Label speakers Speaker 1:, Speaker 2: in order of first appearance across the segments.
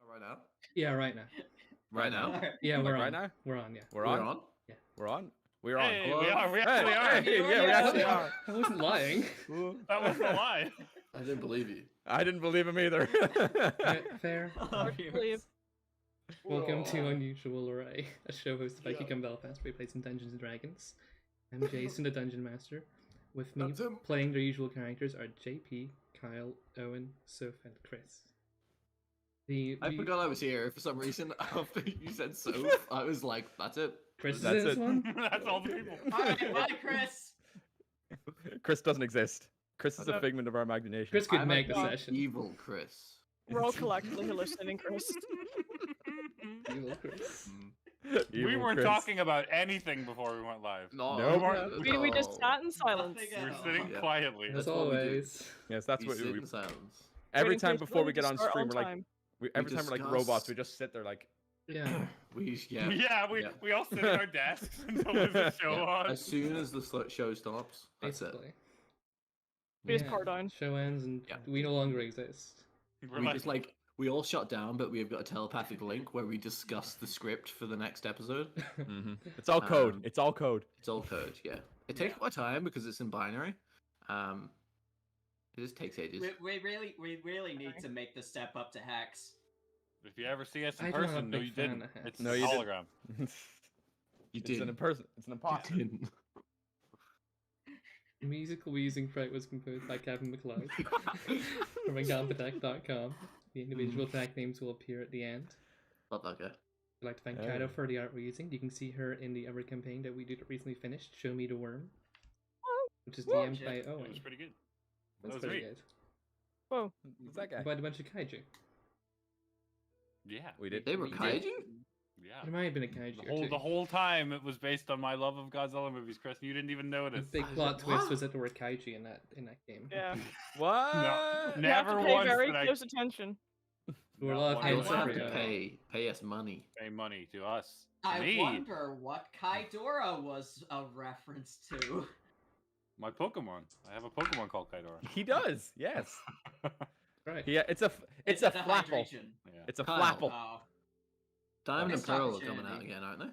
Speaker 1: Right now?
Speaker 2: Yeah, right now.
Speaker 1: Right now?
Speaker 2: Yeah, we're on.
Speaker 3: Right now?
Speaker 2: We're on, yeah.
Speaker 3: We're
Speaker 1: We're
Speaker 3: on?
Speaker 1: on?
Speaker 2: Yeah.
Speaker 3: We're on? We're on.
Speaker 4: Hey,
Speaker 1: Hello?
Speaker 4: we are. We actually are.
Speaker 3: Hey, yeah, we actually are.
Speaker 2: I wasn't lying.
Speaker 4: That wasn't a lie.
Speaker 1: I didn't believe you.
Speaker 3: I didn't believe him either.
Speaker 2: Fair.
Speaker 5: Believe.
Speaker 2: Welcome to Unusual Array, a show hosted by Kiko Belfast where we play some Dungeons & Dragons. I'm Jason, the Dungeon Master. With me,
Speaker 1: That's him.
Speaker 2: playing their usual characters are JP, Kyle, Owen, Soph, and Chris.
Speaker 1: I forgot I was here for some reason. After you said Soph, I was like, that's it.
Speaker 2: Chris is
Speaker 3: That's
Speaker 2: in this
Speaker 3: it.
Speaker 2: one?
Speaker 4: That's all the people.
Speaker 5: Alright, bye, Chris.
Speaker 3: Chris doesn't exist. Chris is a figment of our imagination.
Speaker 2: Chris could
Speaker 1: I'm
Speaker 2: make the
Speaker 1: a
Speaker 2: session.
Speaker 1: evil Chris.
Speaker 5: We're all collectively hallucinating Chris.
Speaker 2: Evil Chris.
Speaker 4: We
Speaker 3: Evil
Speaker 4: weren't
Speaker 3: Chris.
Speaker 4: talking about anything before we went live.
Speaker 1: No,
Speaker 3: Nope.
Speaker 5: We just sat in silence.
Speaker 1: Nothing
Speaker 4: We were
Speaker 1: at
Speaker 4: sitting
Speaker 1: all. Yeah.
Speaker 4: quietly.
Speaker 2: As
Speaker 1: That's what we do.
Speaker 2: always.
Speaker 3: Yes, that's
Speaker 1: We
Speaker 3: what
Speaker 1: sit
Speaker 3: we.
Speaker 1: in silence.
Speaker 3: Every
Speaker 5: Waiting
Speaker 3: time
Speaker 5: for
Speaker 3: before we
Speaker 5: Slim
Speaker 3: get
Speaker 5: to
Speaker 3: on
Speaker 5: start
Speaker 3: stream, we're like,
Speaker 5: time.
Speaker 3: every time we're like
Speaker 1: discuss-
Speaker 3: robots, we just sit there like.
Speaker 2: Yeah.
Speaker 4: We all sit at our desks until there's a show
Speaker 1: Yeah.
Speaker 4: on.
Speaker 1: As soon as the show stops, that's it.
Speaker 2: Basically.
Speaker 5: We just power down.
Speaker 2: Show ends and
Speaker 1: Yeah.
Speaker 2: we no longer exist.
Speaker 4: We're
Speaker 1: We just like we all shut down, but we've got a telepathic link where we discuss the script for the next episode.
Speaker 3: It's all code.
Speaker 1: Um,
Speaker 3: It's all code.
Speaker 1: It's all code, yeah. It takes quite time because it's in binary. It just takes ages.
Speaker 6: We really need to make the step up to Hex.
Speaker 4: if you ever see us in
Speaker 2: I'm not a
Speaker 4: person, no,
Speaker 2: big
Speaker 4: you
Speaker 2: fan
Speaker 4: didn't.
Speaker 2: of Hex.
Speaker 4: It's
Speaker 3: No,
Speaker 4: a
Speaker 3: you didn't.
Speaker 4: hologram.
Speaker 1: You
Speaker 3: It's
Speaker 1: did.
Speaker 3: an person. It's an imposter.
Speaker 2: The musical we using for it was composed by Kevin McLeod from Incompetech.com. The individual tag names will appear at the end.
Speaker 1: Love that guy.
Speaker 2: I'd like to thank
Speaker 3: Oh.
Speaker 2: Kaido for the art we're using. You can see her in the other campaign that we did recently finished, Show Me the Worm, which is DM'd by
Speaker 4: It
Speaker 2: Owen.
Speaker 4: was pretty good.
Speaker 2: That's
Speaker 4: was
Speaker 2: pretty
Speaker 4: me.
Speaker 2: good.
Speaker 5: Whoa.
Speaker 3: Who's that guy?
Speaker 2: By a bunch of kaiju.
Speaker 4: Yeah.
Speaker 3: We did.
Speaker 1: They were
Speaker 6: We did.
Speaker 1: kaiju?
Speaker 4: Yeah.
Speaker 2: There might have been a kaiju or two.
Speaker 4: The whole time it was based on my love of Godzilla movies, Chris. And you didn't even
Speaker 2: The
Speaker 4: notice.
Speaker 2: big
Speaker 1: I
Speaker 2: plot
Speaker 1: said,
Speaker 2: twist
Speaker 1: "What?"
Speaker 2: was that there were kaiju in that game.
Speaker 5: Yeah.
Speaker 3: What?
Speaker 4: No.
Speaker 5: You have
Speaker 4: Never
Speaker 5: to pay
Speaker 4: once
Speaker 5: very
Speaker 4: did I
Speaker 5: close attention.
Speaker 2: There were a
Speaker 4: Not
Speaker 2: lot of
Speaker 4: one
Speaker 1: They
Speaker 2: hints
Speaker 1: also
Speaker 4: once
Speaker 1: have
Speaker 2: for
Speaker 1: to
Speaker 2: you.
Speaker 1: pay us money.
Speaker 4: pay money to us.
Speaker 6: I
Speaker 4: Me.
Speaker 6: wonder what Kaidora was a reference to.
Speaker 4: My Pokemon. I have a Pokemon called Kaidora.
Speaker 3: He does. Yes.
Speaker 2: Right.
Speaker 3: Yeah. It's a flapple.
Speaker 6: hydration.
Speaker 4: Yeah.
Speaker 3: It's a
Speaker 1: Kyle.
Speaker 3: flapple.
Speaker 6: Oh.
Speaker 1: Diamond and
Speaker 6: Missed
Speaker 1: Pearl are coming out
Speaker 6: opportunity.
Speaker 1: again, aren't they?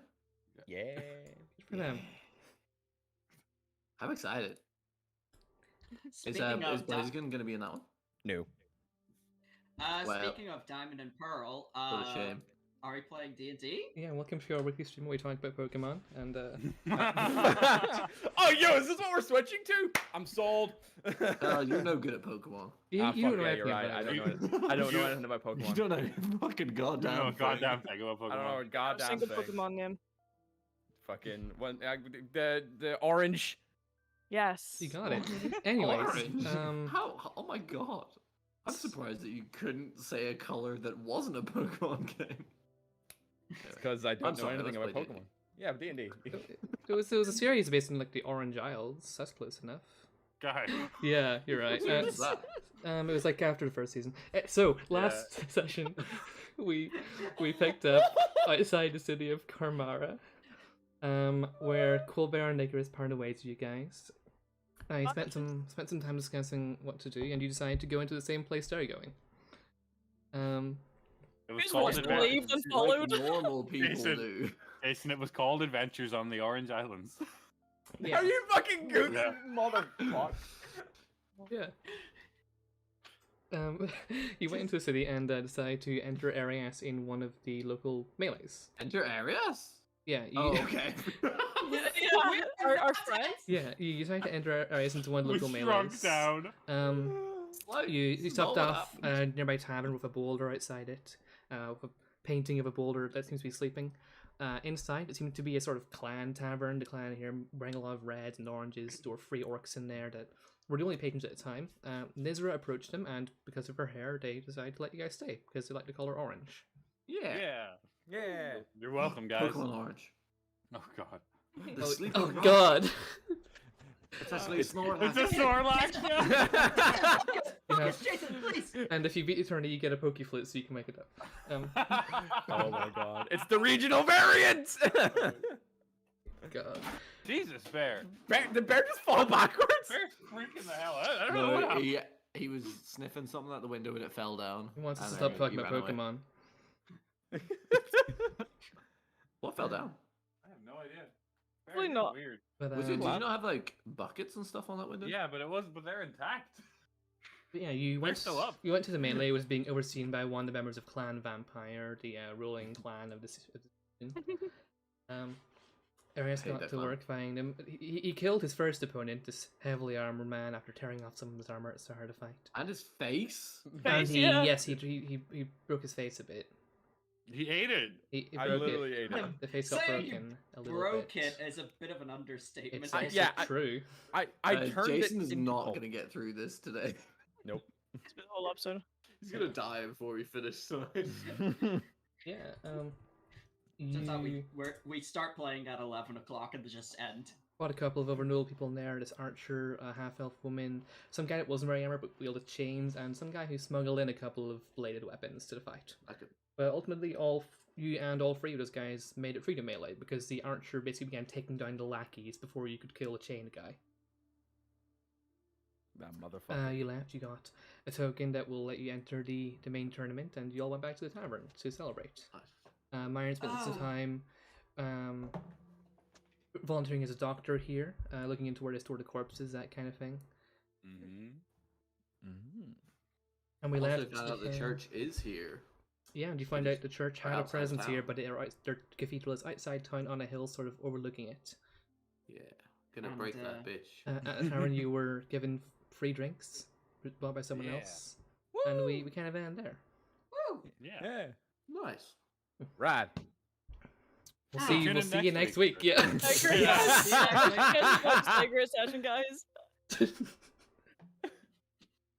Speaker 3: Yeah.
Speaker 2: Good for them.
Speaker 1: I'm excited.
Speaker 6: Speaking
Speaker 1: Is
Speaker 6: of
Speaker 1: Blaziken going to be in that one?
Speaker 3: No.
Speaker 1: Well,
Speaker 6: speaking of Diamond and Pearl,
Speaker 1: What a shame.
Speaker 6: are we playing D&D?
Speaker 2: Yeah, welcome to our weekly stream where we talk about Pokemon and
Speaker 3: Oh, yo, is this what we're switching to? I'm sold.
Speaker 1: You're no good at Pokemon.
Speaker 2: you,
Speaker 3: Ah,
Speaker 2: you
Speaker 3: fuck
Speaker 2: don't know
Speaker 3: yeah,
Speaker 2: anything
Speaker 3: you're right.
Speaker 2: about
Speaker 3: I
Speaker 2: it.
Speaker 3: don't know. I don't know anything about Pokemon.
Speaker 1: You don't know fucking goddamn.
Speaker 4: No,
Speaker 1: thing.
Speaker 4: goddamn thing about Pokemon.
Speaker 3: I don't know a goddamn
Speaker 5: Single
Speaker 3: thing.
Speaker 5: Pokemon name.
Speaker 3: Fucking one. The orange.
Speaker 5: Yes.
Speaker 2: You got it. Anyways,
Speaker 1: Orange?
Speaker 2: um,
Speaker 1: How? Oh my god. I'm surprised that you couldn't say a color that wasn't a Pokemon game.
Speaker 3: Because I
Speaker 1: I'm
Speaker 3: don't know
Speaker 1: sorry,
Speaker 3: anything
Speaker 1: let's
Speaker 3: about
Speaker 1: play
Speaker 3: Pokemon. Yeah, D&D.
Speaker 2: it was a series based in like the Orange Isles. That's close enough.
Speaker 4: Guy.
Speaker 2: Yeah, you're right.
Speaker 1: What is that?
Speaker 2: It was like after the first season. So last session, we picked up outside the city of Karmara, where Colbert and Nicholas parted ways with you guys. I spent some time discussing what to do, and you decided to go into the same place they're going.
Speaker 4: It was
Speaker 5: Just
Speaker 4: called
Speaker 5: watched
Speaker 4: Adventures.
Speaker 5: Leave and
Speaker 1: Like
Speaker 5: followed.
Speaker 1: normal people
Speaker 4: Jason.
Speaker 1: do.
Speaker 4: Jason, it was called Adventures on the Orange Islands.
Speaker 2: Yeah.
Speaker 3: Are you fucking goofy,
Speaker 4: Yeah.
Speaker 3: motherfucker?
Speaker 2: Yeah. You went into the city and decided to enter Arias in one of the local melees.
Speaker 1: Enter Arias?
Speaker 2: Yeah. You,
Speaker 1: Oh, okay.
Speaker 5: Yeah, our friends.
Speaker 2: Yeah, you decided to enter Arias into one of the
Speaker 4: We
Speaker 2: local
Speaker 4: shrunk
Speaker 2: melees.
Speaker 4: down.
Speaker 1: Like,
Speaker 2: You stopped
Speaker 1: slow
Speaker 2: off
Speaker 1: down.
Speaker 2: a nearby tavern with a boulder outside it, with a painting of a boulder that seems to be sleeping. Inside, it seemed to be a sort of clan tavern. The clan here wearing a lot of reds and oranges. There were 3 orcs in there that were the only patrons at the time. Nizra approached them, and because of her hair, they decided to let you guys stay because they like the color orange.
Speaker 1: Yeah.
Speaker 4: Yeah.
Speaker 3: Yeah.
Speaker 4: You're welcome, guys.
Speaker 1: Pokemon Orange.
Speaker 4: Oh god.
Speaker 1: The
Speaker 2: Oh,
Speaker 1: sleeping
Speaker 2: oh
Speaker 1: rock.
Speaker 2: God!
Speaker 1: It's actually a Snorlax.
Speaker 4: It's a Snorlax. Yeah.
Speaker 2: Yeah.
Speaker 6: Jason, please!
Speaker 2: And if you beat Eternity, you get a Pokeflute so you can make it up.
Speaker 3: Oh my god. It's the regional variant!
Speaker 2: God.
Speaker 4: Jesus, Bear.
Speaker 3: Did Bear just fall backwards?
Speaker 4: Bear's freaking the hell out. I don't know what
Speaker 1: No,
Speaker 4: happened.
Speaker 1: he was sniffing something out the window and it fell down.
Speaker 2: He wants us to
Speaker 1: and
Speaker 2: stop
Speaker 1: then
Speaker 2: talking
Speaker 1: he
Speaker 2: about
Speaker 1: ran away.
Speaker 2: Pokemon.
Speaker 1: What fell down?
Speaker 4: I have no idea.
Speaker 5: Probably
Speaker 4: Bear's
Speaker 5: not.
Speaker 4: Weird.
Speaker 2: But,
Speaker 1: Was it, did you
Speaker 2: but
Speaker 1: not have like buckets and stuff on that window?
Speaker 4: Yeah, but it was. But they're intact.
Speaker 2: yeah, you went.
Speaker 4: still up.
Speaker 2: You went to the melee. It was being overseen by one of the members of Clan Vampire, the ruling clan of the season. Arias
Speaker 1: Hate
Speaker 2: got
Speaker 1: that
Speaker 2: to
Speaker 1: clan.
Speaker 2: work finding him. He killed his first opponent, this heavily armored man, after tearing off some of his armor at the start of the fight.
Speaker 1: And his face?
Speaker 2: And
Speaker 5: Face,
Speaker 2: he,
Speaker 5: yeah.
Speaker 2: yes, he broke his face a bit.
Speaker 4: He ate it.
Speaker 2: He
Speaker 3: I
Speaker 2: broke
Speaker 3: literally
Speaker 2: it.
Speaker 3: ate it.
Speaker 2: The face got
Speaker 6: Saying you
Speaker 2: broken a little
Speaker 6: Broke
Speaker 2: bit.
Speaker 6: it is a bit of an understatement.
Speaker 2: It's
Speaker 3: I-
Speaker 2: also
Speaker 3: yeah, I-
Speaker 2: true.
Speaker 3: I turned
Speaker 1: Jason
Speaker 3: it
Speaker 1: is
Speaker 3: into-
Speaker 1: not
Speaker 3: oh,
Speaker 1: going to get through this today.
Speaker 3: Nope.
Speaker 5: It's been the whole episode.
Speaker 1: He's going to die before we finish tonight.
Speaker 2: Yeah.
Speaker 6: Since
Speaker 2: You
Speaker 6: we start playing at 11 o'clock and just end.
Speaker 2: spot a couple of overnoble people in there. This archer, a half-elf woman, some guy that wasn't very armored but wielded chains, and some guy who smuggled in a couple of bladed weapons to the fight. But ultimately, you and all three of those guys made it through the melee because the archer basically began taking down the lackeys before you could kill a chained guy.
Speaker 3: That motherfucker.
Speaker 2: You left. You got a token that will let you enter the main tournament, and you all went back to the tavern to celebrate. Myron spent some time volunteering as a doctor here, looking into where they store the corpses, that kind of thing. And we left.
Speaker 1: Found out the church is here.
Speaker 2: Yeah, and you find out the church had a
Speaker 1: outside
Speaker 2: presence here,
Speaker 1: town.
Speaker 2: but their cathedral is outside town on a hill, sort of overlooking it.
Speaker 1: Yeah, gonna
Speaker 6: And,
Speaker 1: break that bitch.
Speaker 2: At the tavern, you were given free drinks bought by someone else, and we kind of end there.
Speaker 6: Woo!
Speaker 3: Yeah.
Speaker 1: Nice.
Speaker 3: Rad.
Speaker 2: We'll
Speaker 6: Ah.
Speaker 2: see.
Speaker 4: Tune
Speaker 2: We'll
Speaker 4: in
Speaker 2: see you
Speaker 4: next
Speaker 2: next week. Yeah.
Speaker 5: Yes.
Speaker 6: Yeah.
Speaker 5: Catch you next Tiger session, guys.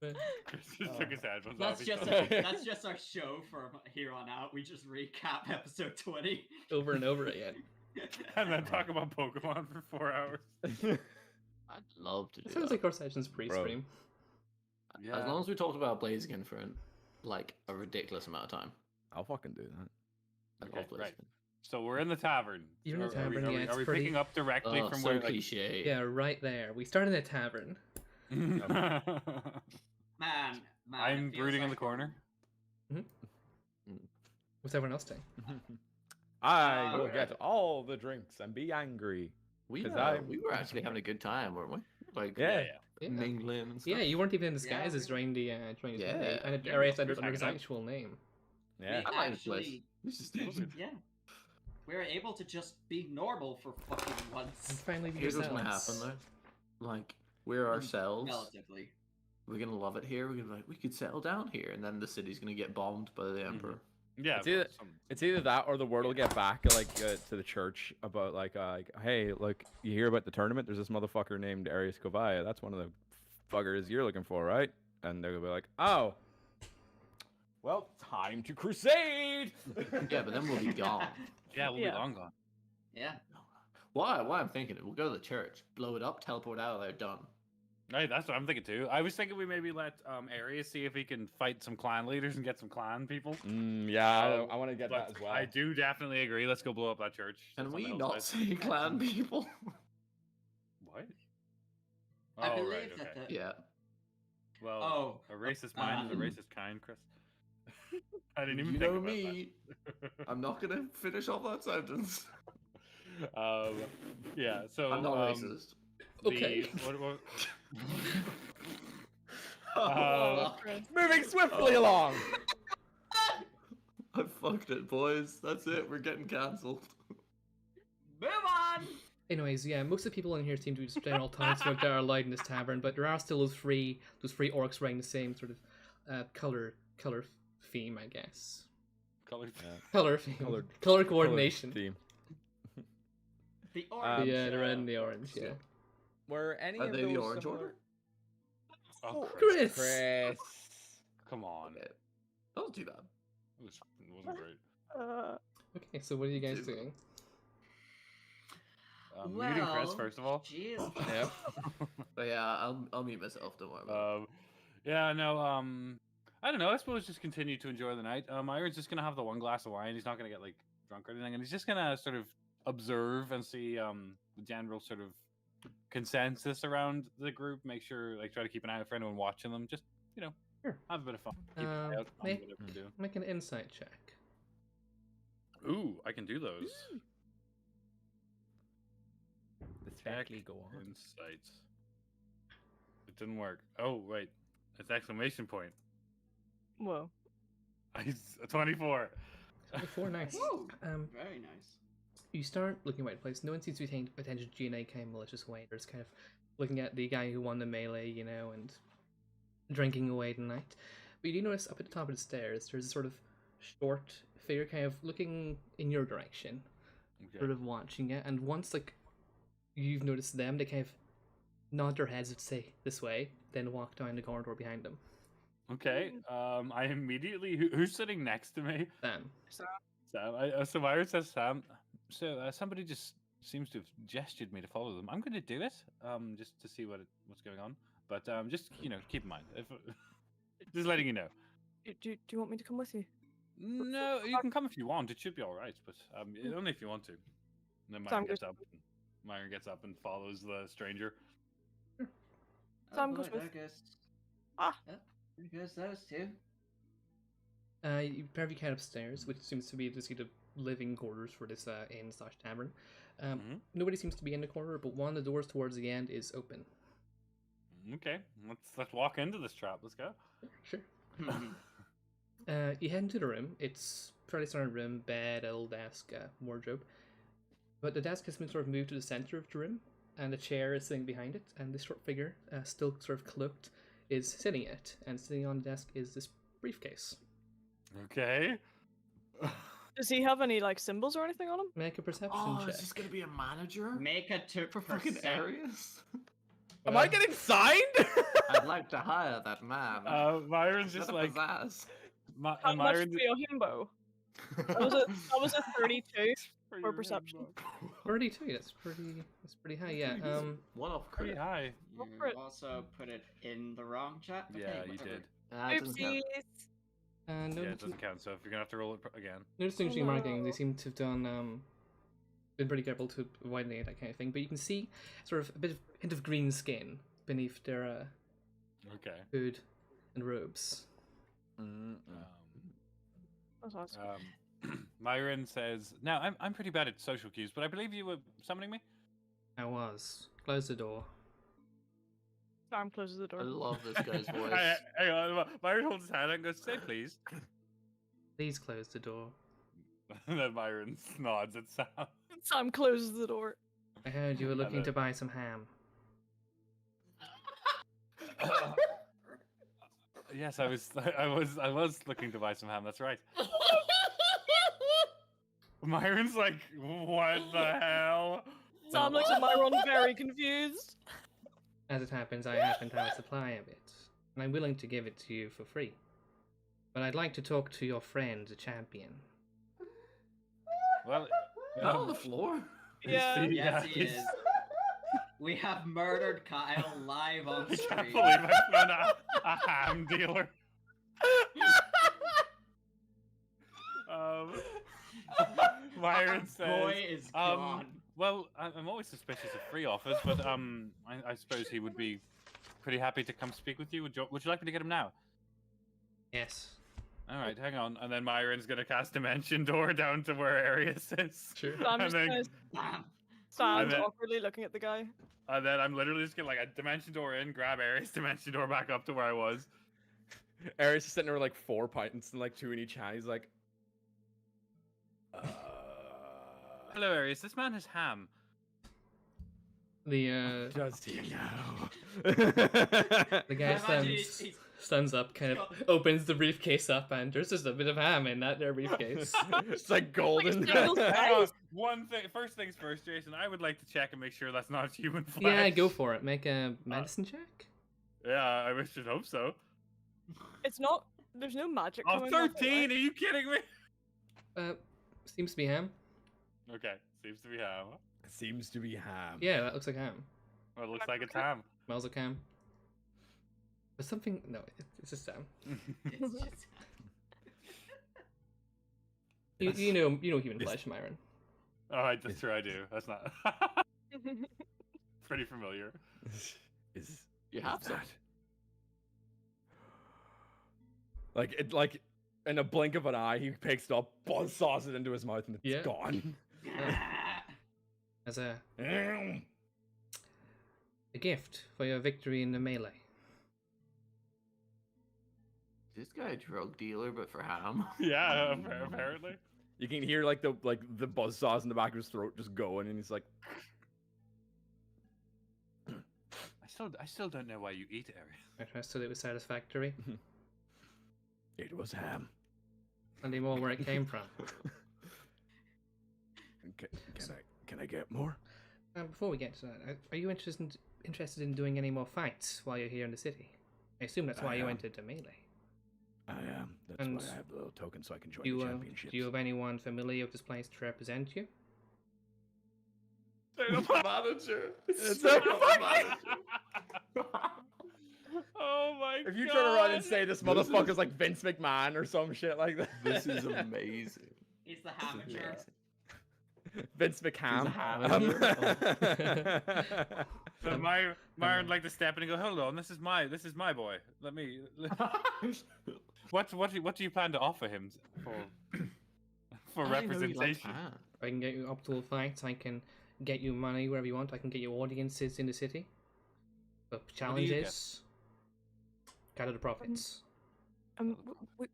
Speaker 4: Just took his headphones
Speaker 6: That's
Speaker 4: off.
Speaker 6: just that's our show from here on out. We just recap episode 20.
Speaker 2: Over and over again.
Speaker 4: And then talk about Pokemon for 4 hours.
Speaker 1: I'd love to do
Speaker 2: It sounds
Speaker 1: that.
Speaker 2: like our session's pre-stream.
Speaker 1: As long as we talked about Blaziken for like a ridiculous amount of time.
Speaker 3: I'll fucking do that.
Speaker 1: I
Speaker 4: Okay,
Speaker 1: love Blaziken.
Speaker 4: right. So we're in the tavern.
Speaker 2: You're in the
Speaker 4: Are we-
Speaker 2: tavern,
Speaker 4: Are we,
Speaker 2: yeah, it's
Speaker 4: are we
Speaker 2: pretty-
Speaker 4: picking up directly
Speaker 1: Oh,
Speaker 4: from
Speaker 1: so
Speaker 4: where? Like...
Speaker 1: cliche.
Speaker 2: Yeah, right there. We started in a tavern.
Speaker 6: Man,
Speaker 4: I'm
Speaker 6: it feels
Speaker 4: brooding in
Speaker 6: like
Speaker 4: the corner.
Speaker 2: What's everyone else saying?
Speaker 3: I will
Speaker 6: Alright.
Speaker 3: get all the drinks and be angry.
Speaker 1: We
Speaker 3: 'Cause
Speaker 1: we were actually having a good time, weren't we? Like
Speaker 3: Yeah.
Speaker 2: Yeah.
Speaker 1: mingling and stuff.
Speaker 2: Yeah, you weren't even in disguises
Speaker 6: Yeah.
Speaker 2: during the
Speaker 1: Yeah.
Speaker 2: debate, and
Speaker 4: Yeah,
Speaker 2: Arias
Speaker 4: we
Speaker 2: ended
Speaker 4: were
Speaker 2: under his
Speaker 4: hanging out.
Speaker 2: actual name.
Speaker 3: Yeah.
Speaker 1: I like this place.
Speaker 6: Actually,
Speaker 1: This is
Speaker 6: yeah. We were able to just be normal for fucking
Speaker 2: And
Speaker 6: once.
Speaker 2: finally, be
Speaker 1: Here's what's gonna happen
Speaker 2: yourselves.
Speaker 1: though. Like we're ourselves.
Speaker 6: Relatively.
Speaker 1: We're gonna love it here. We're gonna be like, we could settle down here, and then the city's gonna get bombed by the emperor.
Speaker 4: Yeah.
Speaker 3: It's either-
Speaker 4: some-
Speaker 3: It's either that or the word will get back to the church about hey, look, you hear about the tournament? There's this motherfucker named Arius Kovaya. That's one of the fuckers you're looking for, right? And they'll be like, oh, well, time to crusade.
Speaker 1: Yeah, but then we'll be gone.
Speaker 4: Yeah, we'll
Speaker 5: Yeah.
Speaker 4: be long gone.
Speaker 6: Yeah.
Speaker 1: Why I'm thinking it. We'll go to the church, blow it up, teleport out of there, done.
Speaker 4: Hey, that's what I'm thinking too. I was thinking we maybe let Arius see if he can fight some clan leaders and get some clan people.
Speaker 3: Yeah, I want to get
Speaker 4: But
Speaker 3: that as well.
Speaker 4: I do definitely agree. Let's go blow up that church.
Speaker 1: Can
Speaker 4: that's on
Speaker 1: we
Speaker 4: the
Speaker 1: not
Speaker 4: hillside.
Speaker 1: say clan people?
Speaker 4: What?
Speaker 6: I
Speaker 4: Oh,
Speaker 6: believe
Speaker 4: right,
Speaker 6: that
Speaker 4: okay.
Speaker 6: the...
Speaker 1: Yeah.
Speaker 4: Well,
Speaker 6: Oh.
Speaker 4: a racist mind is a racist kind, Chris. I didn't even
Speaker 1: You
Speaker 4: think
Speaker 1: know
Speaker 4: about
Speaker 1: me. I'm not gonna finish off that sentence.
Speaker 4: that. Yeah. So
Speaker 1: I'm not racist.
Speaker 2: Okay.
Speaker 4: What,
Speaker 1: Oh,
Speaker 3: Moving swiftly along.
Speaker 1: I fucked it, boys. That's it. We're getting cancelled.
Speaker 6: Move on!
Speaker 2: Anyways, yeah, most of the people in here seem to be just general townsfolk that are allowed in this tavern, but there are still those three orcs wearing the same sort of color theme, I guess.
Speaker 4: color?
Speaker 2: Color theme.
Speaker 3: Colored-
Speaker 2: Color coordination.
Speaker 3: Theme.
Speaker 6: The orange.
Speaker 2: Yeah, the red and the orange. Yeah.
Speaker 3: Were any
Speaker 1: Are
Speaker 3: of
Speaker 1: they
Speaker 3: those
Speaker 1: the orange
Speaker 3: similar-
Speaker 1: order?
Speaker 4: Oh,
Speaker 2: Chris.
Speaker 3: Chris.
Speaker 4: Come on.
Speaker 1: Okay. That wasn't too bad.
Speaker 4: It wasn't great.
Speaker 2: Okay, so what are you guys doing?
Speaker 4: Muting Chris
Speaker 6: Well,
Speaker 4: first of all.
Speaker 6: Jeez.
Speaker 3: Yep.
Speaker 1: But yeah, I'll mute myself. Don't worry about
Speaker 4: Yeah, no. I don't know. I suppose just continue to enjoy the night. Iron's just gonna have the one glass of wine. He's not gonna get like drunk or anything, and he's just gonna sort of observe and see the general sort of consensus around the group. Make sure, like, try to keep an eye out for anyone watching them. Just
Speaker 2: Sure.
Speaker 4: have a bit of fun. Keep an eye out on
Speaker 2: make-
Speaker 4: whatever you do.
Speaker 2: Make an insight check.
Speaker 4: Ooh, I can do those.
Speaker 3: Exactly. Go on.
Speaker 4: Insights. It didn't work. Oh wait, it's exclamation point.
Speaker 5: Whoa.
Speaker 4: I 24.
Speaker 2: 24, nice.
Speaker 6: Woo!
Speaker 2: Um,
Speaker 6: Very nice.
Speaker 2: you start looking right place. No one seems to be paying attention to you in any kind of malicious way. They're just kind of looking at the guy who won the melee, and drinking away the night. But you do notice up at the top of the stairs, there's a sort of short figure kind of looking in your direction, sort of watching it. And once, like, you've noticed them, they kind of nod their heads to say this way, then walk down the corridor behind them.
Speaker 4: Okay. I immediately. Who's sitting next to me?
Speaker 2: Them.
Speaker 4: Sam, so Myron says, Sam, so somebody just seems to have gestured me to follow them. I'm going to do it, just to see what's going on. But just keep in mind, just letting you know.
Speaker 5: Do you want me to come with you?
Speaker 4: No, you can come if you want. It should be all right, but only if you want to. And then Myron gets up. Myron gets up and follows the stranger.
Speaker 5: Sam goes with. Ah.
Speaker 6: There goes those two.
Speaker 2: You prepare your head upstairs, which seems to be the living quarters for this inn/tavern. Nobody seems to be in the corner, but one of the doors towards the end is open.
Speaker 4: Okay, let's walk into this trap. Let's go.
Speaker 2: Sure. You head into the room. It's a fairly standard room: bed, a little desk, wardrobe. But the desk has been sort of moved to the center of the room, and a chair is sitting behind it. And this short figure, still sort of cloaked, is sitting in it. And sitting on the desk is this briefcase.
Speaker 4: Okay.
Speaker 5: Does he have any like symbols or anything on him?
Speaker 2: Make a perception
Speaker 1: Oh,
Speaker 2: check.
Speaker 1: is this gonna be a manager?
Speaker 6: Make a tip
Speaker 1: For fucking areas?
Speaker 3: Am I getting signed?
Speaker 1: I'd like to hire that man.
Speaker 4: Myron's just
Speaker 1: Set up
Speaker 4: like
Speaker 1: his ass.
Speaker 5: How much
Speaker 4: Myron.
Speaker 5: for your himbo? That was a 32 for perception.
Speaker 2: 32. That's pretty high. Yeah.
Speaker 1: One off
Speaker 4: Pretty
Speaker 1: crit.
Speaker 4: high.
Speaker 6: You
Speaker 5: for it.
Speaker 6: also put it in the wrong chat. Okay,
Speaker 4: Yeah, you
Speaker 6: whatever.
Speaker 4: did.
Speaker 1: It doesn't count.
Speaker 5: Oopsies.
Speaker 2: No,
Speaker 4: Yeah, it doesn't count. So if you're gonna have to roll it again.
Speaker 2: no distinguishing
Speaker 5: Oh,
Speaker 2: markings. They
Speaker 5: no.
Speaker 2: seem to have done been pretty careful to avoid any of that kind of thing. But you can see sort of a bit of hint of green skin beneath their
Speaker 4: Okay.
Speaker 2: hood and robes.
Speaker 5: That's awesome.
Speaker 4: Myron says, "Now I'm pretty bad at social cues, but I believe you were summoning me."
Speaker 2: I was. Close the door.
Speaker 5: Sam closes the door.
Speaker 1: I love this guy's voice.
Speaker 4: Hang on. Myron holds his hand and goes, "Say please."
Speaker 2: Please close the door.
Speaker 4: And then Myron nods at Sam.
Speaker 5: Sam closes the door.
Speaker 2: I heard you were looking
Speaker 4: then-
Speaker 2: to buy some ham.
Speaker 4: Yes, I was looking to buy some ham. That's right. Myron's like, "What the hell?"
Speaker 5: Sam looks at Myron very confused.
Speaker 2: As it happens, I happen to have a supply of it, and I'm willing to give it to you for free. But I'd like to talk to your friend, the champion.
Speaker 4: Well,
Speaker 1: Not on the floor.
Speaker 5: Yeah.
Speaker 6: Yes, he is. We have murdered Kyle live on
Speaker 4: I can't
Speaker 6: stream.
Speaker 4: believe I found a ham dealer. Myron says,
Speaker 6: Boy is gone.
Speaker 4: well, I'm always suspicious of free offers, but I suppose he would be pretty happy to come speak with you. Would you like me to get him now?
Speaker 2: Yes.
Speaker 4: All right, hang on. And then Myron's gonna cast Dimension Door down to where Arius is.
Speaker 2: Sure.
Speaker 5: Sam
Speaker 4: And
Speaker 5: just
Speaker 4: then,
Speaker 5: kind of
Speaker 6: Bam.
Speaker 5: stands
Speaker 4: then-
Speaker 5: awkwardly looking at the guy.
Speaker 4: and then I'm literally just gonna like a Dimension Door in, grab Arius, Dimension Door back up to where I was.
Speaker 3: Arius is sitting there with like 4 pints and like 2 in each hand. He's like,
Speaker 4: Hello, Arius. This man has ham.
Speaker 2: The
Speaker 3: does he now?
Speaker 2: the guy
Speaker 6: I imagine
Speaker 2: stands up, kind of opens the briefcase up, and there's just a bit of ham in that there briefcase.
Speaker 3: It's like golden.
Speaker 5: Like a
Speaker 4: Hang on.
Speaker 5: Nice.
Speaker 4: One thing. First things first, Jason. I would like to check and make sure that's not human flesh.
Speaker 2: Yeah, go for it. Make a medicine check.
Speaker 4: Yeah, I should hope so.
Speaker 5: It's not. There's no magic.
Speaker 4: Oh,
Speaker 5: coming off it,
Speaker 4: 13!
Speaker 5: right?
Speaker 4: Are you kidding me?
Speaker 2: Seems to be ham.
Speaker 4: Okay, seems to be ham.
Speaker 3: Seems to be ham.
Speaker 2: Yeah, that looks like ham.
Speaker 4: Well, it looks like it's ham.
Speaker 2: Smells like ham. But something. No, it's just ham.
Speaker 6: It's just...
Speaker 2: You know human flesh, Myron.
Speaker 4: Oh, that's true. I do. That's not. Pretty familiar.
Speaker 3: Is
Speaker 1: You have some.
Speaker 3: that? Like in a blink of an eye, he picks it up, buzzsaws it into his mouth, and it's
Speaker 2: Yeah.
Speaker 3: gone.
Speaker 2: As a gift for your victory in the melee.
Speaker 1: Is this guy a drug dealer, but for ham?
Speaker 4: Yeah, apparently.
Speaker 3: You can hear like the buzzsaws in the back of his throat just going, and he's like,
Speaker 4: I still don't know why you eat it, Arius.
Speaker 2: I trusted it was satisfactory.
Speaker 3: "It was ham."
Speaker 2: And more where it came from.
Speaker 3: Can I get more?
Speaker 2: Before we get to that, are you interested in doing any more fights while you're here in the city? I assume that's why you
Speaker 3: am.
Speaker 2: entered the melee.
Speaker 3: I am.
Speaker 2: And
Speaker 3: why I have the little token so I can join
Speaker 2: do
Speaker 3: the
Speaker 2: you,
Speaker 3: championships.
Speaker 2: do you have anyone familiar with this place to represent you?
Speaker 1: Manager.
Speaker 3: It's
Speaker 1: Straight
Speaker 3: a
Speaker 1: up manager.
Speaker 4: Oh my god!
Speaker 3: If you turn around and say this motherfucker's like Vince McMahon or some shit like that.
Speaker 1: This is amazing.
Speaker 6: He's the
Speaker 1: This is
Speaker 6: hamager.
Speaker 1: amazing.
Speaker 3: Vince McCam.
Speaker 4: So Myron like to step in and go, hold on, this is my boy. Let me. What do you plan to offer him for
Speaker 1: I didn't know you liked
Speaker 4: representation?
Speaker 1: that.
Speaker 2: I can get you up to a fight. I can get you money wherever you want. I can get you audiences in the city. But the challenge
Speaker 4: do you get?
Speaker 2: is cut of the profits.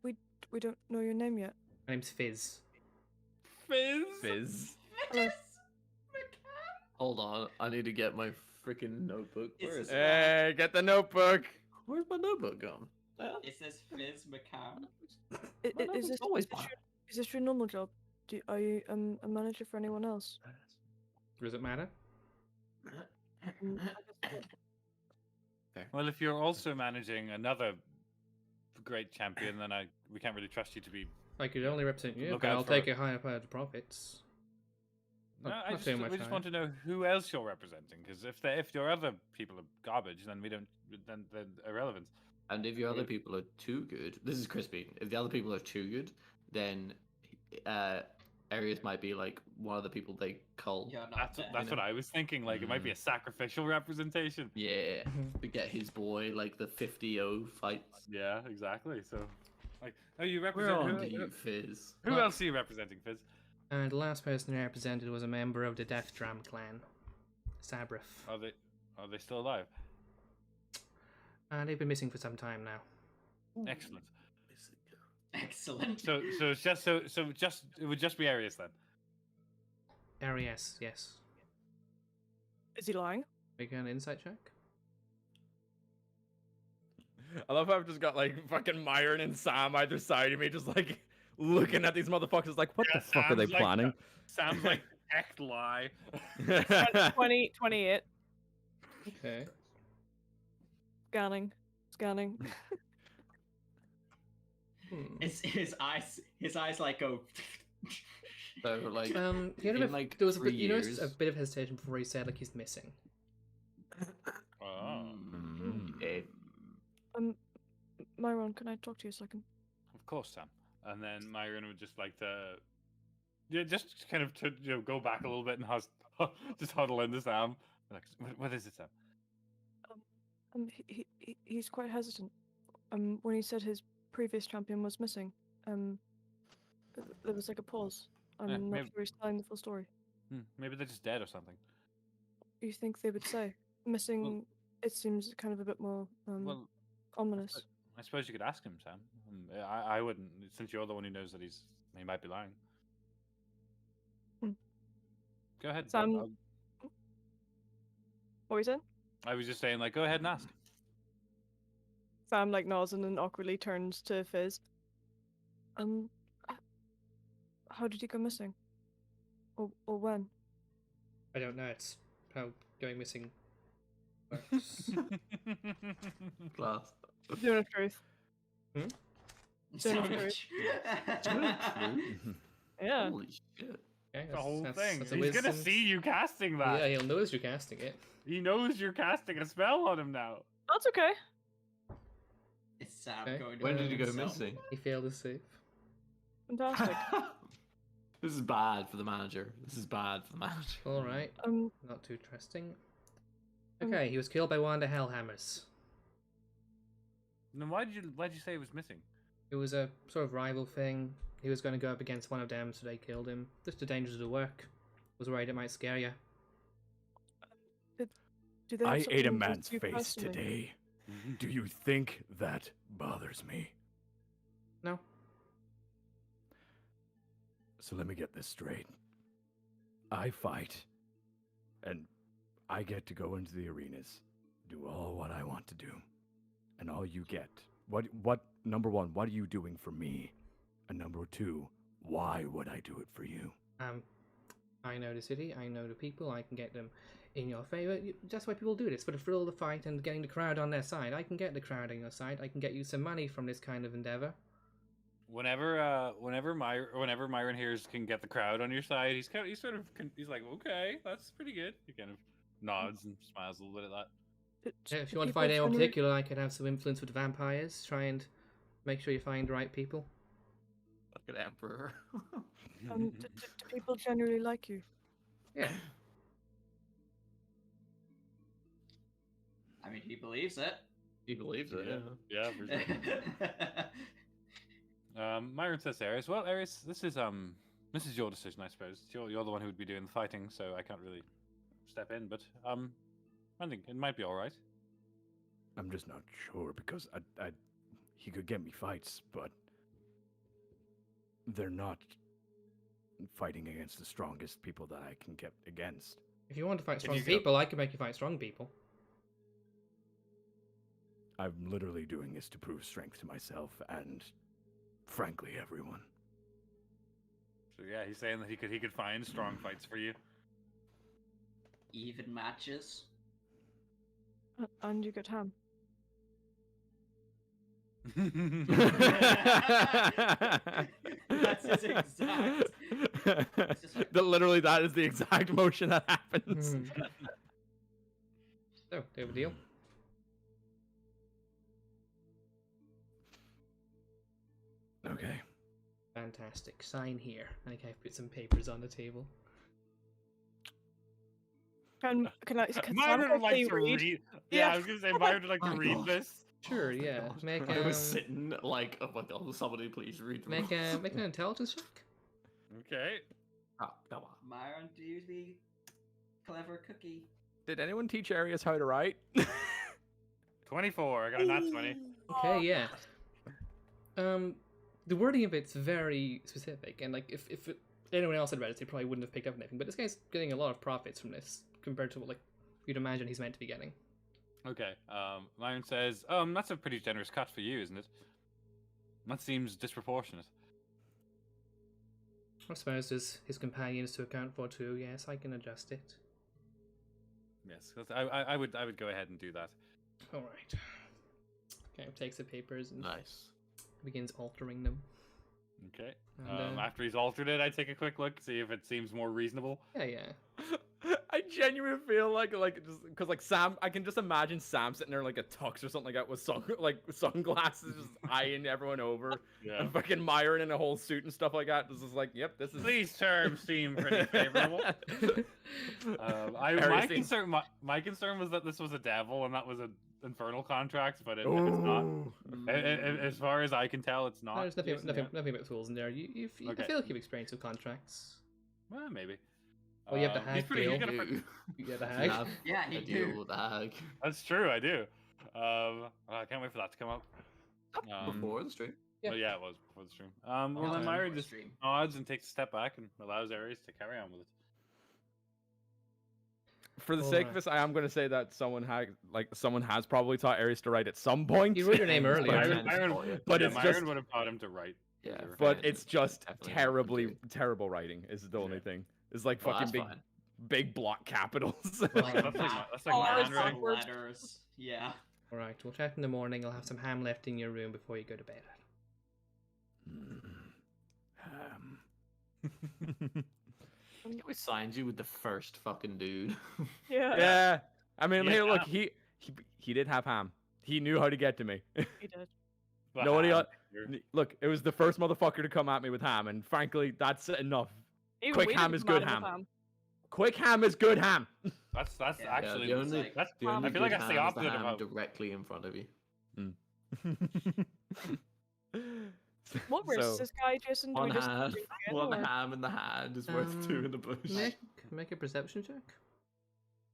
Speaker 5: We don't know your name yet.
Speaker 2: My name's Fizz.
Speaker 4: Fizz.
Speaker 3: Fizz.
Speaker 5: Hello.
Speaker 1: Hold on, I need to get my freaking notebook. Where is it?
Speaker 3: Hey, get the notebook.
Speaker 1: Where's my notebook gone?
Speaker 6: It says Fizz McCann.
Speaker 5: Is this
Speaker 1: always
Speaker 5: is this your normal job? Are you a manager for anyone else?
Speaker 2: Does it matter?
Speaker 5: Mm, I guess not.
Speaker 4: Well, if you're also managing another great champion, then we can't really trust you to be.
Speaker 2: I could only represent you,
Speaker 4: Look
Speaker 2: but
Speaker 4: out
Speaker 2: I'll
Speaker 4: for
Speaker 2: take
Speaker 4: it.
Speaker 2: a higher part of the profits.
Speaker 4: No,
Speaker 2: Not-
Speaker 4: I
Speaker 2: not too much
Speaker 4: we just
Speaker 2: higher.
Speaker 4: want to know who else you're representing, because if your other people are garbage, then we don't. Then they're irrelevant.
Speaker 1: And if your other people are too good, this is Crispy. If the other people are too good, then Arius might be like one of the people they call.
Speaker 6: You're not
Speaker 4: That's what I was thinking. Like it might be a sacrificial representation.
Speaker 1: Yeah,
Speaker 2: Mhm.
Speaker 1: to get his boy like the 50-0 fights.
Speaker 4: Yeah, exactly. So, like, oh, you
Speaker 1: Where
Speaker 4: represent
Speaker 1: on
Speaker 4: who,
Speaker 1: do you Fizz?
Speaker 4: who else are you representing, Fizz?
Speaker 2: And the last person I represented was a member of the Death Dram clan, Sabrif.
Speaker 4: Are they still alive?
Speaker 2: They've been missing for some time now.
Speaker 4: Excellent.
Speaker 6: Excellent.
Speaker 4: So it's just it would just be Arius then.
Speaker 2: Arias, yes.
Speaker 5: Is he lying?
Speaker 2: Make an insight check.
Speaker 3: I love how I've just got like fucking Myron and Sam either side of me, just like looking at these motherfuckers like, what
Speaker 4: Yeah,
Speaker 3: the fuck are they
Speaker 4: Sam's like
Speaker 3: planning?
Speaker 4: Sounds like heck lie.
Speaker 5: 28.
Speaker 2: Okay.
Speaker 5: Scanning.
Speaker 6: His eyes like go.
Speaker 1: So like,
Speaker 2: He had a
Speaker 1: in,
Speaker 2: bit,
Speaker 1: like,
Speaker 2: there was a
Speaker 1: 3
Speaker 2: bit, you noticed a
Speaker 1: years-
Speaker 2: bit of hesitation before he said like he's missing.
Speaker 4: Oh,
Speaker 1: okay.
Speaker 5: Myron, can I talk to you a second?
Speaker 4: of course, Sam. And then Myron would just like to, yeah, just kind of go back a little bit and just huddle into Sam. Like, what is it, Sam?
Speaker 5: He's quite hesitant. When he said his previous champion was missing, there was like a pause. I'm
Speaker 4: Yeah,
Speaker 5: not
Speaker 4: maybe-
Speaker 5: sure he's telling the full story.
Speaker 4: Maybe they're just dead or something.
Speaker 5: You think they would say missing? It seems kind of a bit more
Speaker 4: Well,
Speaker 5: ominous.
Speaker 4: I suppose you could ask him, Sam. I wouldn't, since you're the one who knows that he might be lying.
Speaker 5: Hmm.
Speaker 4: Go ahead.
Speaker 5: Sam-
Speaker 4: I'll-
Speaker 5: What were you saying?
Speaker 4: I was just saying, like, go ahead and ask.
Speaker 5: Sam like nods and then awkwardly turns to Fizz. How did he go missing? Or when?
Speaker 2: I don't know. It's how going missing works.
Speaker 1: Class.
Speaker 5: Zone of truth.
Speaker 6: So
Speaker 5: Zone of truth.
Speaker 1: Holy
Speaker 5: Yeah.
Speaker 1: shit.
Speaker 2: Okay,
Speaker 4: The whole thing.
Speaker 2: that's a
Speaker 4: He's gonna
Speaker 2: wisdom.
Speaker 4: see you casting that.
Speaker 2: Yeah, he'll notice you're casting it.
Speaker 4: He knows you're casting a spell on him now.
Speaker 5: That's okay.
Speaker 6: Is Sam
Speaker 2: Okay.
Speaker 6: going to
Speaker 1: When did you go
Speaker 6: himself?
Speaker 1: missing?
Speaker 2: He failed his save.
Speaker 5: Fantastic.
Speaker 1: This is bad for the manager. This is bad for the manager.
Speaker 2: All right, not too interesting. Okay, he was killed by one of the Hellhammers.
Speaker 4: Then why'd you say he was missing?
Speaker 2: It was a sort of rival thing. He was going to go up against one of them, so they killed him. Just the dangers of the work. Was worried it might scare you.
Speaker 5: Do they have
Speaker 3: I
Speaker 5: something
Speaker 3: ate a
Speaker 5: to
Speaker 3: man's
Speaker 5: do
Speaker 3: face
Speaker 5: personally?
Speaker 3: today. Do you think that bothers me?
Speaker 2: No.
Speaker 3: So let me get this straight. I fight, and I get to go into the arenas, do all what I want to do, and all you get. What? Number one, what are you doing for me? And number two, why would I do it for you?
Speaker 2: I know the city, I know the people, I can get them in your favor. That's why people do this, for the thrill of the fight and getting the crowd on their side. I can get the crowd on your side, I can get you some money from this kind of endeavor.
Speaker 4: whenever Myron hears can get the crowd on your side, he's like, okay, that's pretty good. He kind of nods and smiles a little bit at that.
Speaker 2: Yeah, if you want to find anyone particular, I could have some influence with vampires. Try and make sure you find the right people.
Speaker 1: Like an emperor.
Speaker 5: Do people generally like you?
Speaker 2: Yeah.
Speaker 6: I mean, he believes it.
Speaker 1: He believes it.
Speaker 4: Yeah, for sure. Myron says to Ares, well, Ares, this is your decision, I suppose. You're the one who would be doing the fighting, so I can't really step in, but I think it might be all right.
Speaker 3: I'm just not sure because he could get me fights, but they're not fighting against the strongest people that I can get against.
Speaker 2: If you want to fight strong
Speaker 4: you go-
Speaker 2: people, I can make you fight strong people.
Speaker 3: I'm literally doing this to prove strength to myself and, frankly, everyone.
Speaker 4: So yeah, he's saying that he could find strong fights for you.
Speaker 6: Even matches.
Speaker 5: And you get ham.
Speaker 6: That's his exact. It's just like,
Speaker 3: Literally, that is the exact motion that happens.
Speaker 2: So, do you have a deal?
Speaker 3: Okay.
Speaker 2: Fantastic. Sign here. And I kind of put some papers on the table.
Speaker 5: Can
Speaker 4: Myron
Speaker 5: Sam
Speaker 4: would like
Speaker 5: quickly
Speaker 4: to
Speaker 5: read?
Speaker 4: read. Yeah, I was gonna say Myron would like to
Speaker 1: Oh my
Speaker 4: read
Speaker 1: God.
Speaker 4: this.
Speaker 2: Sure, yeah. Make
Speaker 1: I was sitting like, oh my god, somebody please read the
Speaker 2: make
Speaker 1: rules.
Speaker 2: make an intelligence check.
Speaker 4: Okay.
Speaker 1: Oh, come on.
Speaker 6: Myron, do you the clever cookie?
Speaker 3: Did anyone teach Arius how to write?
Speaker 4: 24. I got a nat 20.
Speaker 2: Okay, yeah. The wording of it's very specific, and like if anyone else had read it, they probably wouldn't have picked up anything. But this guy's getting a lot of profits from this compared to what like you'd imagine he's meant to be getting.
Speaker 4: Okay. Myron says, that's a pretty generous cut for you, isn't it? That seems disproportionate.
Speaker 2: I suppose there's his companions to account for too. Yes, I can adjust it.
Speaker 4: Yes, 'cause I would go ahead and do that.
Speaker 2: All right. Okay, takes the papers and
Speaker 1: Nice.
Speaker 2: begins altering them.
Speaker 4: Okay.
Speaker 2: And,
Speaker 4: After he's altered it, I take a quick look, see if it seems more reasonable.
Speaker 2: yeah.
Speaker 3: I genuinely feel like just because like Sam, I can just imagine Sam sitting there in, like a tux or something like that with sunglasses, just eyeing everyone over,
Speaker 4: Yeah.
Speaker 3: and fucking Myron in a whole suit and stuff like that. This is like, yep, this is.
Speaker 4: These terms seem pretty favorable.
Speaker 3: Arius seems-
Speaker 4: My concern was that this was a devil and that was an infernal contract, but it's not.
Speaker 3: Ooh.
Speaker 4: As far as I can tell, it's not.
Speaker 2: There's nothing,
Speaker 4: Yes,
Speaker 2: nothing about fools in there. I
Speaker 4: Okay.
Speaker 2: feel like you've experienced with contracts.
Speaker 4: yeah. Well, maybe.
Speaker 2: Oh, you have the
Speaker 4: he's
Speaker 2: hag
Speaker 4: pretty-
Speaker 2: deal.
Speaker 4: he's got a
Speaker 1: You
Speaker 2: Yeah, the hag.
Speaker 1: have
Speaker 6: Yeah, he
Speaker 1: a deal
Speaker 6: do.
Speaker 1: with the hag.
Speaker 4: That's true, I do. I can't wait for that to come up.
Speaker 1: Before the stream.
Speaker 2: Yeah.
Speaker 4: Well, yeah, it was before the stream.
Speaker 6: Yeah,
Speaker 4: Well, then
Speaker 6: before
Speaker 4: Myron
Speaker 6: the
Speaker 4: just
Speaker 6: stream.
Speaker 4: nods and takes a step back and allows Ares to carry on with it.
Speaker 3: For the sake of
Speaker 2: Alright.
Speaker 3: this, I am going to say that someone has probably taught Arius to write at some point.
Speaker 2: You wrote your name
Speaker 1: But
Speaker 2: earlier.
Speaker 4: Myron,
Speaker 3: But
Speaker 4: yeah,
Speaker 3: it's
Speaker 4: Myron
Speaker 3: just-
Speaker 4: would have taught him to write. for
Speaker 1: Yeah,
Speaker 4: sure.
Speaker 3: But
Speaker 1: Yeah,
Speaker 3: it's just
Speaker 1: definitely not
Speaker 3: terribly
Speaker 1: to.
Speaker 3: terrible writing is the only
Speaker 4: Yeah.
Speaker 3: thing. It's like
Speaker 1: Well,
Speaker 3: fucking
Speaker 1: that's
Speaker 3: big
Speaker 1: fine.
Speaker 3: big block capitals.
Speaker 6: Like
Speaker 4: that's like
Speaker 6: that.
Speaker 4: Myron
Speaker 6: Lots
Speaker 4: writing.
Speaker 6: of letters. Yeah.
Speaker 2: Alright, we'll chat in the morning. I'll have some ham left in your room before you go to bed.
Speaker 1: I think we signed you with the first fucking dude.
Speaker 5: Yeah,
Speaker 3: Yeah. I mean,
Speaker 4: Yeah.
Speaker 3: hey, look, he did have ham. He knew how to get to me.
Speaker 5: he did.
Speaker 4: But,
Speaker 3: Nobody
Speaker 4: um,
Speaker 3: else. Look, it was the first motherfucker to come at me with ham, and frankly, that's enough.
Speaker 5: Even
Speaker 3: Quick
Speaker 5: we
Speaker 3: ham
Speaker 5: didn't
Speaker 3: is
Speaker 5: come
Speaker 3: good
Speaker 5: at him with
Speaker 3: ham. Quick ham is good ham.
Speaker 4: That's
Speaker 6: Yeah,
Speaker 4: actually
Speaker 1: the only,
Speaker 6: like-
Speaker 4: that's.
Speaker 1: the only
Speaker 4: I feel like
Speaker 1: good
Speaker 4: that's the
Speaker 1: ham is
Speaker 4: opposite of
Speaker 1: ham
Speaker 4: how.
Speaker 1: directly in front of you.
Speaker 5: What risk
Speaker 3: So-
Speaker 5: this guy, Jason? Do we
Speaker 1: One
Speaker 5: just
Speaker 1: hand,
Speaker 5: do it again,
Speaker 1: one
Speaker 5: or-
Speaker 1: ham in the hand is worth two in the bush.
Speaker 2: Make a perception check.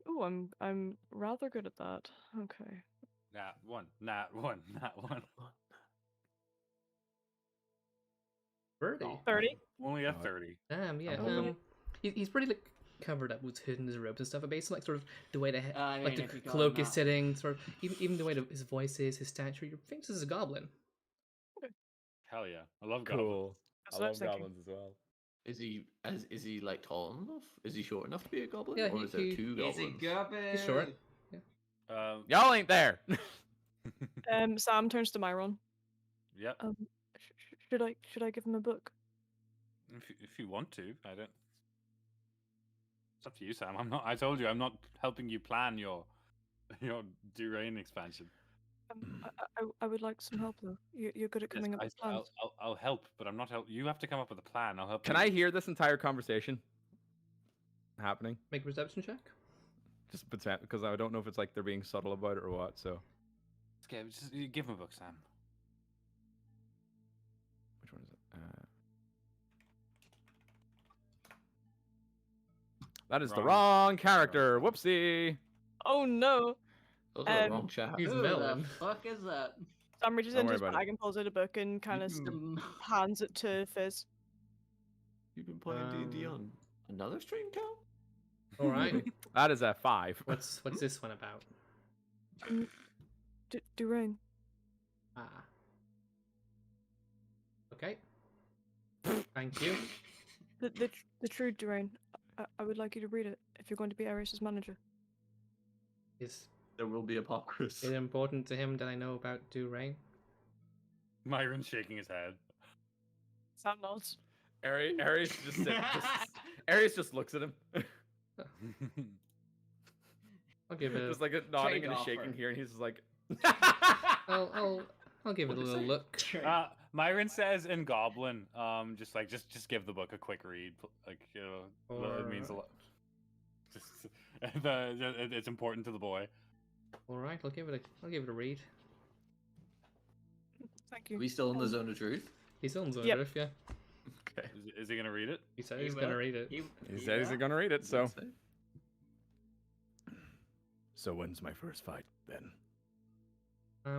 Speaker 5: Ooh, I'm rather good at that. Okay.
Speaker 4: Nat one.
Speaker 2: 30.
Speaker 5: 30.
Speaker 4: Only at
Speaker 3: God.
Speaker 4: 30.
Speaker 2: Damn, yeah.
Speaker 5: Oh.
Speaker 2: He's pretty like covered up with hood and his robes and stuff. But based on like sort of the way the
Speaker 6: I
Speaker 2: like
Speaker 6: mean,
Speaker 2: the
Speaker 6: if you got
Speaker 2: cloak is
Speaker 6: that.
Speaker 2: sitting, sort of even the way his voice is, his stature, you think this is a goblin.
Speaker 4: Hell yeah, I love goblins.
Speaker 3: Cool.
Speaker 5: That's
Speaker 3: I
Speaker 5: what I
Speaker 3: love
Speaker 5: was thinking.
Speaker 3: goblins as well.
Speaker 1: Is he like tall enough? Is he short enough to be a goblin?
Speaker 2: Yeah,
Speaker 1: or is there two
Speaker 6: Is he
Speaker 1: goblins?
Speaker 6: garbage?
Speaker 2: He's short.
Speaker 3: Y'all ain't there.
Speaker 5: Sam turns to Myron.
Speaker 4: Yep.
Speaker 5: Should I give him a book?
Speaker 4: If you want to, I don't. It's up to you, Sam. I'm not. I told you, I'm not helping you plan your Durain expansion.
Speaker 5: I would like some help though. You're good at
Speaker 4: Yes,
Speaker 5: coming up with plans.
Speaker 4: I'll help, but I'm not help. You have to come up with a plan. I'll help.
Speaker 3: Can
Speaker 4: you.
Speaker 3: I hear this entire conversation happening?
Speaker 2: Make a perception check.
Speaker 3: Just because I don't know if it's like they're being subtle about it or what. So
Speaker 4: Okay, just give him a book, Sam.
Speaker 3: which one is it? That is the wrong character. Whoopsie.
Speaker 5: Oh no!
Speaker 1: Those are the wrong chat.
Speaker 2: He's
Speaker 6: Who
Speaker 2: melon.
Speaker 6: the fuck is that?
Speaker 5: Sam reaches
Speaker 3: Don't
Speaker 5: into
Speaker 3: worry
Speaker 5: his
Speaker 3: about
Speaker 5: bag and pulls out a book and kind of hands it to Fizz.
Speaker 1: You've been playing D&D on another stream, Cal?
Speaker 2: All right.
Speaker 3: That is a 5.
Speaker 2: What's this one about?
Speaker 5: Durain.
Speaker 2: Ah. Okay. Thank you.
Speaker 5: The true Durain. I would like you to read it if you're going to be Arius' manager.
Speaker 2: Is
Speaker 1: There will be Apocryphs.
Speaker 2: it important to him that I know about Durain?
Speaker 4: Myron's shaking his head.
Speaker 5: Sam nods.
Speaker 3: Aries Aries just looks at him.
Speaker 2: I'll give it.
Speaker 3: Just like a nodding
Speaker 6: Trade
Speaker 3: and a
Speaker 6: offer.
Speaker 3: shaking here, and he's just like.
Speaker 2: I'll give it a
Speaker 1: What'd you
Speaker 2: little
Speaker 1: say?
Speaker 2: look.
Speaker 4: Myron says in Goblin, just give the book a quick read, like it means a lot. Just it's important to the boy.
Speaker 2: All right, I'll give it a read.
Speaker 5: Thank
Speaker 1: Are
Speaker 5: you.
Speaker 1: we still in the zone of truth?
Speaker 2: He's on Zone
Speaker 5: Yep.
Speaker 2: Drift, yeah.
Speaker 1: Okay.
Speaker 4: Is he gonna read it?
Speaker 2: He said
Speaker 6: He
Speaker 2: he's gonna
Speaker 6: will.
Speaker 2: read it.
Speaker 3: He said he's
Speaker 6: will.
Speaker 3: gonna read it, so.
Speaker 1: Let's see.
Speaker 3: So when's my first fight then?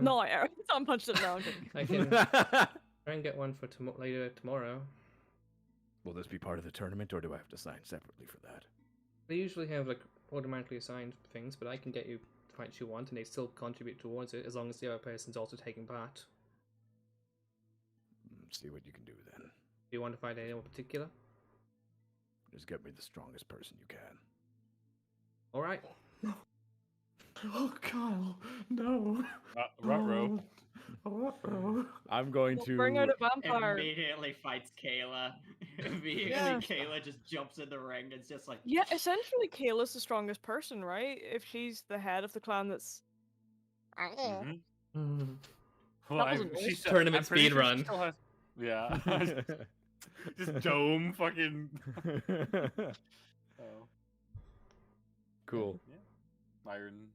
Speaker 5: No, Arius. I'm punched it down.
Speaker 2: I can try and get one for later tomorrow.
Speaker 3: Will this be part of the tournament, or do I have to sign separately for that?
Speaker 2: They usually have like automatically assigned things, but I can get you the fights you want, and they still contribute towards it as long as the other person's also taking part.
Speaker 3: See what you can do then.
Speaker 2: Do you want to fight anyone in particular?
Speaker 3: Just get me the strongest person you can.
Speaker 2: All right.
Speaker 1: Oh, Kyle, no.
Speaker 4: Ruh-roh.
Speaker 3: I'm going to
Speaker 5: Bring out a vampire.
Speaker 6: Immediately fights Kayla. Immediately,
Speaker 5: Yeah.
Speaker 6: Kayla just jumps in the ring. It's just like
Speaker 5: Yeah, essentially, Kayla's the strongest person, right? If she's the head of the clan that's.
Speaker 4: Mhm.
Speaker 2: Mm.
Speaker 4: Well,
Speaker 5: That wasn't nice.
Speaker 2: Tournament
Speaker 4: I'm pretty
Speaker 2: speed
Speaker 4: sure she
Speaker 2: run.
Speaker 4: still has- Yeah. Just dome fucking. Oh.
Speaker 3: Cool.
Speaker 4: Yeah. Myron's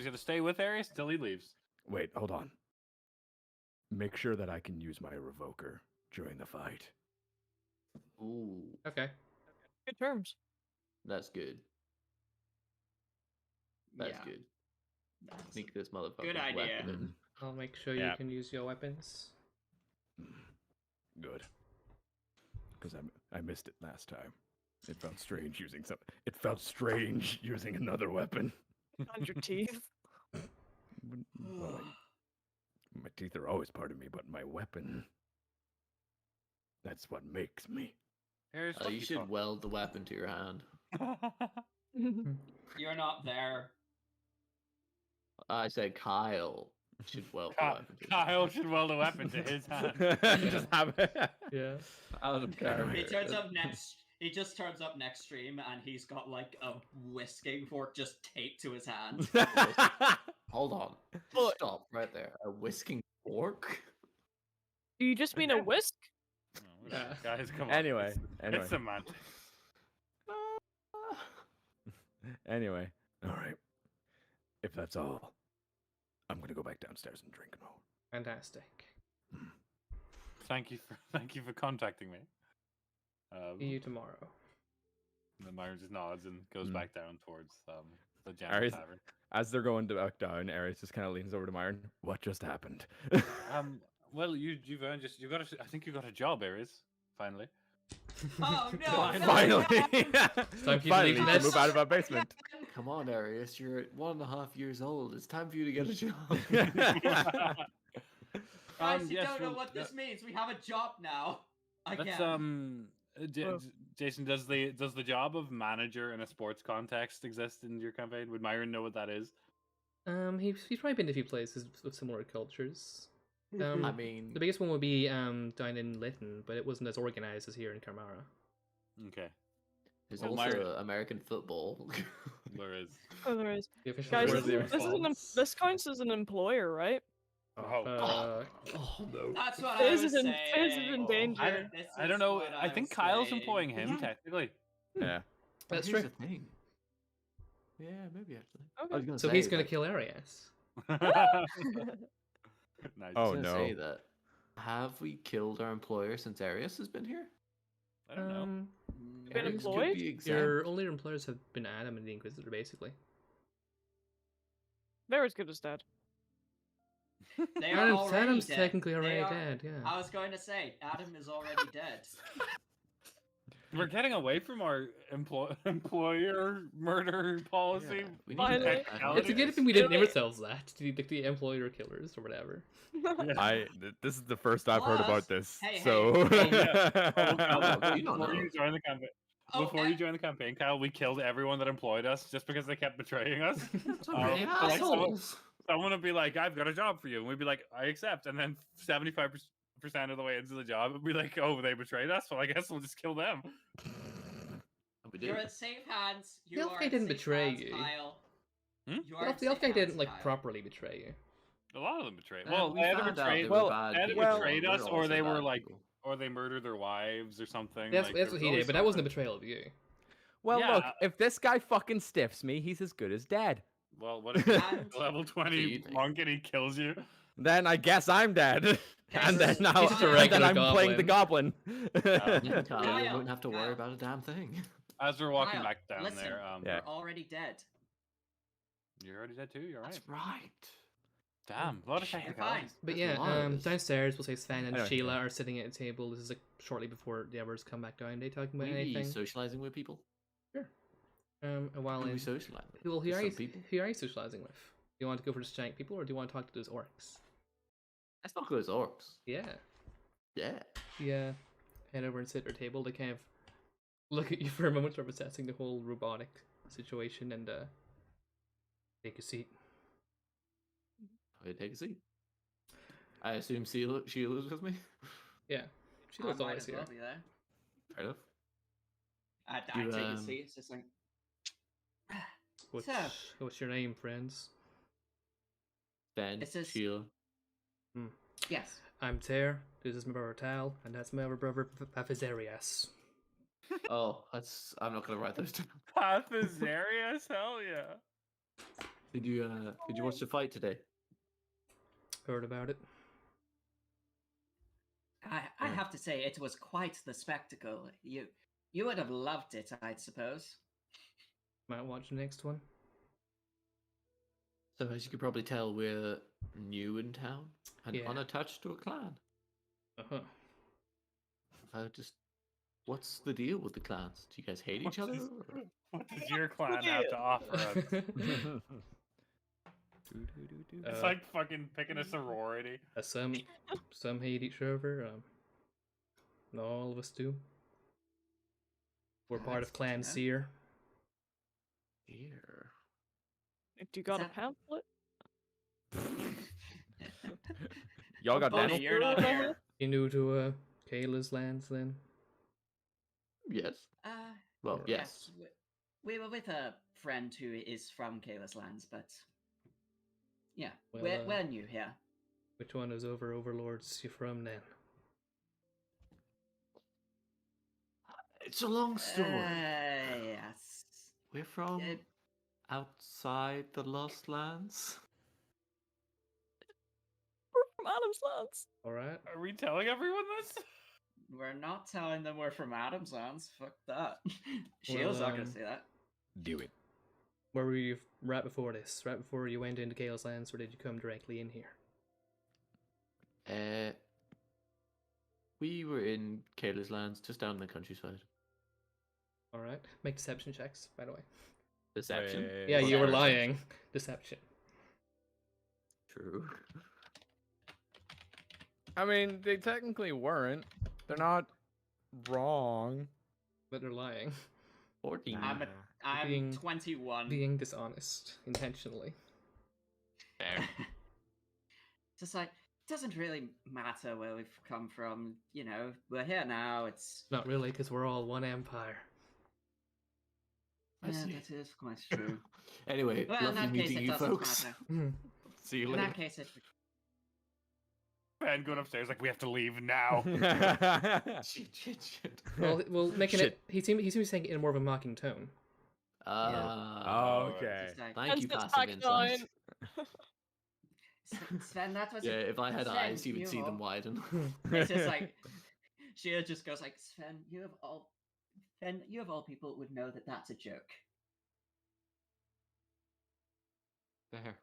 Speaker 4: gonna stay with Arius till he leaves.
Speaker 3: Wait, hold on. Make sure that I can use my revoker during the fight.
Speaker 1: Ooh,
Speaker 2: Okay.
Speaker 5: Good terms.
Speaker 1: that's good. That's
Speaker 6: yeah,
Speaker 1: good.
Speaker 6: that's-
Speaker 1: Sneak this motherfucker.
Speaker 6: Good idea.
Speaker 2: I'll make sure
Speaker 3: Yeah.
Speaker 2: you can use your weapons.
Speaker 3: Good. Because I missed it last time. It felt strange using some. It felt strange using another weapon.
Speaker 5: And your teeth.
Speaker 3: Well, my teeth are always part of me, but my weapon. That's what makes me.
Speaker 4: Arius,
Speaker 1: You should weld the weapon to your hand.
Speaker 6: You're not there.
Speaker 1: I said Kyle should weld the weapon to his
Speaker 4: Kyle should weld a weapon to his hand.
Speaker 3: Just have it.
Speaker 2: Yeah.
Speaker 1: Out of
Speaker 6: He
Speaker 1: character.
Speaker 6: turns up next. He just turns up next stream and he's got like a whisking fork just taped to his hand.
Speaker 1: Hold on.
Speaker 5: But-
Speaker 1: Stop right there. A whisking fork?
Speaker 5: Do you just mean a whisk?
Speaker 4: Oh, guys, come on.
Speaker 3: Anyway,
Speaker 4: It's semantics.
Speaker 3: Anyway, all right. If that's all, I'm gonna go back downstairs and drink more.
Speaker 2: Fantastic.
Speaker 4: Thank you for contacting me.
Speaker 2: See you tomorrow.
Speaker 4: And then Myron just nods and goes
Speaker 3: Mm.
Speaker 4: back down towards the general
Speaker 3: Arius-
Speaker 4: tavern.
Speaker 3: As they're going back down, Aries just kind of leans over to Myron. What just happened?
Speaker 4: Well, you've earned I think you got a job, Aries. Finally.
Speaker 6: Oh no!
Speaker 3: Finally,
Speaker 2: time for you to
Speaker 3: finally,
Speaker 2: leave
Speaker 3: you can
Speaker 2: this.
Speaker 3: move out of our basement.
Speaker 1: Come on, Arius. You're 1.5 years old. It's time for you to get a job.
Speaker 6: Guys, you
Speaker 4: yes,
Speaker 6: don't know
Speaker 4: well,
Speaker 6: what this means. We have a job now.
Speaker 4: That's
Speaker 6: Again.
Speaker 4: Jason, does the job of manager in a sports context exist in your campaign? Would Myron know what that is?
Speaker 2: He's probably been to a few places with similar cultures.
Speaker 1: I mean,
Speaker 2: The biggest one would be down in Lytton, but it wasn't as organized as here in Carmara.
Speaker 4: Okay.
Speaker 1: there's
Speaker 4: Well,
Speaker 1: also American football.
Speaker 4: There is.
Speaker 5: Oh, there is.
Speaker 2: The official
Speaker 5: Guys,
Speaker 3: Where's
Speaker 2: sport
Speaker 5: this,
Speaker 3: the
Speaker 2: is
Speaker 5: is an,
Speaker 2: false.
Speaker 5: this counts as an employer, right?
Speaker 4: Oh.
Speaker 1: Oh no.
Speaker 6: That's what I
Speaker 5: Fizz
Speaker 6: was
Speaker 5: is
Speaker 6: saying.
Speaker 5: in, Fizz is in danger.
Speaker 6: This
Speaker 4: I don't
Speaker 6: is
Speaker 4: know.
Speaker 6: what
Speaker 4: I think
Speaker 6: was
Speaker 4: Kyle's
Speaker 6: saying.
Speaker 4: employing him
Speaker 1: Yeah.
Speaker 4: technically.
Speaker 3: Yeah.
Speaker 2: That's
Speaker 1: Here's
Speaker 2: true.
Speaker 1: the thing. Yeah, maybe actually.
Speaker 5: Okay.
Speaker 1: I was gonna
Speaker 2: So
Speaker 1: say,
Speaker 2: he's gonna
Speaker 1: like,
Speaker 2: kill Arias.
Speaker 4: Nice.
Speaker 1: I
Speaker 3: Oh,
Speaker 1: was gonna
Speaker 3: no.
Speaker 1: say that. Have we killed our employer since Arius has been here?
Speaker 4: I don't know.
Speaker 5: Been
Speaker 1: Arius could
Speaker 5: employed?
Speaker 1: be exempt.
Speaker 2: Your only employers have been Adam and the Inquisitor, basically.
Speaker 5: They're as good as dead.
Speaker 6: They are already
Speaker 2: Adam's
Speaker 6: dead.
Speaker 2: technically
Speaker 6: They
Speaker 2: already
Speaker 6: are-
Speaker 2: dead, yeah.
Speaker 6: I was going to say, Adam is already dead.
Speaker 4: We're getting away from our employer murder policy.
Speaker 1: Yeah, we need
Speaker 5: Finally.
Speaker 1: to
Speaker 2: It's a
Speaker 4: Technicality.
Speaker 2: good thing we didn't name
Speaker 5: Really?
Speaker 2: ourselves that. The employer killers or whatever.
Speaker 3: This is the first I've heard
Speaker 6: Plus-
Speaker 3: about this.
Speaker 6: hey,
Speaker 3: So
Speaker 4: Oh, yeah.
Speaker 1: Oh, you don't
Speaker 4: Before
Speaker 1: know.
Speaker 4: you joined the campaign,
Speaker 6: Oh,
Speaker 4: before you joined the campaign, Kyle, we killed everyone that employed us just because they kept betraying us.
Speaker 1: That's
Speaker 4: Oh,
Speaker 1: alright,
Speaker 4: like
Speaker 1: assholes.
Speaker 4: Someone would be like, "I've got a job for you," and we'd be like, "I accept." And then 75% of the way into the job, we'd be like, "Oh, they betrayed us. Well, I guess we'll just kill them."
Speaker 1: And we did.
Speaker 6: You're in safe hands. You
Speaker 2: The elf
Speaker 6: are
Speaker 2: guy
Speaker 6: in
Speaker 2: didn't
Speaker 6: safe
Speaker 2: betray
Speaker 6: hands,
Speaker 2: you.
Speaker 6: Kyle.
Speaker 4: Hmm?
Speaker 6: You are
Speaker 2: The
Speaker 6: in
Speaker 2: elf, the elf
Speaker 6: safe
Speaker 2: guy
Speaker 6: hands,
Speaker 2: didn't like
Speaker 6: Kyle.
Speaker 2: properly betray you.
Speaker 4: A lot of them betrayed.
Speaker 1: Uh,
Speaker 4: Well,
Speaker 1: we
Speaker 4: they either
Speaker 1: found out
Speaker 4: betrayed,
Speaker 1: they
Speaker 3: were
Speaker 1: were bad
Speaker 4: they either
Speaker 1: people,
Speaker 4: betrayed
Speaker 1: and
Speaker 4: us,
Speaker 1: we're
Speaker 4: or
Speaker 1: also
Speaker 4: they were
Speaker 1: bad
Speaker 4: like,
Speaker 1: people.
Speaker 4: or they murdered their wives or something.
Speaker 2: That's,
Speaker 4: like,
Speaker 2: that's
Speaker 4: there's
Speaker 2: what he
Speaker 4: always
Speaker 2: did, but that wasn't a
Speaker 4: something.
Speaker 2: betrayal of you.
Speaker 3: well,
Speaker 4: Yeah.
Speaker 3: look, if this guy fucking stiffs me, he's as good as dead.
Speaker 4: Well, what if he's
Speaker 6: And-
Speaker 4: a level 20
Speaker 1: you think?
Speaker 4: monk and he kills you?
Speaker 3: Then I guess I'm dead. And then
Speaker 6: He's
Speaker 3: now
Speaker 6: just a
Speaker 3: and then
Speaker 2: regular
Speaker 3: I'm playing the goblin.
Speaker 1: Yeah, Kyle, you
Speaker 6: Kyle,
Speaker 1: wouldn't have to worry
Speaker 6: Kyle.
Speaker 1: about a damn thing.
Speaker 4: As we're walking
Speaker 6: Kyle,
Speaker 4: back down
Speaker 6: listen,
Speaker 4: there,
Speaker 3: Yeah.
Speaker 6: You're already dead.
Speaker 4: you're already dead too. You're right.
Speaker 1: That's right.
Speaker 4: Damn, a lot of
Speaker 6: You're fine.
Speaker 4: technicalities.
Speaker 2: But
Speaker 1: That's
Speaker 2: yeah,
Speaker 1: lies.
Speaker 2: downstairs we'll say Sven and
Speaker 3: Anyway,
Speaker 2: Sheila
Speaker 3: yeah.
Speaker 2: are sitting at a table. This is like shortly before the others come back down. They talking about
Speaker 1: We be
Speaker 2: anything?
Speaker 1: socializing with people.
Speaker 2: A while
Speaker 1: Who we
Speaker 2: in.
Speaker 1: socializing with?
Speaker 2: Well, who
Speaker 1: Just
Speaker 2: are
Speaker 1: some
Speaker 2: you?
Speaker 1: people.
Speaker 2: Who are you socializing with? Do you want to go for just giant people, or do you want to talk to those orcs?
Speaker 1: Let's not go as orcs.
Speaker 2: Yeah,
Speaker 1: Yeah.
Speaker 2: yeah. Head over and sit at their table. They kind of look at you for a moment, sort of assessing the whole robotic situation, and take a seat.
Speaker 1: I take a seat. I assume Sheila's with me.
Speaker 2: Yeah, she
Speaker 6: I
Speaker 2: was
Speaker 6: might
Speaker 2: always
Speaker 6: as
Speaker 2: here.
Speaker 6: well be there.
Speaker 1: Fair enough.
Speaker 6: I
Speaker 1: You,
Speaker 6: take a
Speaker 1: um,
Speaker 6: seat. It's just like.
Speaker 2: What's,
Speaker 6: So-
Speaker 2: what's your name, friends?
Speaker 1: Ben,
Speaker 6: This is-
Speaker 1: Sheila.
Speaker 6: Yes.
Speaker 2: I'm Ter. This is my brother Tal, and that's my other brother Papazarias.
Speaker 1: Oh, I'm not gonna write those down.
Speaker 4: Pathazarius, hell yeah.
Speaker 1: Did you watch the fight today?
Speaker 2: Heard about it?
Speaker 6: I
Speaker 1: Yeah.
Speaker 6: have to say, it was quite the spectacle. You would have loved it, I suppose.
Speaker 2: Might watch the next one.
Speaker 1: So as you could probably tell, we're new in town and
Speaker 2: Yeah.
Speaker 1: unattached to a clan.
Speaker 2: Uh-huh.
Speaker 1: What's the deal with the clans? Do you guys hate each
Speaker 4: What
Speaker 1: other?
Speaker 4: is-
Speaker 1: or-
Speaker 4: What does your clan have to offer us? It's like fucking picking a sorority.
Speaker 2: Some hate each other. Not all of us do. We're
Speaker 6: Oh,
Speaker 2: part
Speaker 6: that's
Speaker 2: of
Speaker 6: good to
Speaker 2: Clan
Speaker 6: know.
Speaker 2: Seer.
Speaker 1: Here.
Speaker 5: Do you got a
Speaker 6: that-
Speaker 5: pamphlet?
Speaker 3: Y'all got
Speaker 6: Bonnie,
Speaker 3: Daniel?
Speaker 6: you're not here.
Speaker 2: You new to Kayla's lands then?
Speaker 1: Yes.
Speaker 6: Uh,
Speaker 1: Well, yes.
Speaker 6: We were with a friend who is from Kayla's lands, but yeah,
Speaker 2: Well,
Speaker 6: we're new here.
Speaker 2: Which one is Overlords you from then?
Speaker 1: It's a long story.
Speaker 6: Yes.
Speaker 1: We're from
Speaker 6: Uh,
Speaker 1: outside the Lost Lands.
Speaker 5: From Adam's lands.
Speaker 2: Alright.
Speaker 4: Are we telling everyone this?
Speaker 6: We're not telling them we're from Adam's lands. Fuck that. Sheila's not gonna say that.
Speaker 3: Do it.
Speaker 2: Where were you right before this? Right before you went into Kayla's lands, or did you come directly in here?
Speaker 1: We were in Kayla's Lands, just down in the countryside.
Speaker 2: Alright. Make deception checks, by the way.
Speaker 1: Deception.
Speaker 2: Yeah, you were
Speaker 6: Deception.
Speaker 2: lying. Deception.
Speaker 1: True.
Speaker 3: I mean, they technically weren't. They're not wrong.
Speaker 2: But they're lying.
Speaker 1: 14.
Speaker 6: I'm
Speaker 2: Being-
Speaker 6: 21.
Speaker 2: Being dishonest. Intentionally.
Speaker 1: Fair.
Speaker 6: Just like doesn't really matter where we've come from. You know, we're here now. It's
Speaker 2: Not really, because we're all one empire.
Speaker 1: I
Speaker 6: yeah,
Speaker 1: see.
Speaker 6: that is quite true.
Speaker 1: Anyway,
Speaker 6: Well, in
Speaker 1: lovely
Speaker 6: that case,
Speaker 1: meeting
Speaker 6: it
Speaker 1: you
Speaker 6: doesn't
Speaker 1: folks.
Speaker 6: matter.
Speaker 1: See you
Speaker 6: In
Speaker 1: later.
Speaker 6: that case, it.
Speaker 4: Ben going upstairs like we have to leave now.
Speaker 1: Shit.
Speaker 2: Well, making
Speaker 3: Shit.
Speaker 2: it. He seems to be saying it in more of a mocking tone.
Speaker 3: Okay.
Speaker 6: It's like,
Speaker 1: Thank you,
Speaker 7: Hence the
Speaker 1: passive insight.
Speaker 7: tagline.
Speaker 6: Sven, that was
Speaker 1: Yeah, if I had
Speaker 6: Sven,
Speaker 1: eyes, you would
Speaker 6: you
Speaker 1: see them
Speaker 6: all-
Speaker 1: widen.
Speaker 6: It's just like Shia just goes like, Sven, you of all people would know that that's a joke.
Speaker 1: Fair.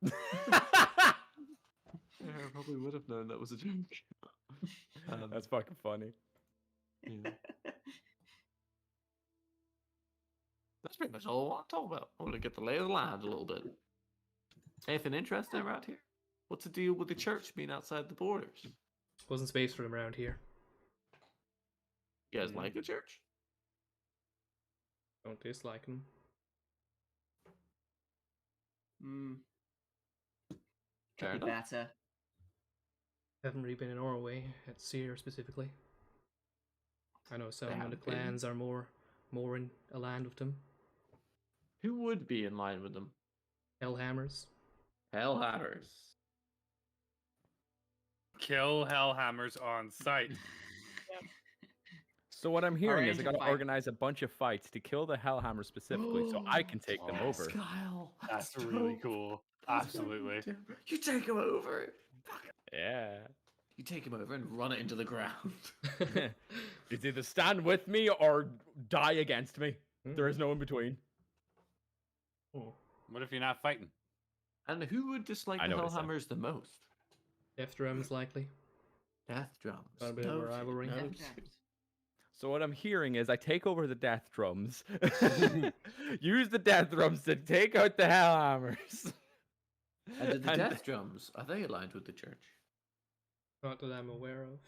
Speaker 1: I probably would have known that was a joke.
Speaker 3: That's fucking funny.
Speaker 1: Yeah. That's pretty much all I want to talk about. I want to get the lay of the land a little bit. Anything interesting around here? What's the deal with the church being outside the borders?
Speaker 2: Wasn't space for them around here.
Speaker 1: You guys like the church?
Speaker 2: Don't dislike them.
Speaker 6: Hmm.
Speaker 1: Fair
Speaker 6: Could be
Speaker 1: enough.
Speaker 6: better.
Speaker 2: Haven't really been in our way at Seer specifically. I know some of the
Speaker 1: haven't been.
Speaker 2: clans are more in a land with them.
Speaker 1: Who would be in line with them?
Speaker 2: Hellhammers.
Speaker 1: Hellhammers.
Speaker 4: Kill Hellhammers on sight.
Speaker 3: So what I'm hearing is I
Speaker 6: Arrange a
Speaker 3: gotta
Speaker 6: fight.
Speaker 3: organize a bunch of fights to kill the Hellhammer specifically, so I can take them over.
Speaker 1: Kyle.
Speaker 4: That's really cool. Absolutely.
Speaker 1: You take him over.
Speaker 3: Yeah.
Speaker 1: You take him over and run it into the ground.
Speaker 3: It's either stand with me or die against me. There is no in between.
Speaker 2: Oh.
Speaker 4: What if you're not fighting?
Speaker 1: And who would dislike
Speaker 3: I
Speaker 1: the
Speaker 3: know what it said.
Speaker 1: Hellhammers the most?
Speaker 2: Death drums likely.
Speaker 1: Death drums.
Speaker 2: Got a bit of a rivalry.
Speaker 1: no.
Speaker 3: So what I'm hearing is I take over the death drums, use the death drums to take out the Hellhammers.
Speaker 1: And did the
Speaker 3: And-
Speaker 1: death drums, are they aligned with the church?
Speaker 2: Not that I'm aware of.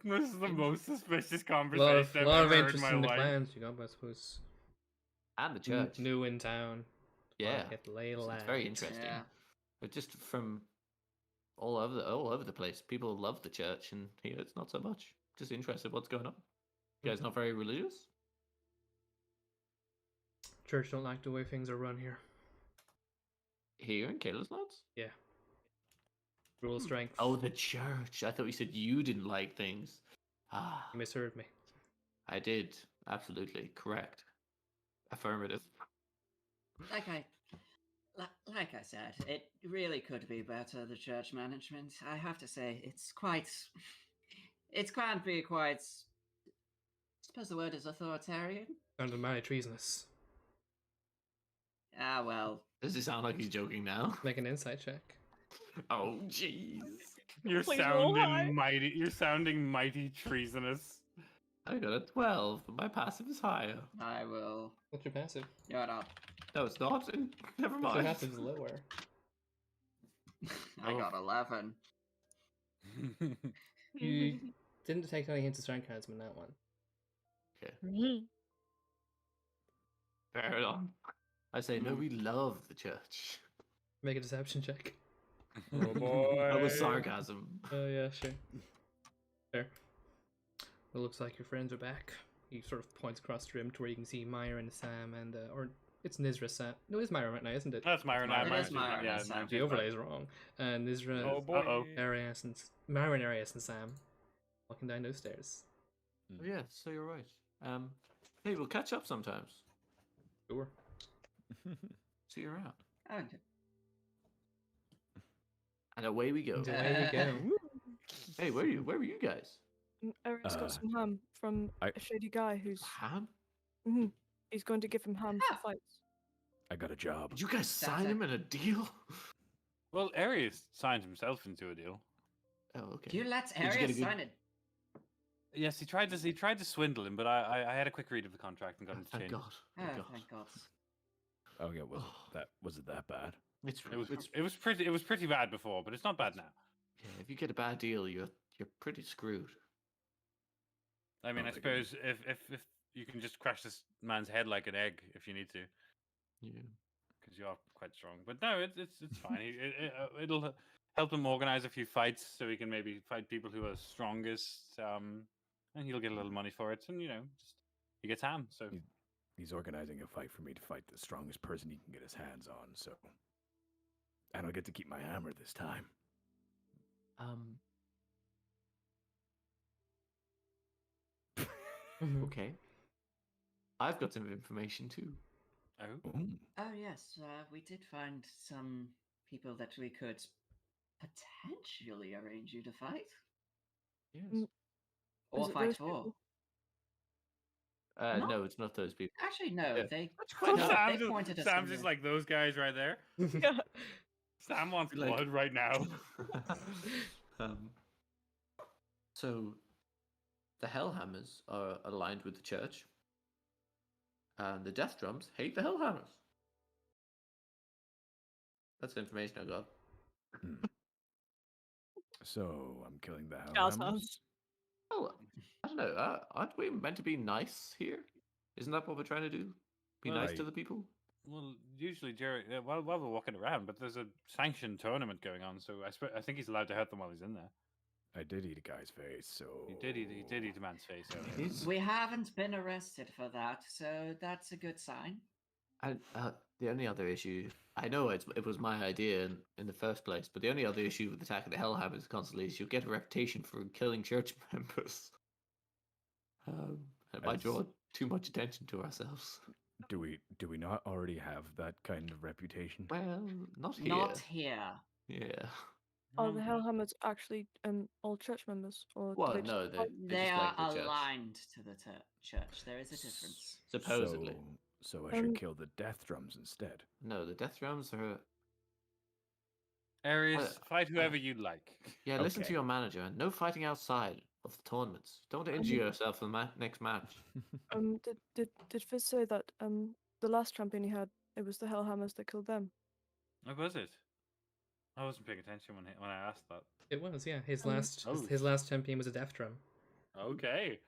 Speaker 4: This is the most suspicious
Speaker 2: A lot
Speaker 4: conversation
Speaker 2: of,
Speaker 4: I've
Speaker 2: lot of
Speaker 4: ever heard in
Speaker 2: interest
Speaker 4: my
Speaker 2: in the
Speaker 4: life.
Speaker 2: clans you got, but I suppose.
Speaker 1: And the church.
Speaker 2: New in town.
Speaker 1: Yeah.
Speaker 2: Get the lay of the
Speaker 1: So
Speaker 2: land.
Speaker 1: it's very interesting.
Speaker 6: Yeah.
Speaker 1: But just from all over the place, people love the church, and here it's not so much. Just interested what's going on. You guys not very religious?
Speaker 2: Church don't like the way things are run here.
Speaker 1: Here in Kayla's Lands?
Speaker 2: Yeah. Rule of strength.
Speaker 1: Oh, the church. I thought you said you didn't like things. Ah,
Speaker 2: You misheard me.
Speaker 1: I did. Absolutely. Correct. Affirmative.
Speaker 6: Like I said, it really could be better, the church management. I have to say, it can be quite, I suppose the word is authoritarian.
Speaker 2: Sounded mighty treasonous.
Speaker 6: Ah, well,
Speaker 1: Does it sound like he's joking now?
Speaker 2: Make an insight check.
Speaker 1: Oh, jeez.
Speaker 4: You're
Speaker 7: Please roll high.
Speaker 4: sounding mighty. You're sounding mighty treasonous.
Speaker 1: I got a 12, but my passive is higher.
Speaker 6: I will.
Speaker 2: What's your passive?
Speaker 6: Shut up.
Speaker 1: No, it's not. Never
Speaker 2: Your
Speaker 1: mind.
Speaker 2: passive's lower.
Speaker 6: I
Speaker 1: Oh.
Speaker 6: got 11.
Speaker 2: You didn't detect any hints of sarcasm in that one.
Speaker 7: Mhm.
Speaker 1: Fair enough. I say, no, we love the church.
Speaker 2: Make a deception check.
Speaker 3: Oh boy.
Speaker 1: That was sarcasm.
Speaker 2: Oh yeah, sure. Fair. It looks like your friends are back. He sort of points across the room to where you can see Myra and Sam and or it's Nizra Sam. No, it's Myra right now, isn't it?
Speaker 4: That's Myron.
Speaker 6: It is Myron
Speaker 4: Yeah,
Speaker 6: and Sam.
Speaker 2: The overlay is wrong. And Nizra,
Speaker 3: Oh boy.
Speaker 4: Uh-oh.
Speaker 2: Arias and Myra and Arias and Sam walking down those stairs.
Speaker 1: Oh, yeah, so you're right. Hey, we'll catch up sometimes.
Speaker 2: Sure.
Speaker 1: See you around.
Speaker 6: Okay.
Speaker 1: And away we go.
Speaker 2: And away we go.
Speaker 1: Hey, where were you guys?
Speaker 5: Eric's
Speaker 3: Uh,
Speaker 5: got some ham from
Speaker 3: I-
Speaker 5: a shady guy who's.
Speaker 1: Ham?
Speaker 5: He's going to give him ham for fights.
Speaker 3: I got a job.
Speaker 1: Did you guys sign him in a deal?
Speaker 4: Well, Arius signed himself into a deal.
Speaker 1: Oh, okay.
Speaker 6: You let
Speaker 1: Did you get a
Speaker 6: Arius
Speaker 1: good-
Speaker 6: sign it.
Speaker 4: Yes, he tried to swindle him, but I had a quick read of the contract and got him to
Speaker 1: Thank
Speaker 4: change.
Speaker 1: God.
Speaker 6: Oh,
Speaker 1: Thank God.
Speaker 6: thank God.
Speaker 3: Okay, was it that bad?
Speaker 1: It's
Speaker 4: It was pretty bad before, but it's not bad now.
Speaker 1: yeah, if you get a bad deal, you're pretty screwed.
Speaker 4: I mean,
Speaker 3: Oh
Speaker 4: I
Speaker 3: my
Speaker 4: suppose if you can just crash this man's head like an egg if you need to.
Speaker 1: Yeah.
Speaker 4: because you're quite strong. But no, it's fine. It'll help him organize a few fights so he can maybe fight people who are strongest. And he'll get a little money for it, and just he gets ham. So
Speaker 3: He's organizing a fight for me to fight the strongest person he can get his hands on. So, and I'll get to keep my hammer this time.
Speaker 1: Okay. I've got some information too.
Speaker 4: oh,
Speaker 6: Oh yes, we did find some people that we could potentially arrange you to fight
Speaker 1: Yes.
Speaker 6: or
Speaker 5: Is it
Speaker 6: fight
Speaker 5: those
Speaker 6: for.
Speaker 5: people?
Speaker 6: No.
Speaker 1: No, it's not those people.
Speaker 6: Actually, no.
Speaker 1: Yeah.
Speaker 6: They
Speaker 1: That's quite
Speaker 6: no,
Speaker 4: Sam's
Speaker 6: they
Speaker 4: just,
Speaker 6: pointed us.
Speaker 4: Sam's
Speaker 6: in
Speaker 4: just
Speaker 6: the-
Speaker 4: like those guys right there.
Speaker 5: Yeah.
Speaker 4: Sam wants
Speaker 1: Like-
Speaker 4: blood right now.
Speaker 1: So, the Hellhammers are aligned with the church, and the Death Drums hate the Hellhammers. That's the information I got.
Speaker 3: So I'm killing the
Speaker 5: Charles
Speaker 3: Hellhammers.
Speaker 5: House.
Speaker 1: Oh, I don't know. Aren't we meant to be nice here? Isn't that what we're trying to do? Be
Speaker 4: Well,
Speaker 1: nice to the people?
Speaker 4: Well, usually Jerry, while we're walking around, but there's a sanctioned tournament going on, so I think he's allowed to hurt them while he's in there.
Speaker 3: I did eat a guy's face, so
Speaker 4: He did eat a man's face earlier.
Speaker 1: He's-
Speaker 6: We haven't been arrested for that, so that's a good sign.
Speaker 1: And the only other issue, I know it was my idea in the first place, but the only other issue with attacking the Hellhammers constantly is you'll get a reputation for killing church members. It might draw too much attention to ourselves.
Speaker 3: do we not already have that kind of reputation?
Speaker 1: Well, not here.
Speaker 6: Not here.
Speaker 1: Yeah.
Speaker 5: Are the Hellhammers actually all church members, or do
Speaker 1: Well,
Speaker 5: they
Speaker 1: no,
Speaker 5: just-
Speaker 6: They
Speaker 1: just
Speaker 6: are
Speaker 1: like the church.
Speaker 6: aligned to the church. There is a difference.
Speaker 1: Supposedly.
Speaker 3: So I should
Speaker 5: Um,
Speaker 3: kill the death drums instead.
Speaker 1: No, the Death Drums are.
Speaker 4: Aries, fight whoever you'd like.
Speaker 1: Yeah, listen to
Speaker 3: Okay.
Speaker 1: your manager, and no fighting outside of the tournaments. Don't injure yourself in the next match.
Speaker 5: Did Fizz say that the last champion he had, it was the Hellhammers that killed them?
Speaker 4: Oh, was it? I wasn't paying attention when I asked that.
Speaker 2: It was, yeah. His
Speaker 5: Um,
Speaker 2: last
Speaker 4: Oh.
Speaker 2: his last champion was a death drum.
Speaker 4: Okay,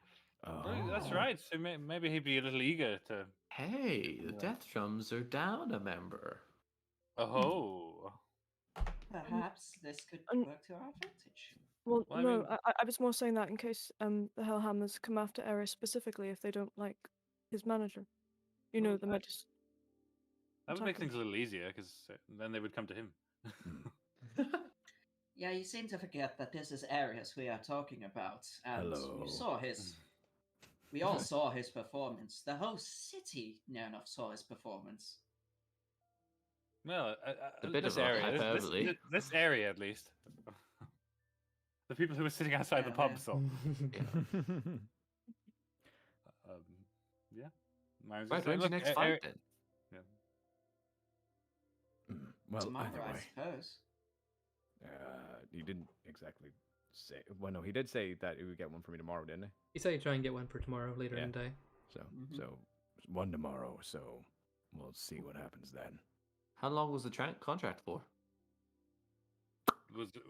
Speaker 4: right, that's
Speaker 3: Oh.
Speaker 4: right. So maybe he'd be a little eager to.
Speaker 1: Hey, the
Speaker 4: Yeah.
Speaker 1: Death Drums are down a member.
Speaker 4: Oh,
Speaker 6: Perhaps this could
Speaker 5: Um,
Speaker 6: work to our advantage.
Speaker 5: Well,
Speaker 4: Well, I
Speaker 5: no,
Speaker 4: mean-
Speaker 5: I was more saying that in case the Hellhammers come after Eris specifically if they don't like his manager. You know,
Speaker 4: Well,
Speaker 5: they might just.
Speaker 4: that would make
Speaker 5: attack him.
Speaker 4: things a little easier because then they would come to him.
Speaker 6: Yeah, you seem to forget that this is Arius we are talking about, and
Speaker 3: Hello.
Speaker 6: you saw his. We all saw his performance. The whole city near enough saw his performance.
Speaker 4: Well,
Speaker 1: A bit
Speaker 4: this
Speaker 1: of a
Speaker 4: area,
Speaker 1: hyperbole.
Speaker 4: this area at least. The people who were sitting outside the
Speaker 6: Yeah,
Speaker 4: pub
Speaker 6: yeah.
Speaker 4: saw. Yeah. Mine's
Speaker 1: Right,
Speaker 4: just
Speaker 1: when's your
Speaker 4: like,
Speaker 1: next
Speaker 4: look,
Speaker 1: fight then?
Speaker 3: Well,
Speaker 6: Tomorrow,
Speaker 3: either
Speaker 6: I
Speaker 3: way,
Speaker 6: suppose.
Speaker 3: he didn't exactly say. Well, no, he did say that he would get one for me tomorrow, didn't he?
Speaker 2: He said he'd try and get one for tomorrow later
Speaker 3: Yeah.
Speaker 2: in the day.
Speaker 3: So,
Speaker 6: Mhm.
Speaker 3: so one tomorrow. So we'll see what happens then.
Speaker 1: How long was the contract for?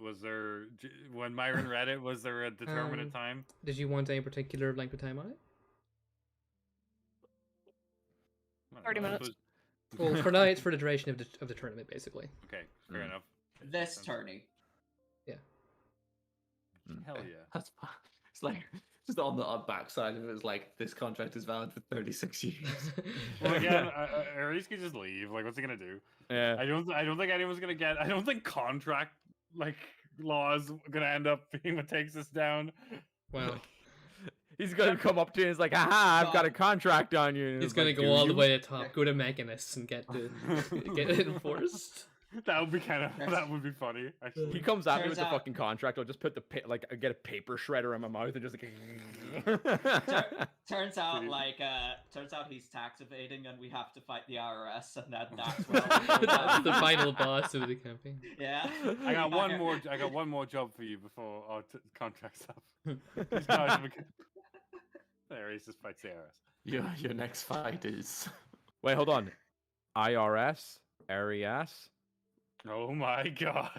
Speaker 4: Was there when Myron read it? Was there a determinate
Speaker 2: Um,
Speaker 4: time?
Speaker 2: Did you want any particular length of time on it?
Speaker 4: I don't
Speaker 5: 30
Speaker 4: know, I
Speaker 5: minutes.
Speaker 4: suppose-
Speaker 2: Well, for now, it's for the duration of the tournament, basically.
Speaker 4: Okay, fair
Speaker 3: Mm.
Speaker 4: enough.
Speaker 6: This
Speaker 4: Sounds-
Speaker 6: tourney.
Speaker 4: Hell
Speaker 1: Okay,
Speaker 4: yeah.
Speaker 1: That's fine. It's like just on the back side of it, it's like this contract is valid for 36 years.
Speaker 4: Well, again, Aries could just leave. Like, what's he gonna do?
Speaker 3: Yeah.
Speaker 4: I don't think anyone's gonna get. I don't think contract like laws gonna end up being what takes us down.
Speaker 2: Well,
Speaker 3: He's gonna come up to you and he's like, "Haha, I've got a contract on you." And
Speaker 2: he's
Speaker 3: it's
Speaker 2: gonna
Speaker 3: like,
Speaker 2: go
Speaker 3: "Do
Speaker 2: all the
Speaker 3: you?"
Speaker 2: way to the top, go to Mechanist, and get it enforced.
Speaker 4: That would be that would be funny.
Speaker 3: He
Speaker 4: Actually.
Speaker 3: comes at me
Speaker 6: Turns
Speaker 3: with the
Speaker 6: out-
Speaker 3: fucking contract. I'll just put I get a paper shredder in my mouth and just like.
Speaker 6: Turns out,
Speaker 4: Dude.
Speaker 6: turns out he's tax evading, and we have to fight the IRS, and that's where
Speaker 2: That's the final boss of the campaign.
Speaker 6: Yeah.
Speaker 4: I got one more. I got one more job for you before our contract's up. These guys have a- Aries just fights the IRS.
Speaker 1: Your next fight is
Speaker 3: Wait, hold on. IRS, Arias.
Speaker 4: Oh my god.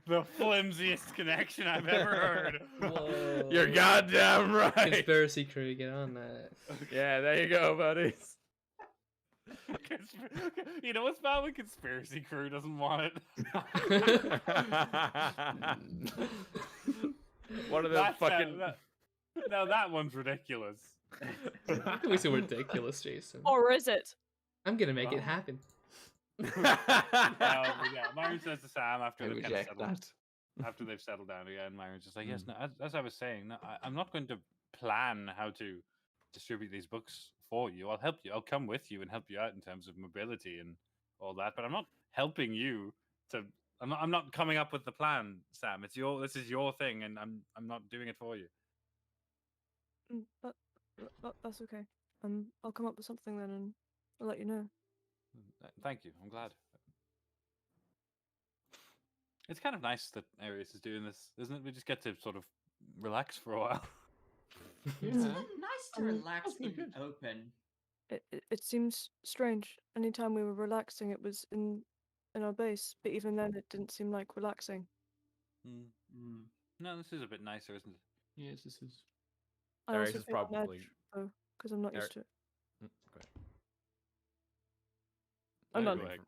Speaker 4: The flimsiest connection I've ever heard.
Speaker 2: Whoa.
Speaker 3: You're goddamn right.
Speaker 2: Conspiracy crew, get on that.
Speaker 3: Yeah, there you go, buddies.
Speaker 4: You know what's bad when Conspiracy Crew doesn't want it?
Speaker 3: One of the
Speaker 4: That's
Speaker 3: fucking.
Speaker 4: Now that one's ridiculous.
Speaker 2: You're doing so ridiculous, Jason.
Speaker 5: Or is it?
Speaker 2: I'm gonna make it
Speaker 4: Oh.
Speaker 2: happen.
Speaker 4: Yeah, Myron says to Sam
Speaker 1: I
Speaker 4: after they've kind of
Speaker 1: reject
Speaker 4: settled,
Speaker 1: that.
Speaker 4: after they've settled down again. Myron's just like, yes, no, as I was saying, no, I'm not going to plan how to distribute these books for you. I'll help you. I'll come with you and help you out in terms of mobility and all that. But I'm not helping you to. I'm not coming up with the plan, Sam. This is your thing, and I'm not doing it for you.
Speaker 5: That's okay. I'll come up with something then, and I'll let you know.
Speaker 4: Thank you. I'm glad. It's kind of nice that Arius is doing this, isn't it? We just get to sort of relax for a while.
Speaker 6: It's
Speaker 1: Yeah.
Speaker 6: nice to relax in the open.
Speaker 5: It seems strange. Anytime we were relaxing, it was in our base, but even then, it didn't seem like relaxing.
Speaker 4: No, this is a bit nicer, isn't it?
Speaker 1: Yes, this is.
Speaker 5: I
Speaker 3: Darius
Speaker 5: also
Speaker 3: is
Speaker 5: feel on
Speaker 3: probably.
Speaker 5: edge, though, because I'm not used to it.
Speaker 3: Okay.
Speaker 5: I'm
Speaker 3: No,
Speaker 5: not.
Speaker 3: go ahead.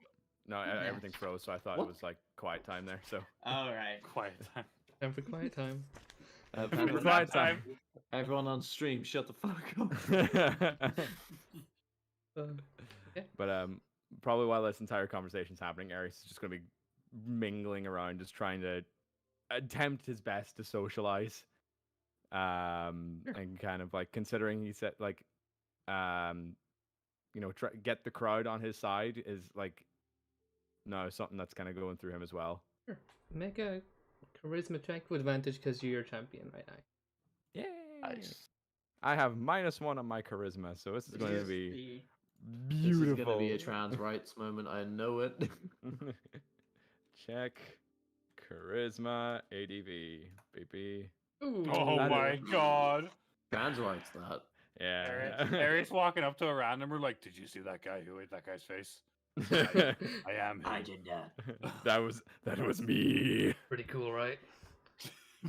Speaker 3: No,
Speaker 6: Yeah.
Speaker 3: everything froze, so I thought
Speaker 1: What?
Speaker 3: it was like quiet time there. So.
Speaker 6: All right.
Speaker 4: Quiet time.
Speaker 2: Time for quiet time.
Speaker 3: For quiet time.
Speaker 1: Everyone on stream, shut the fuck up.
Speaker 3: But probably while this entire conversation's happening, Arius is just going to be mingling around, just trying to attempt his best to socialize. And kind of like considering he said like, get the crowd on his side is like, no, something that's kind of going through him as well.
Speaker 2: Sure. Make a charisma check with advantage because you're champion right now.
Speaker 3: Yeah.
Speaker 1: Nice.
Speaker 3: I have -1 on my charisma, so this is going to be
Speaker 1: This
Speaker 3: beautiful.
Speaker 1: is going to be a trans rights moment. I know it.
Speaker 3: Check charisma ADV, baby.
Speaker 2: Ooh.
Speaker 4: Oh
Speaker 3: That
Speaker 4: my
Speaker 3: is-
Speaker 4: god.
Speaker 1: Trans rights, that.
Speaker 3: Yeah.
Speaker 4: Arius walking up to a randomer like, did you see that guy who ate that guy's face? I am
Speaker 6: I
Speaker 4: him.
Speaker 6: did that.
Speaker 3: that was me.
Speaker 2: Pretty cool, right?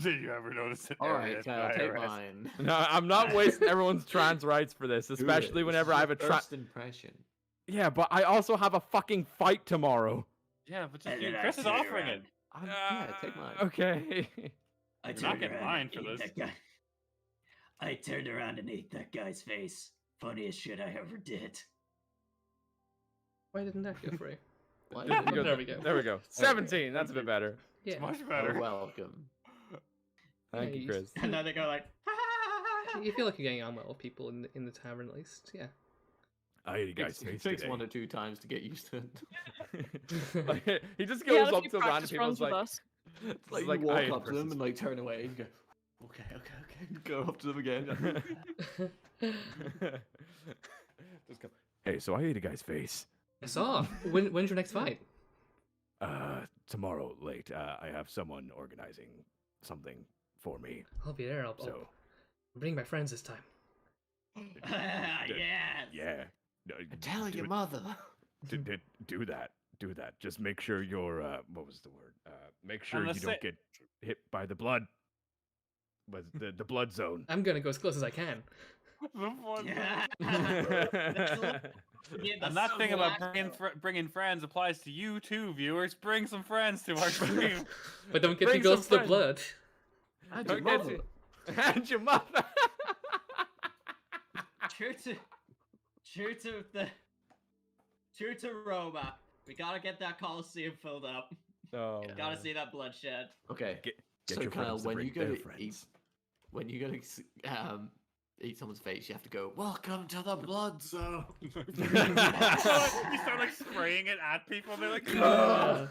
Speaker 4: Did you ever notice it?
Speaker 1: All right,
Speaker 4: Arius?
Speaker 1: Kyle, take
Speaker 4: Arius.
Speaker 1: mine.
Speaker 3: No, I'm not wasting everyone's trans rights for this,
Speaker 1: Do it.
Speaker 3: especially
Speaker 1: This
Speaker 3: whenever
Speaker 1: is
Speaker 3: I
Speaker 1: your
Speaker 3: have a trans.
Speaker 1: first impression.
Speaker 3: Yeah, but I also have a fucking fight tomorrow.
Speaker 4: Yeah, but
Speaker 6: And
Speaker 4: just,
Speaker 6: then I
Speaker 4: Chris is
Speaker 6: turn
Speaker 4: offering
Speaker 6: around.
Speaker 4: it.
Speaker 1: Yeah, take mine.
Speaker 3: Okay.
Speaker 6: I
Speaker 4: You're not
Speaker 6: turned
Speaker 4: getting
Speaker 6: around
Speaker 4: mine
Speaker 6: and
Speaker 4: for
Speaker 6: ate
Speaker 4: this.
Speaker 6: that guy. I turned around and ate that guy's face. Funniest shit I ever did.
Speaker 2: Why didn't that go for you?
Speaker 1: Why
Speaker 2: Yeah,
Speaker 1: did you-
Speaker 2: there we go.
Speaker 3: There we go. 17. That's a bit better.
Speaker 2: Yeah.
Speaker 4: It's much
Speaker 1: You're
Speaker 4: better.
Speaker 1: welcome.
Speaker 3: Thank you,
Speaker 2: Nice.
Speaker 3: Chris.
Speaker 6: And now they go like,
Speaker 2: You feel like you're getting on well with people in the tavern, at least. Yeah.
Speaker 3: I ate a guy's
Speaker 1: It
Speaker 3: face
Speaker 1: takes
Speaker 3: today.
Speaker 1: 1 or 2 times to get used to it.
Speaker 3: Like, he just
Speaker 5: Yeah,
Speaker 3: goes
Speaker 5: if
Speaker 3: up
Speaker 5: you
Speaker 3: to random
Speaker 5: practice
Speaker 3: people and
Speaker 5: runs
Speaker 3: is
Speaker 5: with
Speaker 3: like,
Speaker 5: us.
Speaker 1: It's like,
Speaker 3: like,
Speaker 1: you
Speaker 3: I
Speaker 1: walk
Speaker 3: ate
Speaker 1: up to them
Speaker 3: Chris's-
Speaker 1: and like turn away and go, okay. Go up to them again.
Speaker 3: just go, hey, so I ate a guy's face.
Speaker 2: I saw. When's your next fight?
Speaker 3: Tomorrow late. I have someone organizing something for me.
Speaker 2: I'll be there. I'll
Speaker 3: So,
Speaker 2: bring my friends this time.
Speaker 6: yes.
Speaker 3: yeah.
Speaker 1: Tell
Speaker 3: do
Speaker 1: your
Speaker 3: it-
Speaker 1: mother.
Speaker 3: do that. Do that. Just make sure you're what was the word? Make sure
Speaker 4: Unless
Speaker 3: you don't
Speaker 4: they-
Speaker 3: get hit by the blood. Was the blood zone.
Speaker 2: I'm gonna go as close as I can.
Speaker 4: The fun
Speaker 6: Yeah.
Speaker 4: And that thing about bringing friends applies to you too, viewers. Bring some friends to our stream.
Speaker 2: But don't get
Speaker 3: Bring
Speaker 2: too
Speaker 3: some
Speaker 2: close to the
Speaker 3: friends.
Speaker 2: blood.
Speaker 1: And your
Speaker 3: Don't get
Speaker 1: mother.
Speaker 3: it. And your mother.
Speaker 6: True to Roma. We gotta get that Coliseum filled up.
Speaker 3: Oh,
Speaker 6: Gotta
Speaker 3: man.
Speaker 6: see that bloodshed.
Speaker 1: Okay.
Speaker 3: Get
Speaker 1: So
Speaker 3: your
Speaker 1: Kyle,
Speaker 3: friends to
Speaker 1: when
Speaker 3: bring
Speaker 1: you go
Speaker 3: their
Speaker 1: to
Speaker 3: friends.
Speaker 1: eat someone's face, you have to go, "Welcome to the blood zone."
Speaker 4: You start like spraying it at people. They're like,
Speaker 2: Yeah.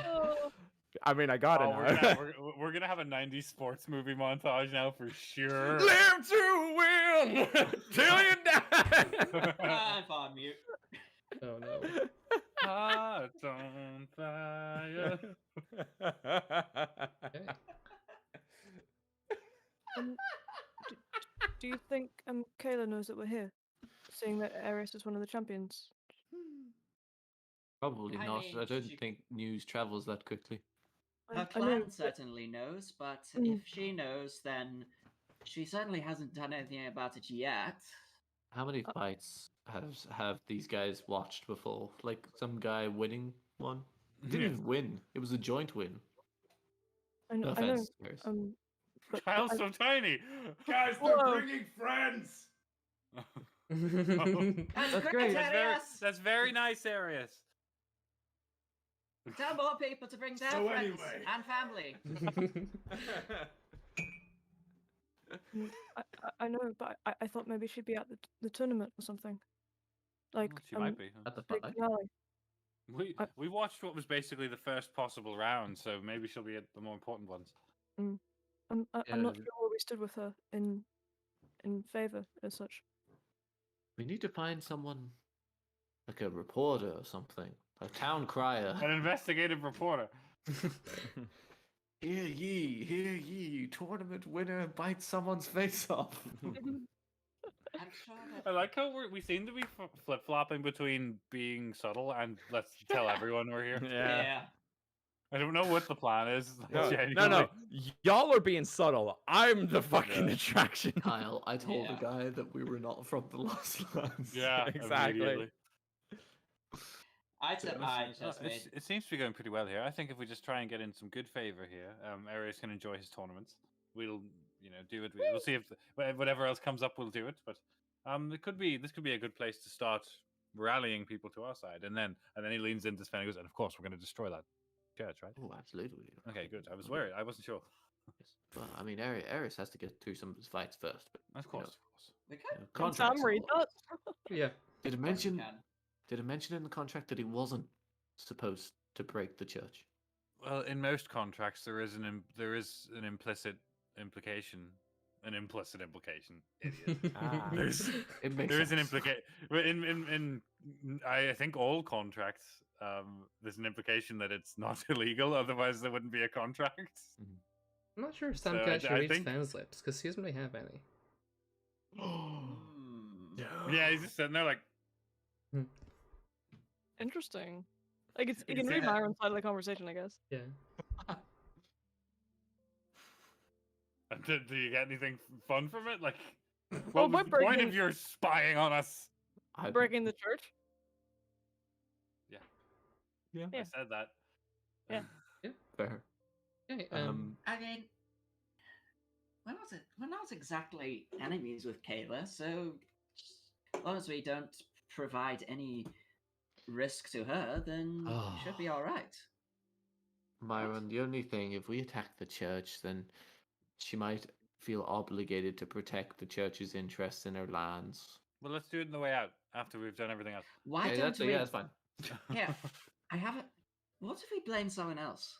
Speaker 5: Oh,
Speaker 3: I mean, I got it
Speaker 4: oh,
Speaker 3: now.
Speaker 4: we're gonna have a '90s sports movie montage now for sure.
Speaker 3: Live to win till you die.
Speaker 6: I'm on mute.
Speaker 2: Oh no.
Speaker 4: Hearts on fire.
Speaker 2: Okay.
Speaker 5: do you think Kayla knows that we're here, seeing that Ares is one of the champions?
Speaker 1: Probably
Speaker 6: I
Speaker 1: not.
Speaker 6: mean,
Speaker 1: I don't
Speaker 6: she-
Speaker 1: think news travels that quickly.
Speaker 6: Her
Speaker 5: I know,
Speaker 6: clan
Speaker 5: but-
Speaker 6: certainly knows, but
Speaker 5: Mm.
Speaker 6: if she knows, then she certainly hasn't done anything about it yet.
Speaker 1: How many fights have these guys watched before? Like some guy winning one? He didn't even win. It was a joint win.
Speaker 5: I know.
Speaker 1: No
Speaker 5: I know.
Speaker 1: offense, Harris.
Speaker 5: But
Speaker 4: Child's so tiny.
Speaker 3: Guys,
Speaker 5: they're Whoa.
Speaker 3: bringing friends.
Speaker 6: That's
Speaker 1: That's
Speaker 6: great,
Speaker 1: great.
Speaker 6: Arius.
Speaker 4: That's very nice, Arius.
Speaker 6: Tell more people to bring their
Speaker 3: So
Speaker 6: friends
Speaker 3: anyway.
Speaker 6: and family.
Speaker 5: I know, but I thought maybe she'd be at the tournament or something. Like
Speaker 4: She might be.
Speaker 1: At the
Speaker 5: big
Speaker 1: fight?
Speaker 5: finale.
Speaker 4: We watched what was basically the first possible round, so maybe she'll be at the more important ones.
Speaker 5: I'm
Speaker 1: Yeah.
Speaker 5: not sure where we stood with her in favor as such.
Speaker 1: We need to find someone, like a reporter or something, a town crier.
Speaker 4: An investigative reporter.
Speaker 1: Hear ye! Tournament winner bites someone's face off.
Speaker 6: I'm sure that
Speaker 4: I like how we seem to be flip flopping between being subtle and let's tell everyone we're here.
Speaker 6: yeah.
Speaker 4: I don't know what the plan is.
Speaker 3: No,
Speaker 4: genuinely.
Speaker 3: y'all are being subtle. I'm the fucking attraction.
Speaker 1: Kyle, I told
Speaker 6: Yeah.
Speaker 1: the guy that we were not from the Lost Lands.
Speaker 4: Yeah,
Speaker 3: Exactly.
Speaker 4: immediately.
Speaker 6: I said I just made.
Speaker 4: It seems to be going pretty well here. I think if we just try and get in some good favor here, Arius can enjoy his tournaments. We'll, do it. We'll see if whatever else comes up, we'll do it. But this could be a good place to start rallying people to our side. And then he leans into Sven and goes, and of course we're going to destroy that church, right?
Speaker 1: Oh, absolutely.
Speaker 4: Okay, good. I was worried. I wasn't sure.
Speaker 1: Yes. Well, I mean, Ares has to get through some of his fights first. But,
Speaker 4: Of course, of course.
Speaker 6: We
Speaker 1: you
Speaker 6: could.
Speaker 1: know,
Speaker 5: Can
Speaker 1: contracts
Speaker 5: Sam read
Speaker 1: involved.
Speaker 5: that?
Speaker 2: Yeah.
Speaker 1: Did it
Speaker 6: Of course we
Speaker 1: mention?
Speaker 6: can.
Speaker 1: Did it mention in the contract that he wasn't supposed to break the church?
Speaker 4: Well, in most contracts, there is an implicit implication. An implicit implication. Idiot.
Speaker 3: Ah.
Speaker 1: It makes
Speaker 4: There is an
Speaker 1: sense.
Speaker 4: implication. In I think all contracts, there's an implication that it's not illegal. Otherwise, there wouldn't be a contract.
Speaker 2: I'm not sure if Sam
Speaker 4: So,
Speaker 2: can actually
Speaker 4: I
Speaker 2: read
Speaker 4: think-
Speaker 2: Sven's lips because he doesn't really have any.
Speaker 6: Hmm.
Speaker 4: Yeah, he's just sitting there like,
Speaker 5: Interesting. Like you
Speaker 4: You
Speaker 5: can
Speaker 4: say
Speaker 5: read
Speaker 4: that-
Speaker 5: Myron's side of the conversation, I guess.
Speaker 2: Yeah.
Speaker 4: do you get anything fun from it? Like,
Speaker 5: Well,
Speaker 4: what was
Speaker 5: we're
Speaker 4: the point
Speaker 5: breaking-
Speaker 4: of your spying on us?
Speaker 1: I,
Speaker 5: Breaking the church.
Speaker 4: I
Speaker 5: Yeah.
Speaker 4: said that.
Speaker 5: Yeah.
Speaker 1: fair.
Speaker 2: Okay.
Speaker 6: I mean, we're not exactly enemies with Kayla, so as long as we don't provide any risk to her, then we should be all right.
Speaker 1: Myron, the only thing, if we attack the church, then she might feel obligated to protect the church's interests in her lands.
Speaker 4: Well, let's do it on the way out after we've done everything else.
Speaker 6: Why
Speaker 1: Okay,
Speaker 6: don't
Speaker 1: that's,
Speaker 6: we?
Speaker 1: yeah, that's fine.
Speaker 6: Yeah, I haven't. What if we blame someone else?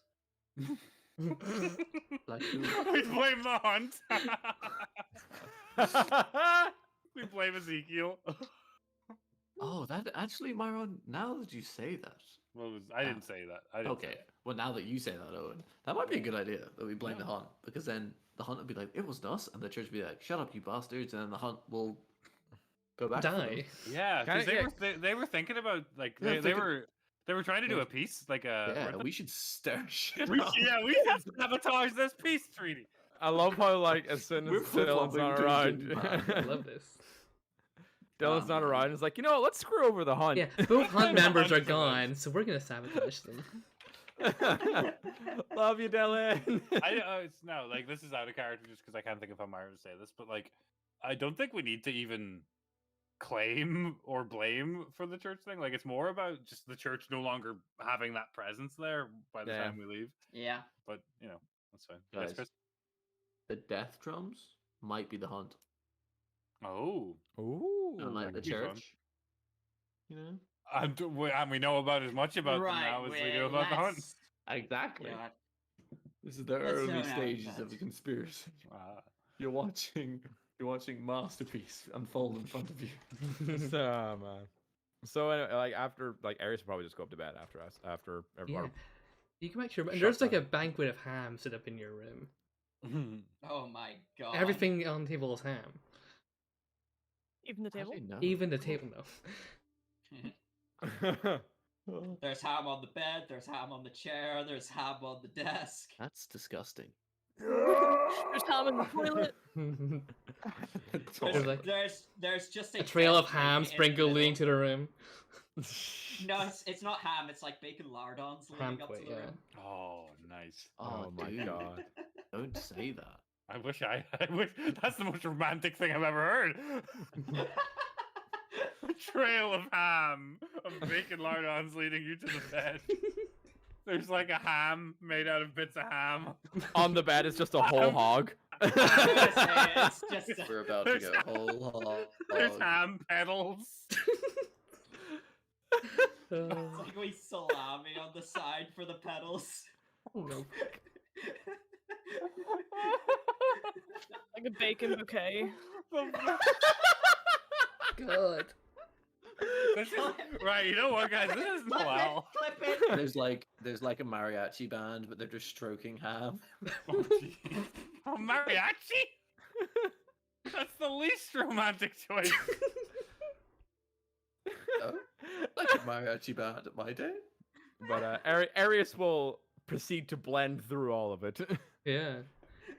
Speaker 1: Like who?
Speaker 4: We blame the hunt. We blame Ezekiel.
Speaker 1: Oh, that actually, Myron. Now that you say that,
Speaker 4: Well, I didn't say that. I didn't say
Speaker 1: okay.
Speaker 4: it.
Speaker 1: Well, now that you say that, Owen, that might be a good idea that we blame the
Speaker 4: Yeah.
Speaker 1: hunt, because then the hunt would be like, "It was us," and the church would be like, "Shut up, you bastards," and then the hunt will go back. to them.
Speaker 2: Die.
Speaker 4: Yeah,
Speaker 3: Kinda-
Speaker 4: because they were thinking about like
Speaker 1: Yeah,
Speaker 4: they were trying to do
Speaker 1: Yeah.
Speaker 4: a peace like a.
Speaker 1: Yeah,
Speaker 4: weren't
Speaker 1: we should stir shit
Speaker 4: we
Speaker 1: up.
Speaker 4: we should sabotage this peace treaty.
Speaker 3: I love how like as soon
Speaker 1: We're
Speaker 3: as Dylan's
Speaker 1: flip-flopping
Speaker 3: not
Speaker 1: to
Speaker 3: around,
Speaker 1: Jim Brown.
Speaker 2: I love this.
Speaker 3: Dylan's not around. It's like, let's screw over the hunt.
Speaker 2: Yeah, both hunt members are
Speaker 4: Hundreds of them.
Speaker 2: gone, so we're gonna sabotage them.
Speaker 3: Love you, Dylan.
Speaker 4: It's no like this is out of character just because I can't think of how Myron would say this, but like I don't think we need to even claim or blame for the church thing. Like it's more about just the church no longer having that presence there by the
Speaker 3: Yeah.
Speaker 4: time we leave.
Speaker 6: Yeah.
Speaker 4: But that's fine. Yes,
Speaker 1: Guys.
Speaker 4: Chris?
Speaker 1: The death drums might be the hunt,
Speaker 4: Oh,
Speaker 3: Ooh.
Speaker 1: unlike the
Speaker 4: could be fun.
Speaker 1: church. You know.
Speaker 4: and we know about as much about them now as we do about the hunt.
Speaker 6: let's-
Speaker 1: Exactly.
Speaker 6: God.
Speaker 1: This is the
Speaker 6: Let's
Speaker 1: early
Speaker 6: zone out
Speaker 1: stages
Speaker 6: that.
Speaker 1: of the conspiracy.
Speaker 4: Ah.
Speaker 1: You're watching masterpiece unfold in front of you.
Speaker 3: So man. So anyway, like after Aries will probably just go up to bed after us after
Speaker 2: Yeah.
Speaker 3: everyone.
Speaker 2: You come back to your room, and
Speaker 3: Shut
Speaker 2: there's like a
Speaker 3: down.
Speaker 2: banquet of ham set up in your room.
Speaker 6: Oh my god.
Speaker 2: Everything on the table is ham.
Speaker 5: Even the
Speaker 1: How
Speaker 5: table.
Speaker 1: do you know?
Speaker 2: Even the table, no.
Speaker 6: There's ham on the bed. There's ham on the chair. There's ham on the desk.
Speaker 1: That's disgusting.
Speaker 5: There's ham in the toilet.
Speaker 2: There's like
Speaker 6: There's just
Speaker 2: a trail of
Speaker 6: dead
Speaker 2: ham
Speaker 6: thing in the
Speaker 2: sprinkled leading
Speaker 6: middle.
Speaker 2: to the room.
Speaker 6: No, it's not ham. It's like bacon lardons leading
Speaker 2: Ham
Speaker 6: up to
Speaker 2: quit,
Speaker 6: the
Speaker 2: yeah.
Speaker 6: room.
Speaker 4: Oh, nice.
Speaker 3: Oh my
Speaker 1: dude,
Speaker 3: god.
Speaker 1: Don't say that.
Speaker 4: I wish I wish that's the most romantic thing I've ever heard. A trail of ham, of bacon lardons leading you to the bed. There's like a ham made out of bits of ham.
Speaker 3: On the bed is just a whole hog.
Speaker 6: I was gonna say, it's just
Speaker 1: We're about to
Speaker 4: There's
Speaker 1: go whole hog.
Speaker 4: There's ham petals.
Speaker 6: it's like we salami on the side for the petals.
Speaker 2: No.
Speaker 5: Like a bacon bouquet.
Speaker 2: God.
Speaker 4: This is, right, you know what, guys? This is
Speaker 6: Clip
Speaker 4: wow.
Speaker 6: it, clip it.
Speaker 1: There's like a mariachi band, but they're just stroking ham.
Speaker 4: Oh, geez. Oh, mariachi? That's the least romantic choice.
Speaker 1: Oh, like a mariachi band at my day.
Speaker 3: But Arius will proceed to blend through all of it.
Speaker 2: Yeah.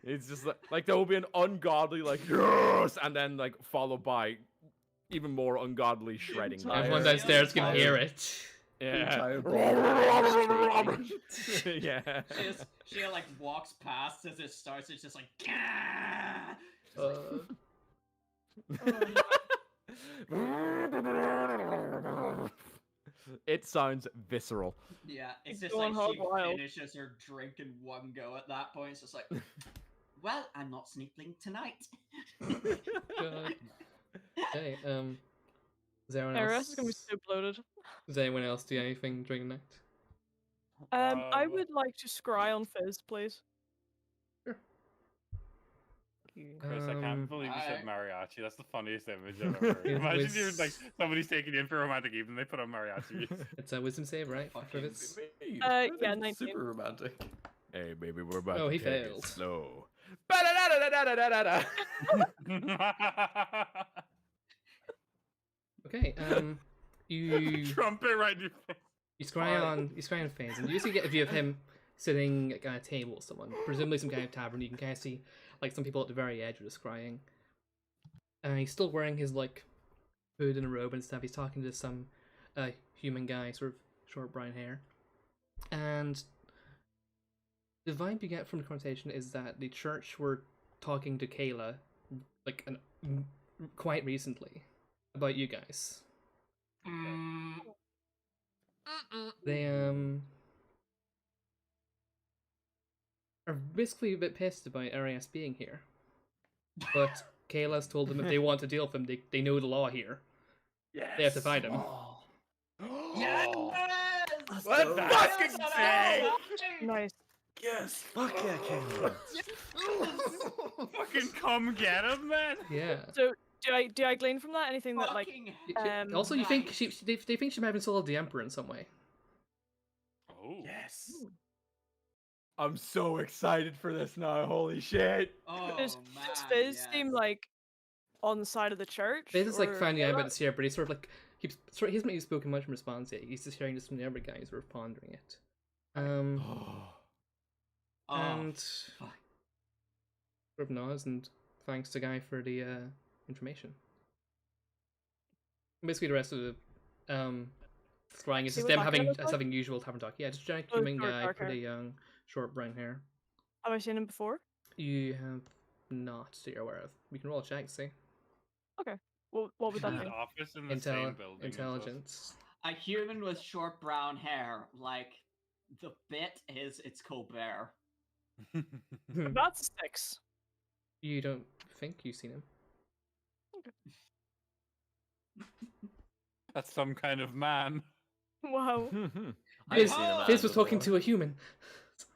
Speaker 3: It's just like there will be an ungodly like yes, and then like followed by even more ungodly shredding.
Speaker 1: entire-
Speaker 2: Everyone downstairs can
Speaker 1: entire-
Speaker 2: hear it.
Speaker 3: Yeah.
Speaker 1: entire
Speaker 3: Yeah.
Speaker 6: She like walks past as it starts. It's just like. "Gah!"
Speaker 3: It sounds visceral.
Speaker 6: Yeah, it's
Speaker 5: It's
Speaker 6: just
Speaker 5: going
Speaker 6: like
Speaker 5: hog
Speaker 6: she
Speaker 5: wild.
Speaker 6: finishes her drink in one go at that point. It's just like, well, I'm not sleeping tonight.
Speaker 2: God. Okay, is anyone
Speaker 5: Our
Speaker 2: else?
Speaker 5: is gonna be so bloated.
Speaker 2: Does anyone else do anything during the night?
Speaker 5: I would like to scry on Fizz, please.
Speaker 4: Chris, I can't believe you said
Speaker 6: Alright.
Speaker 4: mariachi. That's the funniest image I've ever heard.
Speaker 2: It
Speaker 4: Imagine
Speaker 2: was-
Speaker 4: you're like somebody's taking you in for a romantic evening, they put on mariachi.
Speaker 2: It's a wisdom save, right? For
Speaker 6: Fucking
Speaker 2: this?
Speaker 5: Yeah, 19.
Speaker 1: Super romantic.
Speaker 3: Hey, baby, we're about
Speaker 2: Oh,
Speaker 3: to
Speaker 2: he
Speaker 3: take it
Speaker 2: failed.
Speaker 3: slow. Ba-da-da-da-da-da-da-da.
Speaker 2: Okay, you
Speaker 4: Trumpet right in your face.
Speaker 2: you scry on Fizz, and you usually get a view of him sitting at a table with someone, presumably some kind of tavern. You can kind of see like some people at the very edge of the scrying. He's still wearing his like hood and a robe and stuff. He's talking to some human guy, sort of short brown hair, and the vibe you get from the conversation is that the church were talking to Kayla like quite recently about you guys. They are basically a bit pissed about Arias being here, but Kayla's told them if they want to deal with him, they know the law here. They have to find him.
Speaker 6: Yes!
Speaker 3: Let's
Speaker 1: go.
Speaker 3: fucking say!
Speaker 5: Nice.
Speaker 1: Yes, fuck yeah, Kayla.
Speaker 4: Fucking come get him, man.
Speaker 2: Yeah.
Speaker 5: So do I glean from that anything that like
Speaker 6: Fucking
Speaker 2: Also, you think
Speaker 6: nice.
Speaker 2: they think she might have insulted the Emperor in some way.
Speaker 4: Oh.
Speaker 3: Yes. I'm so excited for this now. Holy shit.
Speaker 6: Oh
Speaker 5: does
Speaker 6: man,
Speaker 5: Fizz
Speaker 6: yes.
Speaker 5: seem like on the side of the church?
Speaker 2: Fizz is like
Speaker 5: or
Speaker 2: finding out
Speaker 5: Kayla?
Speaker 2: about this here, but he's sort of like he hasn't really spoken much in response yet. He's just hearing this from the other guys who are pondering it.
Speaker 6: Oh,
Speaker 2: And
Speaker 6: fuck.
Speaker 2: sort of nods and thanks the guy for the information. Basically, the rest of the scrying is
Speaker 5: See
Speaker 2: just
Speaker 5: what
Speaker 2: them
Speaker 5: that guy looks like?
Speaker 2: having usual tavern talk. Yeah, just giant
Speaker 5: Oh,
Speaker 2: human
Speaker 5: short,
Speaker 2: guy,
Speaker 5: dark hair.
Speaker 2: pretty young, short brown hair.
Speaker 5: Have I seen him before?
Speaker 2: You have not that you're aware of. We can roll a check, see.
Speaker 5: What would that
Speaker 4: His
Speaker 5: be?
Speaker 4: office in the same building. as us.
Speaker 2: Intelligence.
Speaker 6: A human with short brown hair, like the bit is it's Colbert.
Speaker 5: That's a 6.
Speaker 2: You don't think you've seen him.
Speaker 4: That's some kind of man.
Speaker 5: Wow.
Speaker 1: I've
Speaker 2: Fizz,
Speaker 1: seen a man
Speaker 2: Fizz was talking
Speaker 1: before.
Speaker 2: to a human.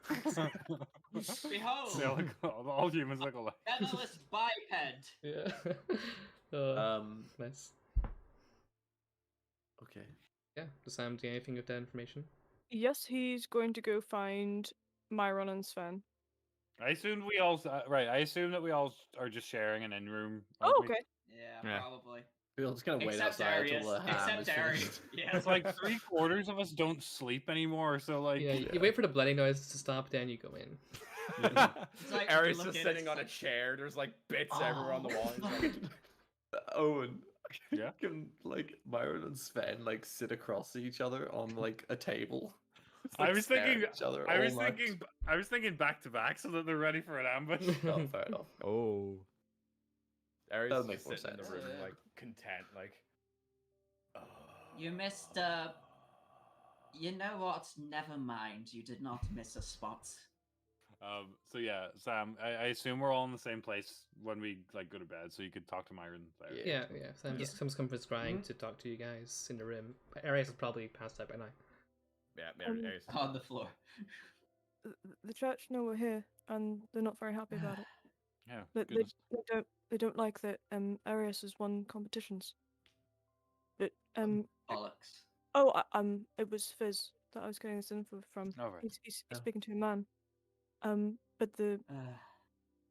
Speaker 6: Behold,
Speaker 4: They all, all humans look alike.
Speaker 6: featherless biped.
Speaker 2: Yeah. Nice.
Speaker 1: Okay.
Speaker 2: Yeah. Does Sam do anything with that information?
Speaker 5: Yes, he's going to go find Myron and Sven.
Speaker 4: I assumed we all right. I assume that we all are just sharing an in room.
Speaker 5: Oh, okay.
Speaker 6: Yeah,
Speaker 3: Yeah.
Speaker 6: probably.
Speaker 1: We'll just kind of wait
Speaker 6: Except
Speaker 1: outside
Speaker 6: Darius.
Speaker 1: till the ham is
Speaker 6: Except Darius.
Speaker 1: finished.
Speaker 6: Yeah.
Speaker 4: It's like 3/4 of us don't sleep anymore. So like,
Speaker 2: Yeah, you wait for the bloody noise to stop, then you go in.
Speaker 6: like,
Speaker 3: Aries
Speaker 6: look
Speaker 3: just
Speaker 6: at it,
Speaker 3: sitting
Speaker 6: it's
Speaker 3: on a
Speaker 6: like,
Speaker 3: chair. There's like bits everywhere on the wall. He's like,
Speaker 1: Owen,
Speaker 4: Yeah?
Speaker 1: can like Myron and Sven like sit across each other on like a table? Just,
Speaker 4: I
Speaker 1: like,
Speaker 4: was
Speaker 1: stare at
Speaker 4: thinking,
Speaker 1: each other
Speaker 4: I
Speaker 1: all
Speaker 4: was
Speaker 1: night.
Speaker 4: thinking back to back so that they're ready for an ambush.
Speaker 1: Oh, fair enough.
Speaker 3: oh. Aries
Speaker 1: That'll
Speaker 3: is
Speaker 1: make
Speaker 3: just
Speaker 1: more
Speaker 3: sitting in the
Speaker 1: sense.
Speaker 3: room, like content, like.
Speaker 6: you missed. You know what? Never mind. You did not miss a spot.
Speaker 4: So yeah, Sam, I assume we're all in the same place when we like go to bed, so you could talk to Myron there.
Speaker 2: Yeah, yeah. Sam just comes from scrying to talk to you guys in the room. Arias is probably passed out by now.
Speaker 3: Yeah,
Speaker 5: Um,
Speaker 3: Aries. is
Speaker 6: On the floor.
Speaker 5: The church know we're here, and they're not very happy about it.
Speaker 4: Yeah,
Speaker 5: They,
Speaker 4: goodness.
Speaker 5: they don't like that Arias has won competitions. But
Speaker 6: Bollocks.
Speaker 5: it was Fizz that I was getting this info from.
Speaker 4: Oh, right.
Speaker 5: He's
Speaker 1: Oh.
Speaker 5: speaking to a man. But the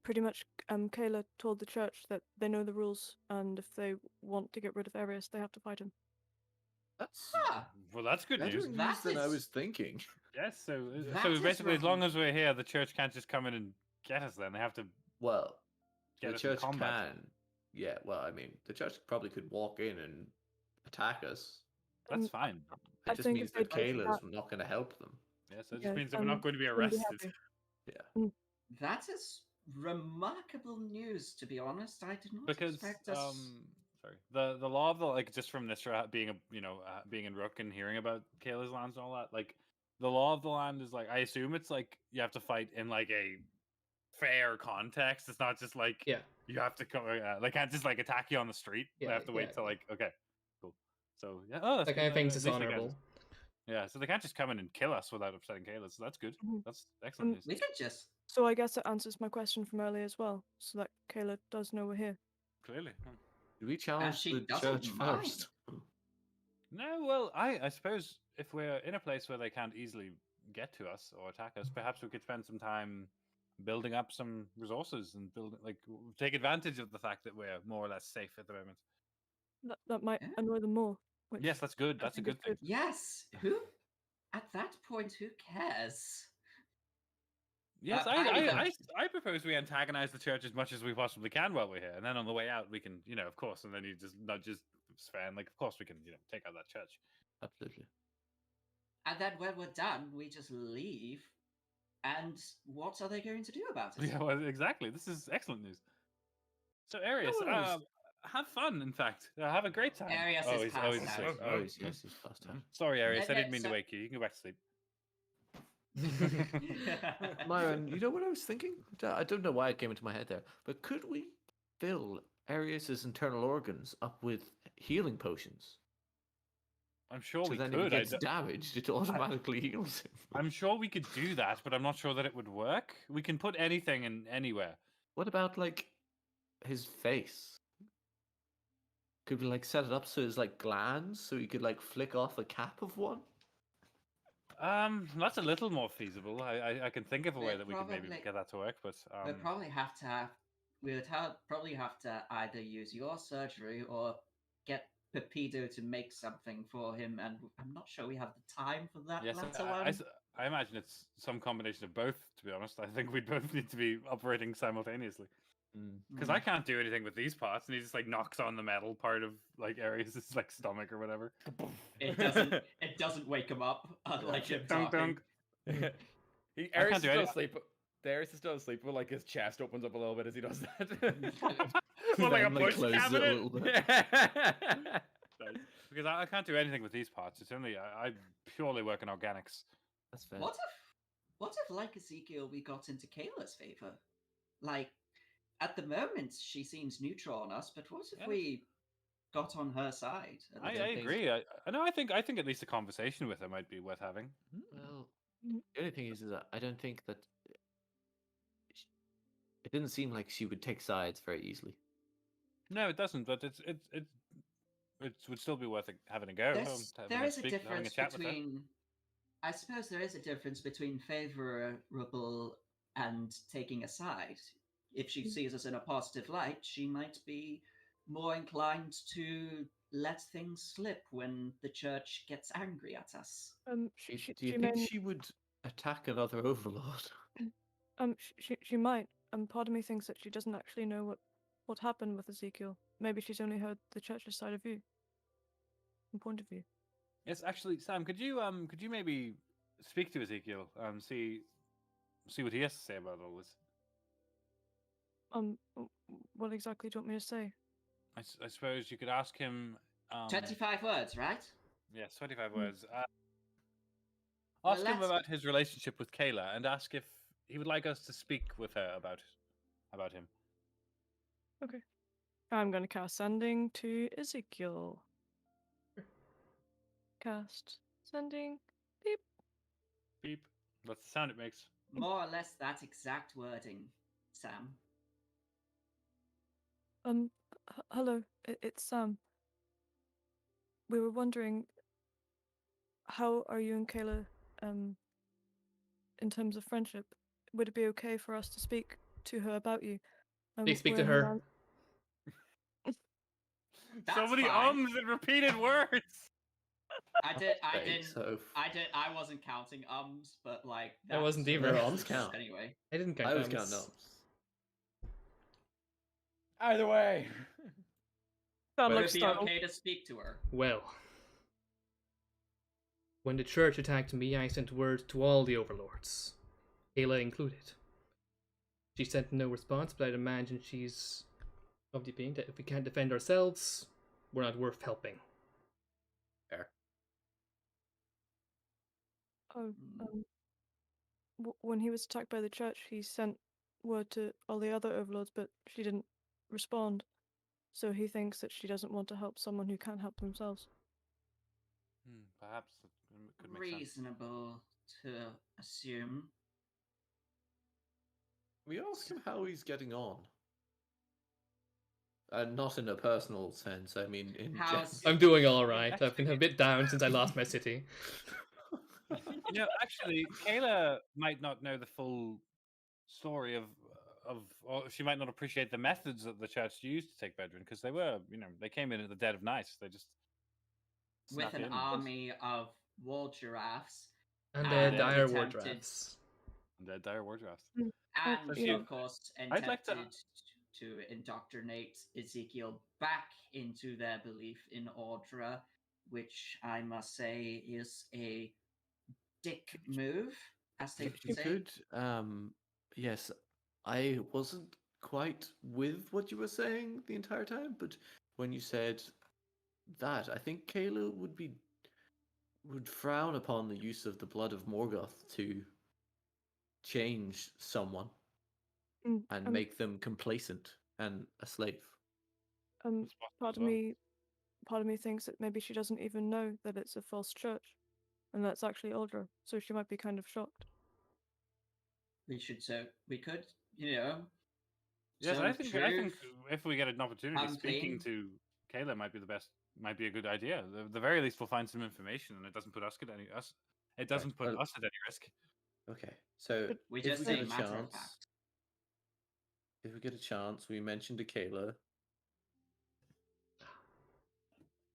Speaker 5: pretty much Kayla told the church that they know the rules, and if they want to get rid of Arias, they have to fight him.
Speaker 1: That's
Speaker 4: Well, that's good
Speaker 1: better
Speaker 4: news.
Speaker 1: news
Speaker 6: That
Speaker 1: than I
Speaker 6: is-
Speaker 1: was thinking.
Speaker 4: Yes, so
Speaker 6: That
Speaker 4: so
Speaker 6: is
Speaker 4: basically, as long
Speaker 6: wrong.
Speaker 4: as we're here, the church can't just come in and get us. Then they have to
Speaker 1: Well,
Speaker 4: get
Speaker 1: the
Speaker 4: us in
Speaker 1: church
Speaker 4: combat.
Speaker 1: can. Yeah, well, I mean, the church probably could walk in and attack us.
Speaker 4: That's
Speaker 5: Um,
Speaker 4: fine.
Speaker 5: I
Speaker 1: It just
Speaker 5: think
Speaker 1: means
Speaker 5: if they
Speaker 1: that
Speaker 5: did
Speaker 1: Kayla's
Speaker 5: that-
Speaker 1: not going to help them.
Speaker 4: Yes, that
Speaker 5: Yeah,
Speaker 4: just means that we're not going to be
Speaker 5: wouldn't be
Speaker 4: arrested.
Speaker 5: happy.
Speaker 6: That is remarkable news, to be honest. I did not
Speaker 4: Because
Speaker 6: expect us.
Speaker 4: sorry, the law of the like just from Nisra being a being in Rook and hearing about Kayla's lands and all that, like the law of the land is like I assume it's like you have to fight in like a fair context. It's not just like
Speaker 2: Yeah.
Speaker 4: you have to come. They can't just like attack you on the street. They
Speaker 2: Yeah,
Speaker 4: have to wait
Speaker 2: yeah,
Speaker 4: till
Speaker 2: yeah.
Speaker 4: like okay, cool. So yeah, oh, that's
Speaker 2: That kind of
Speaker 4: good.
Speaker 2: thing's
Speaker 4: At least they can't
Speaker 2: dishonorable.
Speaker 4: just- Yeah, so they can't just come in and kill us without upsetting Kayla. So that's good.
Speaker 5: Mhm.
Speaker 4: That's excellent news.
Speaker 6: We could just.
Speaker 5: So I guess that answers my question from earlier as well, so that Kayla does know we're here.
Speaker 4: Clearly.
Speaker 1: Did we challenge
Speaker 6: she
Speaker 1: the
Speaker 6: doesn't
Speaker 1: church
Speaker 6: mind.
Speaker 1: first?
Speaker 4: No, well, I suppose if we're in a place where they can't easily get to us or attack us, perhaps we could spend some time building up some resources and take advantage of the fact that we're more or less safe at the moment.
Speaker 5: That might
Speaker 6: Yeah.
Speaker 5: annoy them more. Which
Speaker 4: Yes, that's good.
Speaker 5: I
Speaker 4: That's a
Speaker 5: think is
Speaker 4: good thing.
Speaker 6: Yes. Who? At that point, who cares?
Speaker 4: Yes,
Speaker 6: I don't-
Speaker 4: I propose we antagonize the church as much as we possibly can while we're here, and then on the way out we can, of course, and then you just nudges Sven, like, of course we can, take out that church.
Speaker 1: Absolutely.
Speaker 6: And then when we're done, we just leave. And what are they going to do about it?
Speaker 4: Yeah, well, exactly. This is excellent news. So, Arius,
Speaker 1: No, I was-
Speaker 4: have fun. In fact, have a great time.
Speaker 6: Arius
Speaker 4: oh,
Speaker 6: is
Speaker 4: he's,
Speaker 6: passed
Speaker 4: he's
Speaker 6: out.
Speaker 4: asleep.
Speaker 1: Oh, yes, it's past time.
Speaker 4: Sorry, Arius. I
Speaker 6: No,
Speaker 4: didn't mean to
Speaker 6: so-
Speaker 4: wake you. You can go back to sleep.
Speaker 1: Myron, you know what I was thinking? I don't know why it came into my head there, but could we fill Arius's internal organs up with healing potions?
Speaker 4: I'm sure
Speaker 1: So
Speaker 4: we
Speaker 1: then
Speaker 4: could.
Speaker 1: if he gets damaged, it automatically heals him.
Speaker 4: I'm sure we could do that, but I'm not sure that it would work. We can put anything in anywhere.
Speaker 1: What about like his face? Could we like set it up so it's like glands, so he could like flick off a cap of one?
Speaker 4: That's a little more feasible. I can think of a way
Speaker 6: We'll
Speaker 4: that we could maybe
Speaker 6: probably-
Speaker 4: get that to work, but
Speaker 6: We'll probably have to probably have to either use your surgery or get Pepido to make something for him, and I'm not sure we have the time for that.
Speaker 4: yes,
Speaker 6: let
Speaker 4: I,
Speaker 6: alone.
Speaker 4: I imagine it's some combination of both. To be honest, I think we'd both need to be operating simultaneously because I can't do anything with these parts, and he just like knocks on the metal part of like Arius's like stomach or whatever.
Speaker 6: It doesn't. It doesn't wake him up, unlike him
Speaker 4: Dunk,
Speaker 6: talking.
Speaker 4: dunk.
Speaker 3: Arius is
Speaker 4: do
Speaker 3: still
Speaker 4: any-
Speaker 3: asleep. Darius is still asleep, but like his chest opens up a little bit as he does that.
Speaker 4: Well, like a
Speaker 1: Then, like,
Speaker 4: push
Speaker 1: closes it a
Speaker 4: cabinet.
Speaker 1: little bit.
Speaker 4: Nice. Because I can't do anything with these parts. It's only I purely work in organics.
Speaker 1: That's fair.
Speaker 6: What if, like Ezekiel, we got into Kayla's favor? Like, at the moment, she seems neutral on us, but what if
Speaker 4: Yeah.
Speaker 6: we got on her side? a
Speaker 4: I
Speaker 6: little bit?
Speaker 4: agree. I know. I think at least a conversation with her might be worth having.
Speaker 1: Well,
Speaker 5: Mm.
Speaker 1: the only thing is that I don't think that it didn't seem like she would take sides very easily.
Speaker 4: No, it doesn't. But it would still be worth having a go.
Speaker 6: There is a
Speaker 4: having
Speaker 6: difference
Speaker 4: chat with her.
Speaker 6: between. I suppose there is a difference between favorable and taking a side. If she sees us in a positive light, she might be more inclined to let things slip when the church gets angry at us.
Speaker 1: Do you think she would attack another overlord?
Speaker 5: She might. Part of me thinks that she doesn't actually know what happened with Ezekiel. Maybe she's only heard the church's side of view, and point of view.
Speaker 4: Yes, actually, Sam, could you maybe speak to Ezekiel and see what he has to say about all this?
Speaker 5: What exactly do you want me to say?
Speaker 4: I suppose you could ask him.
Speaker 6: 25 words, right?
Speaker 4: Yes, 25
Speaker 5: Mm.
Speaker 4: words.
Speaker 6: Well,
Speaker 4: Ask him
Speaker 6: let's-
Speaker 4: about his relationship with Kayla, and ask if he would like us to speak with her about him.
Speaker 5: I'm gonna cast sending to Ezekiel. Cast sending. Beep.
Speaker 4: Beep. That's the sound it makes.
Speaker 6: More or less that exact wording, Sam.
Speaker 5: Hello, it's Sam. We were wondering, how are you and Kayla, in terms of friendship? Would it be okay for us to speak to her about you?
Speaker 2: Speak
Speaker 5: we're
Speaker 2: to
Speaker 5: in
Speaker 2: her.
Speaker 5: Milan-
Speaker 6: That's
Speaker 4: So many
Speaker 6: fine.
Speaker 4: ums and repeated words.
Speaker 6: I wasn't counting ums, but like
Speaker 2: I wasn't either.
Speaker 1: No, ums count.
Speaker 6: Anyway,
Speaker 2: I didn't count
Speaker 1: I was
Speaker 2: ums.
Speaker 1: counting ums.
Speaker 3: Either way.
Speaker 5: Sound
Speaker 6: would
Speaker 5: like
Speaker 6: it be
Speaker 5: startled.
Speaker 6: okay to speak to her?
Speaker 2: Well, when the church attacked me, I sent word to all the overlords, Kayla included. She sent no response, but I'd imagine she's of the opinion that if we can't defend ourselves, we're not worth helping.
Speaker 3: Fair.
Speaker 5: Oh, when he was attacked by the church, he sent word to all the other overlords, but she didn't respond. So he thinks that she doesn't want to help someone who can't help themselves.
Speaker 4: Perhaps that could make sense.
Speaker 6: Reasonable to assume.
Speaker 1: We ask him how he's getting on. Not in a personal sense. I mean, in
Speaker 6: How's-
Speaker 2: I'm doing alright. I've been a bit down since I lost my city.
Speaker 4: You know, actually, Kayla might not know the full story of or she might not appreciate the methods that the church used to take Bedouin, because they were, they came in at the dead of night. They just
Speaker 6: with
Speaker 4: snuck
Speaker 6: an
Speaker 4: in.
Speaker 6: army of wall giraffes
Speaker 2: And
Speaker 6: And
Speaker 2: dire war
Speaker 6: attempted-
Speaker 2: drafts.
Speaker 4: And they're dire war drafts.
Speaker 6: and
Speaker 5: you know,
Speaker 6: of course
Speaker 4: I'd like to-
Speaker 6: attempted to indoctrinate Ezekiel back into their belief in Ordra, which I must say is a dick move, as they
Speaker 1: If you
Speaker 6: say.
Speaker 1: could, yes, I wasn't quite with what you were saying the entire time, but when you said that, I think Kayla would frown upon the use of the blood of Morgoth to change someone and make them complacent and a slave.
Speaker 4: It's possible
Speaker 5: Part
Speaker 4: as
Speaker 5: of
Speaker 4: well.
Speaker 5: me thinks that maybe she doesn't even know that it's a false church, and that's actually Aldra. So she might be kind of shocked.
Speaker 6: We could,
Speaker 4: Yes,
Speaker 6: tell
Speaker 4: I
Speaker 6: the
Speaker 4: think
Speaker 6: truth,
Speaker 4: if we get an opportunity, speaking
Speaker 6: unclean.
Speaker 4: to Kayla might be a good idea. The very least, we'll find some information, and it doesn't put us at any us. It doesn't put
Speaker 1: well-
Speaker 4: us at any risk.
Speaker 1: Okay, so
Speaker 6: We
Speaker 1: if
Speaker 6: just
Speaker 1: we
Speaker 6: say
Speaker 1: get a
Speaker 6: matter of
Speaker 1: chance,
Speaker 6: fact.
Speaker 1: if we get a chance, we mentioned to Kayla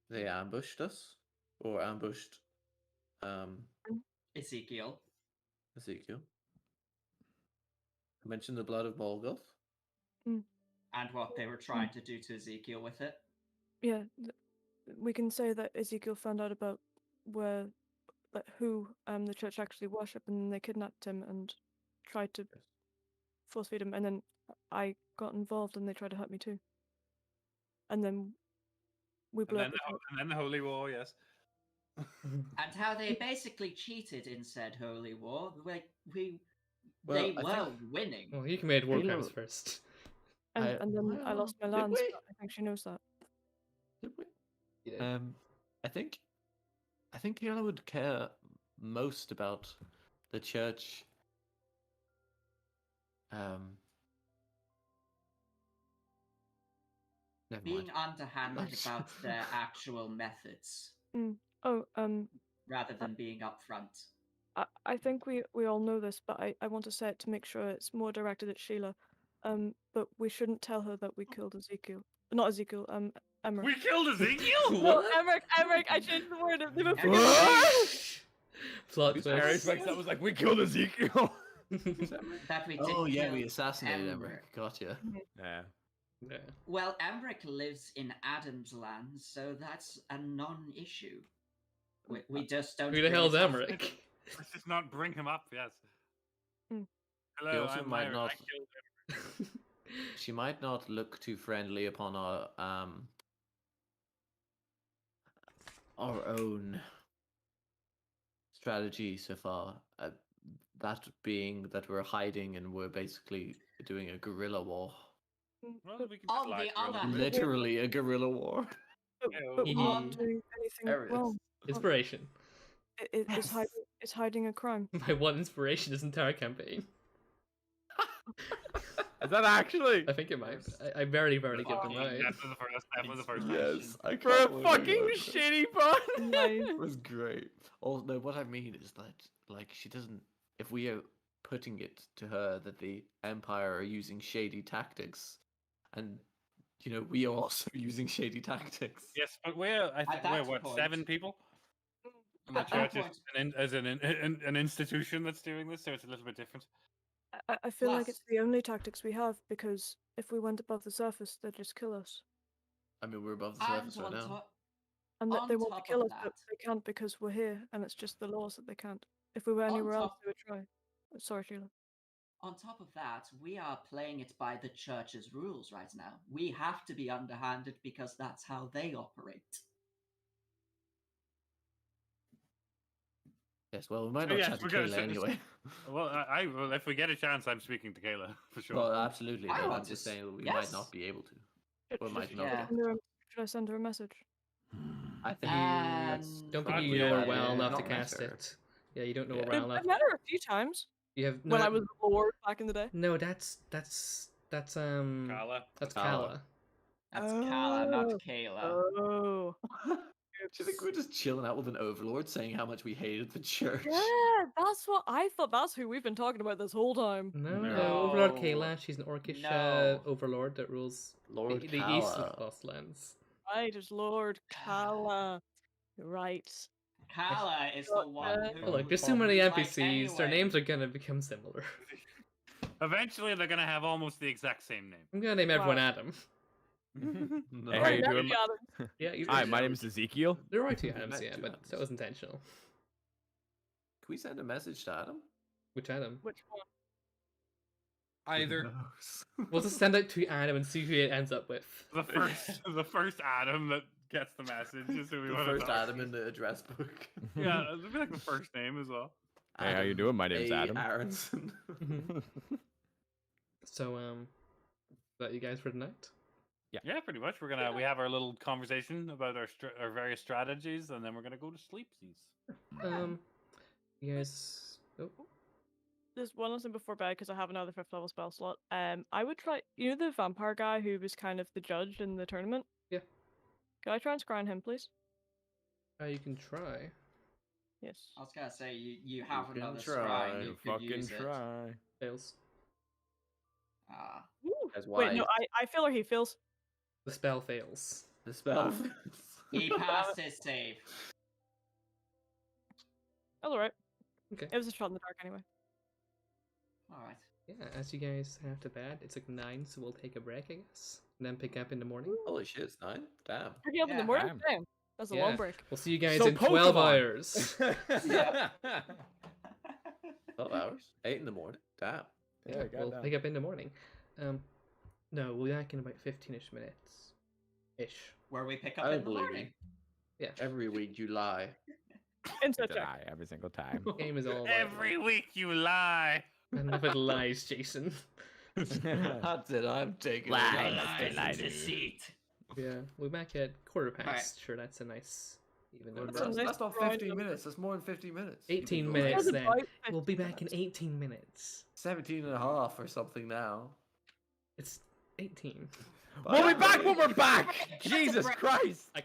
Speaker 1: they ambushed us or ambushed
Speaker 6: Ezekiel.
Speaker 1: Ezekiel. I mentioned the blood of Morgoth.
Speaker 6: And what they were trying to do to Ezekiel with it.
Speaker 5: Yeah, we can say that Ezekiel found out about who the church actually worship, and then they kidnapped him and tried to force feed him, and then I got involved and they tried to hurt me too. And then we blew up the church.
Speaker 4: And then the Holy War, yes.
Speaker 6: And how they basically cheated in said holy war.
Speaker 1: Well,
Speaker 6: They
Speaker 1: I
Speaker 6: were
Speaker 1: think-
Speaker 6: winning.
Speaker 2: Well, you committed war
Speaker 1: Halo-
Speaker 2: crimes first.
Speaker 5: And then I lost my
Speaker 1: did
Speaker 5: lands.
Speaker 1: we?
Speaker 5: But I think she knows that.
Speaker 1: Did we?
Speaker 2: Yeah.
Speaker 1: I think Kayla would care most about the church. Never
Speaker 6: Being
Speaker 1: mind.
Speaker 6: underhanded about their actual methods
Speaker 5: Oh,
Speaker 6: rather than being upfront.
Speaker 5: I think we all know this, but I want to say it to make sure it's more directed at Sheila. But we shouldn't tell her that we killed Ezekiel. Not Ezekiel, Emmerich.
Speaker 4: We killed Ezekiel.
Speaker 5: No, Emmerich, I changed the word. They were
Speaker 6: What?
Speaker 2: Plot
Speaker 3: Harry
Speaker 2: twist.
Speaker 3: Spikes that was like, we killed Ezekiel.
Speaker 6: that we
Speaker 1: Oh
Speaker 6: did
Speaker 1: yeah,
Speaker 6: kill
Speaker 1: we assassinated Emmerich.
Speaker 6: Emmerich.
Speaker 1: Gotcha.
Speaker 3: Yeah.
Speaker 2: Yeah.
Speaker 6: Well, Emmerich lives in Adam's land, so that's a non-issue. We just don't.
Speaker 2: Who the
Speaker 6: bring
Speaker 2: hell's
Speaker 6: it up.
Speaker 2: Emmerich?
Speaker 4: Let's just not bring him up. Yes.
Speaker 5: Mm.
Speaker 4: Hello,
Speaker 1: also
Speaker 4: I'm
Speaker 1: might
Speaker 4: Myra.
Speaker 1: not-
Speaker 4: I killed him.
Speaker 1: She might not look too friendly upon our own strategy so far. That being that we're hiding and we're basically doing a guerrilla war.
Speaker 4: Well,
Speaker 5: But,
Speaker 4: we can just
Speaker 6: On
Speaker 4: lie
Speaker 6: the
Speaker 4: to her a
Speaker 6: other
Speaker 4: little bit.
Speaker 1: Literally a guerrilla war.
Speaker 5: but we're not
Speaker 6: On-
Speaker 5: doing anything
Speaker 1: There it is.
Speaker 5: wrong.
Speaker 2: Inspiration.
Speaker 5: It's hiding a crime.
Speaker 2: My one inspiration this entire campaign.
Speaker 3: Is that actually?
Speaker 2: I think it might. I very rarely give them right.
Speaker 4: Definitely the first.
Speaker 1: Yes, I
Speaker 3: For a
Speaker 1: can't believe
Speaker 3: fucking
Speaker 1: that.
Speaker 3: shitty pun.
Speaker 5: Nice.
Speaker 1: It was great. Oh no, what I mean is that like she doesn't. If we are putting it to her that the Empire are using shady tactics, and you know we are also using shady tactics.
Speaker 4: Yes, but we're
Speaker 6: that
Speaker 4: what
Speaker 6: point-
Speaker 4: 7 people? And the
Speaker 6: At that
Speaker 4: church is
Speaker 6: point-
Speaker 4: as an institution that's doing this, so it's a little bit different.
Speaker 5: I feel like it's
Speaker 6: Plus-
Speaker 5: the only tactics we have because if we went above the surface, they'd just kill us.
Speaker 1: I mean, we're above the
Speaker 6: And
Speaker 1: surface right
Speaker 6: on
Speaker 1: now.
Speaker 6: top,
Speaker 5: And that
Speaker 6: On
Speaker 5: they want to
Speaker 6: top
Speaker 5: kill
Speaker 6: of
Speaker 5: us, but
Speaker 6: that-
Speaker 5: they can't because we're here, and it's just the laws that they can't. If we were
Speaker 6: On
Speaker 5: anywhere else,
Speaker 6: top-
Speaker 5: they would try. Sorry, Sheila.
Speaker 6: on top of that, we are playing it by the church's rules right now. We have to be underhanded because that's how they operate.
Speaker 1: Yes, well, we might
Speaker 4: So
Speaker 1: not
Speaker 4: yes,
Speaker 1: chat to
Speaker 4: we're gonna
Speaker 1: Kayla
Speaker 4: say-
Speaker 1: anyway.
Speaker 4: Well, well, if we get a chance, I'm speaking to Kayla for sure.
Speaker 1: Well, absolutely.
Speaker 6: I
Speaker 1: No,
Speaker 6: want
Speaker 1: I'm
Speaker 6: to
Speaker 1: just
Speaker 6: s-
Speaker 1: saying that we
Speaker 6: yes.
Speaker 1: might not be able to. Or might not.
Speaker 6: Yeah.
Speaker 5: Should I send her a message?
Speaker 1: I think
Speaker 6: And
Speaker 2: Don't think
Speaker 4: Fuck
Speaker 2: you
Speaker 4: yeah,
Speaker 2: know her
Speaker 4: yeah,
Speaker 2: well
Speaker 4: yeah,
Speaker 2: enough to
Speaker 1: not met
Speaker 2: cast
Speaker 1: her.
Speaker 2: it. Yeah, you don't know
Speaker 1: Yeah.
Speaker 2: her well
Speaker 5: I've
Speaker 2: enough.
Speaker 5: met her a few times
Speaker 2: You have
Speaker 5: when I
Speaker 2: no-
Speaker 5: was a lord back in the day.
Speaker 2: No, that's
Speaker 4: Kala.
Speaker 2: That's
Speaker 1: Kala.
Speaker 2: Kala.
Speaker 6: That's Kala, not
Speaker 5: Oh.
Speaker 6: Kayla.
Speaker 5: Oh.
Speaker 1: Do you think we're just chilling out with an overlord saying how much we hated the church?
Speaker 5: Yeah, that's what I thought. That's who we've been talking about this whole time.
Speaker 2: No,
Speaker 4: No.
Speaker 2: Overlord Kayla. She's an orcish
Speaker 6: No.
Speaker 2: overlord that rules
Speaker 1: Lord
Speaker 2: the east
Speaker 1: Kala.
Speaker 2: of Lost Lands.
Speaker 5: Right, it's Lord Kala. Right.
Speaker 6: Kala is the one who.
Speaker 2: Oh, look, there's so many
Speaker 6: like,
Speaker 2: NPCs. Their
Speaker 6: anyway.
Speaker 2: names are gonna become similar.
Speaker 4: Eventually, they're gonna have almost the exact same name.
Speaker 2: I'm gonna name everyone
Speaker 5: Wow.
Speaker 2: Adam.
Speaker 1: No.
Speaker 3: Hey, how you
Speaker 5: Right,
Speaker 3: doing?
Speaker 5: Adam.
Speaker 2: Yeah, you.
Speaker 3: Hi, my name is Ezekiel.
Speaker 2: There are two
Speaker 1: You
Speaker 2: Adams,
Speaker 1: met
Speaker 2: yeah,
Speaker 1: two
Speaker 2: but
Speaker 1: Adams.
Speaker 2: that was intentional.
Speaker 1: Can we send a message to Adam?
Speaker 2: Which Adam?
Speaker 5: Which one?
Speaker 4: Either
Speaker 1: Who knows?
Speaker 2: We'll just send it to Adam and see who it ends up with.
Speaker 4: the first Adam that gets the message is who we
Speaker 1: the
Speaker 4: want
Speaker 1: first
Speaker 4: to talk
Speaker 1: Adam
Speaker 4: to.
Speaker 1: in the address book.
Speaker 4: Yeah, it'll be like the first name as well.
Speaker 3: Hey, how you
Speaker 1: Adam
Speaker 3: doing? My name's
Speaker 1: A.
Speaker 3: Adam.
Speaker 1: Aronson.
Speaker 2: So, is that you guys for tonight?
Speaker 4: Yeah, pretty much. We have our little conversation about our various strategies, and then we're gonna go to sleepsies.
Speaker 2: You guys. Oh,
Speaker 5: There's one last thing before bed because I have another 5th level spell slot. I would try. You know the vampire guy who was kind of the judge in the tournament.
Speaker 2: Yeah.
Speaker 5: Can I try and scry on him, please?
Speaker 2: you can try.
Speaker 5: Yes.
Speaker 6: I was gonna say you have
Speaker 1: can
Speaker 6: another
Speaker 1: try,
Speaker 6: shrine. You could
Speaker 3: Fucking
Speaker 6: use it.
Speaker 3: try.
Speaker 2: Fails.
Speaker 6: Ah,
Speaker 5: Woo.
Speaker 1: That's
Speaker 5: Wait, no,
Speaker 1: why
Speaker 5: I feel or he feels.
Speaker 2: The spell fails.
Speaker 1: the spell.
Speaker 6: he passed his save.
Speaker 5: That's alright.
Speaker 2: Okay.
Speaker 5: It was a shot in the dark anyway.
Speaker 6: All right.
Speaker 2: Yeah, as you guys have to bed, it's like 9, so we'll take a break, I guess. And then pick up in the morning.
Speaker 1: Holy shit, it's 9? Damn.
Speaker 5: Picking up in the
Speaker 6: Yeah.
Speaker 5: morning?
Speaker 3: Damn.
Speaker 5: Damn. That's a
Speaker 2: Yeah.
Speaker 5: long break.
Speaker 2: We'll see you guys
Speaker 3: So
Speaker 2: in 12
Speaker 3: Pokemon.
Speaker 2: hours.
Speaker 6: Yeah.
Speaker 1: 12 hours? 8 in the morning? Damn.
Speaker 2: Yeah, we'll
Speaker 3: goddamn.
Speaker 2: pick up in the morning. No, we'll be back in about 15-ish minutes. Ish.
Speaker 6: Where we pick up
Speaker 1: I
Speaker 6: in the
Speaker 1: believe you.
Speaker 6: morning.
Speaker 2: Yeah.
Speaker 1: Every week you lie.
Speaker 5: Inside check.
Speaker 3: Die every single time.
Speaker 2: Game is all about
Speaker 4: Every week you lie.
Speaker 2: Enough of lies, Jason.
Speaker 1: That's it, I'm taking
Speaker 3: Lies,
Speaker 1: it.
Speaker 3: they lied to me.
Speaker 6: Deceit.
Speaker 2: Yeah, we're back at quarter past. Sure, that's a nice even
Speaker 1: Well,
Speaker 2: number.
Speaker 5: That's a nice
Speaker 1: that's not
Speaker 5: broad
Speaker 1: 15
Speaker 5: number.
Speaker 1: minutes, that's more than 15 minutes.
Speaker 2: 18
Speaker 1: You
Speaker 2: minutes
Speaker 5: That's
Speaker 2: then.
Speaker 5: about
Speaker 2: We'll be
Speaker 5: 15
Speaker 2: back in
Speaker 5: minutes.
Speaker 2: 18 minutes.
Speaker 1: 17 and a half or something now.
Speaker 2: It's 18.
Speaker 3: We'll be back when we're back! Jesus Christ!
Speaker 2: I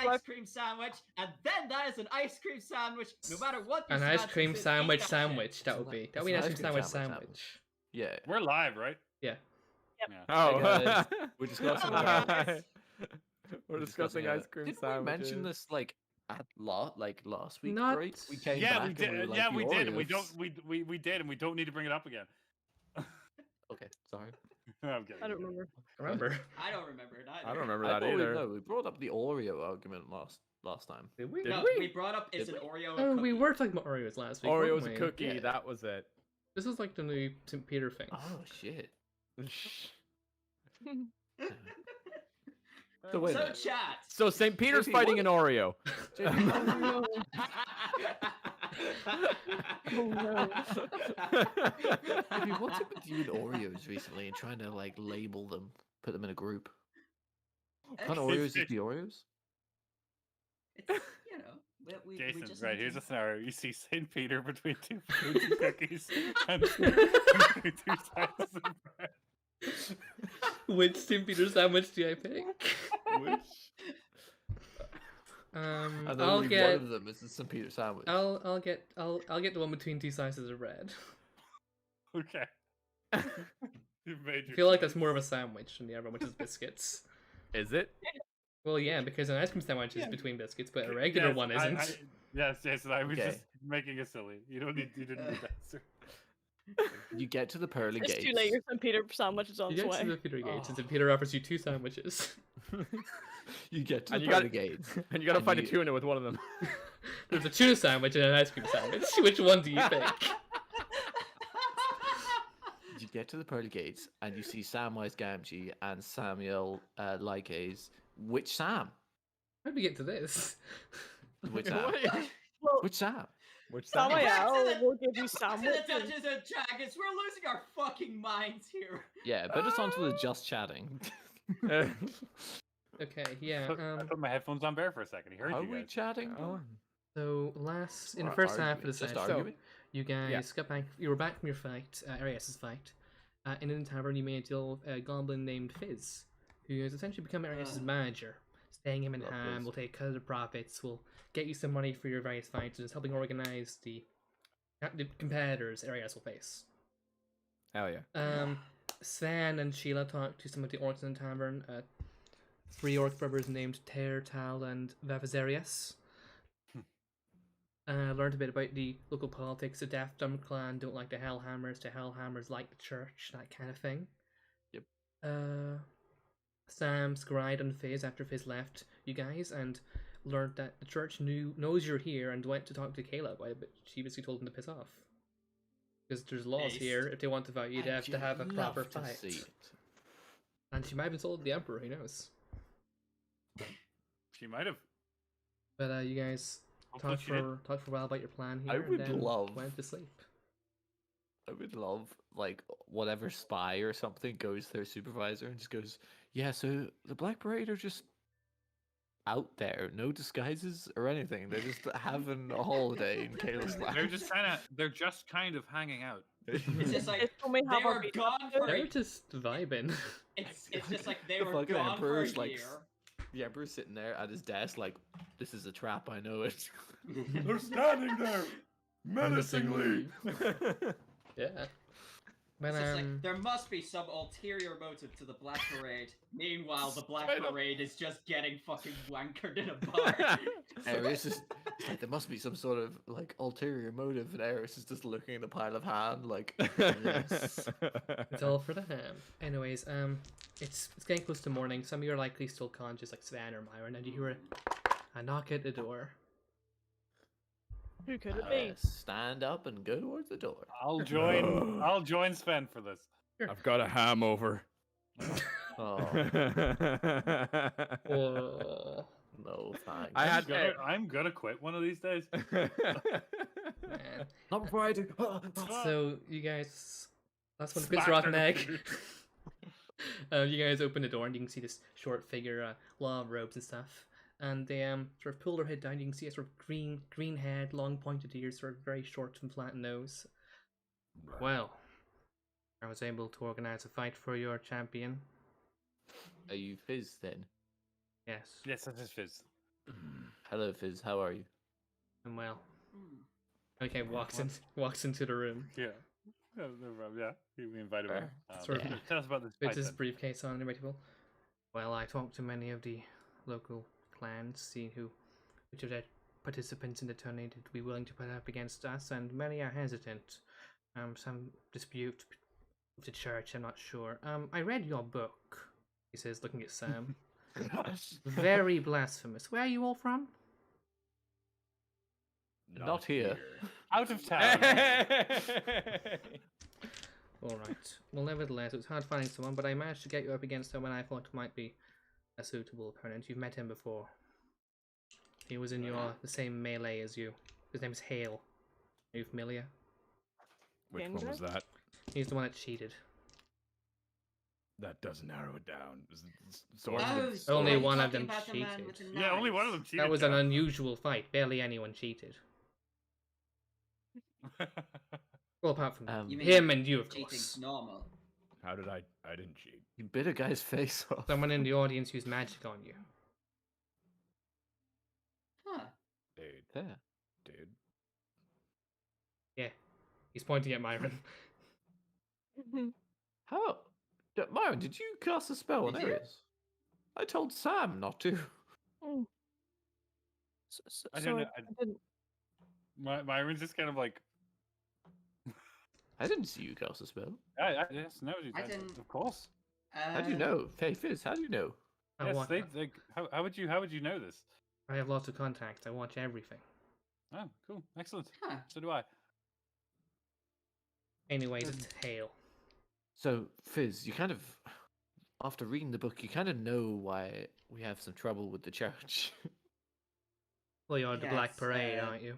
Speaker 6: ice cream sandwich, and then that is an ice cream sandwich, no matter what your
Speaker 2: An ice
Speaker 6: stance
Speaker 2: cream
Speaker 6: is, eat
Speaker 2: sandwich
Speaker 6: that shit.
Speaker 2: sandwich. That would be. That would be an ice cream sandwich sandwich.
Speaker 1: Yeah.
Speaker 4: We're live, right?
Speaker 2: Yeah.
Speaker 4: Yeah.
Speaker 3: Oh,
Speaker 1: guys, we're discussing.
Speaker 6: Hi.
Speaker 3: We're discussing ice cream
Speaker 1: Didn't
Speaker 3: sandwiches.
Speaker 1: we mention this like at last week?
Speaker 2: Not-
Speaker 1: Break? We came
Speaker 4: Yeah,
Speaker 1: back
Speaker 4: we did.
Speaker 1: and we were like,
Speaker 4: Yeah,
Speaker 1: the
Speaker 4: we did. And we
Speaker 1: Oreos.
Speaker 4: don't. We did, and we don't need to bring it up again.
Speaker 1: Okay, sorry.
Speaker 4: I'm kidding.
Speaker 5: I don't remember.
Speaker 2: Remember?
Speaker 6: I don't remember it either.
Speaker 3: I don't remember
Speaker 1: I
Speaker 3: that
Speaker 1: thought
Speaker 3: either.
Speaker 1: No, we brought up the Oreo argument last time.
Speaker 2: Did we?
Speaker 3: Did
Speaker 6: No,
Speaker 3: we?
Speaker 6: we brought up is
Speaker 1: Did
Speaker 6: an
Speaker 1: we?
Speaker 6: Oreo.
Speaker 2: Oh,
Speaker 6: A
Speaker 2: we
Speaker 6: cookie?
Speaker 2: were talking about Oreos last week.
Speaker 3: Oreo's
Speaker 2: weren't
Speaker 3: a
Speaker 2: we?
Speaker 3: cookie.
Speaker 1: Yeah.
Speaker 3: That was it.
Speaker 2: This is like the new St. Peter thing.
Speaker 1: Oh shit.
Speaker 6: So
Speaker 1: So wait a minute.
Speaker 6: chat.
Speaker 3: So St. Peter's
Speaker 1: JP,
Speaker 3: fighting
Speaker 1: what-
Speaker 3: an Oreo.
Speaker 5: Oh no.
Speaker 1: Maybe what's up with you and Oreos recently and trying to like label them, put them in a group? Kind of Oreos is the Oreos?
Speaker 6: It's, you know, we
Speaker 4: Jason,
Speaker 6: just
Speaker 4: right?
Speaker 6: need
Speaker 4: Here's
Speaker 6: to-
Speaker 4: a scenario: you see Saint Peter between two foods and cookies, and two slices of bread.
Speaker 2: Which St. Peter sandwich do I pick?
Speaker 1: Which? And then
Speaker 2: I'll
Speaker 1: only
Speaker 2: get.
Speaker 1: one of them is the St. Peter sandwich.
Speaker 2: I'll get the one between two slices of bread.
Speaker 4: Okay. You've made
Speaker 2: I
Speaker 4: your.
Speaker 2: feel like that's more of a sandwich than the other one, which is biscuits.
Speaker 3: Is it?
Speaker 2: Well, yeah, because an ice cream sandwich is
Speaker 5: Yeah.
Speaker 2: between biscuits, but a regular
Speaker 4: Yes,
Speaker 2: one isn't.
Speaker 4: Yes, Jason, I was
Speaker 1: Okay.
Speaker 4: just making it silly. You don't need. You didn't need that answer.
Speaker 1: You get to the pearly
Speaker 5: It's
Speaker 1: gates.
Speaker 5: too late. Your St. Peter sandwich is on
Speaker 2: You
Speaker 5: its
Speaker 2: get to
Speaker 5: way.
Speaker 2: the Peter Gates, and St. Peter offers you two sandwiches.
Speaker 1: You get to
Speaker 3: And
Speaker 1: the
Speaker 3: you gotta-
Speaker 1: pearly gates.
Speaker 3: And you gotta
Speaker 1: And
Speaker 3: find a
Speaker 1: you-
Speaker 3: tuna with one of them.
Speaker 2: There's a tuna sandwich and an ice cream sandwich. Which one do you pick?
Speaker 1: You get to the pearly gates and you see Samwise Gamgee and Samuel Lycase. Which Sam?
Speaker 2: How do we get to this?
Speaker 1: Which Sam?
Speaker 5: Well,
Speaker 1: Which Sam?
Speaker 3: Which
Speaker 5: Samuel
Speaker 6: Back to
Speaker 5: will give you
Speaker 6: To
Speaker 5: sandwich.
Speaker 6: the Dungeons and Dragons, we're losing our fucking minds here.
Speaker 1: Yeah, put us onto the just chatting.
Speaker 2: Okay, yeah.
Speaker 4: I put my headphones on Bear for a second. He heard
Speaker 1: Are
Speaker 4: you
Speaker 1: we
Speaker 4: guys.
Speaker 1: chatting?
Speaker 3: Oh.
Speaker 2: So in the
Speaker 1: Or
Speaker 2: first half of
Speaker 1: arguing?
Speaker 2: the
Speaker 1: Just
Speaker 2: session,
Speaker 1: arguing?
Speaker 2: you guys
Speaker 3: Yeah.
Speaker 2: got back. You were back from your fight, Arias's fight. In the tavern, you made a deal with a goblin named Fizz, who has essentially become Arias's manager. Staying him in
Speaker 1: Love
Speaker 2: hand,
Speaker 1: Fizz.
Speaker 2: will take a cut of the profits, will get you some money for your various fights, and is helping organize the competitors Arias will face.
Speaker 3: Hell yeah.
Speaker 2: Sven and Sheila talked to some of the orcs in the tavern. Three orc brothers named Ter, Tal, and Vavazarius. Learned a bit about the local politics. The Death Dumb clan don't like the Hellhammers. The Hellhammers like the church, that kind of thing.
Speaker 1: Yep.
Speaker 2: Sam scryed on Fizz after Fizz left you guys and learned that the church knows you're here and went to talk to Kayla about it, but she basically told him to piss off. Because there's laws
Speaker 6: Nice.
Speaker 2: here. If they want to fight you, they have to have a proper fight.
Speaker 1: See it.
Speaker 2: And she might have insulted the Emperor, who knows?
Speaker 4: She might have.
Speaker 2: But you guys
Speaker 4: Hopefully
Speaker 2: talked
Speaker 4: she did.
Speaker 2: for a while about your plan here.
Speaker 1: I
Speaker 2: and
Speaker 1: would
Speaker 2: then
Speaker 1: love-
Speaker 2: went to sleep.
Speaker 1: I would love like whatever spy or something goes to their supervisor and just goes, "Yeah, so the Black Parade are just out there, no disguises or anything. They're just having a holiday in Kayla's land."
Speaker 4: They're just kind of hanging out.
Speaker 6: It's just like
Speaker 5: It's when we
Speaker 6: they
Speaker 5: have our
Speaker 6: were
Speaker 5: meeting.
Speaker 6: gone for
Speaker 2: They're
Speaker 6: a,
Speaker 2: just vibing.
Speaker 6: it's just like they
Speaker 1: The
Speaker 6: were
Speaker 1: fucking
Speaker 6: gone for a
Speaker 1: Emperor's, like,
Speaker 6: year.
Speaker 1: The Emperor's sitting there at his desk, like, "This is a trap. I know it."
Speaker 3: They're standing there menacingly.
Speaker 2: Yeah. But
Speaker 6: It's just like there must be some ulterior motive to the Black Parade. Meanwhile, the Black
Speaker 3: Straight up.
Speaker 6: Parade is just getting fucking wankered in a bar.
Speaker 1: Eris is like, there must be some sort of like ulterior motive, and Eris is just looking at the pile of hand, like, yes.
Speaker 2: it's all for the ham. Anyways, it's getting close to morning. Some of you are likely still conscious, like Sven or Myron, and you hear a knock at the door.
Speaker 5: Who could it be?
Speaker 1: Stand up and go towards the door.
Speaker 4: I'll join. I'll join Sven for this.
Speaker 3: I've got a ham over.
Speaker 1: Oh
Speaker 2: Whoa,
Speaker 1: no, thanks.
Speaker 3: I had
Speaker 4: I'm gonna quit one of these days.
Speaker 2: man.
Speaker 1: Not before I do.
Speaker 2: So you guys, that's when the
Speaker 4: Smack
Speaker 2: Prince Rotten
Speaker 4: her.
Speaker 2: Egg. You guys open the door and you can see this short figure, long robes and stuff. And they sort of pull their head down. You can see a sort of green head, long pointed ears, sort of very short and flat nose. Well, I was able to organize a fight for your champion.
Speaker 1: Are you Fizz then?
Speaker 2: Yes.
Speaker 4: Yes, that is Fizz.
Speaker 1: Hello, Fizz. How are you?
Speaker 2: And well,
Speaker 6: Hmm.
Speaker 2: okay, walks into the room.
Speaker 4: Yeah. No problem. Yeah, we invited
Speaker 1: Fair.
Speaker 4: him.
Speaker 2: Sort of
Speaker 1: Yeah.
Speaker 4: Tell us about this
Speaker 2: puts
Speaker 4: fight
Speaker 2: his
Speaker 4: then.
Speaker 2: briefcase on and everything. Well, I talked to many of the local clans, seeing which of their participants in the tournament would be willing to put up against us, and many are hesitant. Some dispute with the church, I'm not sure. I read your book, he says, looking at Sam. Very blasphemous. Where are you all from?
Speaker 1: Not here.
Speaker 4: Out of town.
Speaker 2: Alright. Well, nevertheless, it was hard finding someone, but I managed to get you up against someone I thought might be a suitable opponent. You've met him before. He was in the same melee as you. His name's Hale. Are you familiar?
Speaker 3: Which one
Speaker 5: Kendra?
Speaker 3: was that?
Speaker 2: He's the one that cheated.
Speaker 3: That does narrow it down.
Speaker 6: Oh,
Speaker 2: Only
Speaker 6: are you
Speaker 2: one of
Speaker 6: talking
Speaker 2: them
Speaker 6: about the man with
Speaker 2: cheated.
Speaker 6: the
Speaker 4: Yeah, only one of
Speaker 6: knives?
Speaker 4: them cheated.
Speaker 2: That was an unusual fight. Barely anyone cheated. Well, apart from
Speaker 6: You mean
Speaker 2: him and you, of
Speaker 6: Cheating's
Speaker 2: course.
Speaker 6: normal.
Speaker 3: How did I didn't cheat.
Speaker 1: You bit a guy's face off.
Speaker 2: Someone in the audience used magic on you.
Speaker 6: Huh.
Speaker 3: Dude.
Speaker 1: Yeah.
Speaker 3: Dude.
Speaker 2: Yeah. He's pointing at Myron.
Speaker 1: How? Myron, did you cast a spell on
Speaker 6: Did you?
Speaker 1: Arius? I told Sam not to.
Speaker 5: Mm. So,
Speaker 4: I don't know.
Speaker 5: I didn't.
Speaker 4: Myron's just kind of like,
Speaker 1: I didn't see you cast a spell.
Speaker 4: yes, no,
Speaker 6: I didn't-
Speaker 4: of course.
Speaker 1: How do you know? Hey, Fizz, how do you know?
Speaker 2: I,
Speaker 4: Yes,
Speaker 2: wa-
Speaker 4: how would you know this?
Speaker 2: I have lots of contacts. I watch everything.
Speaker 4: Oh, cool, excellent.
Speaker 6: Huh.
Speaker 4: So do I.
Speaker 2: Anyways, it's Hale.
Speaker 1: So, Fizz, you kind of, after reading the book, you kind of know why we have some trouble with the church.
Speaker 2: Well, you're the Black
Speaker 6: Yes,
Speaker 2: Parade, aren't you?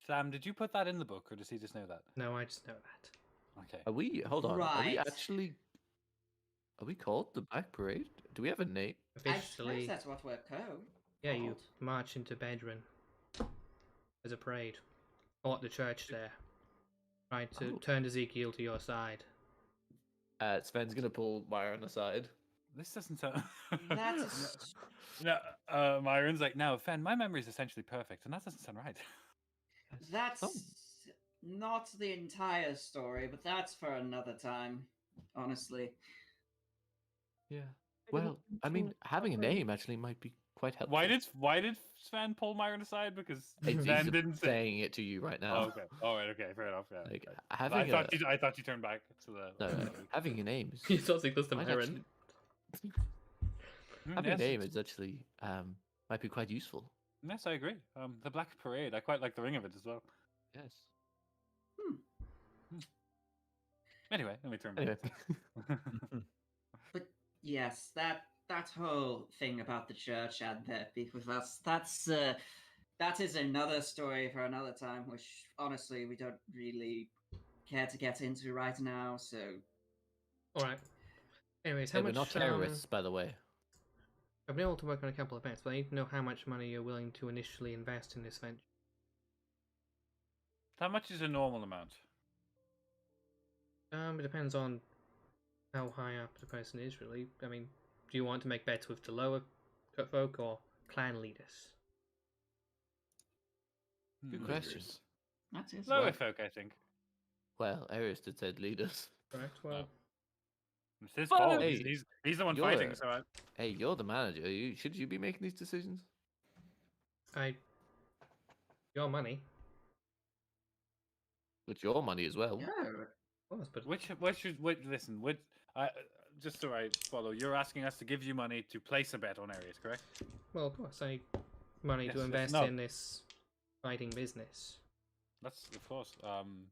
Speaker 4: Sam, did you put that in the book, or does he just know that?
Speaker 2: No, I just know that.
Speaker 4: Okay.
Speaker 1: Are we, hold on, are we
Speaker 6: Right.
Speaker 1: actually, are we called the Black Parade? Do we have a name?
Speaker 6: I
Speaker 2: Officially,
Speaker 6: suppose that's what we're called.
Speaker 2: yeah, you
Speaker 6: called.
Speaker 2: march into Bedouin as a parade. Or at the church there. Trying to
Speaker 1: Oh.
Speaker 2: turn Ezekiel to your side.
Speaker 1: Sven's gonna pull Myron aside.
Speaker 4: This doesn't sound.
Speaker 6: That's
Speaker 4: No, Myron's like, no, Fen, my memory is essentially perfect, and that doesn't sound right.
Speaker 6: that's
Speaker 1: Oh.
Speaker 6: not the entire story, but that's for another time. Honestly,
Speaker 1: Yeah.
Speaker 5: I
Speaker 1: Well,
Speaker 5: didn't
Speaker 1: I mean,
Speaker 5: mention it
Speaker 1: having a
Speaker 5: properly.
Speaker 1: name actually might be quite helpful.
Speaker 4: Why did Sven pull Myron aside? Because
Speaker 1: It's
Speaker 4: Sven
Speaker 1: easy
Speaker 4: didn't say.
Speaker 1: saying it to you right now.
Speaker 4: Oh, okay. All right. Okay. Fair enough. Yeah.
Speaker 1: Like
Speaker 4: okay.
Speaker 1: having
Speaker 4: I thought you turned back to the.
Speaker 1: no, having a name is
Speaker 2: You don't think that's the
Speaker 1: might
Speaker 2: Myron?
Speaker 1: actually,
Speaker 4: Mm,
Speaker 1: having
Speaker 4: yes,
Speaker 1: a name is actually might be quite useful.
Speaker 4: yes, I agree. The Black Parade. I quite like the ring of it as well.
Speaker 1: Yes.
Speaker 4: Anyway, let me turn back.
Speaker 1: Anyway.
Speaker 6: but yes, that whole thing about the church and their beef with us, that is another story for another time, which honestly we don't really care to get into right now. So
Speaker 2: Alright. Anyways, how
Speaker 1: Hey, we're
Speaker 2: much
Speaker 1: not terrorists, by the way.
Speaker 2: I've been able to work on a couple of events, but I need to know how much money you're willing to initially invest in this venture.
Speaker 4: How much is a normal amount?
Speaker 2: It depends on how high up the person is, really. I mean, do you want to make bets with the lower cut folk or clan leaders?
Speaker 1: Good
Speaker 4: Hmm.
Speaker 1: question.
Speaker 6: that is
Speaker 4: Lower
Speaker 1: Well-
Speaker 4: folk, I think.
Speaker 1: Well, Arius did said leaders.
Speaker 2: Correct. Well,
Speaker 4: It's his
Speaker 1: Well,
Speaker 4: fault.
Speaker 1: hey,
Speaker 4: He's the one
Speaker 1: you're
Speaker 4: fighting.
Speaker 1: a-
Speaker 4: So I,
Speaker 1: Hey, you're the manager. Should you be making these decisions?
Speaker 2: your money,
Speaker 1: With your money as well.
Speaker 6: Yeah.
Speaker 2: of course, but
Speaker 4: listen, just so I follow, you're asking us to give you money to place a bet on Arius, correct?
Speaker 2: well, of course, I need money
Speaker 4: Yes,
Speaker 2: to
Speaker 4: yes,
Speaker 2: invest
Speaker 4: no.
Speaker 2: in this fighting business.
Speaker 4: That's of course.
Speaker 1: What's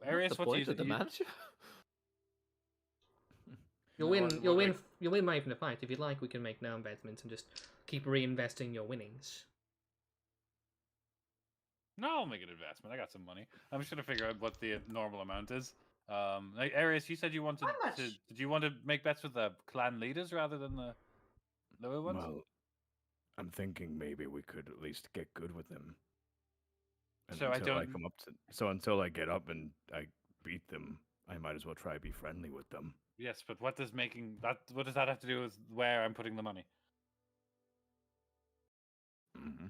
Speaker 4: Arius,
Speaker 1: the
Speaker 4: what do
Speaker 1: point of the manager?
Speaker 2: You'll
Speaker 4: No,
Speaker 2: win.
Speaker 4: what-
Speaker 2: You'll
Speaker 4: what-
Speaker 2: win. You'll win money from the fight. If you'd like, we can make no investments and just keep reinvesting your winnings.
Speaker 4: No, I'll make an investment. I got some money. I'm just gonna figure out what the normal amount is. Like Arius, you said you wanted
Speaker 6: How much?
Speaker 4: to. Did you want to make bets with the clan leaders rather than the lower ones?
Speaker 3: Well, I'm thinking maybe we could at least get good with them. And
Speaker 4: So I
Speaker 3: until I
Speaker 4: don't-
Speaker 3: come up to until I get up and I beat them, I might as well try to be friendly with them.
Speaker 4: Yes, but what does that have to do with where I'm putting the money?
Speaker 3: Mm-hmm.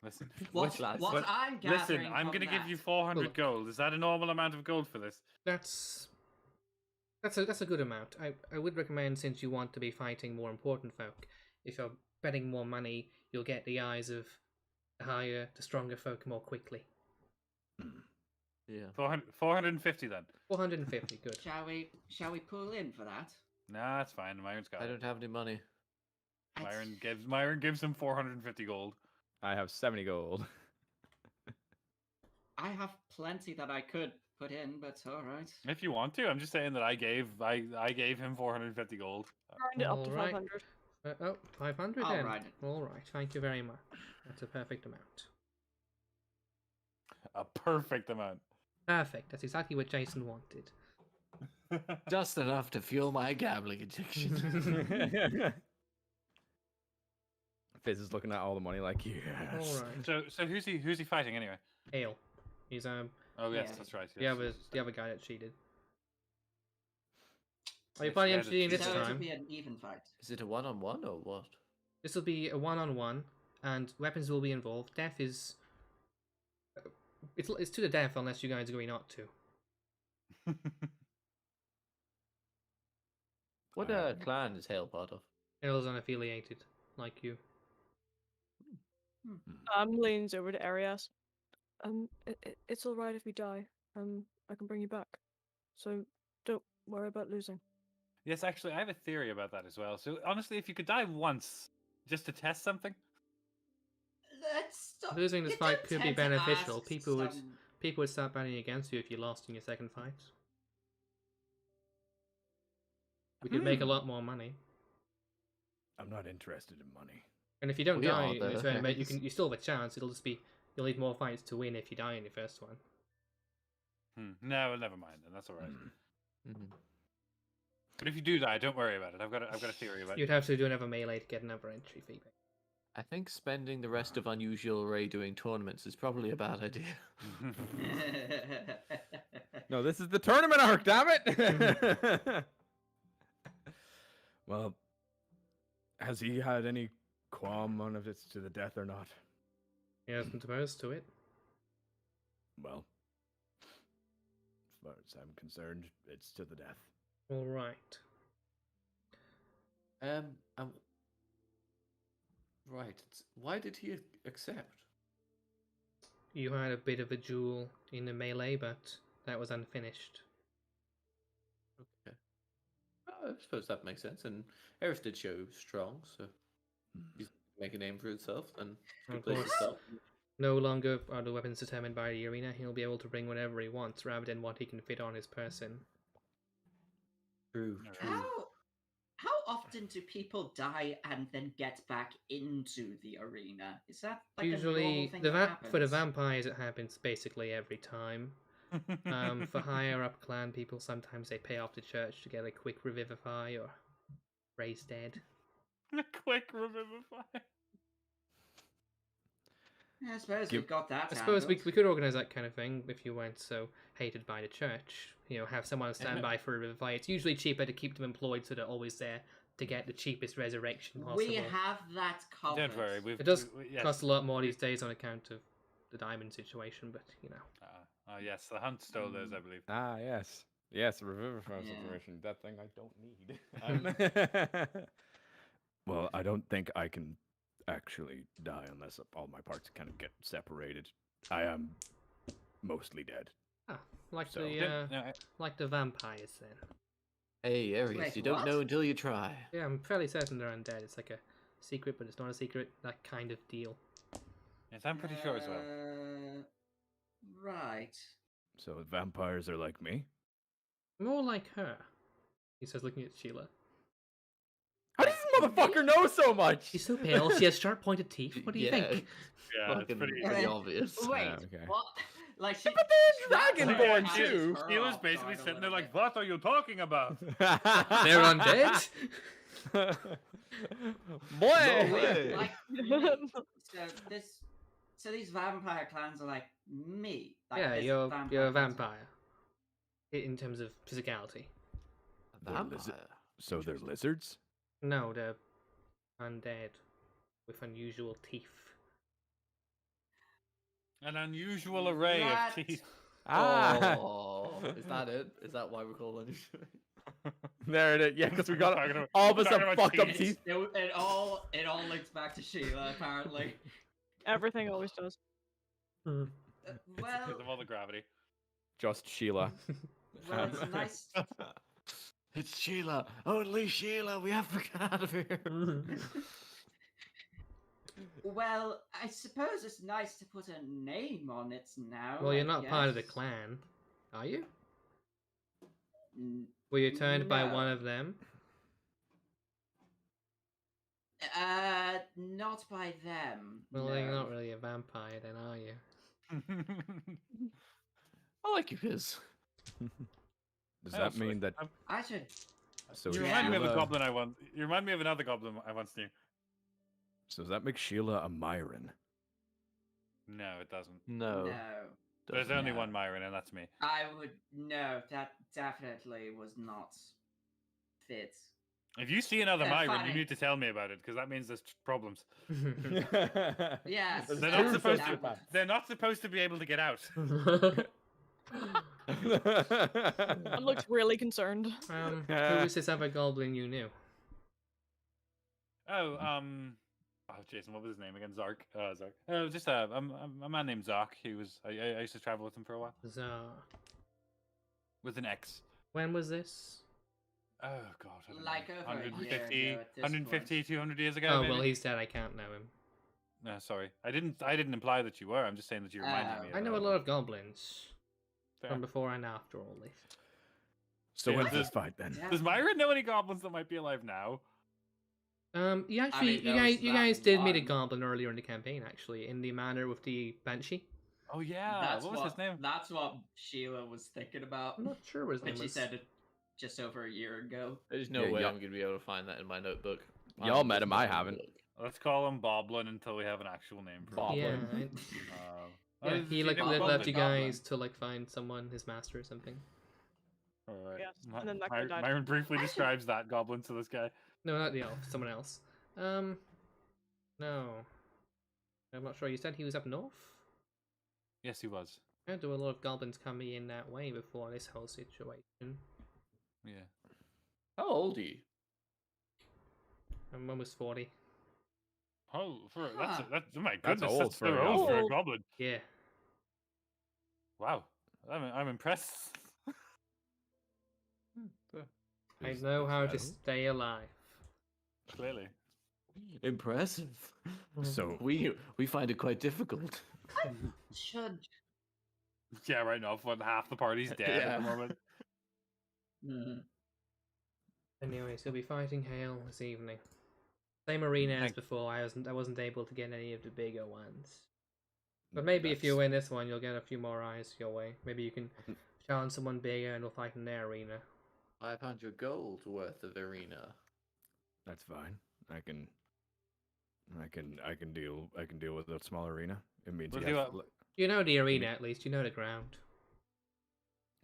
Speaker 4: Listen,
Speaker 6: What
Speaker 1: lads.
Speaker 6: what
Speaker 4: but
Speaker 6: I'm
Speaker 4: listen,
Speaker 6: gathering
Speaker 4: I'm
Speaker 6: from
Speaker 4: going to give you
Speaker 6: that-
Speaker 4: 400
Speaker 2: Well,
Speaker 4: gold. Is that a normal amount of gold for this?
Speaker 2: That's a good amount. I would recommend, since you want to be fighting more important folk, if you're betting more money, you'll get the eyes of the higher, the stronger folk more quickly.
Speaker 1: Yeah.
Speaker 4: 450 then.
Speaker 2: 450, good.
Speaker 6: Shall we pull in for that?
Speaker 4: Nah, that's fine. Myron's got
Speaker 1: I
Speaker 4: it.
Speaker 1: don't have any money.
Speaker 4: Myron gives him 450 gold.
Speaker 3: I have 70 gold.
Speaker 6: I have plenty that I could put in, but all right.
Speaker 4: If you want to, I'm just saying that I gave him 450 gold.
Speaker 5: Round it up to
Speaker 2: Alright.
Speaker 5: 500.
Speaker 2: 500
Speaker 6: I'll
Speaker 2: then.
Speaker 6: ride it.
Speaker 2: Alright, thank you very much. That's a perfect amount.
Speaker 4: A perfect amount.
Speaker 2: Perfect, that's exactly what Jason wanted.
Speaker 1: Just enough to fuel my gambling addiction.
Speaker 3: Fizz is looking at all the money like, yes.
Speaker 2: Alright.
Speaker 4: So who's he fighting anyway?
Speaker 2: Ale. He's
Speaker 4: Oh yes,
Speaker 6: Yeah.
Speaker 4: that's right.
Speaker 2: the
Speaker 4: Yes,
Speaker 2: other
Speaker 4: yes, yes.
Speaker 2: the other guy that cheated. Are you
Speaker 4: Yes,
Speaker 2: planning
Speaker 4: yeah,
Speaker 2: on
Speaker 4: the
Speaker 2: cheating this
Speaker 6: So it'll
Speaker 2: time?
Speaker 6: be an even fight.
Speaker 1: Is it a one-on-one or what?
Speaker 2: This will be a one-on-one, and weapons will be involved. Death is it's to the death unless you guys agree not to.
Speaker 1: What clan is Hale part of?
Speaker 2: Ale's unaffiliated, like you.
Speaker 5: Leans over to Arias. It's all right if we die. I can bring you back. So don't worry about losing.
Speaker 4: Yes, actually, I have a theory about that as well. So honestly, if you could die once just to test something,
Speaker 6: Let's stop.
Speaker 2: Losing this
Speaker 6: You
Speaker 2: fight
Speaker 6: don't
Speaker 2: could be
Speaker 6: tend to
Speaker 2: beneficial.
Speaker 6: ask
Speaker 2: People would
Speaker 6: some-
Speaker 2: start betting against you if you lost in your second fight. We could make a lot more money.
Speaker 3: I'm not interested in money.
Speaker 2: And if you don't
Speaker 1: We
Speaker 2: die
Speaker 1: are,
Speaker 2: in the
Speaker 1: though.
Speaker 2: tournament, you still have a chance. It'll just be you'll need more fights to win if you die in your first one.
Speaker 4: no, never mind. Then that's all right.
Speaker 1: Mm-hmm.
Speaker 4: But if you do die, don't worry about it. I've got a theory about it.
Speaker 2: You'd have to do another melee to get another entry fee.
Speaker 1: I think spending the rest of Unusual Ray doing tournaments is probably a bad idea.
Speaker 3: No, this is the tournament arc, damn it! Well, has he had any qualm on if it's to the death or not?
Speaker 2: He hasn't opposed to it.
Speaker 3: Well, as far as I'm concerned, it's to the death.
Speaker 2: All right.
Speaker 1: Right. Why did he accept?
Speaker 2: You had a bit of a duel in the melee, but that was unfinished.
Speaker 1: Okay. I suppose that makes sense. And Eris did show strong, so he's make a name for himself. And good
Speaker 2: Of
Speaker 1: place to
Speaker 2: course.
Speaker 1: start.
Speaker 2: No longer are the weapons determined by the arena. He'll be able to bring whatever he wants, rather than what he can fit on his person.
Speaker 1: True.
Speaker 6: How often do people die and then get back into the arena? Is that like a normal
Speaker 2: Usually,
Speaker 6: thing
Speaker 2: for the
Speaker 6: happens?
Speaker 2: vampires, it happens basically every time. For higher up clan people, sometimes they pay off the church to get a quick revivify or raise dead.
Speaker 4: A quick revivify.
Speaker 6: Yeah, I suppose we've got that.
Speaker 2: I suppose we
Speaker 6: handled.
Speaker 2: could organise that kind of thing if you weren't so hated by the church. You know, have someone stand by for a revivify. It's usually cheaper to keep them employed so they're always there to get the cheapest resurrection possible.
Speaker 6: We have that covered.
Speaker 4: Don't worry,
Speaker 2: It does
Speaker 4: yes.
Speaker 2: cost a lot more these days on account of the diamond situation, but you know.
Speaker 4: Yes, the hunt stole those, I believe.
Speaker 3: Ah, yes. Yes, revivify
Speaker 6: Yeah.
Speaker 3: situation. That thing I don't need. Well, I don't think I can actually die unless all my parts kind of get separated. I am mostly dead.
Speaker 2: Like
Speaker 3: So-
Speaker 2: like the vampires then.
Speaker 1: Hey, Aries,
Speaker 6: Wait,
Speaker 1: you don't
Speaker 6: what?
Speaker 1: know until you try.
Speaker 2: Yeah, I'm fairly certain they're undead. It's like a secret, but it's not a secret. That kind of deal.
Speaker 4: Yes, I'm pretty sure as well.
Speaker 6: Right.
Speaker 3: So vampires are like me?
Speaker 2: More like her. He says, looking at Sheila.
Speaker 3: How does this motherfucker know so much?
Speaker 2: She's so pale. She has sharp pointed teeth. What do you
Speaker 1: Yeah.
Speaker 2: think?
Speaker 4: Yeah, it's
Speaker 1: Fucking
Speaker 4: pretty.
Speaker 1: pretty obvious.
Speaker 6: Wait,
Speaker 3: Yeah, okay.
Speaker 6: what? Like she.
Speaker 3: But they're
Speaker 6: that
Speaker 3: dragonborn
Speaker 6: catches
Speaker 3: too.
Speaker 6: her
Speaker 4: He was
Speaker 6: off
Speaker 4: basically
Speaker 6: guard a
Speaker 4: sitting there
Speaker 6: little
Speaker 4: like, "What are you talking about?"
Speaker 2: They're undead?
Speaker 3: Boy!
Speaker 1: No way.
Speaker 6: Like, so these vampire clans are like me. Like
Speaker 2: Yeah,
Speaker 6: this
Speaker 2: you're a
Speaker 6: clan.
Speaker 2: vampire. in terms of physicality.
Speaker 1: A
Speaker 3: They're lizard-
Speaker 1: vampire.
Speaker 3: So they're
Speaker 1: Interesting.
Speaker 3: lizards?
Speaker 2: No, they're undead with unusual teeth.
Speaker 4: An unusual array
Speaker 6: Rat.
Speaker 4: of teeth.
Speaker 1: Oh, is that it? Is that why we're calling it?
Speaker 3: There it is. Yeah, because we got
Speaker 4: Talking about-
Speaker 3: all of us
Speaker 4: talking
Speaker 3: have
Speaker 4: about
Speaker 3: fucked up
Speaker 4: teeth.
Speaker 3: teeth.
Speaker 6: It all links back to Sheila, apparently.
Speaker 5: Everything always does.
Speaker 6: Well,
Speaker 4: Because of all the gravity.
Speaker 3: Just Sheila.
Speaker 6: well, it's nice.
Speaker 1: It's Sheila. Only Sheila. We have to get out of here.
Speaker 6: Well, I suppose it's nice to put a name on it now.
Speaker 2: Well, you're
Speaker 6: I
Speaker 2: not part of the
Speaker 6: guess.
Speaker 2: clan, are you?
Speaker 6: N-
Speaker 2: Were you turned by
Speaker 6: No.
Speaker 2: one of them?
Speaker 6: Not by them.
Speaker 2: Well,
Speaker 6: no.
Speaker 2: you're not really a vampire, then, are you?
Speaker 1: I like you, Fizz.
Speaker 3: Does
Speaker 4: I
Speaker 3: that
Speaker 4: also
Speaker 3: mean that?
Speaker 6: I should.
Speaker 3: So
Speaker 4: You
Speaker 3: is
Speaker 4: remind me of a
Speaker 3: Sheila-
Speaker 4: goblin I once. You remind me of another goblin I once knew.
Speaker 3: So does that make Sheila a Myron?
Speaker 4: No, it doesn't.
Speaker 1: No.
Speaker 6: No.
Speaker 4: There's
Speaker 1: doesn't.
Speaker 4: only
Speaker 6: No.
Speaker 4: one Myron, and that's me.
Speaker 6: I would. No, that definitely was not fit.
Speaker 4: If you see another
Speaker 6: Yeah,
Speaker 4: Myron, you
Speaker 6: fine.
Speaker 4: need to tell me about it because that means there's problems.
Speaker 6: Yes,
Speaker 3: There's
Speaker 4: They're
Speaker 6: that-
Speaker 4: not supposed
Speaker 6: that
Speaker 4: to.
Speaker 6: would-
Speaker 4: They're not supposed to be able to get out.
Speaker 5: I looked really concerned.
Speaker 2: Who was this other goblin you knew?
Speaker 4: Oh, Jason, what was his name again? Zark. Zark. Just a man named Zark. He was. I used to travel with him for a while.
Speaker 2: Bizarre.
Speaker 4: With an X.
Speaker 2: When was this?
Speaker 4: Oh God. I don't
Speaker 6: Like
Speaker 4: know.
Speaker 6: over a year
Speaker 4: 150,
Speaker 6: ago at this
Speaker 4: 150,
Speaker 6: point.
Speaker 4: 200 years ago.
Speaker 2: Oh,
Speaker 4: maybe?
Speaker 2: well, he's dead. I can't know him.
Speaker 4: No, sorry. I didn't imply that you were. I'm just saying that you reminded me.
Speaker 2: I know a lot of goblins
Speaker 4: Fair.
Speaker 2: from before and after all this.
Speaker 3: So
Speaker 4: Yeah,
Speaker 3: when's
Speaker 4: the-
Speaker 3: this fight then?
Speaker 6: Yeah.
Speaker 4: Does Myron know any goblins that might be alive now?
Speaker 2: You actually,
Speaker 6: mean, there was
Speaker 2: you
Speaker 6: that
Speaker 2: guys did meet a
Speaker 6: one.
Speaker 2: goblin earlier in the campaign, actually, in the manor with the banshee.
Speaker 4: Oh yeah.
Speaker 6: That's
Speaker 4: What was his name?
Speaker 6: That's what Sheila was thinking about
Speaker 2: I'm not sure what his
Speaker 6: when
Speaker 2: name
Speaker 6: she
Speaker 2: was.
Speaker 6: said it just over a year ago.
Speaker 1: There's no
Speaker 3: Yeah,
Speaker 1: way
Speaker 3: y'all-
Speaker 1: I'm gonna be able to find that in my notebook.
Speaker 3: Y'all
Speaker 1: I'm
Speaker 3: met
Speaker 1: just
Speaker 3: him, I
Speaker 1: not gonna
Speaker 3: haven't.
Speaker 1: look.
Speaker 4: Let's call him Boblin until we have an actual name for
Speaker 3: Bob.
Speaker 2: Yeah,
Speaker 3: Goblin.
Speaker 2: yeah,
Speaker 4: oh,
Speaker 2: he
Speaker 4: you
Speaker 2: like
Speaker 4: know
Speaker 6: Goblin,
Speaker 2: left you
Speaker 6: Goblin.
Speaker 2: guys to like find someone, his master or something.
Speaker 4: Alright.
Speaker 5: Yes, and then that guy died.
Speaker 4: Myron briefly
Speaker 6: Actually-
Speaker 4: describes that goblin to this guy.
Speaker 2: No, not the elf, someone else. No, I'm not sure. You said he was up north.
Speaker 4: Yes, he was.
Speaker 2: Yeah, there were a lot of goblins coming in that way before this whole situation.
Speaker 4: Yeah.
Speaker 1: How old are you?
Speaker 2: I'm almost 40.
Speaker 4: Oh, that's
Speaker 6: Huh.
Speaker 4: oh my
Speaker 3: That's
Speaker 4: goodness,
Speaker 3: old
Speaker 4: that's
Speaker 3: for
Speaker 4: so
Speaker 3: a
Speaker 4: old for a
Speaker 5: goblin.
Speaker 4: goblin.
Speaker 2: Yeah.
Speaker 4: Wow, I'm impressed.
Speaker 2: I
Speaker 3: Is-
Speaker 2: know
Speaker 3: is
Speaker 2: how
Speaker 3: that
Speaker 2: to
Speaker 3: it?
Speaker 2: stay alive.
Speaker 4: Clearly.
Speaker 1: Impressive.
Speaker 3: So
Speaker 1: We find it quite difficult.
Speaker 6: Should.
Speaker 4: Yeah, right now, when half the party's dead at
Speaker 1: Yeah.
Speaker 4: the moment.
Speaker 6: Mhm.
Speaker 2: Anyways, you'll be fighting Hale this evening. Same arena as
Speaker 4: Thank-
Speaker 2: before. I wasn't able to get any of the bigger ones. But maybe if you win this one, you'll get a few more eyes your way. Maybe you can challenge someone bigger and we'll fight in their arena.
Speaker 1: 500 gold worth of arena.
Speaker 3: That's fine. I can deal with a small arena. It means
Speaker 4: We'll
Speaker 3: he
Speaker 4: do
Speaker 3: has,
Speaker 4: a-
Speaker 2: You know the arena at least. You know the ground.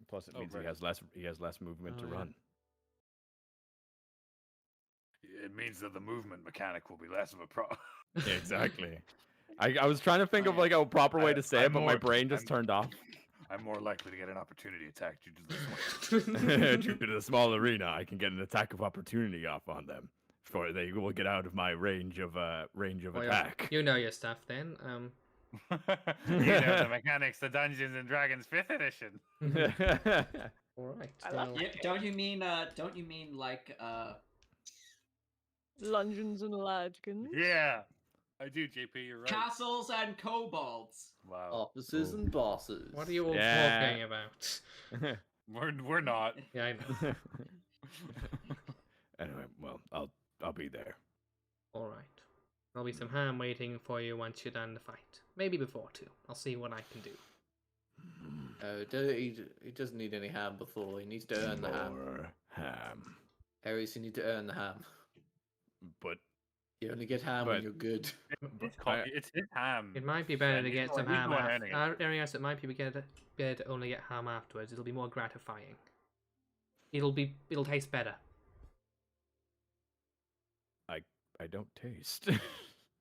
Speaker 3: plus it
Speaker 4: Oh,
Speaker 3: means
Speaker 4: right.
Speaker 3: he has less movement to
Speaker 1: Oh, yeah.
Speaker 3: run.
Speaker 4: It means that the movement mechanic will be less of a problem.
Speaker 3: Yeah, exactly. I was trying to think of
Speaker 6: yeah.
Speaker 3: like a proper way
Speaker 4: I-
Speaker 3: to say
Speaker 4: I'm
Speaker 3: it, but my
Speaker 4: more-
Speaker 3: brain just
Speaker 4: I'm-
Speaker 3: turned off.
Speaker 4: I'm more likely to get an opportunity attack due to this one.
Speaker 3: Due to the small arena, I can get an attack of opportunity off on them. For they will get out of my range of
Speaker 2: Well,
Speaker 3: attack.
Speaker 2: You know your stuff then.
Speaker 4: You know the mechanics of Dungeons and Dragons 5th edition.
Speaker 2: Alright.
Speaker 5: I love
Speaker 2: Well,
Speaker 6: Yeah, don't you mean like
Speaker 5: Lungeons and Ladkins.
Speaker 4: Yeah, I do, JP. You're right.
Speaker 6: castles and kobolds?
Speaker 4: Wow,
Speaker 1: Officers
Speaker 3: Oh.
Speaker 1: and bosses.
Speaker 2: what are you all
Speaker 3: Yeah.
Speaker 2: talking about?
Speaker 4: we're not.
Speaker 2: Yeah, I know.
Speaker 3: Anyway, well, I'll be there.
Speaker 2: Alright. There'll be some ham waiting for you once you're done the fight. Maybe before too. I'll see what I can do.
Speaker 1: He doesn't need any ham before. He needs to earn the ham.
Speaker 3: More ham.
Speaker 1: Ares, you need to earn the ham.
Speaker 3: But
Speaker 1: You only get ham
Speaker 3: But-
Speaker 1: when you're good.
Speaker 4: It's his ham.
Speaker 2: It might be better
Speaker 4: Sven.
Speaker 2: to
Speaker 4: He's
Speaker 2: get
Speaker 4: the
Speaker 2: some
Speaker 4: one- he's
Speaker 2: ham
Speaker 4: the one
Speaker 2: after.
Speaker 4: earning it.
Speaker 2: Arias, it might be better to only get ham afterwards. It'll be more gratifying. It'll taste better.
Speaker 3: I don't taste.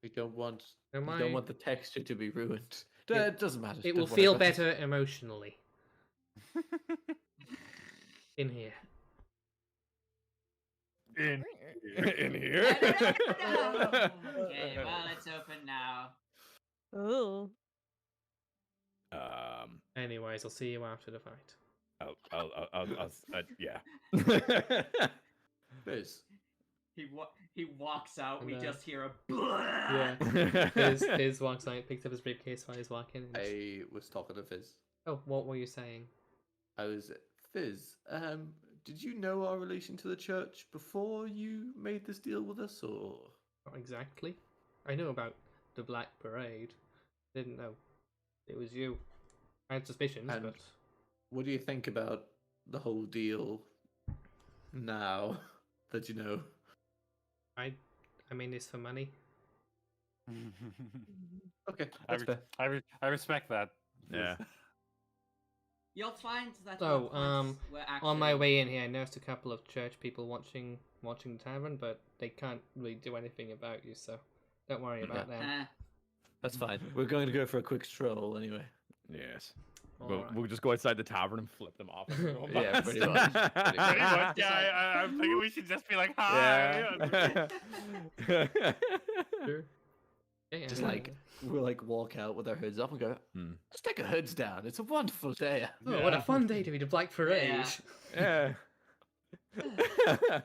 Speaker 1: We don't want
Speaker 2: It
Speaker 1: you
Speaker 2: might-
Speaker 1: don't want the texture to be ruined.
Speaker 2: It-
Speaker 1: It doesn't matter.
Speaker 2: It
Speaker 1: don't
Speaker 2: will
Speaker 1: worry
Speaker 2: feel
Speaker 1: about it.
Speaker 2: better emotionally in here.
Speaker 4: In
Speaker 3: In
Speaker 6: No,
Speaker 3: here.
Speaker 6: no, no, no, no. Okay, well, it's open now.
Speaker 5: Oh.
Speaker 2: Anyways, I'll see you after the fight.
Speaker 3: Yeah.
Speaker 1: Fizz,
Speaker 6: He walks out.
Speaker 2: And,
Speaker 6: We
Speaker 2: uh,
Speaker 6: just hear a.
Speaker 2: Yeah. Fizz walks out, picks up his briefcase while he's walking. And
Speaker 1: I was talking to Fizz.
Speaker 2: oh, what were you saying?
Speaker 1: I was Fizz. Did you know our relation to the church before you made this deal with us, or?
Speaker 2: Not exactly. I knew about the Black Parade. Didn't know it was you. I had suspicions,
Speaker 1: And
Speaker 2: but
Speaker 1: what do you think about the whole deal now that you know?
Speaker 2: I mean this for money.
Speaker 1: Okay, that's fair.
Speaker 4: I respect that.
Speaker 3: Yeah.
Speaker 6: You'll find that.
Speaker 2: So,
Speaker 6: your quests were
Speaker 2: on my
Speaker 6: actually-
Speaker 2: way in here, I noticed a couple of church people watching the tavern, but they can't really do anything about you, so don't worry about them.
Speaker 1: That's fine. We're going to go for a quick stroll anyway.
Speaker 3: Yes.
Speaker 2: Alright.
Speaker 3: We'll just go outside the tavern and flip them off.
Speaker 1: Yeah, pretty much.
Speaker 4: Pretty much, yeah, I'm thinking we should just be like, hi.
Speaker 3: Yeah.
Speaker 2: Sure. Yeah,
Speaker 1: Just
Speaker 2: yeah.
Speaker 1: like we'll like walk out with our hoods up and go,
Speaker 3: Hmm.
Speaker 1: let's take our hoods down. It's a wonderful day.
Speaker 2: Oh, what a
Speaker 4: Yeah.
Speaker 2: fun day to be the Black Parade.
Speaker 6: Yeah.
Speaker 3: Yeah.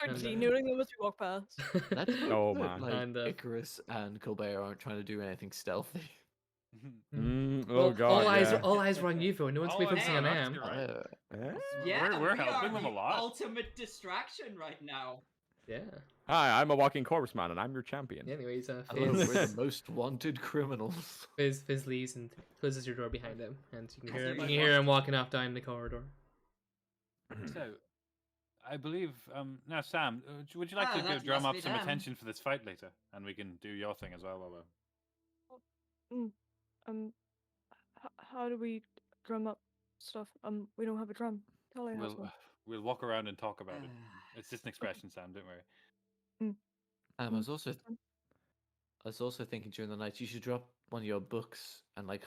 Speaker 5: Actually,
Speaker 2: And,
Speaker 5: noting them as we walk past.
Speaker 1: Let's hope
Speaker 3: Oh,
Speaker 1: that,
Speaker 3: man.
Speaker 1: like,
Speaker 2: And,
Speaker 1: Icarus and Colbert aren't trying to do anything stealthy.
Speaker 3: Oh
Speaker 2: Well,
Speaker 3: god. yeah.
Speaker 2: all eyes were on you, though. No one's
Speaker 4: Oh,
Speaker 2: waiting
Speaker 4: hey,
Speaker 2: for an
Speaker 4: that's
Speaker 2: am.
Speaker 4: your right.
Speaker 3: Yeah.
Speaker 6: Yeah,
Speaker 4: we're
Speaker 6: we
Speaker 4: helping
Speaker 6: are
Speaker 4: them a
Speaker 6: the
Speaker 4: lot.
Speaker 6: Ultimate distraction right now.
Speaker 2: Yeah.
Speaker 3: Hi, I'm a walking corpse man, and I'm your champion.
Speaker 2: Anyways,
Speaker 1: Hello,
Speaker 2: Fizz,
Speaker 1: we're the most wanted criminals.
Speaker 2: Fizz leaves and closes your door behind him, and you can
Speaker 6: I'll
Speaker 2: hear
Speaker 6: say
Speaker 2: you
Speaker 6: my
Speaker 2: can hear him walking off down the corridor.
Speaker 4: So, I believe now, Sam, would you like
Speaker 6: Ah,
Speaker 4: to
Speaker 6: that
Speaker 4: drum
Speaker 6: must
Speaker 4: up
Speaker 6: be
Speaker 4: some
Speaker 6: them.
Speaker 4: attention for this fight later, and we can do your thing as well while we're.
Speaker 5: How do we drum up stuff? We don't have a drum. Talia has one.
Speaker 4: We'll walk around and talk about it. It's just an expression, Sam. Don't worry.
Speaker 1: I was also thinking during the night you should drop one of your books and like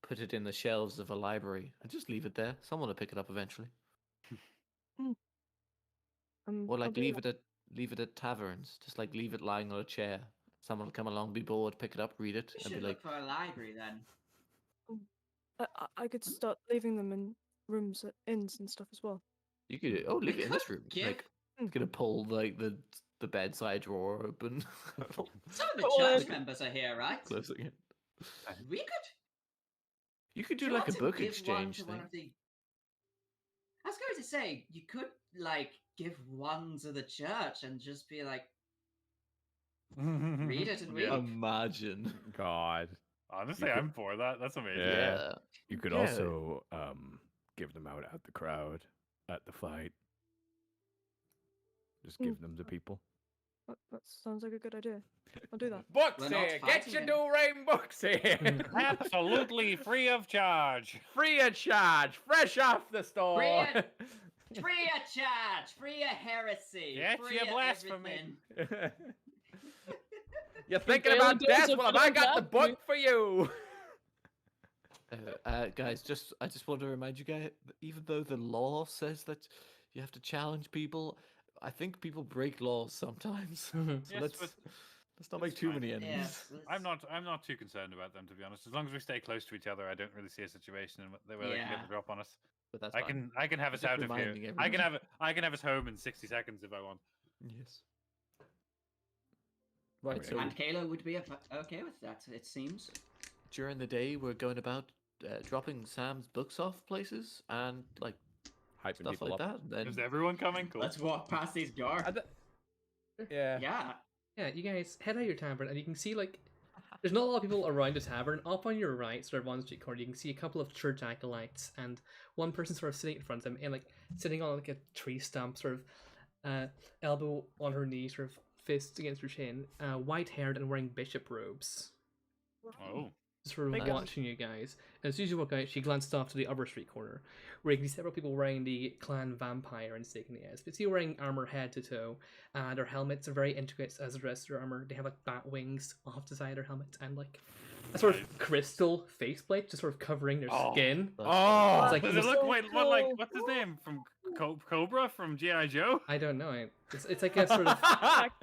Speaker 1: put it in the shelves of a library and just leave it there. Someone will pick it up eventually. Or
Speaker 5: I'll
Speaker 1: like
Speaker 5: do that.
Speaker 1: leave it at taverns. Just like leave it lying on a chair. Someone will come along, be bored, pick it up, read it,
Speaker 6: We
Speaker 1: and
Speaker 6: should
Speaker 1: be like,
Speaker 6: look for a library then.
Speaker 5: I could start leaving them in rooms at inns and stuff as well.
Speaker 1: you could leave it in this room.
Speaker 6: Give
Speaker 1: Like gonna pull like the bedside drawer open.
Speaker 6: some of the
Speaker 5: Well,
Speaker 6: church members are here, right?
Speaker 1: Closing it.
Speaker 6: We could.
Speaker 1: You could do
Speaker 6: you
Speaker 1: like a
Speaker 6: want to
Speaker 1: book
Speaker 6: give one
Speaker 1: exchange
Speaker 6: to one
Speaker 1: thing.
Speaker 6: of the- I was going to say you could like give one to the church and just be like, read it and
Speaker 4: Yeah.
Speaker 6: weep.
Speaker 1: Imagine.
Speaker 3: God.
Speaker 4: Honestly,
Speaker 3: You could-
Speaker 4: I'm for that. That's amazing.
Speaker 3: Yeah. You could
Speaker 1: Yeah.
Speaker 3: also give them out at the crowd at the fight. Just give them to people.
Speaker 5: That sounds like a good idea. I'll do that.
Speaker 3: Books
Speaker 6: We're not
Speaker 3: here! Get
Speaker 6: fighting
Speaker 3: your
Speaker 6: him.
Speaker 3: new rain books here!
Speaker 4: Absolutely free of charge.
Speaker 3: Free of charge, fresh off the store.
Speaker 6: Free Free of charge, free of heresy,
Speaker 4: Get
Speaker 6: free
Speaker 4: your
Speaker 6: of
Speaker 4: blasphemy.
Speaker 6: everything.
Speaker 3: You're thinking
Speaker 5: barely
Speaker 3: about
Speaker 5: does
Speaker 3: death?
Speaker 5: it
Speaker 3: Well, have
Speaker 5: for
Speaker 3: I
Speaker 5: the
Speaker 3: got the
Speaker 5: blasphemy.
Speaker 3: book for you?
Speaker 1: Guys, I just want to remind you guys, that even though the law says that you have to challenge people, I think people break laws sometimes. So
Speaker 4: Yes,
Speaker 1: let's
Speaker 4: but
Speaker 1: not make
Speaker 4: it's
Speaker 1: too
Speaker 4: fine.
Speaker 1: many enemies.
Speaker 6: Yes,
Speaker 4: I'm not too concerned about them, to be honest. As long as we stay close to each other, I don't really see a situation where they can get
Speaker 6: Yeah.
Speaker 4: the drop on us.
Speaker 1: But that's
Speaker 4: I
Speaker 1: fine.
Speaker 4: can have us
Speaker 1: Just
Speaker 4: out of here.
Speaker 1: reminding
Speaker 4: I can
Speaker 1: everyone.
Speaker 4: have us home in 60 seconds if I want.
Speaker 1: Yes. Right.
Speaker 3: Okay.
Speaker 1: So
Speaker 6: And Kayla would be okay with that, it seems.
Speaker 1: during the day, we're going about dropping Sam's books off places and like
Speaker 3: Hyping
Speaker 1: stuff
Speaker 3: people
Speaker 1: like
Speaker 3: up.
Speaker 1: that. And
Speaker 4: Is
Speaker 1: then
Speaker 4: everyone coming? Cool.
Speaker 6: Let's walk past these doors.
Speaker 3: Yeah.
Speaker 6: Yeah.
Speaker 2: Yeah, you guys head out your tavern, and you can see like there's not a lot of people around the tavern. Up on your right, sort of one street corner, you can see a couple of church acolytes, and one person sort of sitting in front of them, and like sitting on like a tree stump, sort of elbow on her knee, sort of fists against her chin, white-haired and wearing bishop robes.
Speaker 4: Oh.
Speaker 2: Sort of
Speaker 5: Big gun.
Speaker 2: watching you guys. And as soon as you walk out, she glanced off to the other street corner, where you can see several people wearing the clan vampire insignias. But see, wearing armor head to toe, and their helmets are very intricate as the rest of their armor. They have like bat wings off the side of their helmets, and like a sort of crystal faceplate just sort of covering their skin.
Speaker 3: Oh,
Speaker 2: It's like
Speaker 4: Does
Speaker 2: the
Speaker 4: it look
Speaker 5: so
Speaker 4: wait? What's his name from Cobra from GI Joe?
Speaker 2: I don't know. It's like a sort of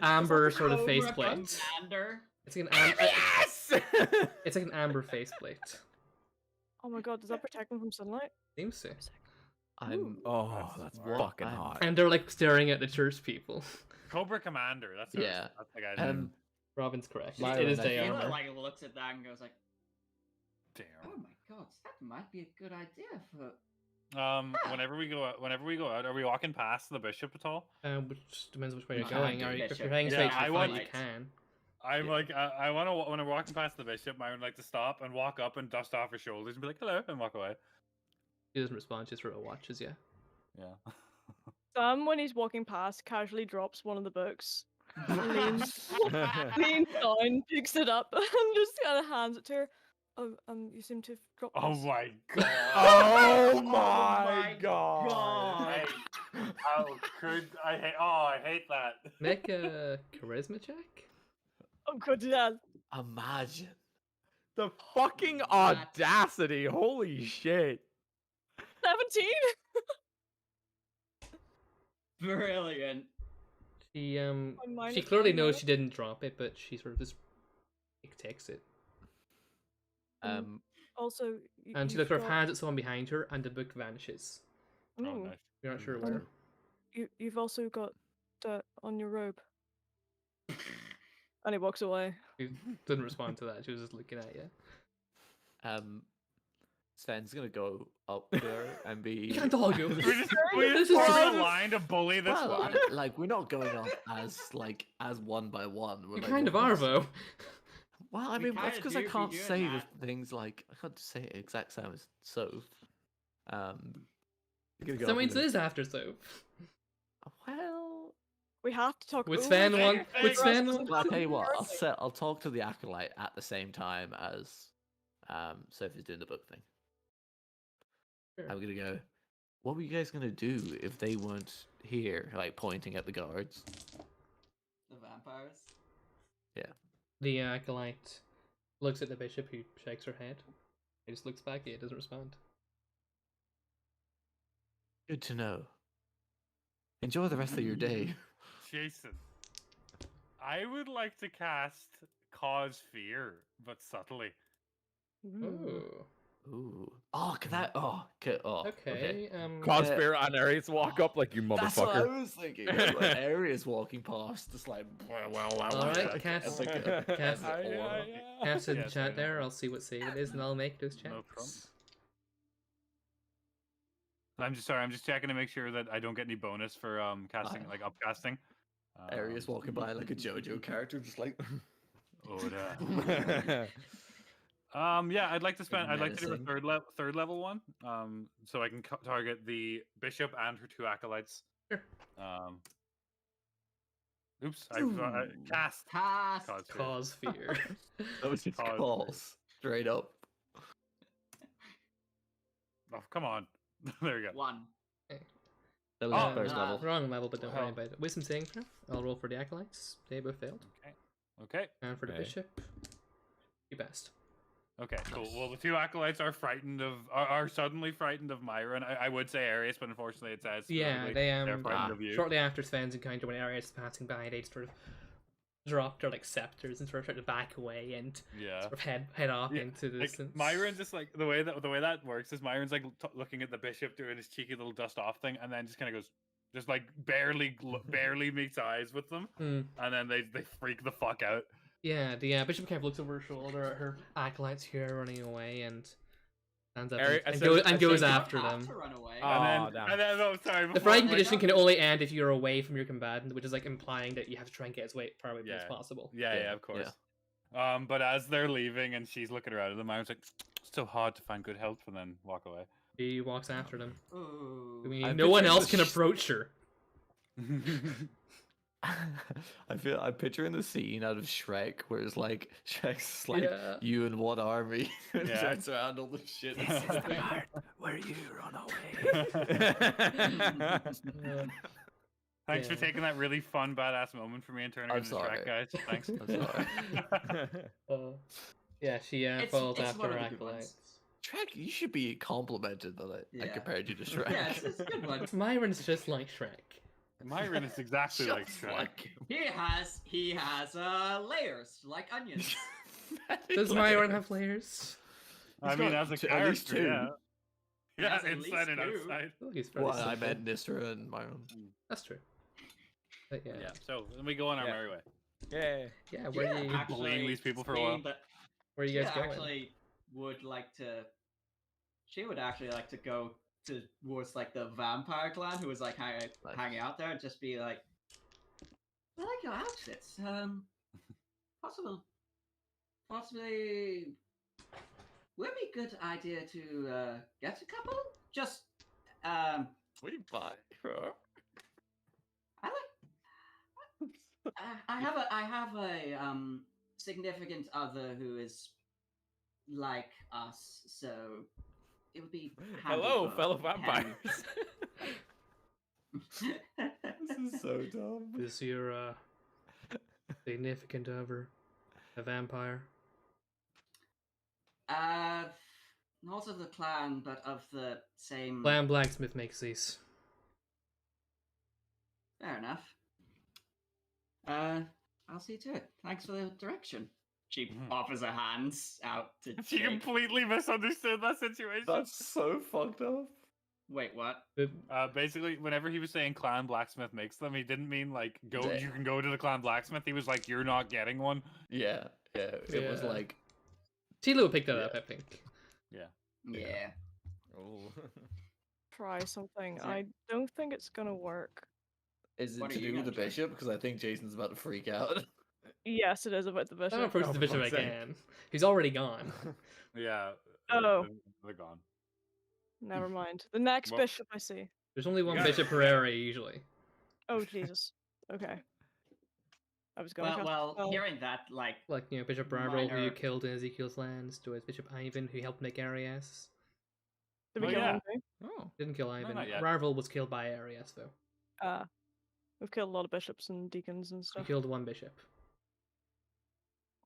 Speaker 2: amber sort of
Speaker 6: Cobra
Speaker 2: faceplate.
Speaker 6: Commander.
Speaker 2: It's like an
Speaker 3: yes!
Speaker 2: it's like an amber faceplate.
Speaker 5: Oh my god, does that protect them from sunlight?
Speaker 2: Seems to.
Speaker 1: I'm.
Speaker 3: Oh, that's
Speaker 1: What?
Speaker 3: fucking
Speaker 1: I'm-
Speaker 3: hot.
Speaker 2: And they're like staring at the church people.
Speaker 4: Cobra Commander. That's
Speaker 1: Yeah.
Speaker 4: That's the guy's name.
Speaker 2: Robin's correct.
Speaker 3: My
Speaker 2: It is
Speaker 3: own
Speaker 2: day
Speaker 3: idea.
Speaker 2: armor.
Speaker 6: Like looks at that and goes like, "Oh
Speaker 4: Damn.
Speaker 6: my god, that might be a good idea for."
Speaker 4: Whenever we go out, are we walking past the bishop at all?
Speaker 2: Which depends which way you're
Speaker 6: You
Speaker 2: going.
Speaker 6: can't do
Speaker 2: If
Speaker 6: bishop.
Speaker 2: you're heading
Speaker 4: Yeah,
Speaker 2: straight to
Speaker 4: I
Speaker 2: the
Speaker 4: want-
Speaker 2: fight, you can.
Speaker 4: I'm
Speaker 1: Yeah.
Speaker 4: like, I want to when I'm walking past the bishop, I would like to stop and walk up and dust off her shoulders and be like, "Hello," and walk away.
Speaker 2: He doesn't respond. Just sort of watches you.
Speaker 4: Yeah.
Speaker 5: Sam, when he's walking past, casually drops one of the books, leans, leans down, picks it up, and just kind of hands it to her. Oh, you seem to have dropped
Speaker 4: Oh
Speaker 5: this.
Speaker 4: my god.
Speaker 3: Oh
Speaker 6: my
Speaker 3: my god.
Speaker 6: God.
Speaker 4: How could I hate? Oh, I hate that.
Speaker 2: Make a charisma check.
Speaker 5: Oh god, yeah.
Speaker 1: Imagine.
Speaker 3: The fucking audacity. Holy shit.
Speaker 5: 17?
Speaker 6: Brilliant.
Speaker 2: She
Speaker 5: mine
Speaker 2: she
Speaker 5: is
Speaker 2: clearly
Speaker 5: fine,
Speaker 2: knows
Speaker 5: though.
Speaker 2: she didn't drop it, but she sort of just takes it.
Speaker 5: Also,
Speaker 2: And she
Speaker 5: you've
Speaker 2: sort of
Speaker 5: got-
Speaker 2: hands it someone behind her, and the book vanishes.
Speaker 4: Oh,
Speaker 5: Ooh,
Speaker 4: nice.
Speaker 2: You're not sure
Speaker 1: Mm.
Speaker 2: where.
Speaker 5: you've also got dirt on your robe. And he walks away.
Speaker 2: She didn't respond to that. She was just looking at you.
Speaker 1: Sven's gonna go up there and be.
Speaker 2: You can't all go.
Speaker 4: We just
Speaker 2: This is
Speaker 4: form
Speaker 2: just-
Speaker 4: a line to bully this
Speaker 1: Well,
Speaker 4: one.
Speaker 1: like we're not going up as one by one. We're
Speaker 2: You
Speaker 1: like
Speaker 2: kind of
Speaker 1: one
Speaker 2: are,
Speaker 1: by-
Speaker 2: though.
Speaker 1: Well, I
Speaker 6: We
Speaker 1: mean, that's
Speaker 6: kinda
Speaker 1: because I
Speaker 6: do be
Speaker 1: can't
Speaker 6: doing
Speaker 1: say the
Speaker 6: that.
Speaker 1: things like I can't say it exact same as so. You're gonna go
Speaker 2: So
Speaker 1: up
Speaker 2: means
Speaker 1: and
Speaker 2: it is after soap.
Speaker 1: well,
Speaker 5: We have to talk
Speaker 2: With
Speaker 5: Ooh,
Speaker 2: Sven
Speaker 5: okay.
Speaker 2: one.
Speaker 4: Hey,
Speaker 2: With
Speaker 4: hey,
Speaker 2: Sven
Speaker 5: Russ
Speaker 2: one.
Speaker 1: well, I'll tell you what.
Speaker 5: Perfect.
Speaker 1: I'll talk to the acolyte at the same time as Sophie's doing the book thing.
Speaker 2: Sure.
Speaker 1: I'm gonna go. What were you guys gonna do if they weren't here? Like pointing at the guards.
Speaker 6: The vampires.
Speaker 2: The acolyte looks at the bishop, who shakes her head. He just looks back at you, doesn't respond.
Speaker 1: Good to know. Enjoy the rest of your day.
Speaker 4: Jason, I would like to cast Cause Fear, but subtly.
Speaker 5: Ooh.
Speaker 2: Oh.
Speaker 1: Ooh. Oh, can that? Oh, okay. Oh,
Speaker 2: Okay.
Speaker 3: Conspirator and Aries walk up like you
Speaker 1: That's what I
Speaker 3: motherfucker.
Speaker 1: was thinking. Like, Area's walking past, just like.
Speaker 2: Alright, cast-
Speaker 1: It's like a,
Speaker 2: cast-
Speaker 1: an aura.
Speaker 2: Cast in the
Speaker 4: Yes, I
Speaker 2: chat there.
Speaker 4: know.
Speaker 2: I'll see what save it is, and I'll make those checks.
Speaker 4: No problem. I'm just sorry. I'm just checking to make sure that I don't get any bonus for casting, like upcasting.
Speaker 1: Area's walking by like a JoJo character, just like.
Speaker 4: Oda. Yeah, I'd like to spend. I'd like to do a
Speaker 1: menacing.
Speaker 4: third level one. So I can target the bishop and her two acolytes.
Speaker 2: Sure.
Speaker 4: Oops, I cast.
Speaker 6: Cast.
Speaker 4: Cause Fear.
Speaker 2: Cause fear.
Speaker 1: Those just
Speaker 4: Cause
Speaker 1: calls straight up.
Speaker 4: Oh, come on. There we go.
Speaker 6: One.
Speaker 1: That was
Speaker 4: Oh,
Speaker 1: the first
Speaker 6: nah.
Speaker 1: level.
Speaker 2: Wrong level, but don't worry
Speaker 4: Well.
Speaker 2: about it. Wisdom saving throw. I'll roll for the acolytes. They both failed.
Speaker 4: Okay.
Speaker 2: And for the
Speaker 3: Okay.
Speaker 2: bishop, you best.
Speaker 4: Okay. Cool. Well, the two acolytes are frightened of. Are suddenly frightened of Myra, and I would say Arius, but unfortunately it says.
Speaker 2: Yeah,
Speaker 4: specifically
Speaker 2: they
Speaker 4: They're frightened of you.
Speaker 2: shortly after Sven's encounter, when Arius is passing by, they sort of drop their like scepters and sort of try to back away and
Speaker 4: Yeah.
Speaker 2: sort of head off
Speaker 4: Yeah,
Speaker 2: into the
Speaker 4: Like,
Speaker 2: distance.
Speaker 4: Myron just like the way that works is Myron's like looking at the bishop doing his cheeky little dust off thing, and then just kind of goes, just like barely meets eyes with them,
Speaker 2: Hmm.
Speaker 4: and then they freak the fuck out.
Speaker 2: Yeah, the bishop kind of looks over her shoulder at her acolytes here running away and stands up
Speaker 3: Ari-
Speaker 2: and,
Speaker 3: I
Speaker 2: goes,
Speaker 3: said- I
Speaker 2: and goes
Speaker 3: said-
Speaker 2: after
Speaker 6: You don't have
Speaker 2: them.
Speaker 6: to run away.
Speaker 3: Oh, damn.
Speaker 4: And then oh, sorry.
Speaker 2: The
Speaker 4: before-
Speaker 2: frightened
Speaker 4: like-
Speaker 2: condition can only end if you're away from your combatant, which is like implying that you have to try and get as far away as
Speaker 4: Yeah.
Speaker 2: possible.
Speaker 4: Yeah,
Speaker 1: Yeah,
Speaker 4: yeah, of course. But as they're leaving and she's looking around at them, Myron's like, "It's so hard to find good help," and then walk away.
Speaker 2: He walks after them.
Speaker 6: Ooh.
Speaker 2: I mean,
Speaker 1: I'm
Speaker 2: no one
Speaker 1: picturing
Speaker 2: else
Speaker 1: the
Speaker 2: can
Speaker 1: sh-
Speaker 2: approach her.
Speaker 1: I'm picturing the scene out of Shrek where it's like Shrek's like
Speaker 2: Yeah.
Speaker 1: you in what army? And
Speaker 4: Yeah.
Speaker 1: turns around all the shit.
Speaker 3: Where you run away?
Speaker 4: Thanks for
Speaker 2: Yeah.
Speaker 4: taking that really fun, badass moment for me and turning
Speaker 1: I'm
Speaker 4: into
Speaker 1: sorry.
Speaker 4: Shrek, guys. Thanks.
Speaker 1: I'm sorry.
Speaker 2: Yeah, she
Speaker 6: It's-
Speaker 2: falls
Speaker 6: it's
Speaker 2: after
Speaker 6: one of
Speaker 2: her
Speaker 6: the good ones.
Speaker 2: acolytes.
Speaker 1: Shrek, you should be complimented that I
Speaker 6: Yeah.
Speaker 1: compared you to Shrek.
Speaker 6: Yeah, it's a good one.
Speaker 2: Myron's just like Shrek.
Speaker 4: Myron is exactly like
Speaker 1: Just
Speaker 4: Shrek.
Speaker 1: like
Speaker 6: He has layers like onions.
Speaker 2: Does Myron have layers?
Speaker 4: I
Speaker 1: He's
Speaker 4: mean,
Speaker 1: got
Speaker 4: as a
Speaker 1: at least
Speaker 4: character,
Speaker 1: two.
Speaker 4: yeah. Yeah,
Speaker 6: has at
Speaker 4: inside and
Speaker 6: least two.
Speaker 4: outside.
Speaker 2: Oh, he's very
Speaker 1: Well, I
Speaker 2: simple.
Speaker 1: meant Nisra and Myron.
Speaker 2: That's true. But yeah.
Speaker 4: Yeah, so then we go on our
Speaker 3: Yeah.
Speaker 4: merry way.
Speaker 3: Yeah.
Speaker 2: Yeah, where
Speaker 6: Yeah,
Speaker 2: you
Speaker 4: bullying these people for a while.
Speaker 2: where you guys
Speaker 6: She
Speaker 2: going?
Speaker 6: actually would like to. She would actually like to go towards like the vampire clan who was like hanging out there and just be like, "I like your outfits. Possibly, would be a good idea to get a couple. Just
Speaker 1: What do you buy? Bro?
Speaker 6: I like. I have a significant other who is like us, so it would be. handy
Speaker 3: Hello,
Speaker 6: for
Speaker 3: fellow
Speaker 6: him.
Speaker 3: vampires.
Speaker 1: This is so dumb.
Speaker 2: Is your significant other a vampire?
Speaker 6: Not of the clan, but of the same.
Speaker 2: Clan blacksmith makes these.
Speaker 6: Fair enough. I'll see to it. Thanks for the direction. She offers her hands out to.
Speaker 4: She
Speaker 6: shake.
Speaker 4: completely misunderstood that situation.
Speaker 1: That's so fucked up.
Speaker 6: Wait, what?
Speaker 4: Basically, whenever he was saying clan blacksmith makes them, he didn't mean like go.
Speaker 1: Yeah.
Speaker 4: You can go to the clan blacksmith. He was like, you're not getting one.
Speaker 1: Yeah, it was
Speaker 2: Yeah.
Speaker 1: like
Speaker 2: Tilo picked that
Speaker 1: Yeah.
Speaker 2: up, I think.
Speaker 6: Yeah.
Speaker 3: Oh.
Speaker 5: Try something.
Speaker 6: Is it-
Speaker 5: I don't think it's gonna work.
Speaker 1: is it
Speaker 6: What are
Speaker 1: to
Speaker 6: you
Speaker 1: do with the
Speaker 6: gonna try?
Speaker 1: bishop? Because I think Jason's about to freak out.
Speaker 5: Yes, it is about the
Speaker 2: I don't
Speaker 5: bishop.
Speaker 2: approach
Speaker 1: Oh,
Speaker 2: the
Speaker 1: for
Speaker 2: bishop
Speaker 1: fuck's sake.
Speaker 2: again. He's already gone.
Speaker 4: Yeah.
Speaker 5: Oh.
Speaker 4: They're gone.
Speaker 5: Never mind. The next
Speaker 4: Well-
Speaker 5: bishop I see.
Speaker 2: There's only one
Speaker 4: Yeah.
Speaker 2: bishop per area usually.
Speaker 5: Oh Jesus. Okay. I was going.
Speaker 6: Well, hearing that, like,
Speaker 2: Like, you know, Bishop Barbaro, who you
Speaker 6: Minor-
Speaker 2: killed in Ezekiel's lands, towards Bishop Ivan, who helped make Arias.
Speaker 5: Did we
Speaker 4: Oh,
Speaker 5: kill
Speaker 4: yeah.
Speaker 5: him too?
Speaker 2: Oh, didn't kill Ivan.
Speaker 4: not yet.
Speaker 2: Rarvel was killed by Arias, though.
Speaker 5: We've killed a lot of bishops and deacons and
Speaker 2: We
Speaker 5: stuff.
Speaker 2: killed one bishop.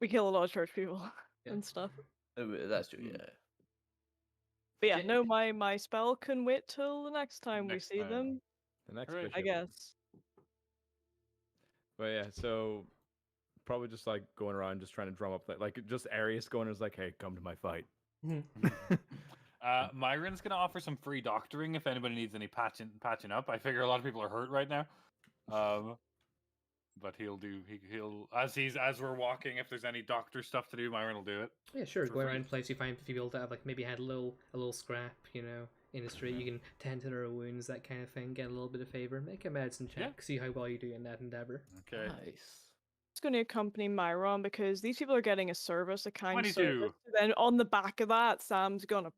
Speaker 5: We kill a lot of church people
Speaker 2: Yeah.
Speaker 5: and stuff.
Speaker 1: That's true. Yeah.
Speaker 5: But yeah,
Speaker 6: J-
Speaker 5: no, my spell can wait till the next time
Speaker 4: Next
Speaker 5: we see
Speaker 4: time.
Speaker 5: them.
Speaker 3: The next
Speaker 4: Hooray.
Speaker 3: bishop.
Speaker 5: I guess.
Speaker 3: But yeah, so probably just like going around, just trying to drum up like just Arius going is like, hey, come to my fight.
Speaker 4: Myron's gonna offer some free doctoring if anybody needs any patching up. I figure a lot of people are hurt right now. But he'll as we're walking, if there's any doctor stuff to do, Myron will do it.
Speaker 2: Yeah, sure.
Speaker 4: For
Speaker 2: Go
Speaker 4: free.
Speaker 2: around places you find people that have like maybe had a little scrap, you know, in the street. You can tend to their wounds, that kind of thing. Get a little bit of favor. Make a medicine check.
Speaker 4: Yeah.
Speaker 2: See how well you do in that endeavor.
Speaker 4: Okay.
Speaker 1: Nice.
Speaker 5: It's going to accompany Myron because these people are getting a service, a kind
Speaker 4: 22.
Speaker 5: service. Then on the back of that, Sam's gonna,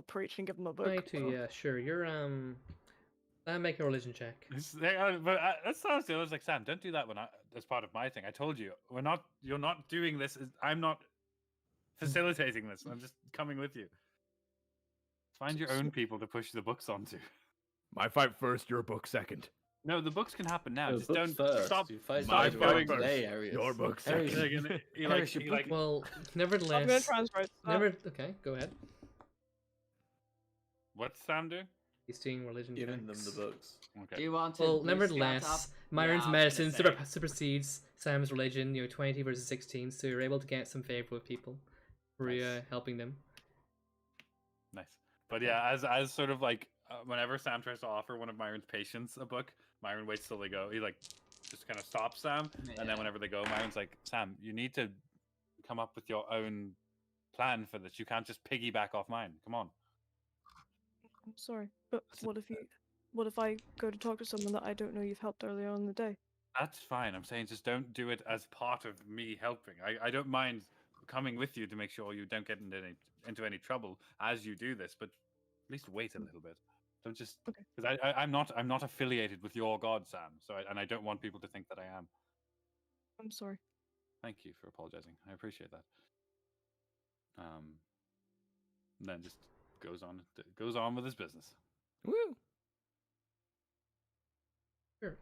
Speaker 5: preach and give them a book.
Speaker 2: 22, yeah, sure. You're make a religion check.
Speaker 4: But that sounds good. I was like, Sam, don't do that as part of my thing. I told you, you're not doing this. I'm not facilitating this. I'm just coming with you. Find your own people to push the books onto.
Speaker 3: My fight first, your book second.
Speaker 4: No, the books can happen now.
Speaker 1: No,
Speaker 4: Just
Speaker 1: books
Speaker 4: don't
Speaker 1: first.
Speaker 4: stop.
Speaker 1: You fight
Speaker 3: My
Speaker 1: Spider-Man
Speaker 3: fight first,
Speaker 1: today, Arius.
Speaker 3: your book
Speaker 1: Arius,
Speaker 3: second.
Speaker 1: Arius, your book-
Speaker 2: Well,
Speaker 5: I'm gonna
Speaker 2: nevertheless,
Speaker 5: transfer it.
Speaker 2: okay, go ahead.
Speaker 4: What's Sam doing?
Speaker 2: He's doing religion
Speaker 1: giving them
Speaker 2: checks.
Speaker 1: the books.
Speaker 6: Do
Speaker 4: Okay.
Speaker 6: you want to?
Speaker 2: Well,
Speaker 6: boost that up?
Speaker 2: nevertheless, Myron's
Speaker 6: Yeah, I was gonna
Speaker 2: medicine
Speaker 6: say.
Speaker 2: supersedes Sam's religion. 20 versus 16, so you're able to get some favor with people for
Speaker 4: Nice.
Speaker 2: helping them.
Speaker 4: Nice. But yeah, as sort of like whenever Sam tries to offer one of Myron's patients a book, Myron waits till they go. He like just kind of stops Sam, and
Speaker 6: Yeah.
Speaker 4: then whenever they go, Myron's like, Sam, you need to come up with your own plan for this. You can't just piggyback off mine. Come on.
Speaker 5: I'm sorry, but what if I go to talk to someone that I don't know you've helped earlier on in the day?
Speaker 4: That's fine. I'm saying just don't do it as part of me helping. I don't mind coming with you to make sure you don't get into any trouble as you do this, but at least wait a little bit. Don't just
Speaker 5: Okay.
Speaker 4: because I'm not affiliated with your god, Sam. So I don't want people to think that I am.
Speaker 5: I'm sorry.
Speaker 4: Thank you for apologizing. I appreciate that. And then just goes on with his business.
Speaker 3: Woo.
Speaker 2: Sure.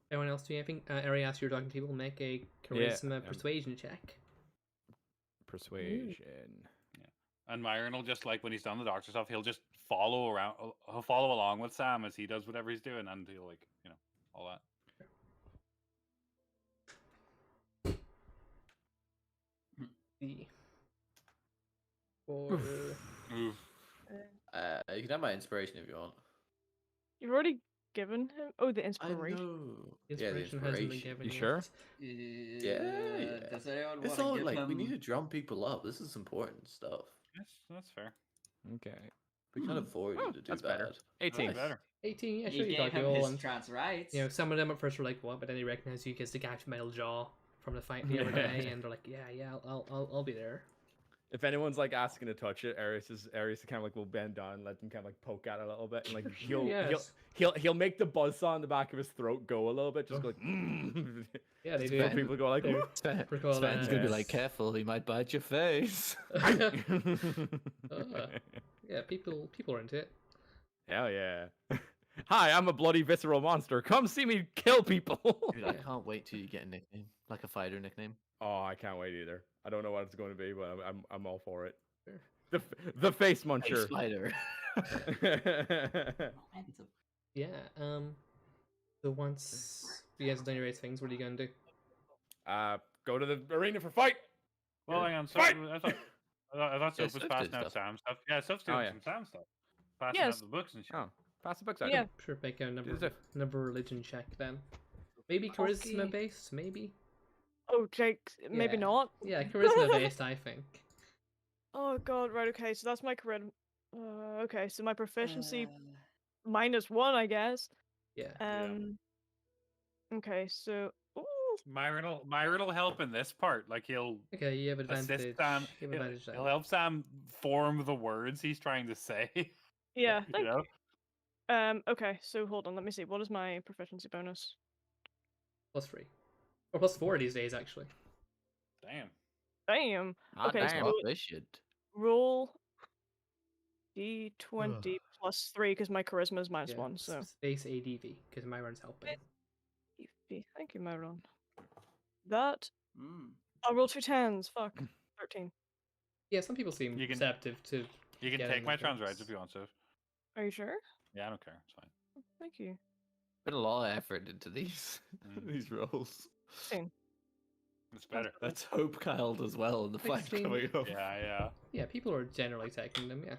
Speaker 2: Anyone else do anything? Ari asked you were talking to people. Make a charisma persuasion check.
Speaker 3: Persuasion.
Speaker 4: And Myron will just like when he's done the doctor stuff, he'll just follow around. He'll follow along with Sam as he does whatever he's doing, and he'll like all that.
Speaker 2: The for
Speaker 4: Oof.
Speaker 1: You can have my inspiration if you want.
Speaker 5: You've already given him. Oh, the
Speaker 1: I
Speaker 5: inspiration.
Speaker 1: know.
Speaker 2: inspiration
Speaker 1: yeah, the
Speaker 2: hasn't been
Speaker 1: inspiration.
Speaker 2: given
Speaker 3: You
Speaker 2: yet.
Speaker 3: sure?
Speaker 1: Yeah.
Speaker 6: Does anyone
Speaker 1: It's
Speaker 6: want
Speaker 1: all
Speaker 6: to give
Speaker 1: like
Speaker 6: him?
Speaker 1: we need to drum people up. This is important stuff.
Speaker 4: That's fair.
Speaker 3: Okay.
Speaker 1: We can't afford you to do
Speaker 3: that's
Speaker 1: bad.
Speaker 3: better. 18.
Speaker 1: Nice.
Speaker 4: Better.
Speaker 2: 18. Yeah,
Speaker 6: You
Speaker 2: sure. You
Speaker 6: gave
Speaker 2: got
Speaker 6: him
Speaker 2: all,
Speaker 6: his
Speaker 2: and
Speaker 6: trans rights.
Speaker 2: some of them at first were like, "What?" But then he recognized you because the guy's metal jaw from the fight the other day, and they're like, "Yeah, I'll be there."
Speaker 3: If anyone's like asking to touch it, Arius kind of like will bend down, let them kind of like poke at it a little bit, and like
Speaker 2: Yes.
Speaker 3: he'll make the buzzsaw in the back of his throat go a little bit, just go like.
Speaker 2: Yeah, they
Speaker 3: So
Speaker 2: do.
Speaker 3: people go like.
Speaker 2: They're-
Speaker 1: Sven,
Speaker 2: We're called,
Speaker 1: Sven's gonna be
Speaker 3: yes.
Speaker 1: like, careful, he might bite your face.
Speaker 2: Yeah, people are into it.
Speaker 3: Hell yeah. Hi, I'm a bloody visceral monster. Come see me kill people.
Speaker 1: Dude, I can't wait till you get a nickname, like a fighter nickname.
Speaker 3: Oh, I can't wait either. I don't know what it's going to be, but I'm all for it.
Speaker 2: Sure.
Speaker 3: The face
Speaker 1: Face
Speaker 3: muncher.
Speaker 1: fighter.
Speaker 6: Momentum.
Speaker 2: Yeah. So once you guys have done your race things, what are you gonna do?
Speaker 3: Go to the arena for fight.
Speaker 4: Well, hang on. So
Speaker 3: Fight!
Speaker 4: I thought
Speaker 1: Yeah,
Speaker 4: Soph was
Speaker 1: Soph did
Speaker 4: passing out
Speaker 1: stuff.
Speaker 4: Sam stuff. Yeah, Soph's doing
Speaker 3: Oh, yeah.
Speaker 4: some Sam stuff. Passing
Speaker 5: Yes.
Speaker 4: out the books and shit.
Speaker 3: Oh, pass the books out.
Speaker 5: Yeah.
Speaker 2: Sure, make a
Speaker 3: Do the
Speaker 2: number religion check then. Maybe charisma
Speaker 5: Okay.
Speaker 2: based, maybe.
Speaker 5: Oh, Jake, maybe
Speaker 6: Yeah.
Speaker 5: not.
Speaker 2: Yeah, charisma based, I think.
Speaker 5: Oh god, right. Okay, so that's my charisma. Okay, so my proficiency
Speaker 6: Uh,
Speaker 5: -1, I guess.
Speaker 2: Yeah.
Speaker 5: Okay, so. Ooh,
Speaker 4: Myron will help in this part. Like he'll
Speaker 2: Okay, you have advantage.
Speaker 4: assist Sam.
Speaker 2: You have
Speaker 4: He'll,
Speaker 2: advantage
Speaker 4: he'll
Speaker 2: then.
Speaker 4: help Sam form the words he's trying to say.
Speaker 5: yeah.
Speaker 4: You
Speaker 5: Thank
Speaker 4: know.
Speaker 5: Okay, so hold on. Let me see. What is my proficiency bonus?
Speaker 2: +3. Or +4 these days, actually.
Speaker 4: Damn.
Speaker 5: Damn.
Speaker 3: Ah,
Speaker 5: Okay,
Speaker 3: damn.
Speaker 5: so
Speaker 1: They should.
Speaker 5: roll d20 +3 because my charisma is -1. So
Speaker 2: Space ADV, because Myron's helping.
Speaker 5: thank you, Myron. That
Speaker 6: mm.
Speaker 5: I'll roll 2 10s. Fuck. 13.
Speaker 2: Yeah, some people seem
Speaker 4: You can-
Speaker 2: receptive to.
Speaker 4: You can
Speaker 2: Yeah,
Speaker 4: take my
Speaker 2: that
Speaker 4: trans
Speaker 2: works.
Speaker 4: rights if you want to.
Speaker 5: Are you sure?
Speaker 4: Yeah, I don't care. It's fine.
Speaker 5: Thank you.
Speaker 1: Put a lot of effort into these
Speaker 4: Mm.
Speaker 1: these roles.
Speaker 4: It's better.
Speaker 1: Let's hope Kyle does well in the fight
Speaker 2: 16.
Speaker 1: coming up.
Speaker 4: Yeah.
Speaker 2: Yeah, people are generally taking them. Yeah.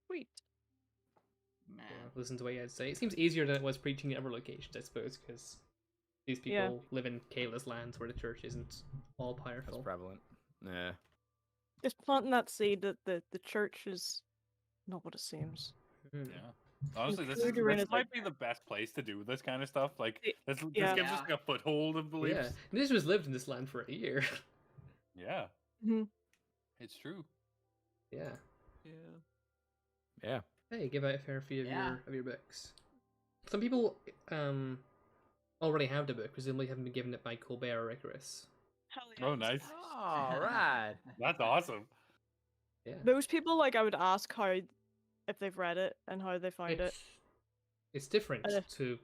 Speaker 5: Sweet.
Speaker 6: Man.
Speaker 2: Yeah, listen to what you had to say. It seems easier than it was preaching at other locations, I suppose, because these people
Speaker 5: Yeah.
Speaker 2: live in Kayla's lands where the church isn't all
Speaker 3: That's
Speaker 2: powerful.
Speaker 3: prevalent. Yeah.
Speaker 5: Just planting that seed that the church is not what it seems.
Speaker 2: Mhm.
Speaker 4: Yeah. Honestly, this
Speaker 5: Food arenas
Speaker 4: might
Speaker 5: like
Speaker 4: be the best place to do this kind of stuff. Like,
Speaker 5: Y-
Speaker 4: this
Speaker 5: yeah.
Speaker 4: gives us like a foothold of
Speaker 2: Yeah,
Speaker 4: beliefs.
Speaker 2: this was lived in this land for a year.
Speaker 4: Yeah.
Speaker 5: Mhm.
Speaker 4: It's true.
Speaker 2: Yeah.
Speaker 1: Yeah.
Speaker 3: Yeah.
Speaker 2: Hey, give out a fair few of
Speaker 6: Yeah.
Speaker 2: your books. Some people already have the book, presumably haven't been given it by Colbert or Icarus.
Speaker 5: Hell
Speaker 4: Oh,
Speaker 5: yes.
Speaker 4: nice.
Speaker 3: All right.
Speaker 4: That's awesome.
Speaker 2: Yeah.
Speaker 5: Those people, like, I would ask how, if they've read it and how they find it.
Speaker 2: It's different
Speaker 5: Uh,
Speaker 2: to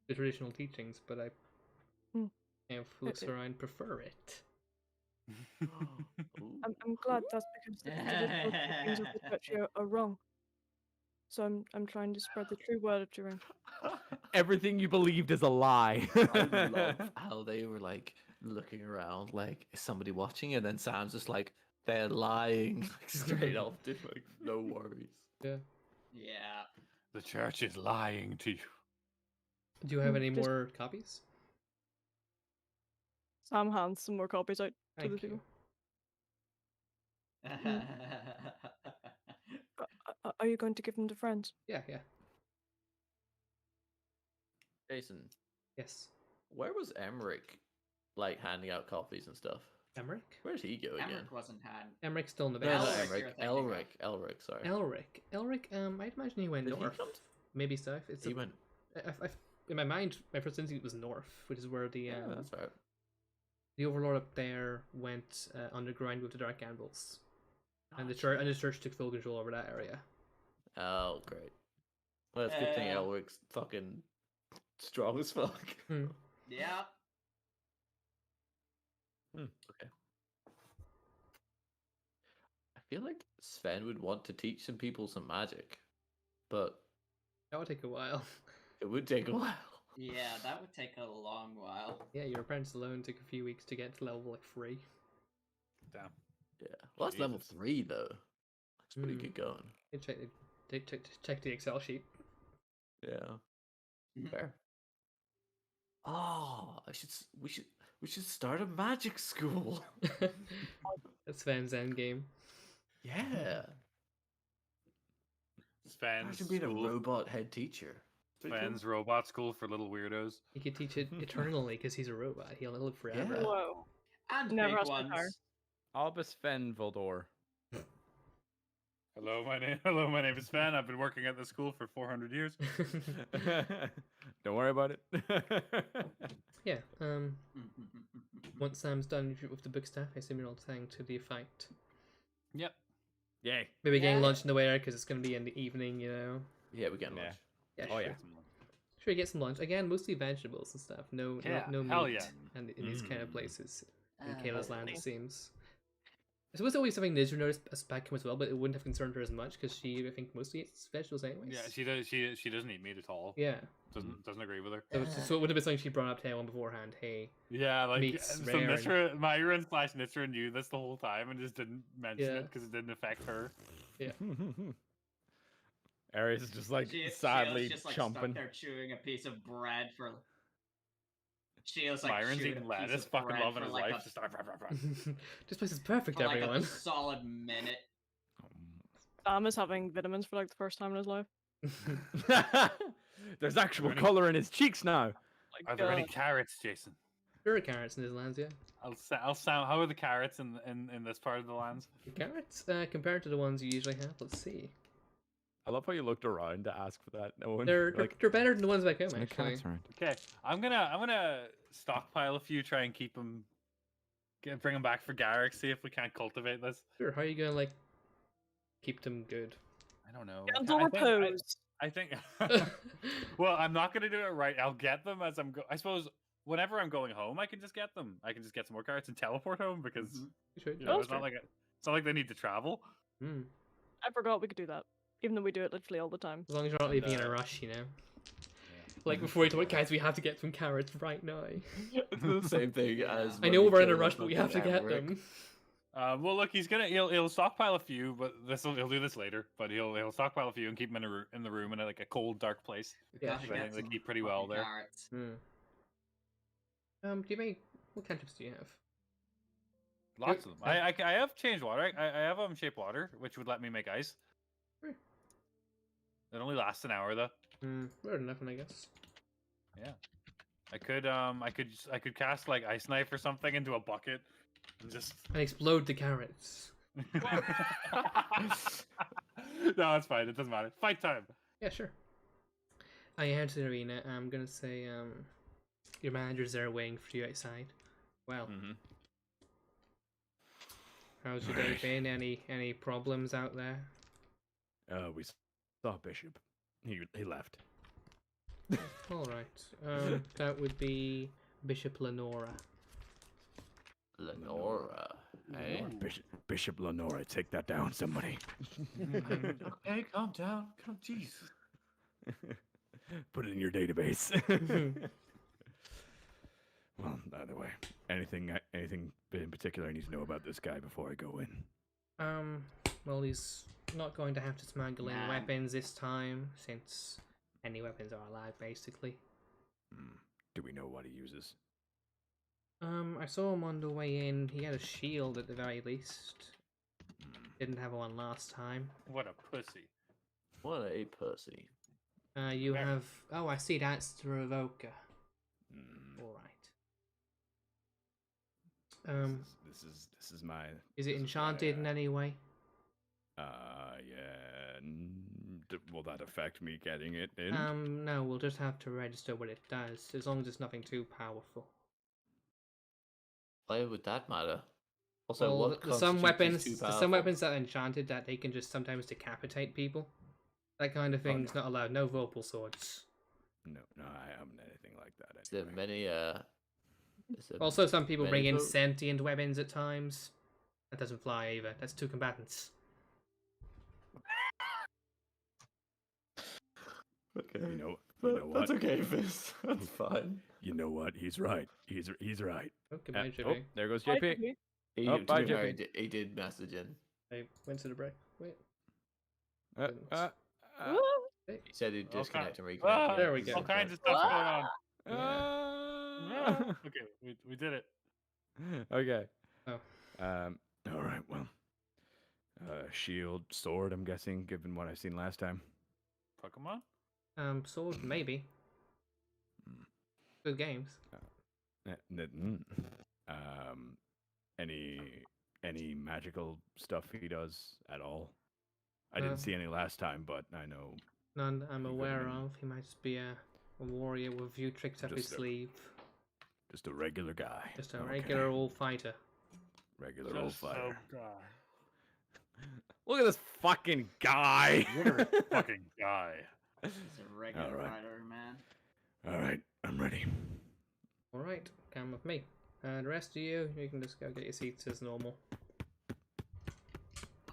Speaker 2: the traditional teachings, but I
Speaker 5: Hmm.
Speaker 2: if looks around prefer it.
Speaker 1: Ooh.
Speaker 5: I'm glad that's because the traditional teachings of the church are wrong. So I'm trying to spread the true word around.
Speaker 3: Everything you believed is a lie.
Speaker 1: I love how they were like looking around, like, is somebody watching? And then Sam's just like, they're lying, like, straight off, dude, like, no worries.
Speaker 2: Yeah.
Speaker 6: Yeah.
Speaker 4: The church is lying to you.
Speaker 2: Do you have any
Speaker 5: Just-
Speaker 2: more copies?
Speaker 5: Sam hands some more copies out to the
Speaker 2: Thank
Speaker 5: people.
Speaker 2: you.
Speaker 5: Are you going to give them to friends?
Speaker 2: Yeah.
Speaker 1: Jason,
Speaker 2: Yes.
Speaker 1: where was Emmerich, like, handing out coffees and stuff?
Speaker 2: Emmerich?
Speaker 1: Where'd he go again?
Speaker 6: Emmerich wasn't had.
Speaker 2: Emmeric's still in the
Speaker 1: No,
Speaker 2: base.
Speaker 1: not
Speaker 6: Elric,
Speaker 1: Emmerich.
Speaker 6: you're thinking of.
Speaker 1: Elric, sorry.
Speaker 2: Elric, I'd imagine he went
Speaker 1: Did he
Speaker 2: north.
Speaker 1: come?
Speaker 2: Maybe south. It's
Speaker 1: He went.
Speaker 2: in my mind, my first instinct was north, which is where the
Speaker 1: Yeah, that's right.
Speaker 2: the overlord up there went underground with the Dark Anvils, and the
Speaker 1: Oh,
Speaker 2: church took full control over that area.
Speaker 1: Oh, great. Well, it's a good thing Elric's fucking strong as fuck.
Speaker 6: Yeah.
Speaker 1: Okay. I feel like Sven would want to teach some people some magic, but
Speaker 2: That would take a while.
Speaker 1: it would take a while.
Speaker 6: Yeah, that would take a long while.
Speaker 2: Yeah, your apprentice alone took a few weeks to get to level like 3.
Speaker 4: Damn.
Speaker 1: Yeah. Well, that's level
Speaker 4: Jesus.
Speaker 1: 3 though. That's pretty
Speaker 2: Mm.
Speaker 1: good going.
Speaker 2: Check the Excel sheet.
Speaker 1: Yeah. Fair. Oh, we should start a magic school.
Speaker 2: That's Sven's end game.
Speaker 1: Yeah.
Speaker 4: Sven's
Speaker 1: Imagine being a
Speaker 4: school.
Speaker 1: robot head teacher. Pretty cool.
Speaker 4: Sven's robot school for little weirdos.
Speaker 2: He could teach it eternally because he's a robot. He'll live forever.
Speaker 1: Yeah.
Speaker 5: Whoa.
Speaker 6: And
Speaker 5: Never
Speaker 6: big
Speaker 5: has my
Speaker 6: ones.
Speaker 5: car.
Speaker 3: Albus Fen Voldor.
Speaker 4: Hello, my name is Sven. I've been working at the school for 400 years.
Speaker 3: Don't worry about it.
Speaker 2: Yeah. Once Sam's done with the book stuff, I assume you're all saying to the fight.
Speaker 4: Yep.
Speaker 3: Yay.
Speaker 2: Maybe getting
Speaker 6: Yeah.
Speaker 2: lunch in the way because it's going to be in the evening, you know.
Speaker 1: Yeah, we get lunch.
Speaker 3: Yeah.
Speaker 2: Yeah,
Speaker 3: Oh,
Speaker 2: sure.
Speaker 3: yeah.
Speaker 2: Sure, get some lunch. Again, mostly vegetables and stuff. No,
Speaker 4: Yeah,
Speaker 2: no
Speaker 4: hell
Speaker 2: meat.
Speaker 4: yeah.
Speaker 2: And in these kind of places, in Kayla's land, it
Speaker 6: nice.
Speaker 2: seems. I suppose always something Nizra noticed as back home as well, but it wouldn't have concerned her as much because she, I think, mostly eats vegetables anyways.
Speaker 4: Yeah, she does. She doesn't eat meat at all.
Speaker 2: Yeah.
Speaker 4: Doesn't agree with her.
Speaker 2: So it would have been something she brought up to everyone beforehand. Hey,
Speaker 4: Yeah, like
Speaker 2: Meat's
Speaker 4: so
Speaker 2: rare and-
Speaker 4: Nitra, Myron / Nitra knew this the whole time and just didn't mention
Speaker 2: Yeah.
Speaker 4: it because it didn't affect her.
Speaker 3: Ares is just like
Speaker 6: Shield's
Speaker 3: sadly
Speaker 6: just like stuck
Speaker 3: chomping.
Speaker 6: there chewing a piece of bread for. Shield's like
Speaker 4: Myron's
Speaker 6: chewing
Speaker 4: eating
Speaker 6: a
Speaker 4: lettuce,
Speaker 6: piece of
Speaker 4: fucking
Speaker 6: bread
Speaker 4: loving
Speaker 6: for
Speaker 4: his
Speaker 6: like
Speaker 4: life. Just
Speaker 2: this place is perfect,
Speaker 6: for like
Speaker 2: everyone.
Speaker 6: a solid minute.
Speaker 5: Sam is having vitamins for like the first time in his life.
Speaker 3: There's actual
Speaker 4: Running.
Speaker 3: color in his cheeks now.
Speaker 5: Like,
Speaker 4: Are there any carrots, Jason?
Speaker 2: There are carrots in his lands, yeah.
Speaker 4: I'll sound. How are the carrots in this part of the lands?
Speaker 2: The carrots, compared to the ones you usually have, let's see.
Speaker 3: I love how you looked around to ask for that. No one
Speaker 2: They're
Speaker 3: like
Speaker 2: they're better than the ones back home,
Speaker 3: "No
Speaker 2: actually.
Speaker 3: carrots around."
Speaker 4: Okay, I'm gonna stockpile a few, try and keep them, bring them back for Garrick. See if we can't cultivate this.
Speaker 2: Sure, how are you gonna like keep them good?
Speaker 4: I don't know.
Speaker 5: Gentle
Speaker 4: I think-
Speaker 5: repose.
Speaker 4: I think. Well, I'm not gonna do it right. I'll get them as I'm. I suppose whenever I'm going home, I can just get them. I can just get some more carrots and teleport home because
Speaker 2: You should.
Speaker 4: you know,
Speaker 5: That's
Speaker 4: it's not like it's not like they need to travel.
Speaker 2: Hmm.
Speaker 5: I forgot we could do that. Even though we do it literally all the time.
Speaker 2: As long as you're not
Speaker 4: And,
Speaker 2: leaving in a rush, you know. Like before you told guys, we have to get some carrots right now.
Speaker 1: It's the same thing as.
Speaker 2: I
Speaker 1: when
Speaker 2: know
Speaker 1: we
Speaker 2: we're in a
Speaker 1: killed
Speaker 2: rush, but we have to
Speaker 1: fucking
Speaker 2: get
Speaker 1: Emmerich.
Speaker 2: them.
Speaker 4: Well, look, he'll stockpile a few, but he'll do this later. But he'll stockpile a few and keep them in the room in like a cold, dark place.
Speaker 2: Yeah,
Speaker 6: Gotta
Speaker 2: sure.
Speaker 4: I
Speaker 6: get
Speaker 4: think they
Speaker 6: some
Speaker 4: keep pretty well
Speaker 6: fucking
Speaker 4: there.
Speaker 6: carrots.
Speaker 2: Do you have any? What cantrips do you have?
Speaker 4: Lots of them. I have changed water. I have shape water, which would let me make ice.
Speaker 2: Hmm.
Speaker 4: It only lasts an hour though.
Speaker 2: Better than nothing, I guess.
Speaker 4: I could cast like ice knife or something into a bucket and just.
Speaker 2: And explode the carrots.
Speaker 4: No, it's fine. It doesn't matter. Fight time.
Speaker 2: Yeah, sure. I head to the arena. I'm gonna say your manager's there waiting for you outside. Well, how's your day been? Any problems out there?
Speaker 3: We saw Bishop. He left.
Speaker 2: All right. That would be Bishop Lenora.
Speaker 1: Lenora. Hey.
Speaker 3: Bishop Lenora, take that down, somebody.
Speaker 1: Okay, calm down. Come, jeez.
Speaker 3: Put it in your database. Well, either way, anything in particular I need to know about this guy before I go in?
Speaker 2: Well, he's not going to have to smuggle in
Speaker 6: Nah.
Speaker 2: weapons this time, since any weapons are allowed, basically.
Speaker 3: Do we know what he uses?
Speaker 2: I saw him on the way in. He had a shield at the very least. Didn't have one last time.
Speaker 4: What a pussy.
Speaker 1: What a pussy.
Speaker 2: You
Speaker 4: Where?
Speaker 2: have... Oh, I see, that's the Revoker. Alright.
Speaker 3: This is my.
Speaker 2: Is it
Speaker 3: this
Speaker 2: enchanted in
Speaker 3: my,
Speaker 2: any way?
Speaker 3: Yeah. Will that affect me getting it in?
Speaker 2: No, we'll just have to register what it does, as long as it's nothing too powerful.
Speaker 1: Why would that matter? Also,
Speaker 2: Well,
Speaker 1: what
Speaker 2: there's some
Speaker 1: constitutes
Speaker 2: weapons,
Speaker 1: too
Speaker 2: there's
Speaker 1: powerful?
Speaker 2: some weapons that are enchanted that they can just sometimes decapitate people. That kind of thing's not allowed. No vorpal swords.
Speaker 3: No, I haven't anything like that.
Speaker 1: Is there
Speaker 3: Anyway.
Speaker 1: many is there
Speaker 2: Also, some people bring
Speaker 1: many
Speaker 2: in
Speaker 1: vote?
Speaker 2: sentient weapons at times. That doesn't fly either. That's two combatants.
Speaker 1: Okay.
Speaker 3: You know
Speaker 1: That's
Speaker 3: what?
Speaker 1: okay, Fizz. That's fine.
Speaker 3: You know what? He's right. He's right.
Speaker 2: Oh, goodbye,
Speaker 3: Oh,
Speaker 2: Jimmy.
Speaker 3: there goes
Speaker 5: Hi,
Speaker 3: JP.
Speaker 5: Jimmy.
Speaker 1: He,
Speaker 3: Oh,
Speaker 1: to
Speaker 3: bye,
Speaker 1: be fair,
Speaker 3: Jimmy.
Speaker 1: he did message in.
Speaker 2: I went to the break. Wait.
Speaker 1: He said he'd disconnect and reconnect.
Speaker 4: Ah,
Speaker 2: There we
Speaker 1: He's
Speaker 2: go.
Speaker 4: All
Speaker 1: like,
Speaker 4: kinds of stuff going on.
Speaker 2: Yeah.
Speaker 4: Okay, we did it.
Speaker 3: Okay.
Speaker 2: Oh.
Speaker 3: All right. Well. Shield, sword. I'm guessing, given what I've seen last time.
Speaker 4: Pokemon?
Speaker 2: Sword, maybe. Good games.
Speaker 3: Any magical stuff he does at all? I didn't see any last time, but I know.
Speaker 2: None I'm
Speaker 3: You got
Speaker 2: aware
Speaker 3: any-
Speaker 2: of. He might just be a warrior with a few tricks up his
Speaker 3: Just a-
Speaker 2: sleeve.
Speaker 3: Just a regular guy.
Speaker 2: Just a
Speaker 3: Okay.
Speaker 2: regular old fighter.
Speaker 3: Regular old
Speaker 4: Just
Speaker 3: fighter.
Speaker 4: some guy.
Speaker 3: Look at this fucking guy.
Speaker 4: You're a fucking guy.
Speaker 6: He's a regular
Speaker 3: Alright.
Speaker 6: rider, man.
Speaker 3: All right, I'm ready.
Speaker 2: Alright, come with me. And the rest of you can just go get your seats as normal.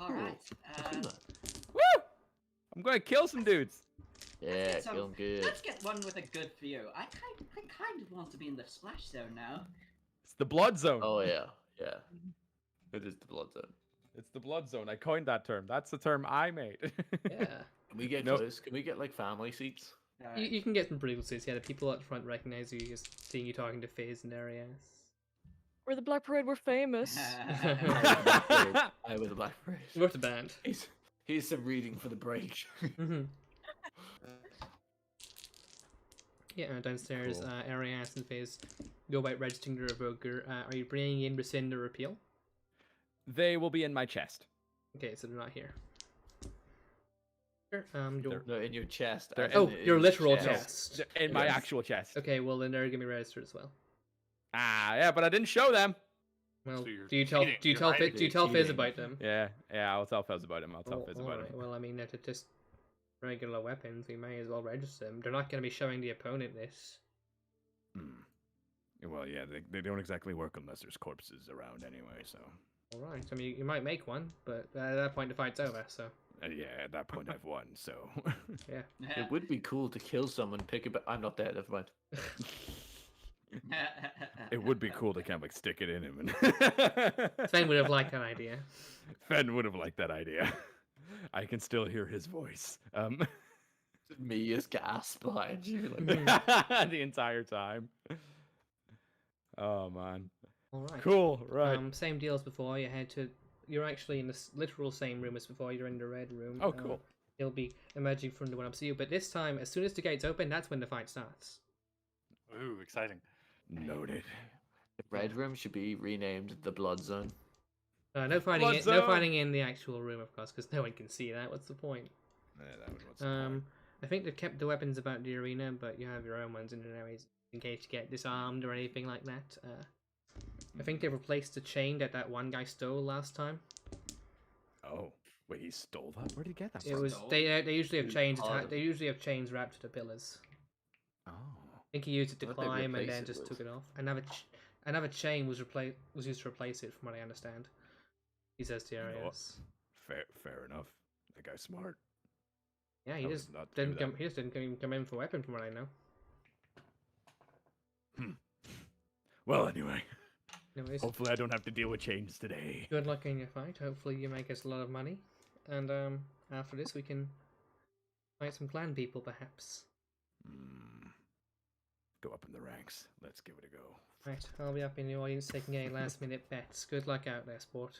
Speaker 6: All right.
Speaker 3: Woo! I'm gonna kill some dudes.
Speaker 1: Yeah,
Speaker 6: get some-
Speaker 1: feeling good.
Speaker 6: Let's get one with a good view. I kind of want to be in the splash zone now.
Speaker 3: It's the blood zone.
Speaker 1: Oh yeah. It is the blood zone.
Speaker 3: It's the blood zone. I coined that term. That's the term I made.
Speaker 2: Yeah.
Speaker 1: Can we get
Speaker 3: Nope.
Speaker 1: close? Can we get like family seats?
Speaker 2: You can get some pretty good seats. Yeah, the people at the front recognize you, just seeing you talking to Fizz and Arias.
Speaker 5: We're the Black Parade. We're famous.
Speaker 1: I was a Black Parade.
Speaker 2: Worth the band.
Speaker 1: He's some reading for the break.
Speaker 2: Mm-hmm. Yeah, downstairs,
Speaker 3: Cool.
Speaker 2: Arias and Fizz go about registering the revoker. Are you bringing in rescind or repeal?
Speaker 3: They will be in my chest.
Speaker 2: Okay, so they're not here. Sure. You'll...
Speaker 1: No, in your chest.
Speaker 3: They're-
Speaker 1: as
Speaker 2: Oh,
Speaker 1: in
Speaker 2: your literal
Speaker 1: chest.
Speaker 2: chest.
Speaker 3: They're in my
Speaker 1: Yes.
Speaker 3: actual chest.
Speaker 2: Okay, well then they're gonna be registered as well.
Speaker 3: Ah, yeah, but I didn't show them.
Speaker 2: Well,
Speaker 4: So you're
Speaker 2: do you tell
Speaker 4: cheating,
Speaker 2: do you
Speaker 4: you're
Speaker 2: tell
Speaker 4: hiding.
Speaker 2: Fizz, do you tell Fizz
Speaker 1: Cheating.
Speaker 2: about them?
Speaker 3: Yeah, I'll tell Fizz about him. I'll tell Fizz about
Speaker 2: alright,
Speaker 3: him.
Speaker 2: well, I mean, if they're just regular weapons, we may as well register them. They're not going to be showing the opponent this.
Speaker 3: Well, yeah, they don't exactly work unless there's corpses around anyway, so.
Speaker 2: Alright, I mean, you might make one, but at that point the fight's over, so.
Speaker 3: Yeah, at that point I've won, so.
Speaker 2: Yeah.
Speaker 1: It would be cool to kill someone, pick it. I'm not dead. Never mind.
Speaker 3: It would be cool to kind of like stick it in him.
Speaker 2: Sven would have liked that idea.
Speaker 3: Fen would have liked that idea. I can still hear his voice.
Speaker 1: Me is gas behind you. Like,
Speaker 3: The entire time. Oh man.
Speaker 2: Alright.
Speaker 3: Cool. Right.
Speaker 2: Same deal as before. You're actually in the literal same room as before. You're in the red room.
Speaker 3: Oh, cool.
Speaker 2: He'll be emerging from the one up to you, but this time, as soon as the gates open, that's when the fight starts.
Speaker 4: Ooh, exciting.
Speaker 3: Noted.
Speaker 1: the red room should be renamed the Blood Zone.
Speaker 2: No fighting.
Speaker 3: Blood
Speaker 2: No
Speaker 3: zone!
Speaker 2: fighting in the actual room, of course, because no one can see that. What's the point?
Speaker 3: Yeah, that was what's the point.
Speaker 2: I think they've kept the weapons about the arena, but you have your own ones in the areas in case you get disarmed or anything like that. I think they've replaced the chain that one guy stole last time.
Speaker 3: Oh, wait, he stole that? Where did he get that
Speaker 2: It
Speaker 3: from?
Speaker 2: was
Speaker 6: Stole?
Speaker 2: they usually have
Speaker 1: Who
Speaker 2: chains.
Speaker 1: caught him?
Speaker 2: They usually have chains wrapped to the pillars.
Speaker 3: Oh.
Speaker 2: I think he used it to
Speaker 1: What they
Speaker 2: climb and
Speaker 1: replace
Speaker 2: then
Speaker 1: it
Speaker 2: just
Speaker 1: with?
Speaker 2: took it off. Another chain was used to replace it, from what I understand. He says to
Speaker 3: know what?
Speaker 2: Arias.
Speaker 3: Fair enough. That guy's smart.
Speaker 2: Yeah, he
Speaker 3: I
Speaker 2: just
Speaker 3: would not do
Speaker 2: didn't
Speaker 3: that.
Speaker 2: come. He just didn't come in for weapon, from what I know.
Speaker 3: Well, anyway.
Speaker 2: Anyways,
Speaker 3: Hopefully I don't have to deal with chains today.
Speaker 2: good luck in your fight. Hopefully you make us a lot of money, and after this we can fight some clan people, perhaps.
Speaker 3: Go up in the ranks. Let's give it a go.
Speaker 2: Right, I'll be up in the audience taking any last-minute bets. Good luck out there, sport.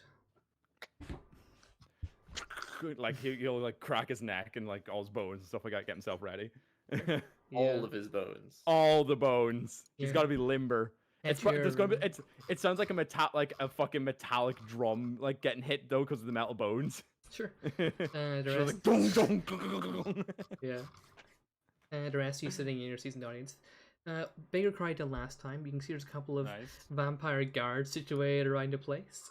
Speaker 3: Like he'll like crack his neck and like all his bones and stuff like that, get himself ready.
Speaker 2: Yeah.
Speaker 1: All of his bones.
Speaker 3: All the bones. He's
Speaker 2: Yeah.
Speaker 3: got to be limber. It's
Speaker 2: Head to
Speaker 3: there's gonna be
Speaker 2: your-
Speaker 3: it sounds like a fucking metallic drum like getting hit though because of the metal bones.
Speaker 2: Sure.
Speaker 3: The
Speaker 2: The rest,
Speaker 3: like, dong, dong, gong, gong, gong.
Speaker 2: yeah. The rest of you sitting in your seasoned audience. Bigger crowd than last time. You can see there's a couple of
Speaker 4: Nice.
Speaker 2: vampire guards situated around the place.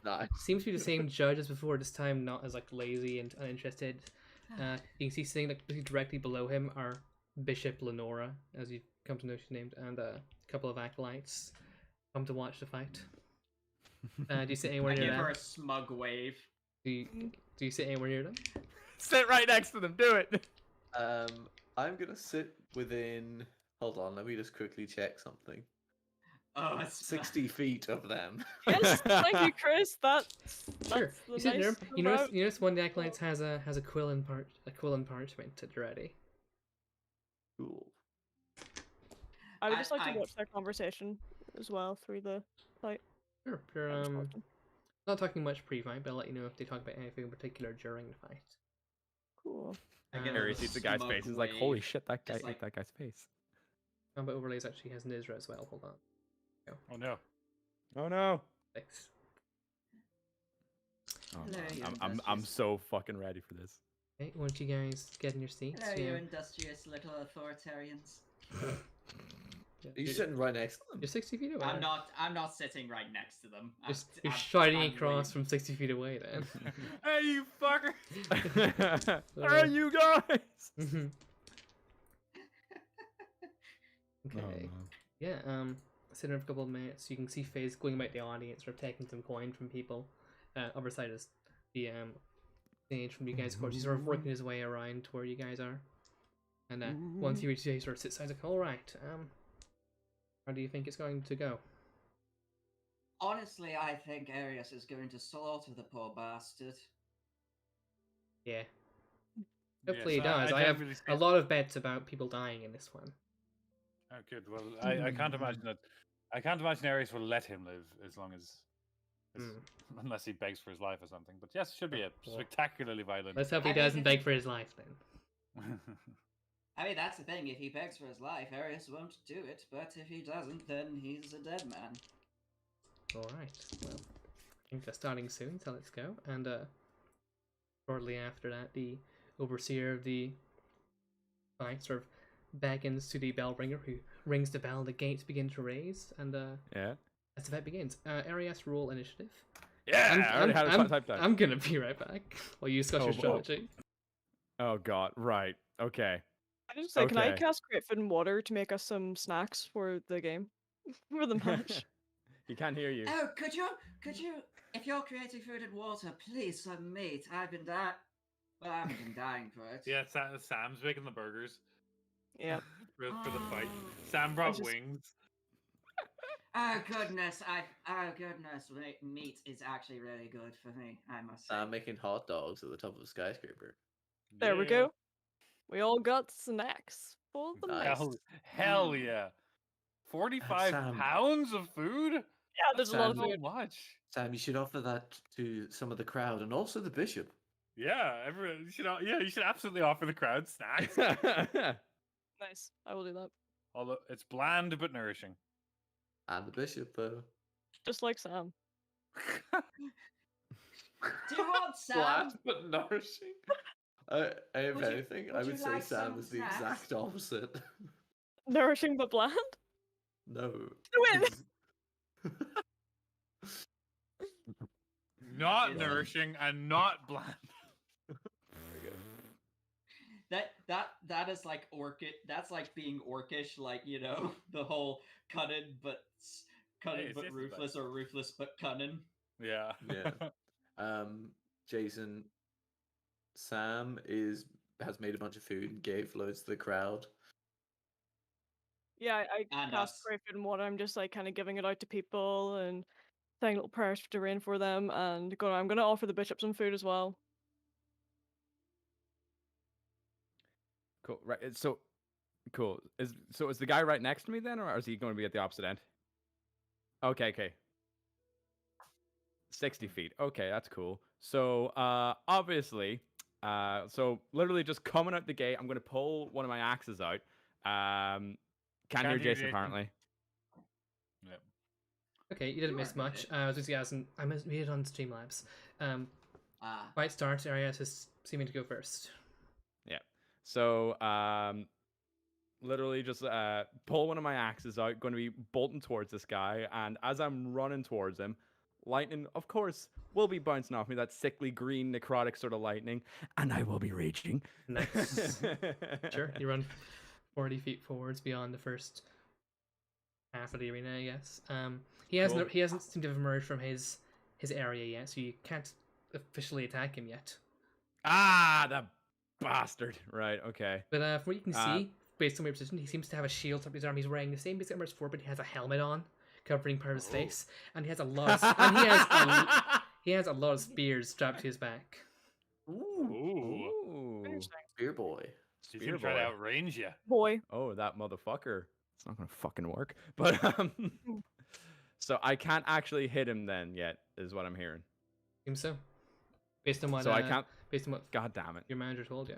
Speaker 1: Nice.
Speaker 2: Seems to be the same judge as before, this time not as like lazy and uninterested. You can see sitting like directly below him are Bishop Lenora, as you come to know she's named, and a couple of acolytes come to watch the fight. Do you sit anywhere
Speaker 6: I
Speaker 2: near
Speaker 6: give
Speaker 2: them?
Speaker 6: her a smug wave.
Speaker 2: Do you sit anywhere near them?
Speaker 3: Sit right next to them. Do it.
Speaker 1: I'm gonna sit within. Hold on, let me just quickly check something.
Speaker 6: Oh, it's
Speaker 1: 60 feet of them.
Speaker 5: Yes, thank you, Chris. That's
Speaker 2: Sure.
Speaker 5: the
Speaker 2: You sit near
Speaker 5: nice
Speaker 2: him.
Speaker 5: thing
Speaker 2: You notice,
Speaker 5: about-
Speaker 2: you notice one of the acolytes has a quill and parchment at the ready.
Speaker 1: Cool.
Speaker 5: I would just like
Speaker 6: I-
Speaker 5: to watch their conversation as well through the fight.
Speaker 2: Sure. You're
Speaker 5: I just watch them.
Speaker 2: not talking much pre-fight, but I'll let you know if they talk about anything in particular during the fight.
Speaker 5: Cool.
Speaker 6: I give
Speaker 2: Uh,
Speaker 6: her
Speaker 3: Harry
Speaker 6: a
Speaker 3: sees the guy's
Speaker 6: smug
Speaker 3: face. He's like, "Holy
Speaker 6: wave.
Speaker 3: shit, that guy
Speaker 6: Just
Speaker 3: ate
Speaker 6: like-
Speaker 3: that guy's face."
Speaker 2: Combat overlays actually has Nizra as well. Hold on.
Speaker 4: Oh no.
Speaker 3: Oh no.
Speaker 2: Thanks.
Speaker 3: Oh,
Speaker 6: Hello,
Speaker 3: man.
Speaker 6: you
Speaker 3: I'm
Speaker 6: industrious-
Speaker 3: so fucking ready for this.
Speaker 2: Okay, once you guys get in your seats,
Speaker 6: Hello,
Speaker 2: yeah.
Speaker 6: you industrious little authoritarians.
Speaker 1: Are you sitting right next to them?
Speaker 2: You're 60 feet away.
Speaker 6: I'm not sitting right next to them.
Speaker 2: You're shouting across from 60 feet away then.
Speaker 4: Hey, you fucker!
Speaker 3: Are you guys?
Speaker 2: Mhm.
Speaker 3: Oh,
Speaker 2: Okay.
Speaker 3: man.
Speaker 2: Yeah, sitting there for a couple of minutes, you can see Fizz going about the audience, sort of taking some coin from people. Other side is the stage from you guys, of course. He's sort of working his way around to where you guys are. And once he reaches, he sort of sits down, he's like, alright, how do you think it's going to go?
Speaker 6: Honestly, I think Arius is going to slaughter the poor bastard.
Speaker 2: Yeah. Hopefully
Speaker 4: Yes,
Speaker 2: he does. I
Speaker 4: don't
Speaker 2: have
Speaker 4: really see
Speaker 2: a
Speaker 4: it.
Speaker 2: lot of bets about people dying in this one.
Speaker 4: Oh, good. Well, I can't imagine that. I can't imagine Ares will let him live as long as, unless he begs for his life or something. But yes, it should be a
Speaker 2: Well,
Speaker 4: spectacularly violent.
Speaker 2: Let's hope he
Speaker 6: I mean,
Speaker 2: doesn't
Speaker 6: if
Speaker 2: beg
Speaker 6: he-
Speaker 2: for his life then.
Speaker 6: I mean, that's the thing. If he begs for his life, Arius won't do it. But if he doesn't, then he's a dead man.
Speaker 2: Alright, well, I think they're starting soon, so let's go. And shortly after that, the overseer of the fight sort of beckons to the bell ringer, who rings the bell, the gates begin to raise, and
Speaker 3: Yeah.
Speaker 2: as the fight begins. Arias, roll initiative.
Speaker 3: Yeah. I already had it typed out.
Speaker 2: I'm gonna be right back while you discuss your
Speaker 3: Oh, whoa.
Speaker 2: strategy.
Speaker 3: Oh god. Right. Okay.
Speaker 5: I just say, can I
Speaker 3: Okay.
Speaker 5: cast Great Food and Water to make us some snacks for the game? For the match?
Speaker 3: He can't hear you.
Speaker 6: Oh, could you, if you're creating food and water, please some meat. I've been dying. Well, I haven't been dying for it.
Speaker 4: Yeah, Sam's making the burgers
Speaker 5: Yeah.
Speaker 4: for the fight.
Speaker 6: Oh.
Speaker 4: Sam brought
Speaker 5: just-
Speaker 4: wings.
Speaker 6: Oh goodness, meat is actually really good for me. I must say.
Speaker 1: I'm making hot dogs at the top of a skyscraper.
Speaker 5: There we
Speaker 4: Yeah.
Speaker 5: go. We all got snacks for the
Speaker 1: Nice.
Speaker 5: night.
Speaker 4: Hell yeah. 45
Speaker 1: Sam.
Speaker 4: pounds of food?
Speaker 5: Yeah, there's a lot of
Speaker 1: Sam.
Speaker 4: So
Speaker 5: food.
Speaker 4: much.
Speaker 1: Sam, you should offer that to some of the crowd and also the bishop.
Speaker 4: Yeah, everyone you should absolutely offer the crowd snacks.
Speaker 5: Nice. I will do that.
Speaker 4: Although it's bland but nourishing.
Speaker 1: And the bishop, though.
Speaker 5: Just like Sam.
Speaker 6: Do you want Sam?
Speaker 1: Bland but nourishing. If
Speaker 6: Would you-
Speaker 1: anything, I
Speaker 6: would you
Speaker 1: would say
Speaker 6: like
Speaker 1: Sam
Speaker 6: some
Speaker 1: is the
Speaker 6: snacks?
Speaker 1: exact opposite.
Speaker 5: Nourishing but bland?
Speaker 1: No.
Speaker 5: Win!
Speaker 4: Not
Speaker 1: Yeah.
Speaker 4: nourishing and not bland.
Speaker 6: That is like that's like being orcish, like, you know, the whole cunning but
Speaker 4: it's just
Speaker 6: ruthless, or ruthless but cunning.
Speaker 4: Yeah.
Speaker 1: Yeah. Jason, Sam has made a bunch of food and gave loads to the crowd.
Speaker 5: Yeah, I
Speaker 6: And
Speaker 5: cast
Speaker 6: us.
Speaker 5: Great Food and Water. I'm just like kind of giving it out to people and saying little prayers to rain for them, and I'm gonna offer the bishop some food as well.
Speaker 3: Cool. Right. So cool. Is the guy right next to me then, or is he going to be at the opposite end? Okay. Okay. 60 feet. Okay, that's cool. So obviously, so literally just coming out the gate, I'm going to pull one of my axes out. Can't hear Jason apparently.
Speaker 4: Yep.
Speaker 2: Okay, you didn't
Speaker 6: You
Speaker 2: miss
Speaker 6: are
Speaker 2: much.
Speaker 6: good.
Speaker 2: I was just asking. I must read it on Streamlabs.
Speaker 6: Ah,
Speaker 2: Fight starts. Arias is seeming to go first.
Speaker 3: Yeah. So literally just pull one of my axes out, going to be bolting towards this guy, and as I'm running towards him, lightning, of course, will be bouncing off me, that sickly green necrotic sort of lightning, and I will be raging.
Speaker 2: Nice. Sure, you run 40 feet forwards beyond the first half of the arena, I guess. He hasn't
Speaker 3: Cool.
Speaker 2: he hasn't seemed to have emerged from his area yet, so you can't officially attack him yet.
Speaker 3: Ah, the bastard. Right, okay.
Speaker 2: But from what you can
Speaker 3: Uh,
Speaker 2: see, based on your position, he seems to have a shield up his arm. He's wearing the same basic armor as before, but he has a helmet on, covering part of his face, and he has a lot of, and he has a lot of spears strapped to his back.
Speaker 1: Ooh,
Speaker 4: Ooh.
Speaker 3: Ooh.
Speaker 1: spear boy.
Speaker 4: He's
Speaker 3: Spear
Speaker 4: gonna try to
Speaker 3: boy.
Speaker 4: outrange you.
Speaker 5: Boy.
Speaker 3: Oh, that motherfucker. It's not gonna fucking work. But so I can't actually hit him then yet, is what I'm hearing.
Speaker 2: Seems so. Based on what
Speaker 3: So I can't.
Speaker 2: based on what
Speaker 3: God damn it.
Speaker 2: your manager told you.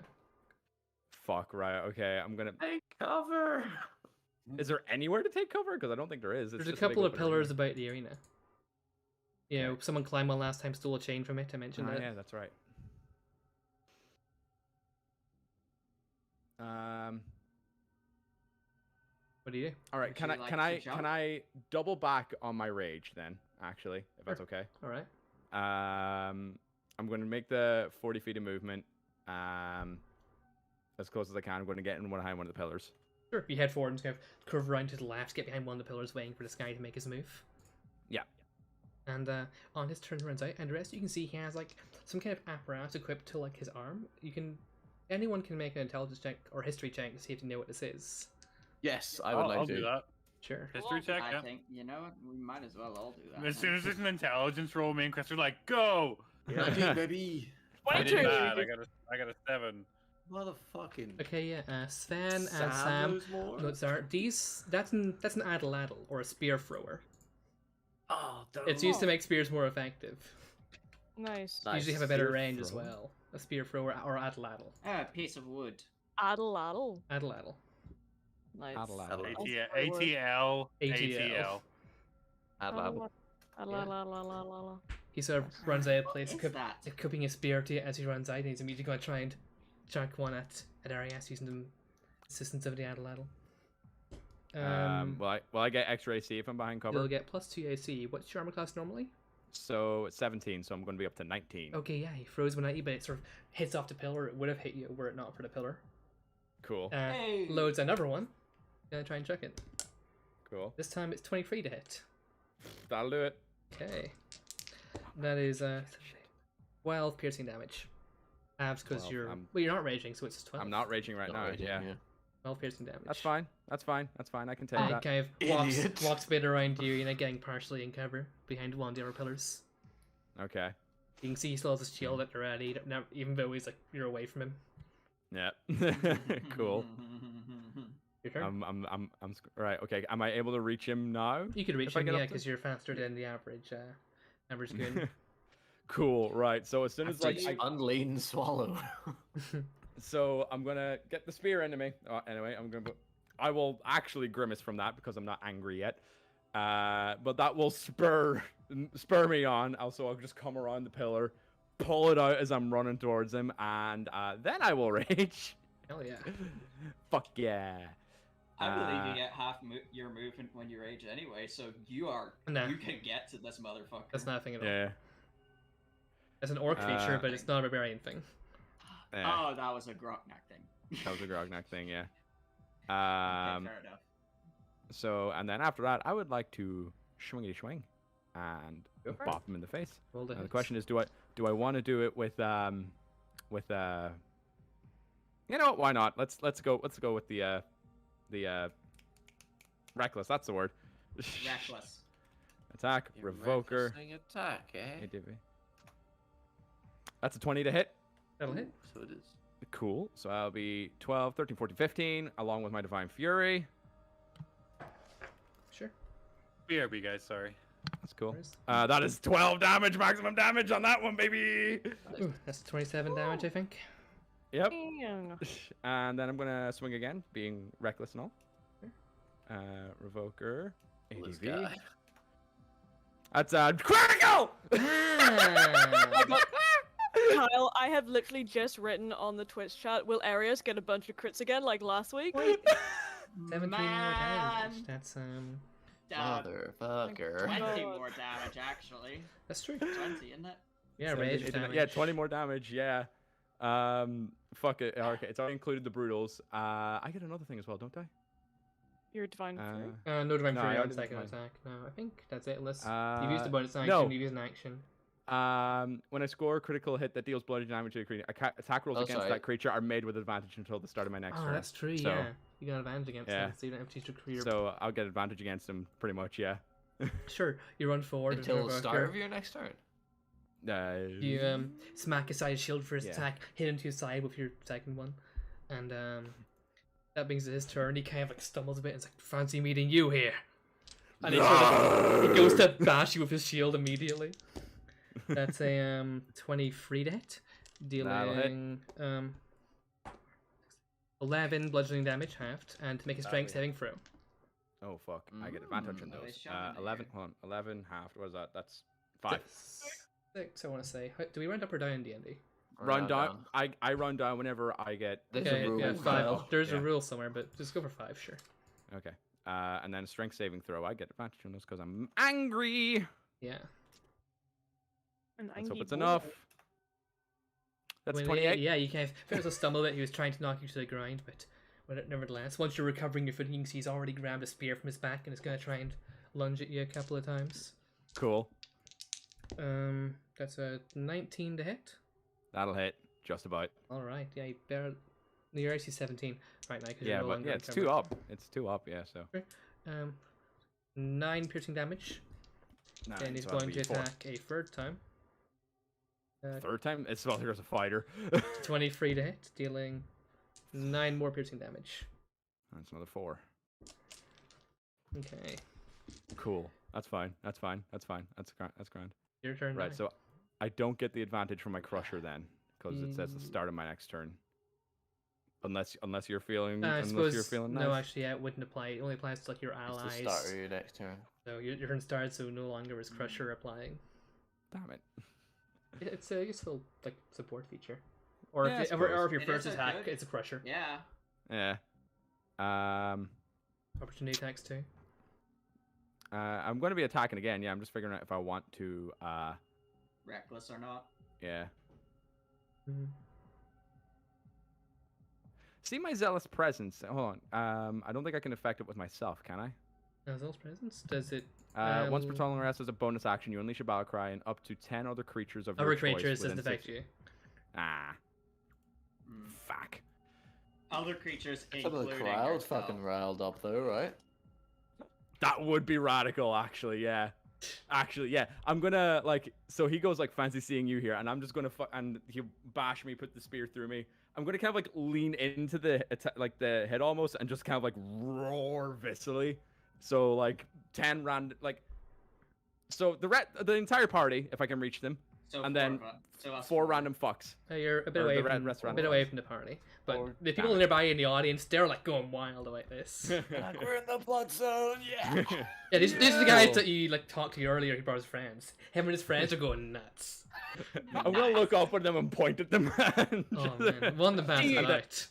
Speaker 3: Fuck. Right. Okay. I'm gonna.
Speaker 1: Take cover.
Speaker 3: Is there anywhere to take cover? Because I don't think there is. It's
Speaker 2: There's a
Speaker 3: just big
Speaker 2: couple of
Speaker 3: open
Speaker 2: pillars
Speaker 3: arena.
Speaker 2: about the arena. You know, someone climbed one last time, stole a chain from it. I mentioned
Speaker 3: Ah,
Speaker 2: that.
Speaker 3: yeah, that's right.
Speaker 2: What do you do?
Speaker 3: All right.
Speaker 6: Would
Speaker 3: Can
Speaker 6: you
Speaker 3: I
Speaker 6: like
Speaker 3: can
Speaker 6: to
Speaker 3: I
Speaker 6: jump?
Speaker 3: can I double back on my rage then? Actually, if that's okay.
Speaker 2: All right.
Speaker 3: I'm going to make the 40 feet of movement. As close as I can. I'm going to get in behind one of the pillars.
Speaker 2: Sure. You head forward and kind of curve around to the left, get behind one of the pillars, waiting for this guy to make his move.
Speaker 3: Yeah.
Speaker 2: And on his turn runs out, and the rest you can see he has like some kind of apparatus equipped to like his arm. Anyone can make an intelligence check or history check to see if you know what this is.
Speaker 1: Yes, I would
Speaker 4: I'll
Speaker 1: like
Speaker 4: do
Speaker 1: to.
Speaker 4: that.
Speaker 2: Sure.
Speaker 4: History check.
Speaker 6: I
Speaker 4: Yeah.
Speaker 6: think you know what, we might as well all do that.
Speaker 4: As
Speaker 6: then.
Speaker 4: soon as there's an intelligence roll, me and Chris are like, go.
Speaker 1: 19, baby.
Speaker 4: I did
Speaker 5: 22.
Speaker 4: bad. I got a 7.
Speaker 1: Motherfucking.
Speaker 2: Okay, yeah. Sven and
Speaker 1: Sam
Speaker 2: Sam.
Speaker 1: knows more?
Speaker 2: Notes are these. That's an addle or a spear thrower.
Speaker 1: Oh,
Speaker 2: It's used to make spears more effective.
Speaker 5: Nice.
Speaker 2: Usually have a better
Speaker 3: Spear
Speaker 2: range as
Speaker 3: thrower?
Speaker 2: well. A spear thrower or addle.
Speaker 6: Ah, a piece of wood.
Speaker 5: Addle addle.
Speaker 2: Addle.
Speaker 5: Nice.
Speaker 3: Addle.
Speaker 4: ATL.
Speaker 2: ATL.
Speaker 5: Addle addle.
Speaker 2: He sort of runs out of place,
Speaker 6: What is that?
Speaker 2: equipping a spear to as he runs out, and he's immediately going to try and chuck one at Arias using the assistance of the addle.
Speaker 3: Will I get extra AC if I'm behind cover?
Speaker 2: You'll get +2 AC. What's your armor class normally?
Speaker 3: So it's 17, so I'm going to be up to 19.
Speaker 2: Okay, yeah, he throws one at you, but it sort of hits off the pillar. It would have hit you were it not for the pillar.
Speaker 3: Cool.
Speaker 6: Hey!
Speaker 2: Loads another one. Gonna try and chuck it.
Speaker 3: Cool.
Speaker 2: This time it's 23 to hit.
Speaker 3: That'll do it.
Speaker 2: Okay. That is 12 piercing damage. Abs because
Speaker 3: 12,
Speaker 2: you're
Speaker 3: I'm-
Speaker 2: you're not raging, so it's 12.
Speaker 3: I'm not raging right
Speaker 1: Not
Speaker 3: now.
Speaker 1: raging,
Speaker 3: Yeah.
Speaker 2: 12 piercing damage.
Speaker 3: That's fine. That's fine. That's fine. I can take
Speaker 2: And he
Speaker 3: that.
Speaker 2: kind of walks
Speaker 1: Idiot.
Speaker 2: a bit around you, getting partially in cover behind one of the other pillars.
Speaker 3: Okay.
Speaker 2: You can see he still has his shield at the ready, even though he's like you're away from him.
Speaker 3: Yeah. Cool.
Speaker 2: Your turn.
Speaker 3: Right. Okay. Am I able to reach him now?
Speaker 2: You could reach
Speaker 3: if I
Speaker 2: him,
Speaker 3: get
Speaker 2: yeah,
Speaker 3: up to-
Speaker 2: because you're faster than the average goon.
Speaker 3: Cool. Right. So as soon as like
Speaker 1: unlean swallow.
Speaker 3: so I'm gonna get the spear into me. Anyway, I will actually grimace from that because I'm not angry yet. But that will spur me on. Also, I'll just come around the pillar, pull it out as I'm running towards him, and then I will rage.
Speaker 2: Hell yeah.
Speaker 3: Fuck yeah.
Speaker 6: I believe you get half your movement when you rage anyway, so you
Speaker 2: Nah.
Speaker 6: you can get to this motherfucker.
Speaker 2: That's nothing at all.
Speaker 3: Yeah.
Speaker 2: It's an orc feature, but it's not a barbarian thing.
Speaker 3: Yeah.
Speaker 6: Oh, that was a Groknak thing.
Speaker 3: That was a Grognak thing. Yeah.
Speaker 6: Okay, fair enough.
Speaker 3: So, and then after that, I would like to swingity swing and
Speaker 2: Go for it.
Speaker 3: bop him in the face.
Speaker 2: Roll the
Speaker 3: Now, the
Speaker 2: hits.
Speaker 3: question is, do I want to do it with you know what? Why not? Let's go with the reckless. That's the word.
Speaker 6: Reckless.
Speaker 3: Attack, revoker.
Speaker 1: Attack, eh?
Speaker 3: ADV. That's a 20 to hit.
Speaker 2: That'll hit.
Speaker 1: So it is.
Speaker 3: Cool. So I'll be 12, 13, 14, 15, along with my Divine Fury.
Speaker 2: Sure.
Speaker 4: BRB, guys. Sorry.
Speaker 3: That's cool.
Speaker 2: Where's-
Speaker 3: That is 12 damage, maximum damage on that one, baby.
Speaker 2: Ooh, that's 27 damage, I think.
Speaker 3: Yep.
Speaker 5: Dang.
Speaker 3: And then I'm gonna swing again, being reckless and all. Revoker,
Speaker 1: This
Speaker 3: ADV.
Speaker 1: guy.
Speaker 3: That's critical.
Speaker 2: Ah.
Speaker 5: Kyle, I have literally just written on the Twitch chat, will Arius get a bunch of crits again like last week?
Speaker 2: Wait. 17 more
Speaker 6: Man.
Speaker 2: damage. That's
Speaker 1: Motherfucker.
Speaker 6: 20
Speaker 5: God.
Speaker 6: more damage, actually.
Speaker 2: that's true.
Speaker 6: 20, isn't it?
Speaker 2: Yeah,
Speaker 3: So
Speaker 2: rage
Speaker 3: it-
Speaker 2: damage.
Speaker 3: Yeah, 20 more damage. Yeah. Fuck it. Okay, it's already included the brutals. I get another thing as well, don't I?
Speaker 5: Your divine fury.
Speaker 2: No divine
Speaker 3: No,
Speaker 2: fury
Speaker 3: I
Speaker 2: on
Speaker 3: already did
Speaker 2: second
Speaker 3: mine.
Speaker 2: attack. No, I think that's it. Unless you've used a
Speaker 3: Uh,
Speaker 2: bonus action,
Speaker 3: no.
Speaker 2: you've used an action.
Speaker 3: When I score a critical hit that deals bloody damage to a creature, attack rolls
Speaker 1: Oh,
Speaker 3: against
Speaker 1: sorry.
Speaker 3: that creature are made with advantage until the start of my next
Speaker 2: Oh,
Speaker 3: turn.
Speaker 2: that's true.
Speaker 3: So-
Speaker 2: Yeah, you got advantage against
Speaker 3: Yeah.
Speaker 2: that, so you don't have to use your career.
Speaker 3: So I'll get advantage against him, pretty much. Yeah.
Speaker 2: Sure, you run forward with
Speaker 1: Until
Speaker 2: your
Speaker 1: the start
Speaker 2: Berserker.
Speaker 1: of your next turn.
Speaker 2: You smack aside his shield for his
Speaker 3: Yeah.
Speaker 2: attack, hit into his side with your second one, and that brings it his turn. He kind of like stumbles a bit and is like, "Fancy meeting you here." And he, he goes to bash you with his shield immediately. That's a 23 to hit,
Speaker 3: That'll hit.
Speaker 2: dealing 11 bludgeoning damage halved, and make a strength
Speaker 3: That'll
Speaker 2: saving throw.
Speaker 3: Oh fuck! I get advantage on
Speaker 6: Nice
Speaker 3: those.
Speaker 6: shot in
Speaker 3: 11.
Speaker 6: there.
Speaker 3: Hold on. 11 half. What is that? That's 5.
Speaker 2: 6, I want to say. Do we round up or down in D&D?
Speaker 3: Run down. I run down whenever I get.
Speaker 1: There's a
Speaker 2: Okay,
Speaker 1: rule,
Speaker 2: yeah, 5.
Speaker 1: Kyle.
Speaker 2: There's a
Speaker 3: Yeah.
Speaker 2: rule somewhere, but just go for 5, sure.
Speaker 3: Okay. And then strength saving throw. I get advantage on those because I'm angry.
Speaker 2: Yeah.
Speaker 5: An
Speaker 3: Let's hope
Speaker 5: angry
Speaker 3: it's
Speaker 5: boy.
Speaker 3: enough. That's 28.
Speaker 2: Yeah, you kind of felt a stumble that he was trying to knock you to the ground, but nevertheless, once you're recovering your footing, you can see he's already grabbed a spear from his back and is going to try and lunge at you a couple of times.
Speaker 3: Cool.
Speaker 2: That's a 19 to hit.
Speaker 3: That'll hit. Just about.
Speaker 2: All right, yeah, you're actually 17 right now. 'Cause
Speaker 3: Yeah,
Speaker 2: you're no
Speaker 3: but
Speaker 2: longer
Speaker 3: yeah, it's
Speaker 2: recovered.
Speaker 3: 2 up. It's 2 up. Yeah, so.
Speaker 2: 9 piercing damage,
Speaker 3: Nine,
Speaker 2: and he's
Speaker 3: so that'll
Speaker 2: going to
Speaker 3: be 4.
Speaker 2: attack a third time.
Speaker 3: Third time? It's well, here's a fighter.
Speaker 2: 23 to hit, dealing 9 more piercing damage.
Speaker 3: That's another 4.
Speaker 2: Okay,
Speaker 3: Cool. That's fine. That's fine. That's fine. That's grand.
Speaker 2: your turn.
Speaker 3: Right.
Speaker 2: now.
Speaker 3: So I don't get the advantage from my crusher then, because it says the start of my next turn. Unless you're feeling
Speaker 2: I
Speaker 3: unless
Speaker 2: suppose
Speaker 3: you're feeling nice.
Speaker 2: no, actually, yeah, it wouldn't apply. It only applies to like your
Speaker 1: It's
Speaker 2: allies.
Speaker 1: the start of your next turn.
Speaker 2: So your turn starts, so no longer is Crusher applying.
Speaker 3: Damn it.
Speaker 2: It's a useful like support feature. Or
Speaker 3: Yeah, I
Speaker 2: if your
Speaker 6: It
Speaker 2: first
Speaker 6: is a
Speaker 2: attack,
Speaker 6: good-
Speaker 2: it's a Crusher.
Speaker 6: Yeah.
Speaker 3: Yeah.
Speaker 2: Opportunity attacks too.
Speaker 3: I'm going to be attacking again. Yeah, I'm just figuring out if I want to.
Speaker 6: Reckless or not.
Speaker 3: Yeah.
Speaker 2: Mhm.
Speaker 3: See my zealous presence. Hold on. I don't think I can affect it with myself, can I?
Speaker 2: As those presence, does it?
Speaker 3: Once per
Speaker 2: Um,
Speaker 3: long rest as a bonus action, you unleash a battle cry and up to 10 other creatures of your
Speaker 2: Other
Speaker 3: choice
Speaker 2: creatures doesn't
Speaker 3: within
Speaker 2: affect
Speaker 3: 6
Speaker 2: you.
Speaker 3: Ah,
Speaker 6: Mm.
Speaker 3: fuck.
Speaker 6: Other creatures,
Speaker 1: Some of the
Speaker 6: including
Speaker 1: crowd
Speaker 6: yourself.
Speaker 1: fucking riled up though, right?
Speaker 3: That would be radical, actually. Yeah. Actually, yeah. I'm gonna like. So he goes like, "Fancy seeing you here," and I'm just gonna and he'll bash me, put the spear through me. I'm gonna kind of like lean into the like the head almost, and just kind of like roar viscerally. So like 10 random like. So the entire party, if I can reach them,
Speaker 6: So
Speaker 3: and
Speaker 6: four
Speaker 3: then
Speaker 6: of us- so us
Speaker 3: 4
Speaker 6: four.
Speaker 3: random fucks.
Speaker 2: You're a bit
Speaker 3: Or
Speaker 2: away
Speaker 3: the
Speaker 2: from
Speaker 3: rest
Speaker 2: a
Speaker 3: random
Speaker 2: bit away
Speaker 3: ones.
Speaker 2: from the party, but
Speaker 1: Or-
Speaker 2: the people
Speaker 3: Damn it.
Speaker 2: nearby in the audience, they're like going wild about this.
Speaker 1: Like, we're in the blood zone, yeah.
Speaker 2: Yeah, these are the guys that you like talked to earlier. He brought his friends. Him and his friends are going nuts.
Speaker 3: I'm gonna look up at them and point at them. And
Speaker 2: Oh man, one of the bands
Speaker 3: Yeah.
Speaker 2: out.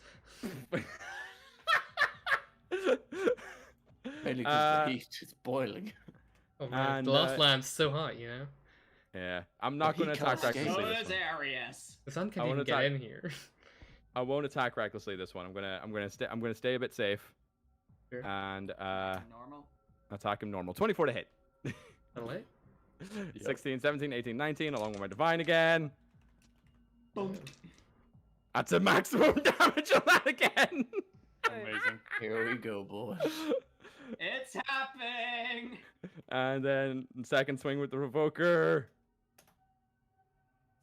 Speaker 1: Mainly because
Speaker 3: Uh,
Speaker 1: the heat is boiling.
Speaker 2: Oh man,
Speaker 3: And,
Speaker 2: the loft lamp's so hot, you know.
Speaker 3: Yeah, I'm not
Speaker 1: He
Speaker 3: gonna
Speaker 1: can't
Speaker 3: attack
Speaker 1: escape.
Speaker 6: So
Speaker 3: recklessly.
Speaker 6: is
Speaker 3: This one.
Speaker 6: Arius.
Speaker 2: The sun
Speaker 3: I
Speaker 2: can't
Speaker 3: wanna
Speaker 2: even get
Speaker 3: attack-
Speaker 2: in here.
Speaker 3: I won't attack recklessly this one. I'm gonna stay a bit safe
Speaker 2: Sure.
Speaker 3: and
Speaker 6: Normal.
Speaker 3: attack him normal. 24 to hit.
Speaker 2: That'll hit.
Speaker 3: 16, 17, 18, 19, along with my divine again.
Speaker 6: Boom.
Speaker 3: That's a maximum damage on that again.
Speaker 4: Amazing.
Speaker 1: Here we go, boys.
Speaker 6: It's happening.
Speaker 3: And then second swing with the revoker.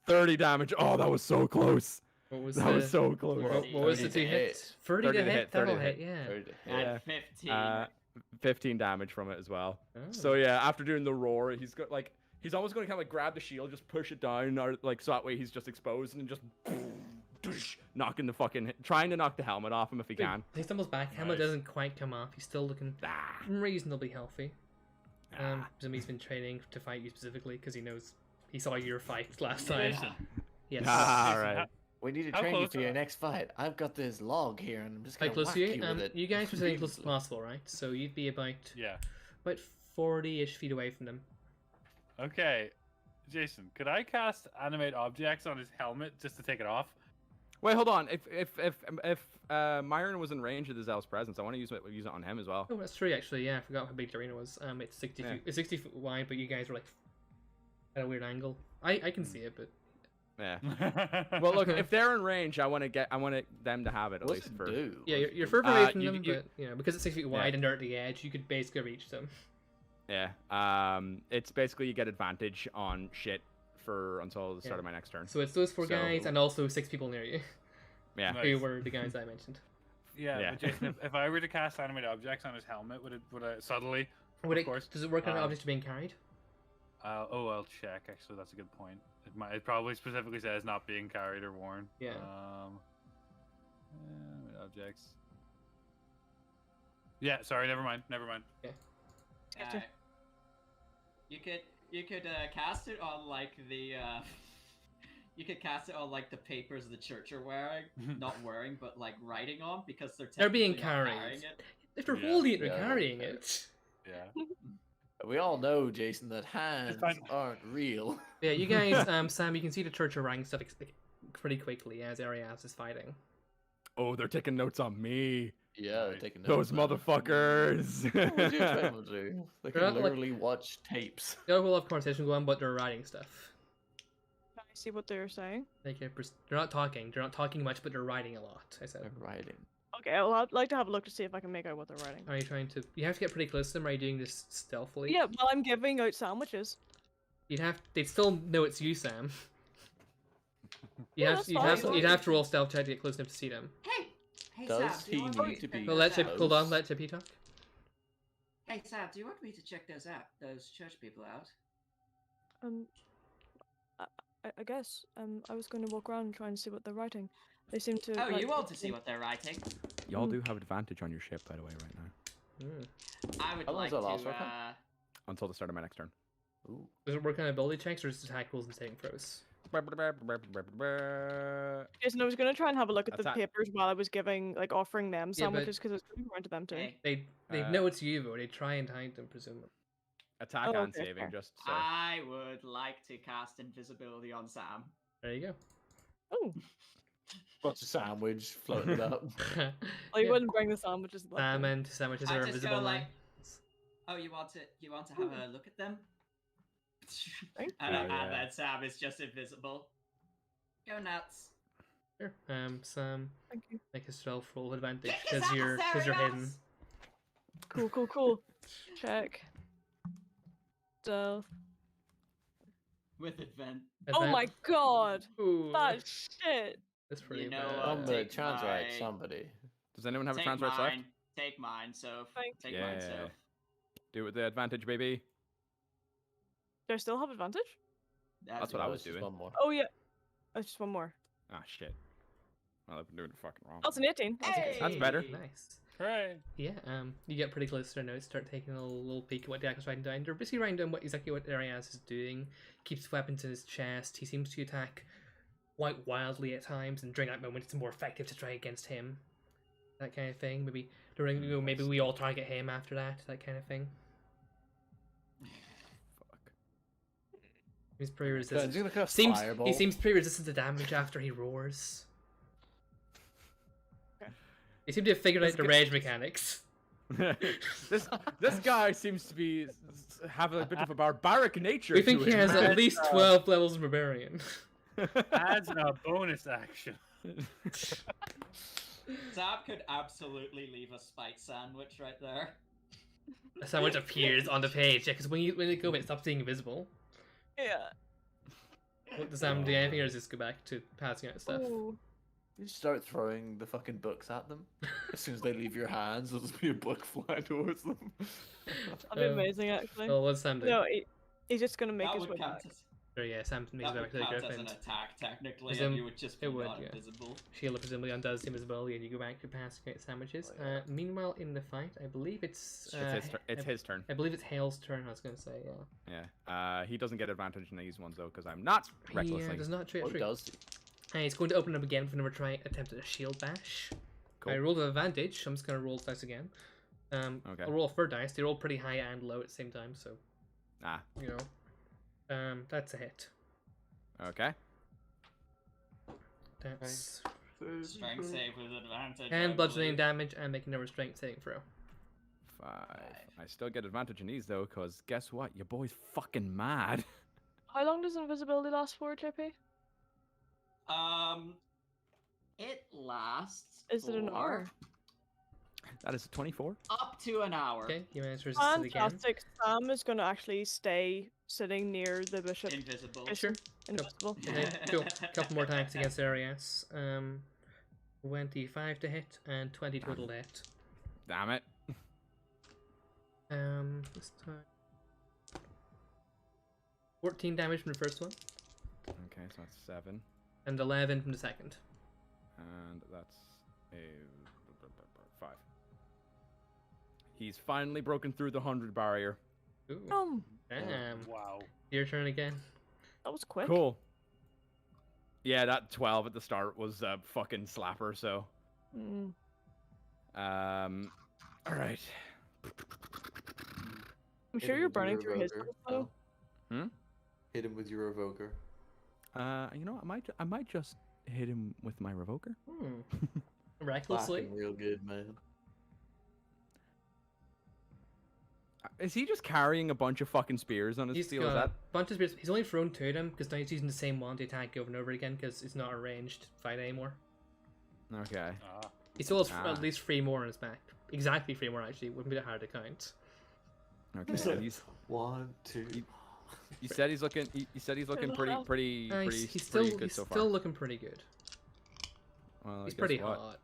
Speaker 3: 30 damage. Oh, that was so close.
Speaker 2: What was
Speaker 3: That
Speaker 2: the
Speaker 3: was so close.
Speaker 2: what was the
Speaker 1: 30
Speaker 2: two
Speaker 1: to
Speaker 2: hits? 30 to
Speaker 3: 30 to
Speaker 2: hit.
Speaker 3: hit, 30
Speaker 2: That'll
Speaker 3: to
Speaker 2: hit.
Speaker 3: hit.
Speaker 2: Yeah.
Speaker 1: Sorry to hit.
Speaker 3: Yeah.
Speaker 6: At 15.
Speaker 3: 15 damage from it as well.
Speaker 2: Oh.
Speaker 3: So yeah, after doing the roar, he's got like he's almost going to kind of like grab the shield, just push it down, or like so that way he's just exposed and just knocking the fucking trying to knock the helmet off him if he can.
Speaker 2: He stumbles back. Helmet
Speaker 4: Nice.
Speaker 2: doesn't quite come off. He's still looking
Speaker 3: Ah.
Speaker 2: reasonably healthy. He's been training to fight you specifically because he saw your fight last time.
Speaker 4: Jason,
Speaker 2: Yes.
Speaker 3: Ah,
Speaker 4: Jason,
Speaker 3: right.
Speaker 1: We need to
Speaker 4: How
Speaker 1: train you
Speaker 4: close
Speaker 1: for your next fight. I've got this log here, and I'm just
Speaker 2: How
Speaker 1: gonna
Speaker 2: close
Speaker 1: whack
Speaker 2: to you?
Speaker 1: you with it.
Speaker 2: You guys were sitting close as possible, right? So you'd be about
Speaker 4: Yeah.
Speaker 2: 40-ish feet away from them.
Speaker 4: Okay. Jason, could I cast animate objects on his helmet just to take it off?
Speaker 3: Wait, hold on. If Myron was in range of the Zell's presence, I want to use it on him as well.
Speaker 2: Oh, that's true actually. Yeah, I forgot how big the arena was. It's 60
Speaker 3: Yeah.
Speaker 2: feet. It's 60 feet wide, but you guys were like at a weird angle. I can see it, but
Speaker 3: Yeah. Well, look, if they're in range, I want them to have it at
Speaker 1: What's
Speaker 3: least
Speaker 1: it
Speaker 3: for.
Speaker 1: do?
Speaker 2: yeah, you're further away from
Speaker 3: you-
Speaker 2: them,
Speaker 3: you-
Speaker 2: but because it's 6 feet wide and they're at the edge, you could basically reach them.
Speaker 3: Yeah. It's basically you get advantage on shit for until the start of my next turn.
Speaker 2: So it's those 4
Speaker 3: So-
Speaker 2: guys and also 6 people near you,
Speaker 3: Yeah.
Speaker 4: Nice.
Speaker 2: who were the guys I mentioned.
Speaker 4: Yeah,
Speaker 3: Yeah.
Speaker 4: but Jason, if I were to cast animate objects on his helmet, would I subtly?
Speaker 2: Would
Speaker 4: Of
Speaker 2: it,
Speaker 4: course.
Speaker 2: does it work on
Speaker 4: Um,
Speaker 2: objects being carried?
Speaker 4: I'll check. Actually, that's a good point. It probably specifically says not being carried or worn.
Speaker 2: Yeah.
Speaker 4: Animate objects. Yeah. Sorry. Never mind.
Speaker 6: Uh, you could cast it on like the you could cast it on like the papers the church are wearing, not wearing, but like writing on because
Speaker 2: They're being
Speaker 6: technically not
Speaker 2: carried.
Speaker 6: carrying it.
Speaker 2: If they're
Speaker 4: Yeah.
Speaker 2: holding it, they're
Speaker 1: Yeah,
Speaker 2: carrying
Speaker 1: okay.
Speaker 2: it.
Speaker 4: Yeah.
Speaker 1: We all know, Jason, that hands
Speaker 4: fine.
Speaker 1: aren't real.
Speaker 2: Yeah, you guys, Sam, you can see the church are writing stuff pretty quickly as Arias is fighting.
Speaker 3: Oh, they're taking notes on me.
Speaker 1: Yeah, they're
Speaker 4: Nice.
Speaker 1: taking
Speaker 3: Those
Speaker 1: notes, man.
Speaker 3: motherfuckers.
Speaker 1: What would you expect them to do? They
Speaker 2: They're
Speaker 1: can
Speaker 2: not, like-
Speaker 1: literally watch tapes.
Speaker 2: They have a lot of conversation going on, but they're writing stuff.
Speaker 5: Can I see what they're saying?
Speaker 2: They're not talking. They're not talking much, but they're writing a lot. I said.
Speaker 1: They're writing.
Speaker 5: Okay, well, I'd like to have a look to see if I can make out what they're writing.
Speaker 2: Are you trying to? You have to get pretty close to them. Are you doing this stealthily?
Speaker 5: Yeah, well, I'm giving out sandwiches.
Speaker 2: They'd still know it's you, Sam.
Speaker 5: Yeah, that's fine.
Speaker 2: You'd have to roll stealth check to get close enough to see them.
Speaker 6: Hey,
Speaker 1: Does
Speaker 6: Sam, do you
Speaker 1: he
Speaker 6: want
Speaker 1: need
Speaker 6: me
Speaker 1: to
Speaker 6: check
Speaker 1: be
Speaker 6: those
Speaker 2: Well, let Chip.
Speaker 6: out?
Speaker 2: Hold on. Let Chippy talk.
Speaker 6: Hey Sam, do you want me to check those church people out?
Speaker 5: I guess. I was going to walk around and try and see what they're writing. They seem to.
Speaker 6: Oh,
Speaker 5: like,
Speaker 6: you want to see what they're writing?
Speaker 3: Y'all do have advantage on your ship, by the way, right now.
Speaker 6: I would
Speaker 1: How long
Speaker 6: like
Speaker 1: does
Speaker 6: to.
Speaker 1: that last for, Tom?
Speaker 3: Until the start of my next turn.
Speaker 1: Ooh.
Speaker 2: Does it work on ability checks or just attack rolls and saving throws?
Speaker 5: Jason, I was going to try and have a look at the
Speaker 3: Attack.
Speaker 5: papers while I was offering them
Speaker 2: Yeah, but-
Speaker 5: sandwiches because I was going around to them too.
Speaker 6: Hey,
Speaker 2: They know it's you, though. They try and hide them, presumably.
Speaker 3: Attack
Speaker 5: Oh,
Speaker 3: and
Speaker 5: okay,
Speaker 3: saving,
Speaker 5: fair.
Speaker 3: just so.
Speaker 6: I would like to cast invisibility on Sam.
Speaker 2: There you go.
Speaker 5: Oh,
Speaker 1: Bunch of sandwich floating up.
Speaker 5: well, you
Speaker 2: Yeah.
Speaker 5: wouldn't bring the sandwiches. but-
Speaker 2: Sandwiches
Speaker 6: I
Speaker 2: are
Speaker 6: just go
Speaker 2: invisible now.
Speaker 6: like- Oh, you want to have a look at them?
Speaker 5: Thank
Speaker 6: and,
Speaker 3: you.
Speaker 6: and
Speaker 3: Yeah.
Speaker 6: then Sam is just invisible. Go nuts.
Speaker 2: Sure. Sam,
Speaker 5: Thank you.
Speaker 2: make a stealth roll advantage
Speaker 6: His
Speaker 2: because you're hidden.
Speaker 6: adversaries!
Speaker 5: Cool. Check. Stealth.
Speaker 6: With advent.
Speaker 5: Oh my god!
Speaker 2: Ooh,
Speaker 5: That shit!
Speaker 2: that's pretty
Speaker 6: You know
Speaker 2: bad.
Speaker 6: what?
Speaker 1: Somebody,
Speaker 6: Take
Speaker 1: chance right,
Speaker 6: my-
Speaker 1: somebody.
Speaker 3: Does anyone have a
Speaker 6: Take
Speaker 3: chance right left?
Speaker 6: mine. Take mine, Soph.
Speaker 5: Thank
Speaker 6: Take
Speaker 3: Yeah.
Speaker 6: mine, Soph.
Speaker 3: Do it with the advantage, baby.
Speaker 5: Do I still have advantage?
Speaker 3: That's what I was
Speaker 1: Just
Speaker 3: doing.
Speaker 1: One more.
Speaker 5: Oh yeah. Oh, just one more.
Speaker 3: Ah, shit. Well, I've been doing it fucking wrong.
Speaker 5: That's an 18. That's a good
Speaker 3: That's better.
Speaker 2: Nice.
Speaker 4: Hooray!
Speaker 2: Yeah. You get pretty close to their notes, start taking a little peek at what Dak is writing down. They're basically writing down exactly what Arias is doing. Keeps weapons in his chest. He seems to attack quite wildly at times, and during that moment, it's more effective to try against him. That kind of thing. Maybe maybe we all target him after that. That kind of thing.
Speaker 3: Fuck.
Speaker 2: He's pretty
Speaker 1: God,
Speaker 2: resistant.
Speaker 1: he's gonna cast
Speaker 2: He
Speaker 1: fireball.
Speaker 2: seems pretty resistant to damage after he roars.
Speaker 5: Okay.
Speaker 2: They seem to have figured out
Speaker 3: This
Speaker 2: the
Speaker 3: guy-
Speaker 2: rage mechanics.
Speaker 3: this guy seems to be have a bit of a barbaric nature.
Speaker 2: We think
Speaker 3: to
Speaker 2: he
Speaker 3: him.
Speaker 2: has at least 12 levels of barbarian.
Speaker 4: As a bonus action.
Speaker 6: Sam could absolutely leave a spike sandwich right there.
Speaker 2: A sandwich appears on the page, yeah, because when they go, it stops being invisible.
Speaker 5: Yeah.
Speaker 2: What does Sam do anything, or does this go back to passing out stuff?
Speaker 5: Ooh.
Speaker 1: You start throwing the fucking books at them. As soon as they leave your hands, there'll just be a book flying towards them.
Speaker 5: That'd be
Speaker 2: Um,
Speaker 5: amazing, actually.
Speaker 2: Well, what's Sam do?
Speaker 5: No, he's just gonna make
Speaker 6: That
Speaker 5: his
Speaker 6: would
Speaker 5: way
Speaker 6: count
Speaker 5: back.
Speaker 6: as
Speaker 2: Or yeah, Sam makes
Speaker 6: That
Speaker 2: it back
Speaker 6: would
Speaker 2: to the
Speaker 6: count as
Speaker 2: griffin.
Speaker 6: an attack, technically,
Speaker 2: Presum-
Speaker 6: and you would just be
Speaker 2: it would,
Speaker 6: not
Speaker 2: yeah.
Speaker 6: invisible.
Speaker 2: Shield presumably undoes the invisibility, and you go back to passing out sandwiches.
Speaker 1: Oh, yeah.
Speaker 2: Meanwhile, in the fight, I believe it's
Speaker 3: It's his turn.
Speaker 2: I believe it's Hale's turn. I was going to say, yeah.
Speaker 3: Yeah. He doesn't get advantage in these ones though, because I'm not recklessly.
Speaker 2: He does not trade
Speaker 1: What
Speaker 2: through.
Speaker 1: does he?
Speaker 2: He's going to open up again for another try, attempt at a shield bash.
Speaker 3: Cool.
Speaker 2: I rolled an advantage. I'm just going to roll dice again.
Speaker 3: Okay.
Speaker 2: I'll roll 4 dice. They roll pretty high and low at the same time, so
Speaker 3: Ah.
Speaker 2: you know. That's a hit.
Speaker 3: Okay.
Speaker 2: That's
Speaker 6: Strength save with advantage.
Speaker 2: and
Speaker 6: I
Speaker 2: bludgeoning
Speaker 6: believe.
Speaker 2: damage and make another strength saving throw.
Speaker 3: 5. I still get advantage in these though, because guess what? Your boy's fucking mad.
Speaker 5: How long does invisibility last for, JP?
Speaker 6: It lasts.
Speaker 5: Is it an
Speaker 6: for
Speaker 5: hour?
Speaker 3: That is a 24.
Speaker 6: Up to an hour.
Speaker 2: Okay, you manage to resist it again.
Speaker 5: Fantastic. Sam is going to actually stay sitting near the bishop.
Speaker 6: Invisible.
Speaker 2: Sure.
Speaker 5: Invisible.
Speaker 2: Okay, cool. Couple more attacks against Arias. 25 to hit and 20 total to hit.
Speaker 3: Damn it.
Speaker 2: This time 14 damage from the first one
Speaker 3: Okay, so that's 7.
Speaker 2: and 11 from the second.
Speaker 3: And that's a 5. He's finally broken through the 100 barrier.
Speaker 2: Ooh. Damn.
Speaker 4: Wow.
Speaker 2: Your turn again.
Speaker 5: That was quick.
Speaker 3: Cool. Yeah, that 12 at the start was a fucking slapper, so.
Speaker 5: Mm.
Speaker 3: Alright.
Speaker 5: I'm
Speaker 1: Hit
Speaker 5: sure
Speaker 1: him
Speaker 5: you're
Speaker 1: with your
Speaker 5: burning through his
Speaker 1: revoker,
Speaker 5: stuff, though.
Speaker 3: Hmm?
Speaker 1: Hit him with your revoker.
Speaker 3: You know, I might just hit him with my revoker.
Speaker 2: Recklessly.
Speaker 1: Clapping real good, man.
Speaker 3: Is he just carrying a bunch of fucking spears on his
Speaker 2: He's
Speaker 3: steel?
Speaker 2: got
Speaker 3: Is
Speaker 2: a
Speaker 3: that
Speaker 2: bunch of spears. He's only thrown 2 of them because now he's using the same one to attack over and over again because it's not a ranged fight anymore.
Speaker 3: okay?
Speaker 2: He still has
Speaker 3: Ah.
Speaker 2: at least 3 more on his back. Exactly 3 more, actually. Wouldn't be that hard to count.
Speaker 3: Okay.
Speaker 1: He's
Speaker 3: so
Speaker 1: like,
Speaker 3: he's,
Speaker 1: 1, 2.
Speaker 3: you said he's looking. You said he's looking pretty
Speaker 2: He's still
Speaker 3: good so far.
Speaker 2: still looking pretty good.
Speaker 3: Well,
Speaker 2: He's
Speaker 3: guess
Speaker 2: pretty
Speaker 3: what?
Speaker 2: hot.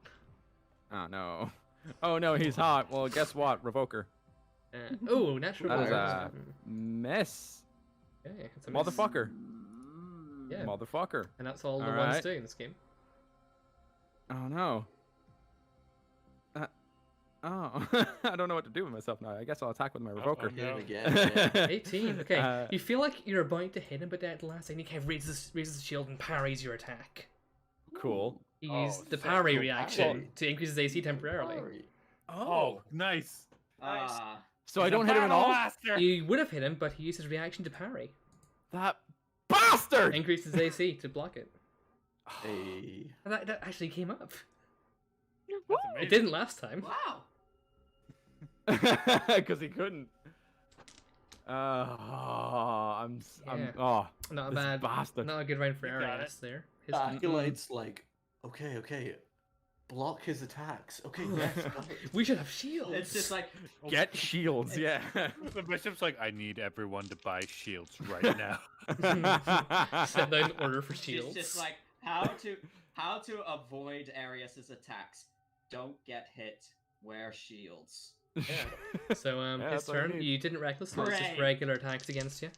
Speaker 3: Oh no. Oh no, he's hot. Well, guess what? Revoker.
Speaker 2: Oh, natural
Speaker 3: That is
Speaker 2: one.
Speaker 3: a miss.
Speaker 2: Okay, it's a miss.
Speaker 3: Motherfucker.
Speaker 2: Yeah,
Speaker 3: Motherfucker.
Speaker 2: and that's all the
Speaker 3: Alright.
Speaker 2: ones do in this game.
Speaker 3: Oh no. Oh, I don't know what to do with myself now. I guess I'll attack with my revoker.
Speaker 1: Hit him
Speaker 4: No.
Speaker 1: again. Yeah.
Speaker 2: 18. Okay, you feel like you're about to hit him, but then at the last second he kind of raises the shield and parries your attack.
Speaker 3: Cool.
Speaker 2: He
Speaker 4: Oh,
Speaker 2: used the
Speaker 4: sick.
Speaker 2: parry
Speaker 1: Cool
Speaker 2: reaction
Speaker 1: parry.
Speaker 2: to increase his AC temporarily.
Speaker 1: Sorry.
Speaker 4: Oh, nice.
Speaker 6: Ah,
Speaker 3: So I don't hit him at all.
Speaker 2: You would have hit him, but he used his reaction to parry.
Speaker 3: That bastard.
Speaker 2: Increased his AC to block it.
Speaker 1: Hey.
Speaker 2: And that actually came up.
Speaker 4: That's
Speaker 2: It
Speaker 4: amazing.
Speaker 2: didn't last time.
Speaker 6: wow.
Speaker 3: Because he couldn't. I'm.
Speaker 2: Yeah.
Speaker 3: Oh,
Speaker 2: Not a
Speaker 3: this
Speaker 2: bad.
Speaker 3: bastard.
Speaker 2: Not a good round for
Speaker 4: You got
Speaker 2: Arias there. His
Speaker 1: Acolyte's like, okay. Block his attacks. Okay, yes. got it.
Speaker 2: We should have shields.
Speaker 6: It's just like
Speaker 3: Get shields, yeah.
Speaker 4: The bishop's like, I need everyone to buy shields right now.
Speaker 2: Set down an order for
Speaker 6: it's
Speaker 2: shields.
Speaker 6: just like how to avoid Arius's attacks. Don't get hit. Wear shields.
Speaker 2: So
Speaker 3: Yeah,
Speaker 2: his
Speaker 3: that's what I
Speaker 2: turn.
Speaker 3: need.
Speaker 2: You didn't reckless, so it's just
Speaker 6: Hooray.
Speaker 2: regular attacks against you.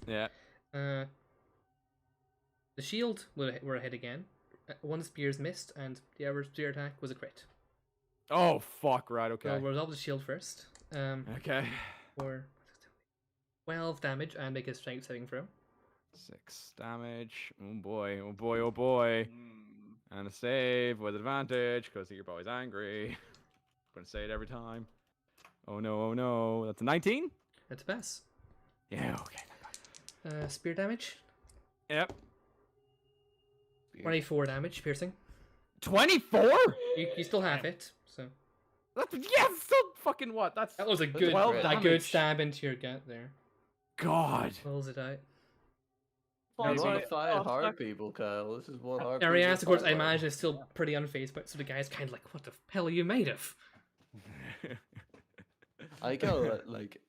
Speaker 3: Yeah.
Speaker 2: The shield were a hit again. One spear's missed, and the other spear attack was a crit.
Speaker 3: Oh fuck! Right.
Speaker 2: So
Speaker 3: Okay.
Speaker 2: we'll resolve the shield first.
Speaker 3: Okay.
Speaker 2: For 12 damage and make a strength saving throw.
Speaker 3: 6 damage. Oh boy. Oh boy. Oh boy.
Speaker 6: Hmm.
Speaker 3: And a save with advantage because your boy's angry. Gonna say it every time. Oh no. Oh no. That's a 19.
Speaker 2: That's a pass.
Speaker 3: Yeah. Okay.
Speaker 2: Spear damage.
Speaker 3: Yep.
Speaker 2: 24 damage, piercing.
Speaker 3: 24.
Speaker 2: You still have it, so
Speaker 3: That's still fucking what? That's
Speaker 2: that was a good
Speaker 3: 12
Speaker 2: a good
Speaker 3: damage.
Speaker 2: stab into your gut there.
Speaker 3: God.
Speaker 2: Pulls it out.
Speaker 1: You
Speaker 2: Nice.
Speaker 1: want to fight
Speaker 5: Oh,
Speaker 1: hard
Speaker 5: fuck.
Speaker 1: people, Kyle. This is what hard
Speaker 2: Arias, of
Speaker 1: people
Speaker 2: course, I
Speaker 1: fight like.
Speaker 2: imagine is still pretty unfazed, but so the guy's kind of like, "What the hell are you made of?"
Speaker 1: I go like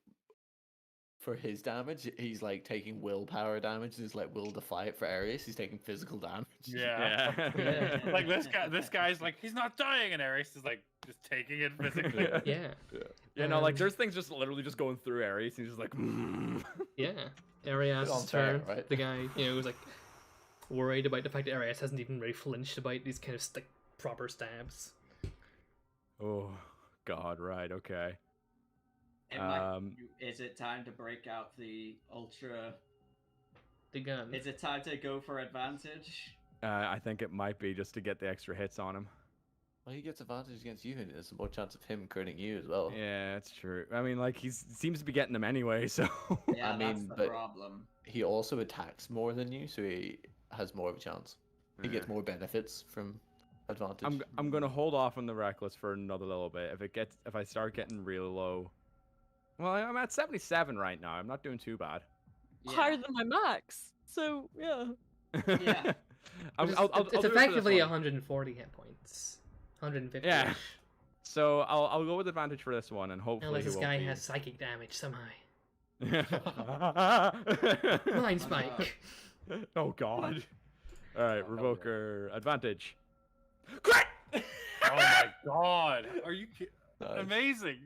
Speaker 1: for his damage, he's like taking willpower damage. He's like will to fight for Ares. He's taking physical damage.
Speaker 4: Yeah.
Speaker 2: Yeah.
Speaker 4: Like this guy's like he's not dying, and Ares is like just taking it physically.
Speaker 2: Yeah.
Speaker 3: Yeah, no, like
Speaker 2: Um,
Speaker 3: there's things just literally just going through Ares, and he's just like,
Speaker 2: Yeah. Arias'
Speaker 1: unfair,
Speaker 2: turn.
Speaker 1: right?
Speaker 2: The guy, was like worried about the fact that Arias hasn't even really flinched about these kind of like proper stabs.
Speaker 3: oh, God, right, okay.
Speaker 6: Is it time to break out the ultra?
Speaker 2: The gun.
Speaker 6: Is it time to go for advantage?
Speaker 3: I think it might be just to get the extra hits on him.
Speaker 1: Well, he gets advantage against you, and there's more chance of him critting you as well.
Speaker 3: Yeah, that's true. I mean, like, he seems to be getting them anyway, so...
Speaker 6: Yeah,
Speaker 1: I
Speaker 6: that's
Speaker 1: mean,
Speaker 6: the
Speaker 1: but-
Speaker 6: problem.
Speaker 1: He also attacks more than you, so he has more of a chance. He gets
Speaker 3: Yeah.
Speaker 1: more benefits from advantage.
Speaker 3: I'm gonna hold off on the reckless for another little bit. If I start getting real low... Well, I'm at 77 right now. I'm not doing too bad.
Speaker 5: Higher than my max. So yeah.
Speaker 6: Yeah.
Speaker 3: I'll
Speaker 2: It's
Speaker 3: do it for this
Speaker 2: effectively
Speaker 3: one.
Speaker 2: 140 hit points. 150.
Speaker 3: Yeah. So I'll go with advantage for this one, and hopefully
Speaker 2: Unless
Speaker 3: he
Speaker 2: this
Speaker 3: won't
Speaker 2: guy
Speaker 3: be-
Speaker 2: has psychic damage somehow.
Speaker 3: Blind
Speaker 2: Blind spike.
Speaker 3: Oh God. All right,
Speaker 6: Oh, no.
Speaker 3: Revoker advantage. Crit!
Speaker 4: Oh my god! Are you
Speaker 1: Nice.
Speaker 4: amazing?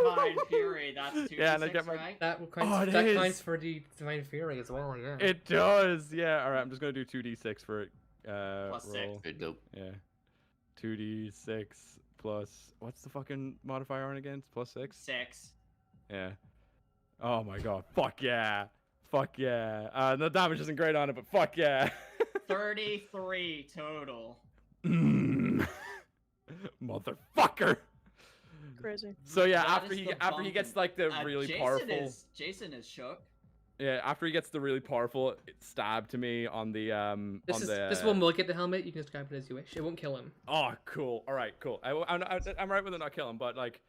Speaker 6: Divine Fury, that's 2d6,
Speaker 3: Yeah, and I get my-
Speaker 6: right?
Speaker 2: That counts,
Speaker 3: Oh, it
Speaker 2: that counts
Speaker 3: is.
Speaker 2: for the Divine Fury as well, yeah.
Speaker 3: It does. Yeah. All right, I'm just gonna do 2d6 for it.
Speaker 6: Plus six.
Speaker 3: Roll.
Speaker 1: Good dope.
Speaker 3: Yeah. 2d6 plus what's the fucking modifier on again? It's plus 6.
Speaker 6: 6.
Speaker 3: Yeah. Oh my God. Fuck yeah. Fuck yeah. The damage isn't great on it, but fuck yeah.
Speaker 6: 33 total.
Speaker 3: Motherfucker.
Speaker 5: Crazy.
Speaker 3: So yeah,
Speaker 6: That
Speaker 3: after
Speaker 6: is
Speaker 3: he
Speaker 6: the
Speaker 3: after he gets like the really powerful.
Speaker 6: Jason is shook.
Speaker 3: Yeah, after he gets the really powerful stab to me on the
Speaker 2: This one will get the helmet. You can describe it as you wish. It won't kill him.
Speaker 3: Oh, cool. All right, cool. I'm right with it not kill him, but like,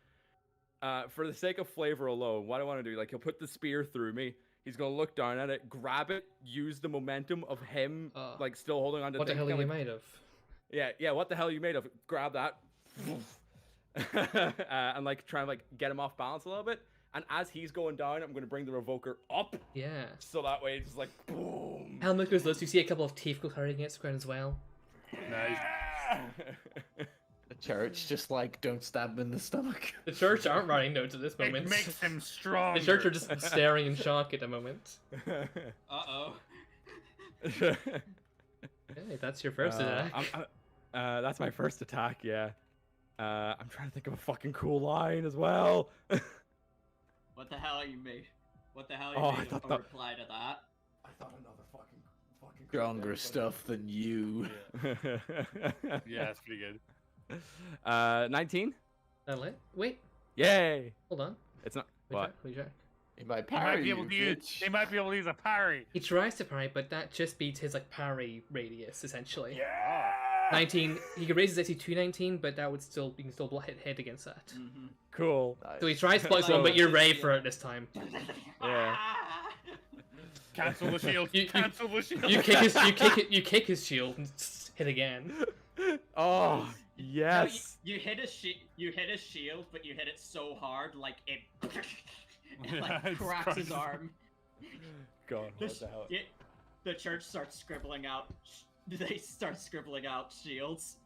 Speaker 3: for the sake of flavor alone, what I want to do, like, he'll put the spear through me. He's gonna look down at it, grab it, use the momentum of him, like, still holding on to.
Speaker 2: What the hell are you
Speaker 3: like,
Speaker 2: made of?
Speaker 3: Yeah. What the hell are you made of? Grab that, and like try and like get him off balance a little bit. And as he's going down, I'm gonna bring the Revoker up,
Speaker 2: Yeah.
Speaker 3: so that way it's just like boom.
Speaker 2: Helmet goes low, so you see a couple of teeth go carrying against the ground as well.
Speaker 4: Nice.
Speaker 1: The church just like don't stab him in the stomach.
Speaker 2: The church aren't writing notes at this
Speaker 4: It
Speaker 2: moment.
Speaker 4: makes him strong.
Speaker 2: The church are just staring in shock at the moment.
Speaker 6: Uh-oh.
Speaker 2: Okay, that's your first attack.
Speaker 3: That's my first attack. Yeah. I'm trying to think of a fucking cool line as well.
Speaker 6: What the hell are you made? What the hell are
Speaker 3: Oh,
Speaker 6: you
Speaker 3: I
Speaker 6: made
Speaker 3: thought
Speaker 6: of
Speaker 3: that-
Speaker 6: a reply to that?
Speaker 3: I thought another fucking
Speaker 1: Stronger stuff than you.
Speaker 4: Yeah, it's pretty good.
Speaker 3: 19.
Speaker 2: That'll hit. Wait,
Speaker 3: Yay!
Speaker 2: hold on.
Speaker 3: It's not.
Speaker 2: Wait,
Speaker 3: What?
Speaker 2: check, wait, check.
Speaker 1: He might
Speaker 4: He might
Speaker 1: parry
Speaker 4: be
Speaker 1: you,
Speaker 4: able to use.
Speaker 1: bitch.
Speaker 4: He might be able to use a parry.
Speaker 2: He tries to parry, but that just beats his like parry radius essentially.
Speaker 4: Yeah.
Speaker 2: 19. He could raise his AC to 19, but that would still you can still hit against that.
Speaker 6: Mm-hmm.
Speaker 3: Cool.
Speaker 1: Nice.
Speaker 2: So he tries to block
Speaker 3: So-
Speaker 2: one, but you're ready for it this time.
Speaker 3: Yeah.
Speaker 4: Cancel the shield.
Speaker 2: You-
Speaker 4: Cancel the shield.
Speaker 2: You kick his shield and hit again.
Speaker 3: Oh
Speaker 6: No,
Speaker 3: yes.
Speaker 6: you hit his shield, but you hit it so hard, like it, it like
Speaker 4: Yeah, it's
Speaker 6: cracks his
Speaker 4: crushed.
Speaker 6: arm.
Speaker 3: God, what the hell?
Speaker 6: The church starts scribbling out. They start scribbling out shields.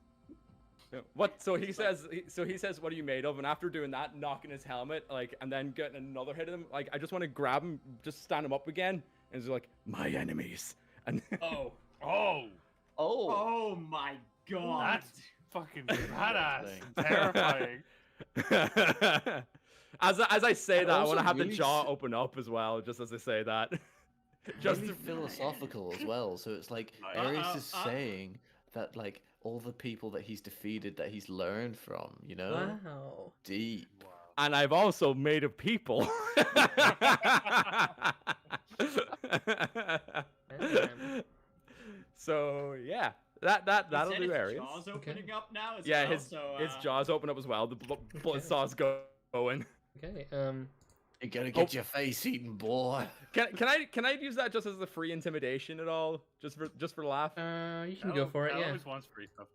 Speaker 3: What? So he says. He says, "What are you made of?" And after doing that, knocking his helmet, like, and then getting another hit at him, like, I just want to grab him, just stand him up again, and he's like, "My enemies." And
Speaker 6: Oh.
Speaker 4: Oh,
Speaker 1: Oh.
Speaker 6: Oh my god.
Speaker 4: that's fucking badass.
Speaker 1: thing.
Speaker 4: and Terrifying.
Speaker 3: as I say
Speaker 1: And
Speaker 3: that, I
Speaker 1: also
Speaker 3: want to have the
Speaker 1: really
Speaker 3: jaw
Speaker 1: s-
Speaker 3: open up as well, just as I say that. Just
Speaker 1: Really
Speaker 3: to,
Speaker 1: philosophical as well. So it's like Ares is saying that like all the people that he's defeated that he's learned from, you know?
Speaker 2: Wow.
Speaker 1: Deep.
Speaker 3: and I've also made of people. So yeah, that'll
Speaker 6: Is
Speaker 3: do
Speaker 6: his
Speaker 3: Ares.
Speaker 6: jaws opening up now as
Speaker 3: Yeah,
Speaker 6: well,
Speaker 3: his jaws open up as well. The blood saw's going.
Speaker 2: Okay.
Speaker 1: You're gonna get your face eaten, boy.
Speaker 3: Can I use that just as a free intimidation at all? Just for laugh?
Speaker 2: You can go for it.
Speaker 4: That
Speaker 2: Yeah.
Speaker 4: always wants free stuff.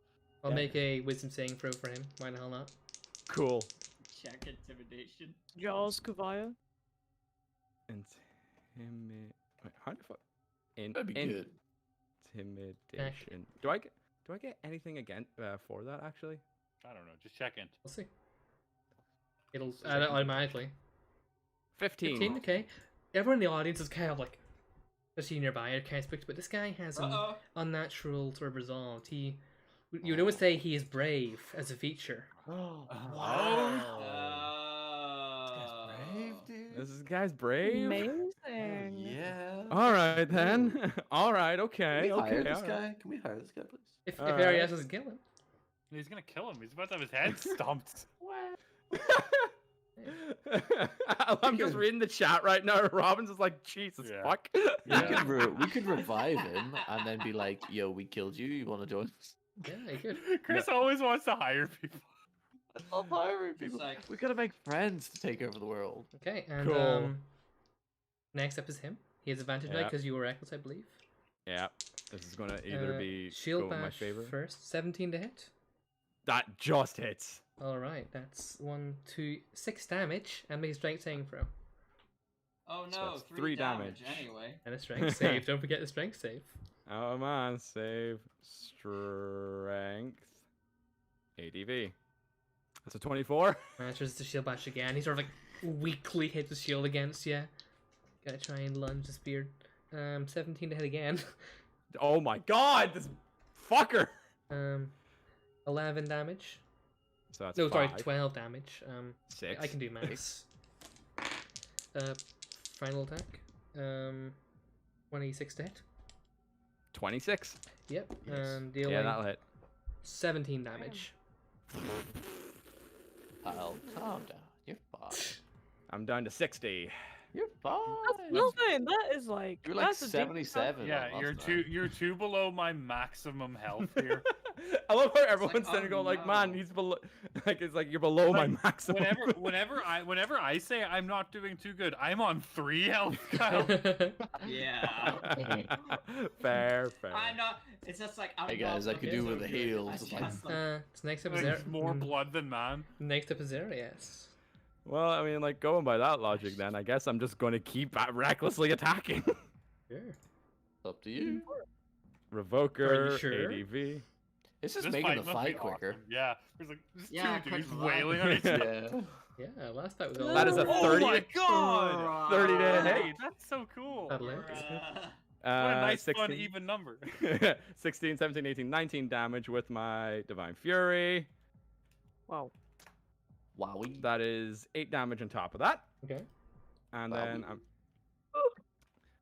Speaker 2: I'll
Speaker 3: yeah.
Speaker 2: make a wisdom saving throw for him. Why the hell not?
Speaker 3: Cool.
Speaker 6: Check intimidation.
Speaker 5: Jaws Kavaya.
Speaker 3: Wait, how the fuck?
Speaker 1: That'd be good.
Speaker 3: Intimidation. Do I get anything again for that actually?
Speaker 4: I don't know. Just check in.
Speaker 2: We'll see. It'll add it automatically.
Speaker 3: 15.
Speaker 2: 15, okay. Everyone in the audience is kind of like, especially nearby, kind of spooked, but this guy has an unnatural sort of resolve. You don't say he is brave as a feature.
Speaker 1: Oh, brave, dude.
Speaker 3: This guy's brave.
Speaker 5: Amazing.
Speaker 1: Yeah.
Speaker 3: All right then. All right.
Speaker 1: Can
Speaker 3: Okay.
Speaker 1: we hire
Speaker 3: Okay.
Speaker 1: this
Speaker 3: all right.
Speaker 1: guy? Can we hire this guy, please?
Speaker 2: If
Speaker 3: All
Speaker 2: Arias
Speaker 3: right.
Speaker 2: doesn't kill him.
Speaker 4: He's gonna kill him. He's about to have his head stomped.
Speaker 3: I'm just reading the chat right now. Robin's just like, Jesus
Speaker 4: Yeah.
Speaker 3: fuck.
Speaker 1: We could revive him and then be like, "Yo, we killed you. You want to join us?"
Speaker 2: Yeah, you could.
Speaker 4: Chris always wants to hire people.
Speaker 1: I love hiring people.
Speaker 6: like-
Speaker 1: We gotta make friends to take over the world.
Speaker 2: Okay, and
Speaker 3: Cool.
Speaker 2: next up is him. He has advantage now
Speaker 3: Yeah.
Speaker 2: because you were reckless, I believe.
Speaker 3: Yeah. This is gonna either be
Speaker 2: shield
Speaker 3: go in my
Speaker 2: bash
Speaker 3: favor.
Speaker 2: first. 17 to hit.
Speaker 3: That just hits.
Speaker 2: All right, that's 1, 2, 6 damage, and make a strength saving throw.
Speaker 6: Oh
Speaker 3: So
Speaker 6: no,
Speaker 3: that's
Speaker 6: 3
Speaker 3: 3
Speaker 6: damage
Speaker 3: damage.
Speaker 6: anyway.
Speaker 2: And a strength save. Don't forget the strength save.
Speaker 3: Oh man, save strength. ADV. That's a 24.
Speaker 2: Manages to shield bash again. He sort of like weakly hits the shield against you. Gotta try and lunge the spear. 17 to hit again.
Speaker 3: Oh my god, this fucker.
Speaker 2: 11 damage.
Speaker 3: So that's
Speaker 2: No, sorry,
Speaker 3: 5.
Speaker 2: 12 damage.
Speaker 3: 6.
Speaker 2: I can do maths. Final attack. 26 to hit.
Speaker 3: 26.
Speaker 2: Yep.
Speaker 3: Yes.
Speaker 2: And dealing
Speaker 3: Yeah, that'll hit.
Speaker 2: 17 damage.
Speaker 1: Pal, calm down. You're fine.
Speaker 3: I'm down to 60.
Speaker 1: You're fine.
Speaker 5: That's nothing. That is like
Speaker 1: You're like
Speaker 5: that's a decent
Speaker 1: 77.
Speaker 4: Yeah,
Speaker 1: last
Speaker 4: you're
Speaker 1: time.
Speaker 4: you're two below my maximum health here.
Speaker 3: I love how everyone's
Speaker 6: like,
Speaker 3: sitting
Speaker 6: oh,
Speaker 3: going like, man,
Speaker 6: no.
Speaker 3: he's below. Like it's like you're below my
Speaker 4: Like,
Speaker 3: maximum.
Speaker 4: whenever I say I'm not doing too good, I'm on 3 health, Kyle.
Speaker 6: Yeah.
Speaker 3: fair.
Speaker 6: I'm not. It's just like I'm
Speaker 1: Hey, guys,
Speaker 6: not
Speaker 1: I could
Speaker 6: looking
Speaker 1: do with
Speaker 6: so
Speaker 1: the
Speaker 6: good.
Speaker 1: heals,
Speaker 6: I
Speaker 1: like-
Speaker 6: just, like,
Speaker 2: So next up is
Speaker 4: Like, more blood than man.
Speaker 2: Next up is Arias.
Speaker 3: Well, I mean, like going by that logic, then I guess I'm just going to keep recklessly attacking.
Speaker 2: Sure.
Speaker 1: Up to you.
Speaker 3: Revoker,
Speaker 2: sure?
Speaker 3: ADV.
Speaker 1: It's just
Speaker 4: This
Speaker 1: making the
Speaker 4: must be
Speaker 1: fight quicker.
Speaker 4: awesome. Yeah, there's like there's
Speaker 6: Yeah,
Speaker 4: two
Speaker 6: quick
Speaker 4: dudes
Speaker 6: fight.
Speaker 4: wailing on each other.
Speaker 1: Yeah.
Speaker 2: Yeah, last fight was all
Speaker 3: That is a
Speaker 4: Oh
Speaker 3: 30.
Speaker 4: my god!
Speaker 3: 30 to hit.
Speaker 4: Hey, that's so cool.
Speaker 2: That'll hit.
Speaker 4: What a nice,
Speaker 3: 16,
Speaker 4: fun, even number.
Speaker 3: 16, 17, 18, 19 damage with my Divine Fury.
Speaker 5: Wow.
Speaker 1: Wowie.
Speaker 3: That is 8 damage on top of that.
Speaker 2: Okay.
Speaker 3: And
Speaker 1: Wow.
Speaker 3: then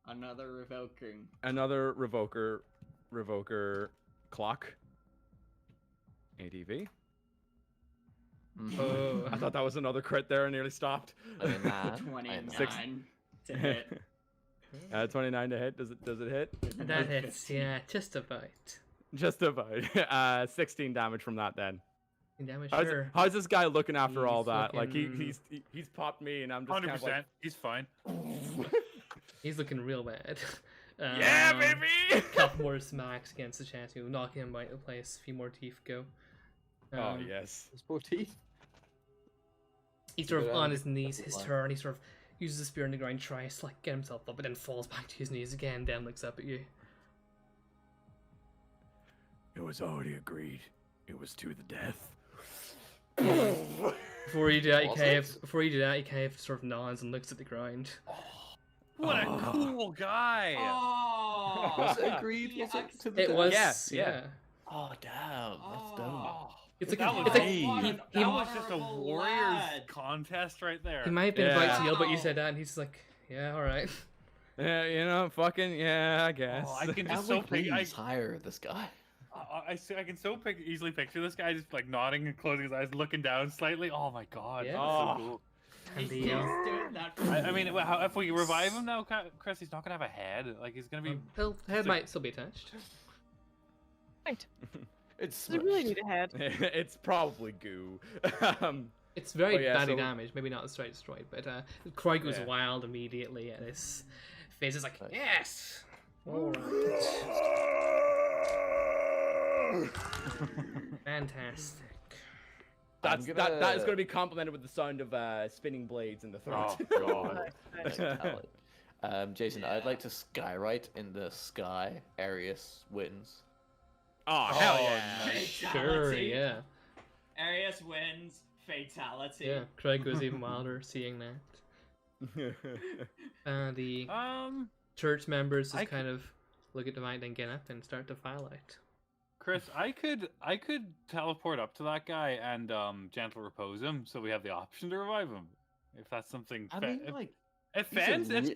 Speaker 6: Another revoking.
Speaker 3: another Revoker clock. ADV.
Speaker 1: Mhm.
Speaker 2: Oh.
Speaker 3: I thought that was another crit there. I nearly stopped.
Speaker 1: I mean, that.
Speaker 6: 29 to hit.
Speaker 3: 29 to hit. Does it hit?
Speaker 2: That hits, yeah, just about.
Speaker 3: Just about. 16 damage from that then.
Speaker 2: Damage,
Speaker 3: How's,
Speaker 2: sure.
Speaker 3: how's this guy looking after all
Speaker 2: He's
Speaker 3: that? Like
Speaker 2: looking-
Speaker 3: he's popped me and I'm just kind of
Speaker 4: 100%.
Speaker 3: like,
Speaker 4: He's fine.
Speaker 2: He's looking real bad.
Speaker 3: yeah, baby.
Speaker 2: Couple more smacks against the Chattu, knocking him out of place. A few more teeth go.
Speaker 3: Oh yes.
Speaker 1: His poor teeth.
Speaker 2: He's sort of
Speaker 1: Good
Speaker 2: on
Speaker 1: idea.
Speaker 2: his knees,
Speaker 1: That's
Speaker 2: his
Speaker 1: fine.
Speaker 2: turn. He sort of uses the spear in the ground, tries to like get himself up, but then falls back to his knees again. Then looks up at you.
Speaker 3: It was already agreed. It was to the death.
Speaker 2: Before you do that,
Speaker 1: Was
Speaker 2: he kind of sort of nods and looks at the ground.
Speaker 4: What a
Speaker 3: Oh.
Speaker 4: cool guy.
Speaker 6: Oh,
Speaker 1: Was it agreed?
Speaker 6: he
Speaker 1: Was it
Speaker 6: acts-
Speaker 1: to the
Speaker 2: It
Speaker 1: death?
Speaker 2: was,
Speaker 3: Yeah,
Speaker 2: yeah.
Speaker 1: Oh damn, that's dumb.
Speaker 4: Oh,
Speaker 2: It's like
Speaker 4: that was,
Speaker 2: it's like
Speaker 1: Hey.
Speaker 4: that was just a
Speaker 6: Honorable
Speaker 4: warriors
Speaker 6: lad.
Speaker 4: contest right there.
Speaker 2: he might have been about to yell, but you
Speaker 6: Yeah.
Speaker 2: said that, and he's just like, yeah, all right.
Speaker 3: Yeah, you know, fucking yeah, I guess.
Speaker 4: Oh, I can
Speaker 1: Can
Speaker 4: just
Speaker 1: we
Speaker 4: so pic- I,
Speaker 1: please hire this guy?
Speaker 4: I can so easily picture this guy just like nodding and closing his eyes, looking down slightly. Oh my god.
Speaker 2: Yeah.
Speaker 4: That's
Speaker 3: Oh.
Speaker 4: so cool.
Speaker 2: And
Speaker 6: He's
Speaker 2: the
Speaker 6: doing that.
Speaker 4: I mean, if we revive him now, Chris, he's not gonna have a head. Like he's gonna be.
Speaker 2: the head might still be attached.
Speaker 1: It's
Speaker 5: Does it really need a head?
Speaker 3: It's probably goo.
Speaker 2: It's very
Speaker 3: Oh, yeah,
Speaker 2: badly
Speaker 3: so-
Speaker 2: damaged, maybe not straight destroyed, but Croy goes
Speaker 3: Yeah.
Speaker 2: wild immediately, and his face is like,
Speaker 1: Nice.
Speaker 2: yes! Alright. Fantastic.
Speaker 3: That's
Speaker 1: I'm
Speaker 3: that is going to be complemented with the sound of spinning blades in the throat.
Speaker 4: Oh god.
Speaker 5: Nice, nice.
Speaker 1: talent. Jason, I'd
Speaker 6: Yeah.
Speaker 1: like to skywrite in the sky. Arius wins.
Speaker 3: Oh, hell
Speaker 4: Oh,
Speaker 3: yeah!
Speaker 4: nice.
Speaker 2: Sure,
Speaker 6: Fatality.
Speaker 2: yeah.
Speaker 6: Arius wins. Fatality.
Speaker 2: Yeah, Craig goes even wilder seeing that. The church members
Speaker 4: I
Speaker 2: just kind of look at the light and get up and start to file out.
Speaker 4: Chris, I could teleport up to that guy and gentle repose him, so we have the option to revive him. If that's something.
Speaker 1: I mean, like,
Speaker 4: if
Speaker 1: he's a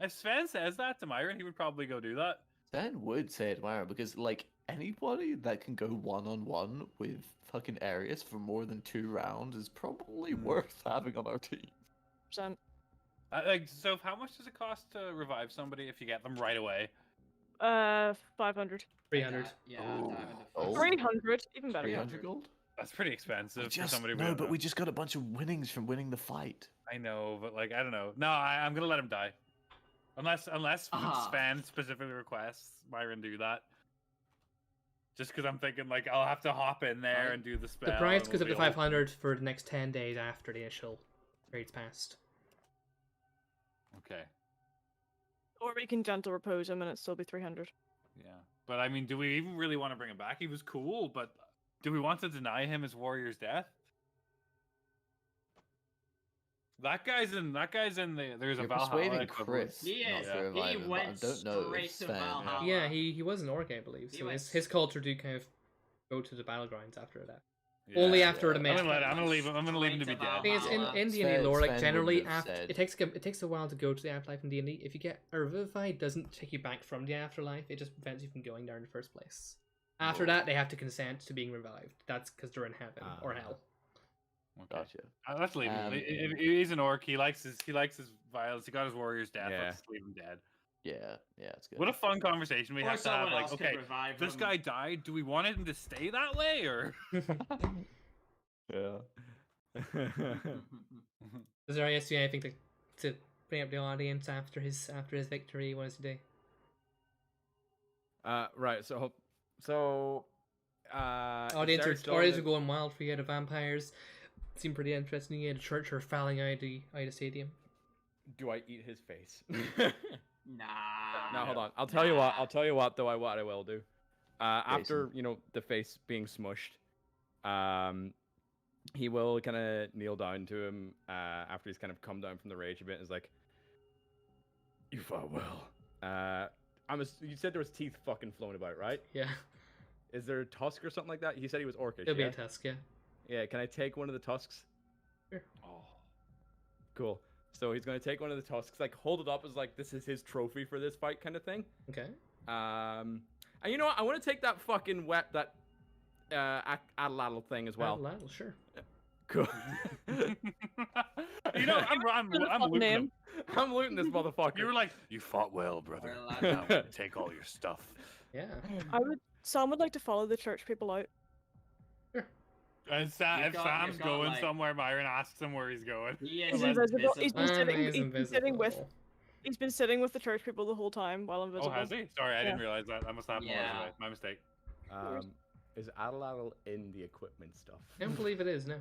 Speaker 4: if Sven says that to Myron, he would probably go do that.
Speaker 1: Sven would say it, Myra, because like anybody that can go 1-on-1 with fucking Arius for more than 2 rounds is probably worth having on our team.
Speaker 5: Percent.
Speaker 4: So how much does it cost to revive somebody if you get them right away?
Speaker 5: 500.
Speaker 2: 300.
Speaker 6: Yeah,
Speaker 1: Oh.
Speaker 6: diamond
Speaker 1: Oh.
Speaker 6: of
Speaker 5: 300, even better.
Speaker 1: 300 gold?
Speaker 4: That's pretty expensive for somebody.
Speaker 1: No, but
Speaker 4: don't
Speaker 1: we
Speaker 4: know.
Speaker 1: just got a bunch of winnings from winning the fight.
Speaker 4: I know, but like I don't know. No, I'm gonna let him die. Unless
Speaker 6: Ah.
Speaker 4: Sven specifically requests Myron do that. Just because I'm thinking like I'll have to hop in there
Speaker 6: Right.
Speaker 4: and do the spell.
Speaker 2: The price
Speaker 4: and
Speaker 2: goes up
Speaker 4: we'll
Speaker 2: to
Speaker 4: be all-
Speaker 2: 500 for the next 10 days after the initial period's passed.
Speaker 4: Okay.
Speaker 5: Or we can gentle repose him and it'd still be 300.
Speaker 4: Yeah, but I mean, do we even really want to bring him back? He was cool, but do we want to deny him his warrior's death? That guy's in the. There's a
Speaker 1: You're
Speaker 4: Valhalla
Speaker 1: persuading
Speaker 4: equivalent.
Speaker 1: Chris
Speaker 6: He
Speaker 1: not
Speaker 6: is.
Speaker 1: to
Speaker 6: He
Speaker 1: revive him, but I
Speaker 6: went
Speaker 1: don't know
Speaker 6: straight
Speaker 1: if
Speaker 6: to
Speaker 1: Sven...
Speaker 6: Valhalla.
Speaker 2: Yeah, he was an orc, I believe.
Speaker 6: He
Speaker 2: So
Speaker 6: went-
Speaker 2: his culture do kind of go to the battlegrounds after that. Only after the
Speaker 1: yeah.
Speaker 2: main.
Speaker 4: I'm gonna leave him. I'm gonna leave him to be
Speaker 6: Straight to
Speaker 4: dead.
Speaker 2: I think it's in
Speaker 6: Valhalla.
Speaker 2: D&D
Speaker 1: Sven-
Speaker 2: lore, like
Speaker 1: Sven
Speaker 2: generally
Speaker 1: wouldn't have
Speaker 2: after
Speaker 1: said-
Speaker 2: it takes a while to go to the afterlife in D&D. If you get a revivify, it doesn't take you back from the afterlife. It just prevents you from going there in the first place. After
Speaker 1: Whoa.
Speaker 2: that, they have to consent to being revived. That's because they're in heaven or hell.
Speaker 4: Okay.
Speaker 1: Gotcha.
Speaker 4: Let's leave him.
Speaker 1: Um,
Speaker 4: He's an orc. He likes his violence. He got his warrior's death.
Speaker 3: Yeah.
Speaker 4: Let's leave him dead.
Speaker 1: Yeah, it's good.
Speaker 4: What a fun conversation we
Speaker 6: Or
Speaker 4: have to have.
Speaker 6: someone
Speaker 4: Like,
Speaker 6: else could
Speaker 4: okay,
Speaker 6: revive
Speaker 4: this
Speaker 6: him.
Speaker 4: guy died. Do we want him to stay that way or?
Speaker 1: Yeah.
Speaker 2: Is there anything to bring up the audience after his victory? What does he do?
Speaker 3: Right. So.
Speaker 2: Audience are going wild for you. The vampires seem pretty interesting. You. The church are falling out of the stadium.
Speaker 3: Do I eat his face?
Speaker 6: Nah.
Speaker 3: No, hold on. I'll tell you what. Though what I will do. After the face being smushed, he will kind of kneel down to him after he's kind of come down from the rage a bit. And is like, "You fought well." You said there was teeth fucking flowing about, right?
Speaker 2: Yeah,
Speaker 3: Is there a tusk or something like that? He said he was orcish.
Speaker 2: it'll be
Speaker 3: Yeah?
Speaker 2: a tusk. Yeah.
Speaker 3: Yeah. Can I take one of the tusks?
Speaker 2: Sure.
Speaker 4: Oh.
Speaker 3: Cool. So he's gonna take one of the tusks, like hold it up as like this is his trophy for this fight, kind of thing.
Speaker 2: Okay.
Speaker 3: And you know what? I want to take that fucking Atlatl thing as well.
Speaker 2: Well, sure.
Speaker 3: Cool.
Speaker 4: You know, I'm
Speaker 5: fun
Speaker 4: looting
Speaker 5: name.
Speaker 4: him.
Speaker 3: I'm looting this motherfucker.
Speaker 4: You were like, you fought well, brother.
Speaker 6: Well,
Speaker 4: Now I'm gonna take all your stuff.
Speaker 2: Yeah.
Speaker 5: Sam would like to follow the church people out.
Speaker 4: And
Speaker 6: You've
Speaker 4: if
Speaker 6: got-
Speaker 4: Sam's
Speaker 6: you've got,
Speaker 4: going
Speaker 6: like-
Speaker 4: somewhere, Myron asks him where he's going.
Speaker 6: He
Speaker 5: He's
Speaker 6: is
Speaker 5: invisible. He's been
Speaker 6: invisible.
Speaker 5: sitting.
Speaker 2: He's
Speaker 5: He's been sitting with.
Speaker 2: invisible.
Speaker 5: He's been sitting with the church people the whole time while invisible.
Speaker 4: Oh, has he? Sorry, I didn't
Speaker 5: Yeah.
Speaker 4: realize that. I must have
Speaker 6: Yeah.
Speaker 4: My mistake.
Speaker 3: Is Atlatl in the equipment stuff?
Speaker 2: I don't believe it is. No.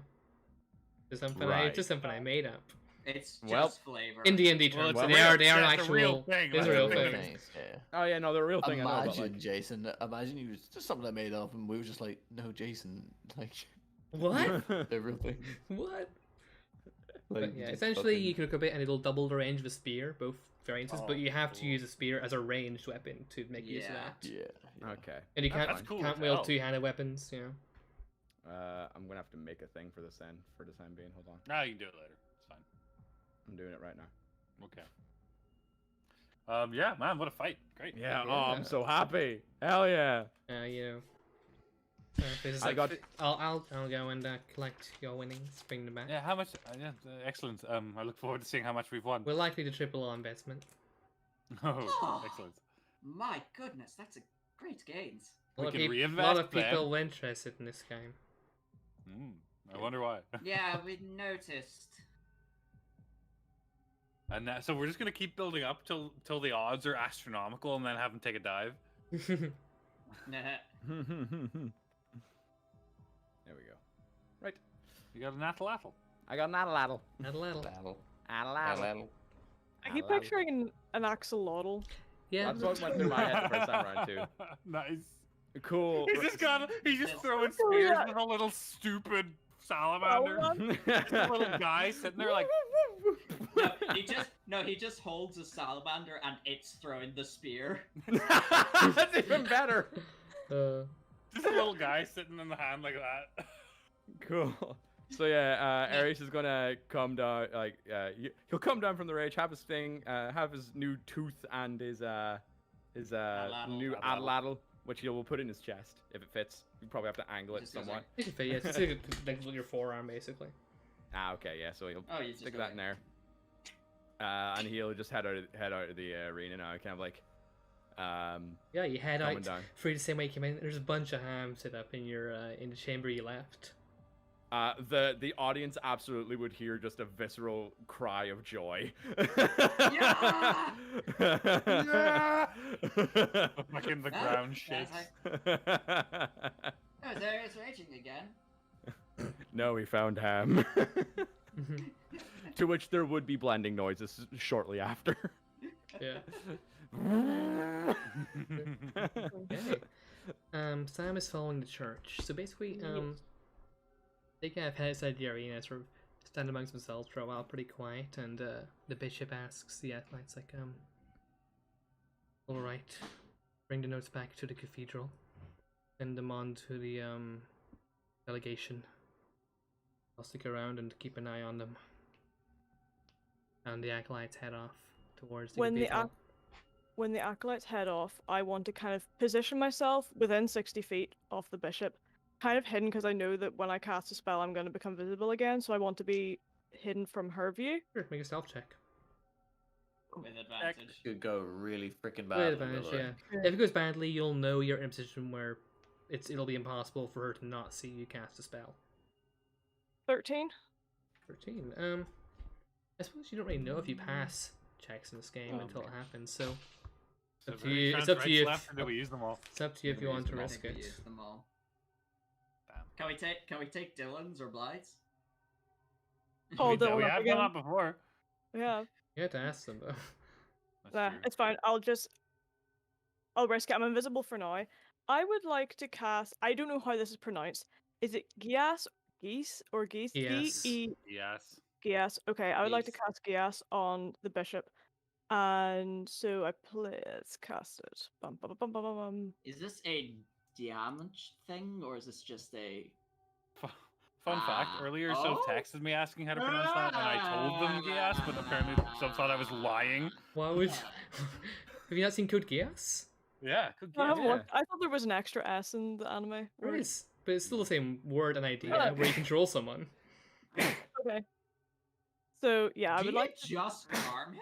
Speaker 2: Just something
Speaker 3: Right.
Speaker 2: just something I made up.
Speaker 6: It's just
Speaker 3: Well,
Speaker 6: flavor.
Speaker 2: In D&D
Speaker 4: Well,
Speaker 2: terms,
Speaker 4: it's a
Speaker 2: they
Speaker 4: real-
Speaker 2: are
Speaker 4: yeah,
Speaker 2: an
Speaker 4: it's a real
Speaker 2: actual.
Speaker 4: thing,
Speaker 2: It's a
Speaker 4: that's
Speaker 2: real
Speaker 4: the
Speaker 2: thing.
Speaker 4: thing.
Speaker 1: Thanks, yeah.
Speaker 3: Oh yeah, no, the real thing. I know,
Speaker 1: Imagine,
Speaker 3: but, like,
Speaker 1: Jason. Imagine you was just something I made up, and we were just like, "No, Jason, like
Speaker 2: What?
Speaker 1: the real thing."
Speaker 2: What?
Speaker 1: Like,
Speaker 2: But yeah,
Speaker 1: just
Speaker 2: essentially
Speaker 1: fucking-
Speaker 2: you can equip it and it'll double the range of a spear, both variances, but
Speaker 4: Oh,
Speaker 2: you have to
Speaker 4: cool.
Speaker 2: use a spear as a ranged weapon to make use of
Speaker 6: Yeah.
Speaker 2: that.
Speaker 1: Yeah.
Speaker 3: Okay.
Speaker 2: And you
Speaker 4: That's
Speaker 2: can't
Speaker 4: cool
Speaker 2: can't
Speaker 4: as
Speaker 2: wield
Speaker 4: hell.
Speaker 2: two-handed weapons, you know.
Speaker 3: I'm gonna have to make a thing for the time being. Hold on.
Speaker 4: Nah, you can do it later. It's fine.
Speaker 3: I'm doing it right now.
Speaker 4: Okay. Yeah, man, what a fight! Great.
Speaker 3: Yeah.
Speaker 2: Yeah.
Speaker 3: Oh, I'm so happy. Hell yeah.
Speaker 2: You know. This is
Speaker 3: I
Speaker 2: like,
Speaker 3: got-
Speaker 2: I'll go and collect your winnings, bring them back.
Speaker 4: Yeah, how much? Yeah, excellent. I look forward to seeing how much we've won.
Speaker 2: We're likely to triple our investment.
Speaker 4: Oh, excellent.
Speaker 6: My goodness, that's a great gains.
Speaker 2: A lot,
Speaker 4: We
Speaker 2: of,
Speaker 4: can
Speaker 2: peop- lot of
Speaker 4: reinvest
Speaker 2: people were interested in this game.
Speaker 4: I wonder why.
Speaker 6: Yeah, we noticed.
Speaker 4: And so we're just gonna keep building up till the odds are astronomical, and then have them take a dive.
Speaker 6: Nah.
Speaker 3: There we go. Right.
Speaker 4: You got an atlatl.
Speaker 3: I got an atlatl.
Speaker 2: Addle-addle.
Speaker 1: Battle.
Speaker 3: Atlatl.
Speaker 1: Battle.
Speaker 5: I keep
Speaker 3: Atlatl.
Speaker 5: picturing an axolotl.
Speaker 2: Yeah.
Speaker 3: That's what went through my head the first time around too.
Speaker 4: Nice.
Speaker 3: Cool.
Speaker 4: He's just throwing
Speaker 5: Oh,
Speaker 4: spears
Speaker 5: yeah.
Speaker 4: with a little stupid salamander. Just a little guy sitting there like,
Speaker 6: he just holds a salamander and it's throwing the spear.
Speaker 3: That's even better.
Speaker 4: just a little guy sitting in the hand like that.
Speaker 3: Cool. So yeah, Ares is gonna come down. Like, he'll come down from the rage, have his thing, have his new tooth and his new atlatl, which he will put in his chest if it fits. You probably have to angle it
Speaker 6: Just goes
Speaker 3: somewhat.
Speaker 2: You can fit, yeah, it's like your forearm basically.
Speaker 3: Ah, okay, yeah. So he'll
Speaker 6: Oh, you just
Speaker 3: stick
Speaker 6: go
Speaker 3: that in there, and he'll just head out of the arena now, kind of like,
Speaker 2: Yeah, you head
Speaker 3: coming
Speaker 2: out
Speaker 3: down.
Speaker 2: through the same way you came in. There's a bunch of hams set up in your in the chamber you left.
Speaker 3: The audience absolutely would hear just a visceral cry of joy.
Speaker 6: Yeah!
Speaker 3: Yeah!
Speaker 4: Like in the
Speaker 6: That-
Speaker 4: ground
Speaker 6: that's
Speaker 4: shakes.
Speaker 6: Oh, there is raging again.
Speaker 3: No, we found ham.
Speaker 2: Mhm.
Speaker 3: To which there would be blending noises shortly after.
Speaker 2: Yeah. Okay. Sam is following the church. So basically, they kind of head outside the arena, sort of stand amongst themselves for a while, pretty quiet, and the bishop asks the acolytes, like, all right, bring the notes back to the cathedral, send them on to the delegation. I'll stick around and keep an eye on them. And the acolytes head off towards the cathedral.
Speaker 5: When the acolytes head off, I want to kind of position myself within 60 feet of the bishop, kind of hidden because I know that when I cast a spell, I'm going to become visible again. So I want to be hidden from her view.
Speaker 2: Sure, make a stealth check.
Speaker 6: With advantage.
Speaker 1: Could go really freaking bad.
Speaker 2: With advantage, yeah. If it goes badly, you'll know you're in a position where it'll be impossible for her to not see you cast a spell.
Speaker 5: 13.
Speaker 2: 13. I suppose you don't really know if you pass checks in this game
Speaker 6: Oh,
Speaker 2: until it
Speaker 6: okay.
Speaker 2: happens. So
Speaker 4: So
Speaker 2: up to
Speaker 4: how many
Speaker 2: you. It's
Speaker 4: chance
Speaker 2: up to
Speaker 4: rights
Speaker 2: you.
Speaker 4: left, or do we use them all?
Speaker 2: It's up to you if you want to
Speaker 6: I
Speaker 2: risk
Speaker 6: think
Speaker 2: it.
Speaker 6: we used them all.
Speaker 4: Damn.
Speaker 6: Can we take Dylan's or Blythe's?
Speaker 5: Oh,
Speaker 4: we
Speaker 5: Dylan up
Speaker 4: have
Speaker 5: again.
Speaker 4: done that before.
Speaker 5: Yeah.
Speaker 2: You have to ask them though.
Speaker 4: That's
Speaker 5: Nah,
Speaker 4: true.
Speaker 5: it's fine. I'll risk it. I'm invisible for now. I would like to cast. I don't know how this is pronounced. Is it Gias, Geese, or Geese?
Speaker 2: Gias.
Speaker 4: Yes.
Speaker 5: Gias. Okay, I would like to
Speaker 6: Geese.
Speaker 5: cast Gias on the bishop, and so let's cast it. Bum, bum, bum, bum, bum, bum.
Speaker 6: Is this a damage thing or is this just a?
Speaker 4: Fun fact: earlier, Soph texted me asking how to pronounce that, and I told them Gias, but apparently Soph thought I was lying.
Speaker 2: Why would? Have you not seen Code Geass?
Speaker 4: Yeah, good
Speaker 5: I
Speaker 4: guess.
Speaker 5: haven't looked. I thought there was an extra S in the anime.
Speaker 2: There
Speaker 5: Right.
Speaker 2: is, but it's still the same word and idea
Speaker 5: Oh.
Speaker 2: where you control someone.
Speaker 5: Okay. So yeah, I
Speaker 6: Do
Speaker 5: would
Speaker 6: you
Speaker 5: like.
Speaker 6: just harm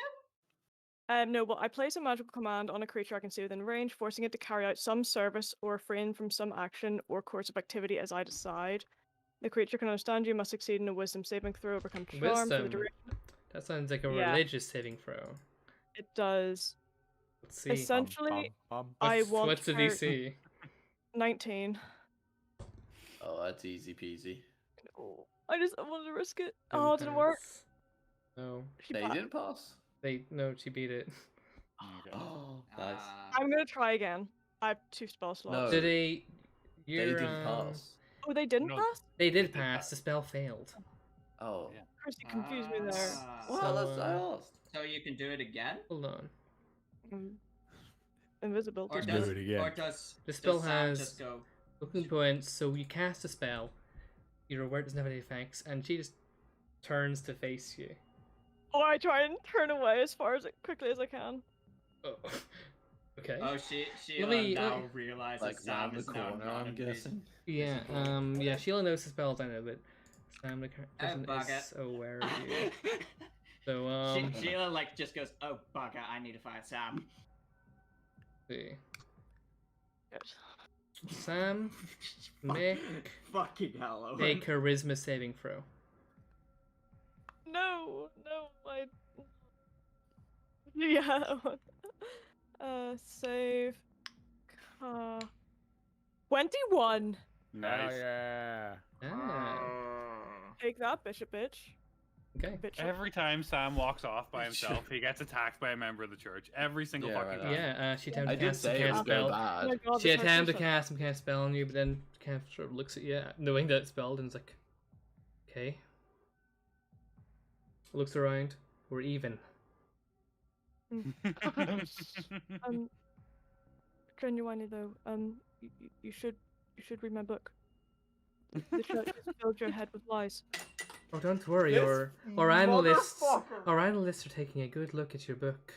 Speaker 6: him?
Speaker 5: No, but I place a magical command on a creature I can see within range, forcing it to carry out some service or refrain from some action or course of activity as I decide. The creature can understand you, must succeed in a wisdom saving throw, become charmed for the
Speaker 2: Wisdom.
Speaker 5: duration.
Speaker 2: That sounds like a
Speaker 5: Yeah.
Speaker 2: religious saving throw.
Speaker 5: It does.
Speaker 2: Let's see.
Speaker 5: Essentially, I want
Speaker 2: What's the
Speaker 5: her-
Speaker 2: DC?
Speaker 5: 19.
Speaker 1: Oh, that's easy peasy.
Speaker 5: Oh, I wanted to risk it. Oh, it didn't work.
Speaker 2: No,
Speaker 5: She
Speaker 1: They
Speaker 5: pa-
Speaker 1: didn't pass.
Speaker 2: she beat it.
Speaker 4: Okay.
Speaker 1: Oh, nice.
Speaker 5: I'm gonna try again. I have 2 spell slots.
Speaker 1: No.
Speaker 2: So
Speaker 1: They
Speaker 2: you're,
Speaker 1: didn't pass.
Speaker 5: Oh, they didn't
Speaker 4: No.
Speaker 5: pass?
Speaker 2: They did
Speaker 4: did
Speaker 2: pass.
Speaker 4: pass.
Speaker 2: The spell failed.
Speaker 1: Oh.
Speaker 4: Yeah.
Speaker 5: Chris, you confused me there.
Speaker 1: Well,
Speaker 2: So,
Speaker 1: that's I asked.
Speaker 6: So you can do it again?
Speaker 2: Hold on.
Speaker 5: Invisibility.
Speaker 6: Or
Speaker 3: Do
Speaker 6: does,
Speaker 3: it again.
Speaker 6: Or does,
Speaker 2: The spell
Speaker 6: does Sam
Speaker 2: has
Speaker 6: just go?
Speaker 2: looking points. So you cast a spell. Your word doesn't have any effects, and she just turns to face you.
Speaker 5: Oh, I try and turn away as quickly as I can.
Speaker 2: Oh. Okay.
Speaker 6: Oh, she
Speaker 2: me-
Speaker 6: now
Speaker 2: let-
Speaker 6: realizes
Speaker 1: Like
Speaker 6: Sam
Speaker 1: round the
Speaker 6: is now
Speaker 1: corner,
Speaker 6: not
Speaker 1: I'm
Speaker 6: invisible.
Speaker 1: guessing.
Speaker 2: Yeah. Yeah. Sheila knows the spells. I know, but Sam the person
Speaker 6: bugger.
Speaker 2: is so aware of you. So
Speaker 6: Sheila like just goes, "Oh bugger, I need to find Sam."
Speaker 2: see.
Speaker 5: Good.
Speaker 2: Sam, make
Speaker 6: Fucking hell. Owen.
Speaker 2: a charisma saving throw.
Speaker 5: No, I. Yeah. Save. 21.
Speaker 4: Nice.
Speaker 3: Oh, yeah.
Speaker 2: Ah.
Speaker 5: Take that, bishop bitch.
Speaker 2: Okay.
Speaker 5: Bishop.
Speaker 4: Every time Sam walks off by himself, he gets attacked by a member of the church. Every single
Speaker 1: Yeah,
Speaker 4: fucking
Speaker 1: right,
Speaker 4: time.
Speaker 2: Yeah, she attempted
Speaker 1: I
Speaker 2: to
Speaker 1: did
Speaker 2: cast
Speaker 1: say it
Speaker 2: some
Speaker 1: would
Speaker 2: spell.
Speaker 1: go
Speaker 5: Oh my
Speaker 1: bad.
Speaker 5: god,
Speaker 2: She
Speaker 5: the church
Speaker 2: attempted to
Speaker 5: bishop.
Speaker 2: cast some kind of spell on you, but then kind of sort of looks at you, knowing that it's spelled, and is like, okay. Looks around. We're even.
Speaker 5: Genuinely though, you should read my book. The church has filled your head with lies.
Speaker 2: Oh, don't worry.
Speaker 1: This
Speaker 2: Our analysts,
Speaker 1: motherfucker.
Speaker 2: our analysts are taking a good look at your book.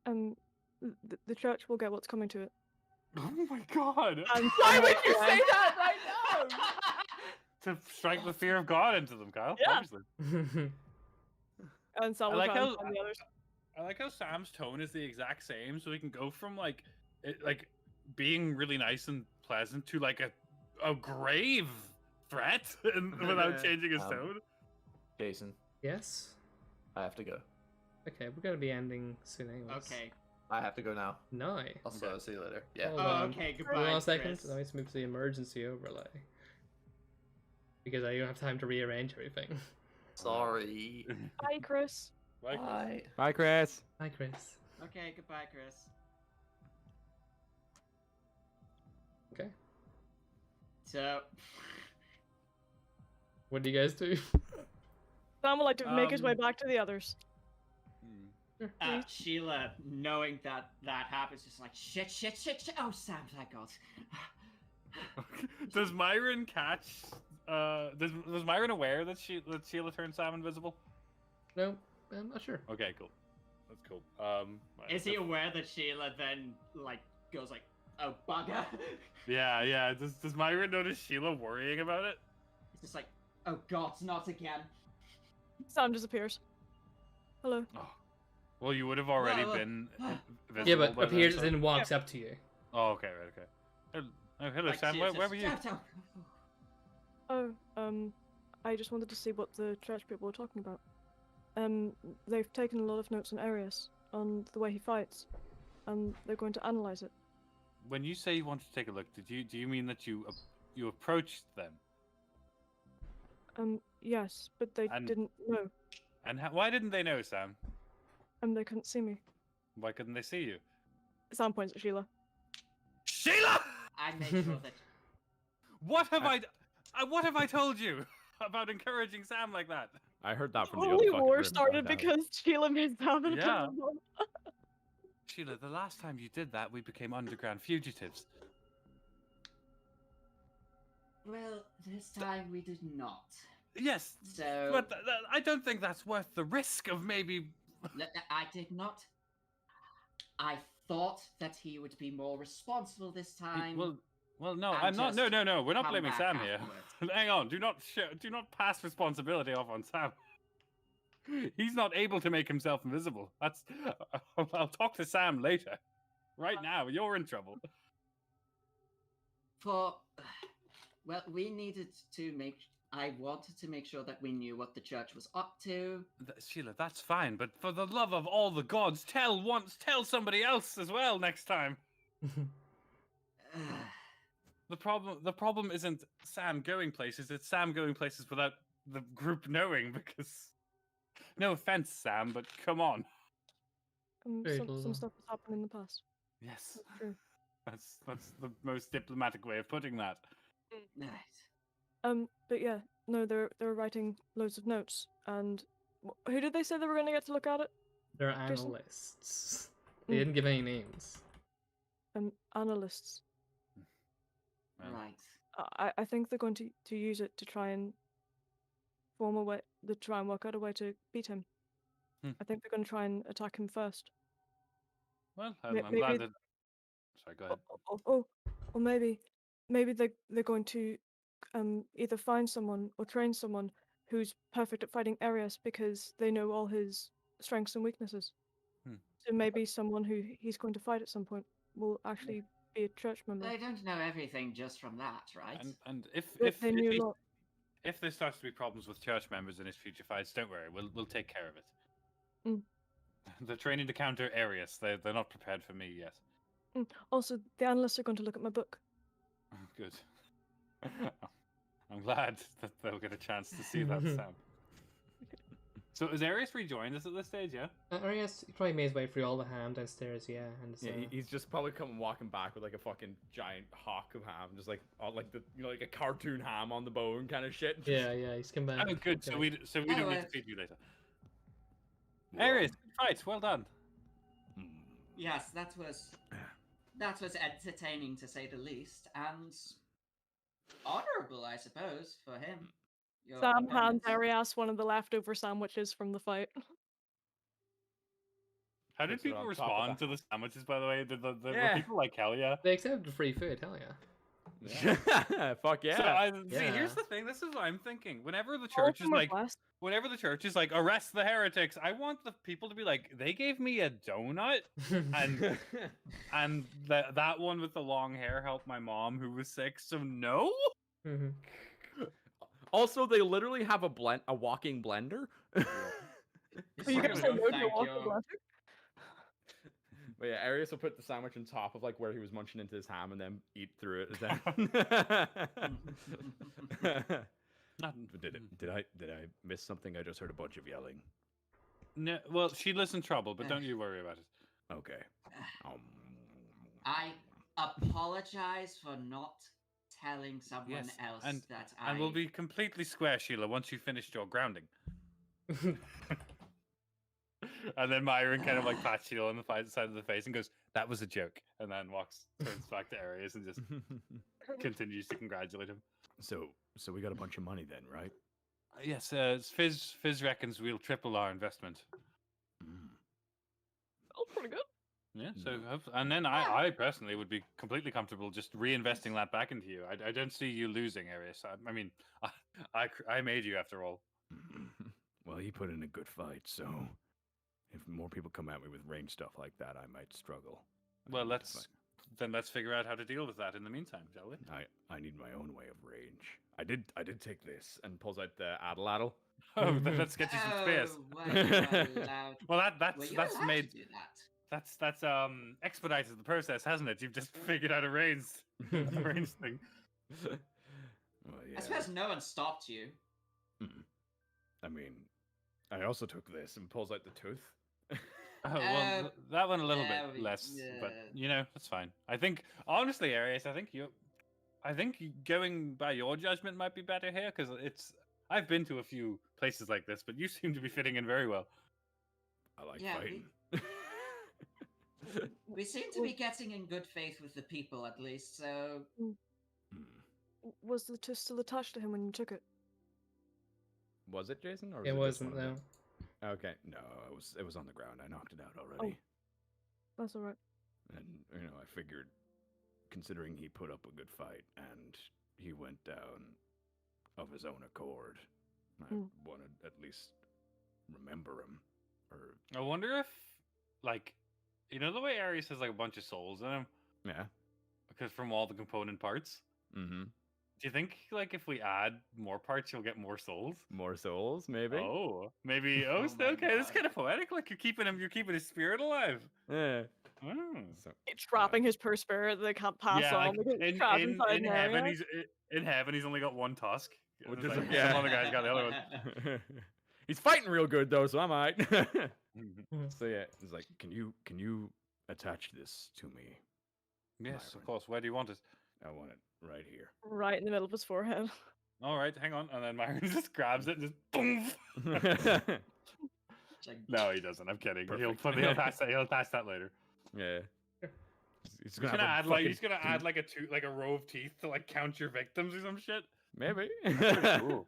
Speaker 5: The church will get what's coming to it.
Speaker 4: Oh my god!
Speaker 5: And
Speaker 1: Why
Speaker 5: some
Speaker 1: would
Speaker 5: will
Speaker 1: you
Speaker 5: die.
Speaker 1: say that right now?
Speaker 4: To strike the fear of God into them, Kyle.
Speaker 5: Yeah.
Speaker 4: Obviously.
Speaker 5: And some
Speaker 4: I
Speaker 5: will
Speaker 4: like
Speaker 5: try and
Speaker 4: how
Speaker 5: find the others.
Speaker 4: I like how Sam's tone is the exact same, so he can go from like being really nice and pleasant to like a grave threat without changing his tone.
Speaker 1: Jason,
Speaker 2: Yes.
Speaker 1: I have to go.
Speaker 2: Okay, we're gonna be ending soon, anyways.
Speaker 6: Okay.
Speaker 1: I have to go now.
Speaker 2: No.
Speaker 1: Also, see you later. Yeah.
Speaker 2: Hold
Speaker 6: Oh,
Speaker 2: on.
Speaker 6: okay.
Speaker 2: Hold
Speaker 6: Goodbye,
Speaker 2: on a second.
Speaker 6: Chris.
Speaker 2: Let me move to the emergency overlay. Because I don't have time to rearrange everything.
Speaker 1: Sorry.
Speaker 5: Bye, Chris.
Speaker 4: Like,
Speaker 1: Bye.
Speaker 3: Bye, Chris.
Speaker 2: Hi, Chris.
Speaker 6: Okay, goodbye, Chris.
Speaker 2: Okay.
Speaker 6: So,
Speaker 2: What do you guys do?
Speaker 5: Sam will like to make his way
Speaker 4: Um,
Speaker 5: back to the others.
Speaker 6: Sheila, knowing that happens, just like shit. Oh, Sam, thank God.
Speaker 4: does Myron catch? Was Myron aware that Sheila turned Sam invisible?
Speaker 2: No, I'm not sure.
Speaker 4: Okay, cool. That's cool.
Speaker 6: Is he aware that Sheila then like goes like, oh bugger?
Speaker 4: Yeah. Does Myron notice Sheila worrying about it?
Speaker 6: It's just like, oh God, not again.
Speaker 5: Sam disappears. Hello.
Speaker 4: Oh. Well, you would have already
Speaker 6: Well,
Speaker 4: been visible.
Speaker 2: Yeah, but
Speaker 4: by then,
Speaker 2: appears
Speaker 4: so-
Speaker 2: and then walks up to you.
Speaker 4: Oh, okay, right, okay. Hello,
Speaker 6: Like,
Speaker 4: Sam.
Speaker 6: she
Speaker 4: Where
Speaker 6: just-
Speaker 4: were you?
Speaker 5: Oh, I just wanted to see what the church people were talking about. They've taken a lot of notes on Arius, on the way he fights, and they're going to analyze it.
Speaker 4: When you say you wanted to take a look, do you mean that you approached them?
Speaker 5: Yes, but they
Speaker 4: And-
Speaker 5: didn't know,
Speaker 4: And why didn't they know, Sam?
Speaker 5: and they couldn't see me.
Speaker 4: Why couldn't they see you?
Speaker 5: Sam points at Sheila.
Speaker 4: Sheila!
Speaker 6: I make sure that
Speaker 4: What have what have I told you about encouraging Sam like that?
Speaker 3: I heard that from the
Speaker 5: Holy
Speaker 3: other fucking
Speaker 5: war
Speaker 3: room.
Speaker 5: started
Speaker 3: Calm down.
Speaker 5: because Sheila made Sam an
Speaker 4: Yeah.
Speaker 5: invisible.
Speaker 4: Sheila, the last time you did that, we became underground fugitives.
Speaker 6: well, this time we did not.
Speaker 4: Yes,
Speaker 6: So
Speaker 4: but I don't think that's worth the risk of maybe.
Speaker 6: I did not. I thought that he would be more responsible this time.
Speaker 4: Well, no,
Speaker 6: and
Speaker 4: I'm not.
Speaker 6: just
Speaker 4: No, we're not
Speaker 6: come
Speaker 4: blaming
Speaker 6: back
Speaker 4: Sam here.
Speaker 6: afterwards.
Speaker 4: Hang on, do not pass responsibility off on Sam. He's not able to make himself invisible. That's. I'll talk to Sam later. Right now, you're in trouble.
Speaker 6: Well, we needed to make. I wanted to make sure that we knew what the church was up to.
Speaker 4: Sheila, that's fine, but for the love of all the gods, tell somebody else as well next time. The problem isn't Sam going places, it's Sam going places without the group knowing, because no offense, Sam, but come on.
Speaker 2: Very
Speaker 5: Some
Speaker 2: little.
Speaker 5: stuff has happened in the past.
Speaker 4: Yes.
Speaker 5: That's true.
Speaker 4: That's the most diplomatic way of putting that.
Speaker 6: Right.
Speaker 5: But yeah, no, they're writing loads of notes, and who did they say they were going to get to look at it?
Speaker 2: They're
Speaker 5: Jason?
Speaker 2: analysts. They
Speaker 5: Mm.
Speaker 2: didn't give any names.
Speaker 5: Analysts.
Speaker 4: Well,
Speaker 6: Right.
Speaker 5: I think they're going to use it to try and form a way, to try and work out a way to beat him.
Speaker 4: Hmm.
Speaker 5: I think they're going to try and attack him first.
Speaker 4: Well,
Speaker 5: May-
Speaker 4: I'm glad
Speaker 5: maybe-
Speaker 4: that. Sorry, go ahead.
Speaker 5: Or maybe they're going to either find someone or train someone who's perfect at fighting Arius because they know all his strengths and weaknesses.
Speaker 4: Hmm.
Speaker 5: So maybe someone who he's going to fight at some point will actually be a church member.
Speaker 6: They don't know everything just from that, right?
Speaker 4: And if
Speaker 5: They knew a lot.
Speaker 4: if there starts to be problems with church members in his future fights, don't worry, we'll take care of it.
Speaker 5: Mm.
Speaker 4: They're training to counter Arius. They're not prepared for me yet.
Speaker 5: Also, the analysts are going to look at my book.
Speaker 4: Good. I'm glad that they'll get a chance to see that sound. So is Arius rejoined us at this stage? Yeah.
Speaker 2: Arias probably made his way through all the ham downstairs, yeah, and
Speaker 3: Yeah, he's just probably coming walking back with like a fucking giant hawk of ham, just like like the like a cartoon ham on the bone kind of shit.
Speaker 2: yeah, he's come back.
Speaker 4: Oh, good. So we don't need to feed you later.
Speaker 3: Well,
Speaker 4: Arius, good fight. Well done.
Speaker 6: Yes, that was entertaining to say the least, and honorable, I suppose, for him. Your
Speaker 5: Sam hands
Speaker 6: opponents.
Speaker 5: Arias one of the leftover sandwiches from the fight.
Speaker 4: How did
Speaker 3: Puts it
Speaker 4: people
Speaker 3: on top of
Speaker 4: respond to the sandwiches, by the way? Were
Speaker 3: Yeah.
Speaker 4: people like, hell yeah?
Speaker 2: They accepted free food, hell yeah.
Speaker 3: Fuck yeah.
Speaker 4: So see,
Speaker 2: Yeah.
Speaker 4: here's the thing. This is what I'm thinking. Whenever the
Speaker 5: All
Speaker 4: church
Speaker 5: of
Speaker 4: is
Speaker 5: them are
Speaker 4: like,
Speaker 5: blessed.
Speaker 4: arrest the heretics, I want the people to be like, they gave me a donut, and and that one with the long hair helped my mom who was sick. So no.
Speaker 2: Mhm.
Speaker 3: Also, they literally have a walking blender.
Speaker 6: It's
Speaker 5: Are you
Speaker 6: like,
Speaker 5: gonna say no to
Speaker 6: thank
Speaker 5: a walking
Speaker 6: you.
Speaker 5: blender?
Speaker 3: But yeah, Arius will put the sandwich on top of like where he was munching into his ham and then eat through it. Did I miss something? I just heard a bunch of yelling.
Speaker 4: No, well, Sheila's in trouble, but don't you worry about it.
Speaker 3: Okay.
Speaker 6: I apologize for not telling someone
Speaker 4: Yes,
Speaker 6: else
Speaker 4: and
Speaker 6: that
Speaker 4: and we'll be completely square, Sheila, once you finished your grounding. And then Myron kind of like pats Sheila on the side of the face and goes, "That was a joke," and then turns back to Arius and just continues to congratulate him.
Speaker 3: So we got a bunch of money then, right?
Speaker 4: Yes, Fizz reckons we'll triple our investment.
Speaker 5: Oh, pretty good.
Speaker 4: Yeah, so and then I personally would be completely comfortable just reinvesting that back into you. I don't see you losing, Arius. I mean, I made you after all.
Speaker 3: Well, he put in a good fight, so if more people come at me with range stuff like that, I might struggle.
Speaker 4: Well, let's figure out how to deal with that in the meantime, shall we?
Speaker 3: I need my own way of range. I did take this and pulls out the addle.
Speaker 4: Oh, then let's get you some spears.
Speaker 6: Were you allowed-
Speaker 4: Well,
Speaker 6: were
Speaker 4: that's
Speaker 6: you
Speaker 4: that's
Speaker 6: allowed
Speaker 4: made
Speaker 6: to do that?
Speaker 4: that's expedited the process, hasn't it? You've just figured out a range thing.
Speaker 3: Well, yeah.
Speaker 6: I suppose no one stopped you.
Speaker 3: I mean, I also took this and pulls out the tooth.
Speaker 4: Oh, well, that one a little
Speaker 6: yeah,
Speaker 4: bit less, but
Speaker 6: yeah.
Speaker 4: that's fine. I think honestly, Arius, I think going by your judgment might be better here because I've been to a few places like this, but you seem to be fitting in very well.
Speaker 3: I like
Speaker 6: Yeah,
Speaker 3: fighting.
Speaker 6: We seem to be getting in good faith with the people, at least. So
Speaker 5: Was the tooth still attached to him when you took it?
Speaker 3: Was it Jason? Or was
Speaker 2: It
Speaker 3: just
Speaker 2: wasn't,
Speaker 3: one of
Speaker 2: no.
Speaker 3: them? Okay, no, it was on the ground. I knocked it out already.
Speaker 5: That's alright.
Speaker 3: And I figured, considering he put up a good fight and he went down of his own accord, I wanted at least remember him. Or
Speaker 4: I wonder if, like, the way Arius has like a bunch of souls in him,
Speaker 3: yeah,
Speaker 4: because from all the component parts.
Speaker 3: mm-hmm.
Speaker 4: Do you think like if we add more parts, you'll get more souls?
Speaker 3: More souls, maybe.
Speaker 4: Oh, maybe.
Speaker 6: Oh my
Speaker 4: Okay. That's
Speaker 6: God.
Speaker 4: kind of poetic. Like you're keeping his spirit alive.
Speaker 3: Yeah.
Speaker 4: Oh.
Speaker 3: So,
Speaker 5: It's trapping his per spirit that they can't pass
Speaker 4: Yeah,
Speaker 5: on.
Speaker 4: like
Speaker 5: because it's
Speaker 4: in,
Speaker 5: trapped
Speaker 4: in,
Speaker 5: inside
Speaker 4: in
Speaker 5: an
Speaker 4: heaven,
Speaker 5: area.
Speaker 4: in heaven he's only got one tusk.
Speaker 3: Which
Speaker 4: It's
Speaker 3: is
Speaker 4: like,
Speaker 3: like- yeah.
Speaker 4: some other guy's got the other one.
Speaker 3: He's fighting real good though, so I might. So yeah, he's like, can you attach this to me?
Speaker 4: Yes,
Speaker 3: Myron.
Speaker 4: of course. Where do you want it?
Speaker 3: I want it right here.
Speaker 5: Right in the middle of his forehead.
Speaker 4: All right, hang on. And then Myron just grabs it and just boom.
Speaker 6: like,
Speaker 4: No, he doesn't. I'm kidding. He'll
Speaker 3: Perfect.
Speaker 4: pass that. He'll pass that later.
Speaker 3: Yeah. He's
Speaker 4: He's gonna
Speaker 3: have a
Speaker 4: add
Speaker 3: fucking
Speaker 4: he's gonna
Speaker 3: tooth-
Speaker 4: add like a row of teeth to like count your victims or some shit.
Speaker 3: maybe.
Speaker 4: Cool.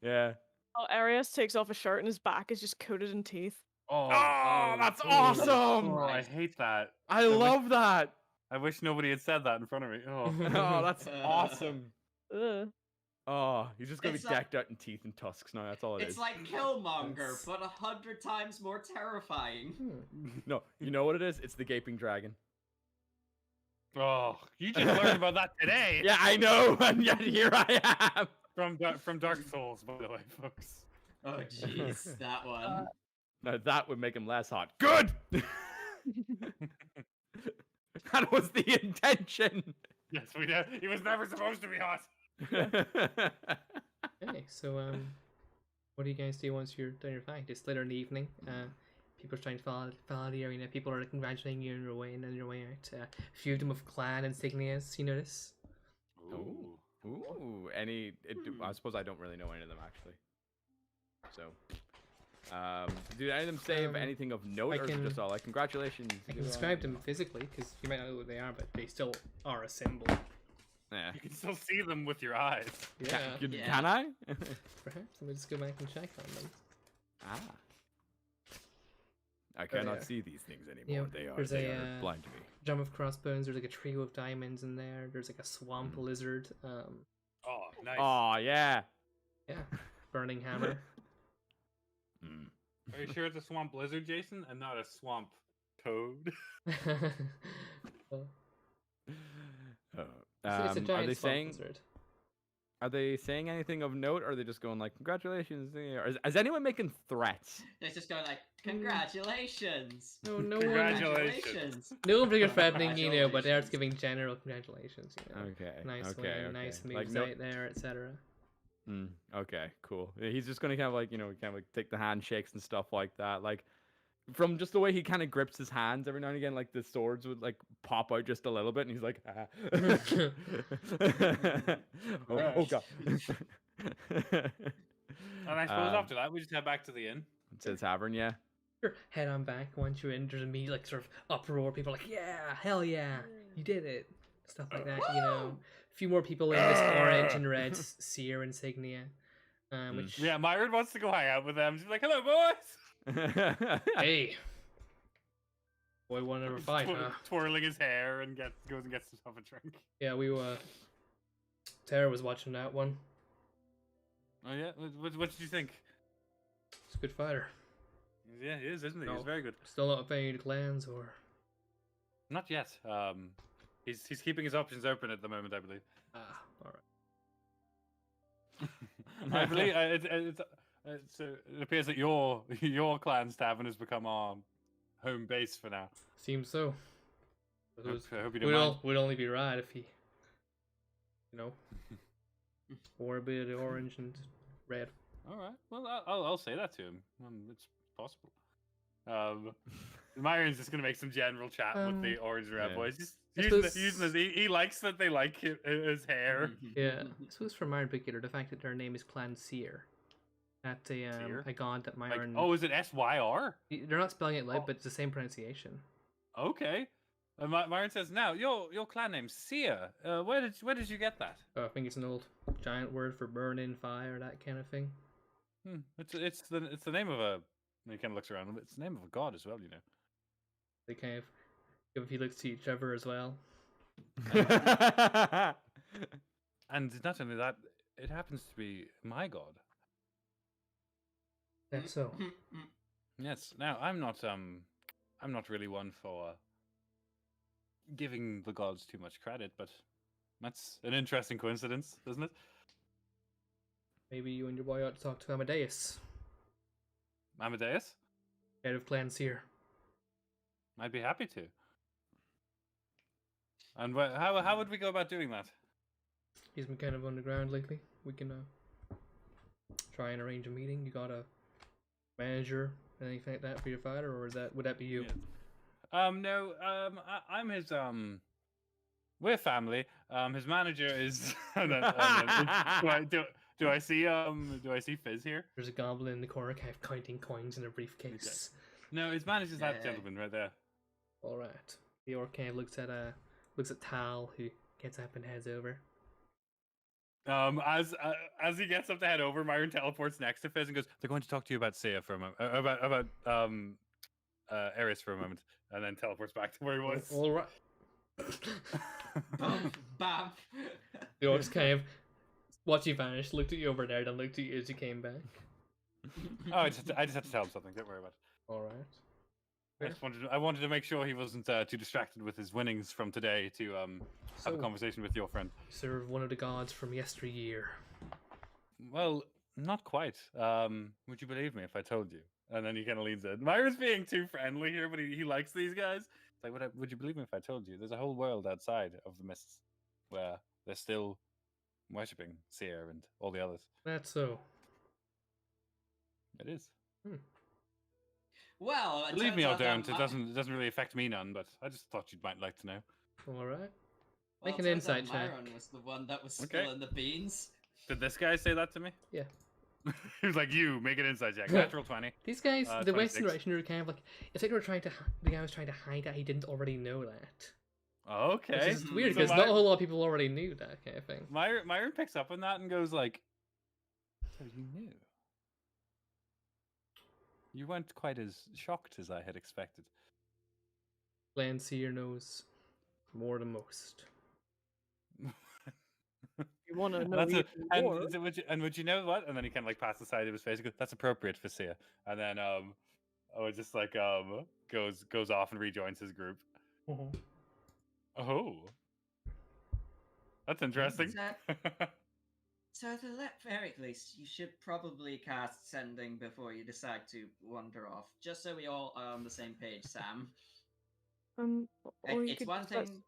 Speaker 3: Yeah.
Speaker 5: Oh, Arias takes off his shirt and his back is just coated in teeth.
Speaker 4: Oh,
Speaker 3: that's
Speaker 4: oh,
Speaker 3: awesome!
Speaker 4: Oh, I hate that.
Speaker 3: I love that.
Speaker 4: I wish nobody had said that in front of me. Oh,
Speaker 3: Oh, that's awesome.
Speaker 5: Ugh.
Speaker 3: Oh, he's just gonna be
Speaker 6: It's like-
Speaker 3: decked out in teeth and tusks now. That's all it is.
Speaker 6: it's like Killmonger, but 100 times more terrifying.
Speaker 3: No, you know what it is? It's the gaping dragon.
Speaker 4: oh, you just learned about that today.
Speaker 3: Yeah, I know, and yet here I am.
Speaker 4: From Dark Souls, by the way, folks.
Speaker 6: Oh, jeez, that one.
Speaker 3: Now that would make him less hot. Good. That was the intention.
Speaker 4: Yes, we know. He was never supposed to be hot.
Speaker 2: Okay, so what do you guys do once you're done your fight? It's later in the evening. People are trying to follow the arena. People are congratulating you on your way in and your way out. A few of them have clan insignias. You notice?
Speaker 3: Ooh. Ooh. I suppose I don't really know any of them actually. So, do any of them say anything of note, or is it just all like congratulations?
Speaker 2: I can describe them physically because you might not know who they are, but they still are a symbol.
Speaker 3: Yeah.
Speaker 4: You can still see them with your eyes.
Speaker 2: Yeah.
Speaker 3: Can I?
Speaker 2: Perhaps let me just go back and check on them.
Speaker 3: I cannot
Speaker 2: yeah.
Speaker 3: see these things anymore.
Speaker 2: Yeah,
Speaker 3: They
Speaker 2: there's
Speaker 3: are blind to me.
Speaker 2: Drum of crossbones. There's like a trio of diamonds in there. There's like a swamp lizard.
Speaker 4: Oh, nice.
Speaker 3: Oh yeah.
Speaker 2: Yeah, burning hammer.
Speaker 4: Are you sure it's a swamp lizard, Jason, and not a swamp toad?
Speaker 2: Well, it's a giant
Speaker 3: are they
Speaker 2: swamp
Speaker 3: saying?
Speaker 2: lizard.
Speaker 3: Are they saying anything of note, or are they just going like congratulations? Or is anyone making threats?
Speaker 6: They're just going like, congratulations.
Speaker 2: No, no
Speaker 4: Congratulations.
Speaker 2: No one particular threatening, you know, but they're just giving general congratulations. You know.
Speaker 3: Okay.
Speaker 2: Nice
Speaker 3: okay.
Speaker 2: win, nice moves
Speaker 3: Like, no,
Speaker 2: out there, etc.
Speaker 3: Okay, cool. He's just gonna kind of like take the handshakes and stuff like that. Like from just the way he kind of grips his hands every now and again, like the swords would like pop out just a little bit, and he's like, ah. oh god.
Speaker 4: And I suppose after that, we just head back to the inn.
Speaker 3: To the tavern, yeah.
Speaker 2: Sure, head on back. Once you're in, there's a immediate like sort of uproar. People are like, yeah, hell yeah, you did it. Stuff like that, you know. A few more people in this orange and red seer insignia. Which
Speaker 4: Yeah, Myron wants to go hang out with them. She's like, hello, boys!
Speaker 2: hey, boy, one number five, huh?
Speaker 4: Twirling his hair and goes and gets himself a drink.
Speaker 2: Yeah, Tara was watching that one.
Speaker 4: Oh yeah, what did you think?
Speaker 2: He's a good fighter.
Speaker 4: Yeah, he is, isn't he?
Speaker 2: No.
Speaker 4: He's very good.
Speaker 2: Still not offending the clans, or
Speaker 4: Not yet. He's keeping his options open at the moment, I believe.
Speaker 2: all right.
Speaker 4: I believe it appears that your clan's tavern has become our home base for now.
Speaker 2: Seems so.
Speaker 4: I hope you don't mind.
Speaker 2: Would only be right if he, you know, wore a bit of orange and red.
Speaker 4: All right. Well, I'll say that to him. It's possible. Myron's just gonna make some general chat with the orange and red
Speaker 3: yeah.
Speaker 4: boys. Just
Speaker 2: I
Speaker 4: using
Speaker 2: suppose-
Speaker 4: he likes that they like his hair.
Speaker 2: Yeah, I suppose for Myron particular, the fact that their name is Clan Seer, that's
Speaker 4: Seer?
Speaker 2: a god that
Speaker 4: Like,
Speaker 2: Myron.
Speaker 4: oh, is it SYR?
Speaker 2: They're not spelling it like,
Speaker 4: Oh.
Speaker 2: but it's the same pronunciation.
Speaker 4: Okay. Myron says now your clan name's Sia. Where did you get that?
Speaker 2: I think it's an old giant word for burning fire, that kind of thing.
Speaker 4: It's the name of a. He kind of looks around. It's the name of a god as well, you know.
Speaker 2: They kind of give a few looks to each other as well.
Speaker 4: And not only that, it happens to be my god.
Speaker 2: That's so.
Speaker 4: Yes. Now I'm not really one for giving the gods too much credit, but that's an interesting coincidence, isn't it?
Speaker 2: Maybe you and your boy ought to talk to Amadeus,
Speaker 4: Amadeus?
Speaker 2: head of Clan Seer.
Speaker 4: I'd be happy to. And how would we go about doing that?
Speaker 2: He's been kind of underground lately. We can try and arrange a meeting. You got a manager, anything like that for your fighter, or would that be you?
Speaker 4: Yeah. No, I'm his we're family. His manager is do I see Fizz here?
Speaker 2: There's a goblin in the corner, kind of counting coins in a briefcase.
Speaker 4: No, his manager's that
Speaker 6: Yeah.
Speaker 4: gentleman right there.
Speaker 2: All right. The orc kind of looks at Tal, who gets up and heads over.
Speaker 4: As he gets up to head over, Myron teleports next to Fizz and goes, "They're going to talk to you about Sia for a moment, about Eris for a moment," and then teleports back to where he was.
Speaker 2: All right.
Speaker 6: Bam, bam.
Speaker 2: The orcs kind of watch you vanish, looked at you over there, then looked at you as you came back.
Speaker 4: Oh, I just had to tell him something. Don't worry about it.
Speaker 2: All right.
Speaker 4: I wanted to make sure he wasn't too distracted with his winnings from today to have a
Speaker 2: So-
Speaker 4: conversation with your friend.
Speaker 2: Serve one of the gods from yesteryear.
Speaker 4: Well, not quite. Would you believe me if I told you? And then he kind of leans in. Myra's being too friendly here, but he likes these guys. It's like, would you believe me if I told you? There's a whole world outside of the mists where there's still worshipping Seer and all the others.
Speaker 2: That's so.
Speaker 4: It is.
Speaker 6: Well, it
Speaker 4: Believe
Speaker 6: turns
Speaker 4: me, I
Speaker 6: out that
Speaker 4: don't. It doesn't really affect me none. But I just thought you might like to know.
Speaker 2: All right.
Speaker 6: Well,
Speaker 2: Make
Speaker 6: it
Speaker 2: an
Speaker 6: turns out
Speaker 2: insight check.
Speaker 6: Myron was the one that was
Speaker 4: Okay.
Speaker 6: spilling the beans.
Speaker 4: Did this guy say that to me?
Speaker 2: Yeah.
Speaker 4: He was like, "You make an inside check." Natural 20.
Speaker 2: These guys, the
Speaker 4: 26.
Speaker 2: Western direction are kind of like it's like they were trying to. The guy was trying to hide that he didn't already know that.
Speaker 4: Okay.
Speaker 2: Which is weird
Speaker 4: So
Speaker 2: because not a whole lot of people already knew that kind of thing.
Speaker 4: Myron picks up on that and goes like, "So you knew? You weren't quite as shocked as I had expected."
Speaker 2: Glenn Sear knows more than most.
Speaker 5: You want to know
Speaker 4: That's
Speaker 5: even more?
Speaker 4: would you know what? And then he kind of like passes the side of his face and goes, "That's appropriate for Sia." And then I was just like goes off and rejoins his group. Oh, that's interesting.
Speaker 6: So at the very least, you should probably cast Sending before you decide to wander off, just so we all are on the same page, Sam.
Speaker 5: Or you
Speaker 6: It's
Speaker 5: could
Speaker 6: one
Speaker 5: just let,
Speaker 6: thing.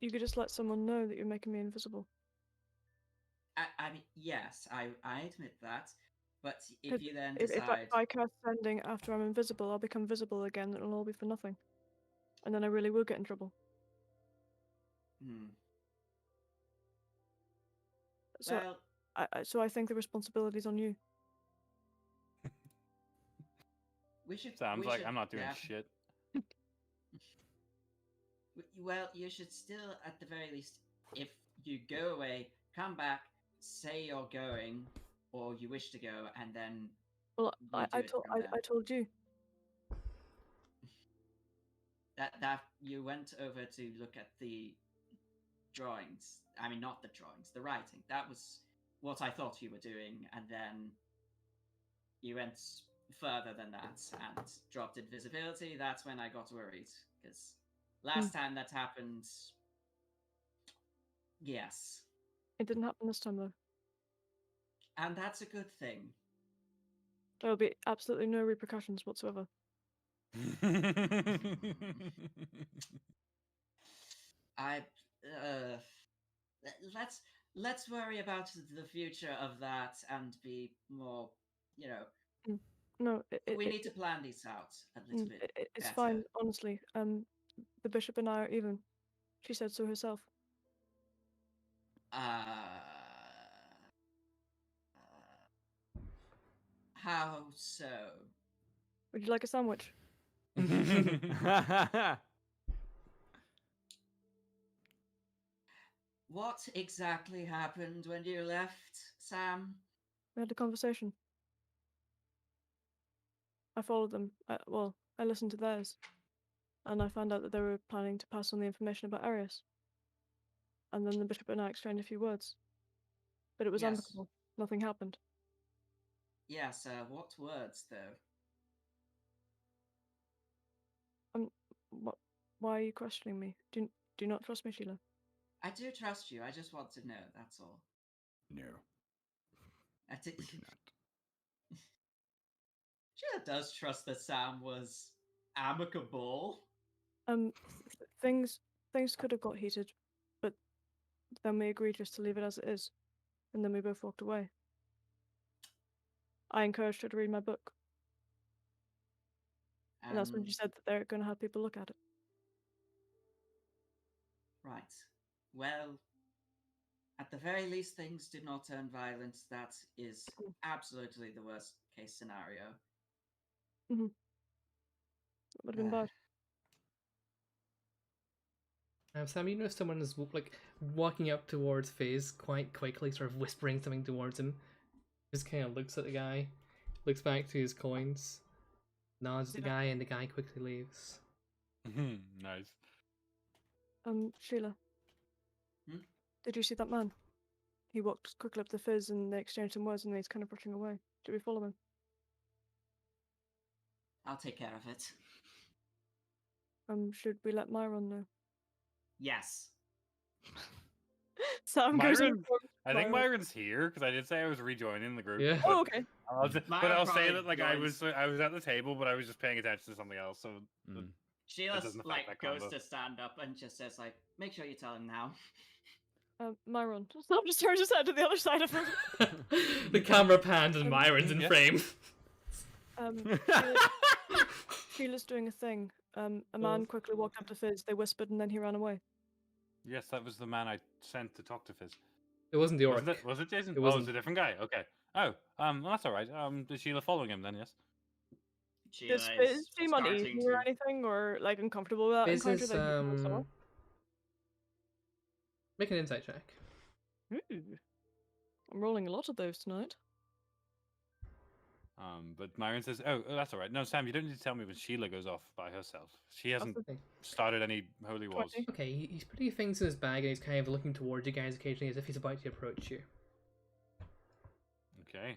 Speaker 5: you could just let someone know that you're making me invisible.
Speaker 6: I mean, yes, I admit that, but if
Speaker 5: If-
Speaker 6: you then
Speaker 5: If
Speaker 6: decide,
Speaker 5: I cast Sending after I'm invisible, I'll become visible again. It'll all be for nothing, and then I really will get in trouble. So
Speaker 6: well,
Speaker 5: I think the responsibility's on you.
Speaker 6: we should.
Speaker 4: Sam's
Speaker 6: we
Speaker 4: like,
Speaker 6: should,
Speaker 4: "I'm not doing
Speaker 6: yeah.
Speaker 4: shit."
Speaker 6: Well, you should still, at the very least, if you go away, come back, say you're going, or you wish to go, and then.
Speaker 5: Well,
Speaker 6: you do
Speaker 5: I
Speaker 6: it
Speaker 5: told
Speaker 6: from there.
Speaker 5: I told you.
Speaker 6: That you went over to look at the drawings. I mean, not the drawings, the writing. That was what I thought you were doing, and then you went further than that and dropped invisibility. That's when I got worried, because last time that happened, yes.
Speaker 5: It didn't happen this time though.
Speaker 6: And that's a good thing.
Speaker 5: There'll be absolutely no repercussions whatsoever.
Speaker 6: Let's worry about the future of that and be more,
Speaker 5: No,
Speaker 6: we need to plan these out a little bit.
Speaker 5: It's
Speaker 6: better.
Speaker 5: fine, honestly. The bishop and I are even. She said so herself.
Speaker 6: How so?
Speaker 5: Would you like a sandwich?
Speaker 6: What exactly happened when you left, Sam?
Speaker 5: We had a conversation. I followed them. I listened to theirs. And I found out that they were planning to pass on the information about Arius. And then the bishop and I exchanged a few words. But it was
Speaker 6: Yes.
Speaker 5: amicable. Nothing happened.
Speaker 6: Yes, what words, though?
Speaker 5: Why are you questioning me? Do you not trust me, Sheila?
Speaker 6: I do trust you. I just want to know, that's all.
Speaker 3: No,
Speaker 6: I did...
Speaker 3: we do not.
Speaker 6: Sheila does trust that Sam was amicable.
Speaker 5: Things could have got heated, but then we agreed just to leave it as it is. And then we both walked away. I encouraged her to read my book. And that's when she said that they're going to have people look at it.
Speaker 6: Right. Well, at the very least, things did not turn violent. That is absolutely the worst case scenario.
Speaker 5: That would have been bad.
Speaker 2: Sam, you know someone is like walking up towards Fizz quite quickly, sort of whispering something towards him. Just kind of looks at the guy, looks back to his coins, nods at the guy, and the guy quickly leaves.
Speaker 4: Nice.
Speaker 5: Sheila. Did you see that man? He walked quickly up to Fizz and they exchanged some words and he's kind of rushing away. Did we follow him?
Speaker 6: I'll take care of it.
Speaker 5: Should we let Myron know?
Speaker 6: Yes.
Speaker 5: Sam goes
Speaker 4: Myron, I think Myron's here because I did say I was rejoining the group.
Speaker 2: Yeah.
Speaker 4: But
Speaker 5: Oh, okay.
Speaker 4: I'll say that like I was at the table, but I was just paying attention to something else. So
Speaker 6: Sheila
Speaker 4: doesn't affect that
Speaker 6: goes
Speaker 4: combo.
Speaker 6: to stand up and just says make, make sure you tell him now.
Speaker 5: Myron. Sam just turns his head to the other side of him.
Speaker 2: The camera pans and Myron's in
Speaker 4: yeah.
Speaker 2: frame.
Speaker 5: Sheila's doing a thing. A man quickly walked up to Fizz. They whispered, and then he ran away.
Speaker 4: Yes, that was the man I sent to talk to Fizz.
Speaker 2: It wasn't the orc.
Speaker 4: Was it Jason?
Speaker 2: It
Speaker 4: Oh, it
Speaker 2: wasn't.
Speaker 4: was a different guy. Okay. Oh, well, that's all right. Is Sheila following him then? Yes.
Speaker 6: Sheila
Speaker 5: Does Fizz
Speaker 6: is
Speaker 5: seem
Speaker 6: starting
Speaker 5: uneasy
Speaker 6: to.
Speaker 5: or anything, or like uncomfortable with that
Speaker 2: Fizz
Speaker 5: encounter
Speaker 2: is
Speaker 5: that he just saw?
Speaker 2: make an insight check.
Speaker 5: Ooh. I'm rolling a lot of those tonight.
Speaker 4: But Myron says, "Oh, that's all right. No, Sam, you don't need to tell me when Sheila goes off by herself. She hasn't
Speaker 5: the
Speaker 2: thing.
Speaker 4: started any holy wars."
Speaker 5: 20.
Speaker 2: Okay, he's putting things in his bag and he's kind of looking towards you guys occasionally as if he's about to approach you.
Speaker 4: Okay.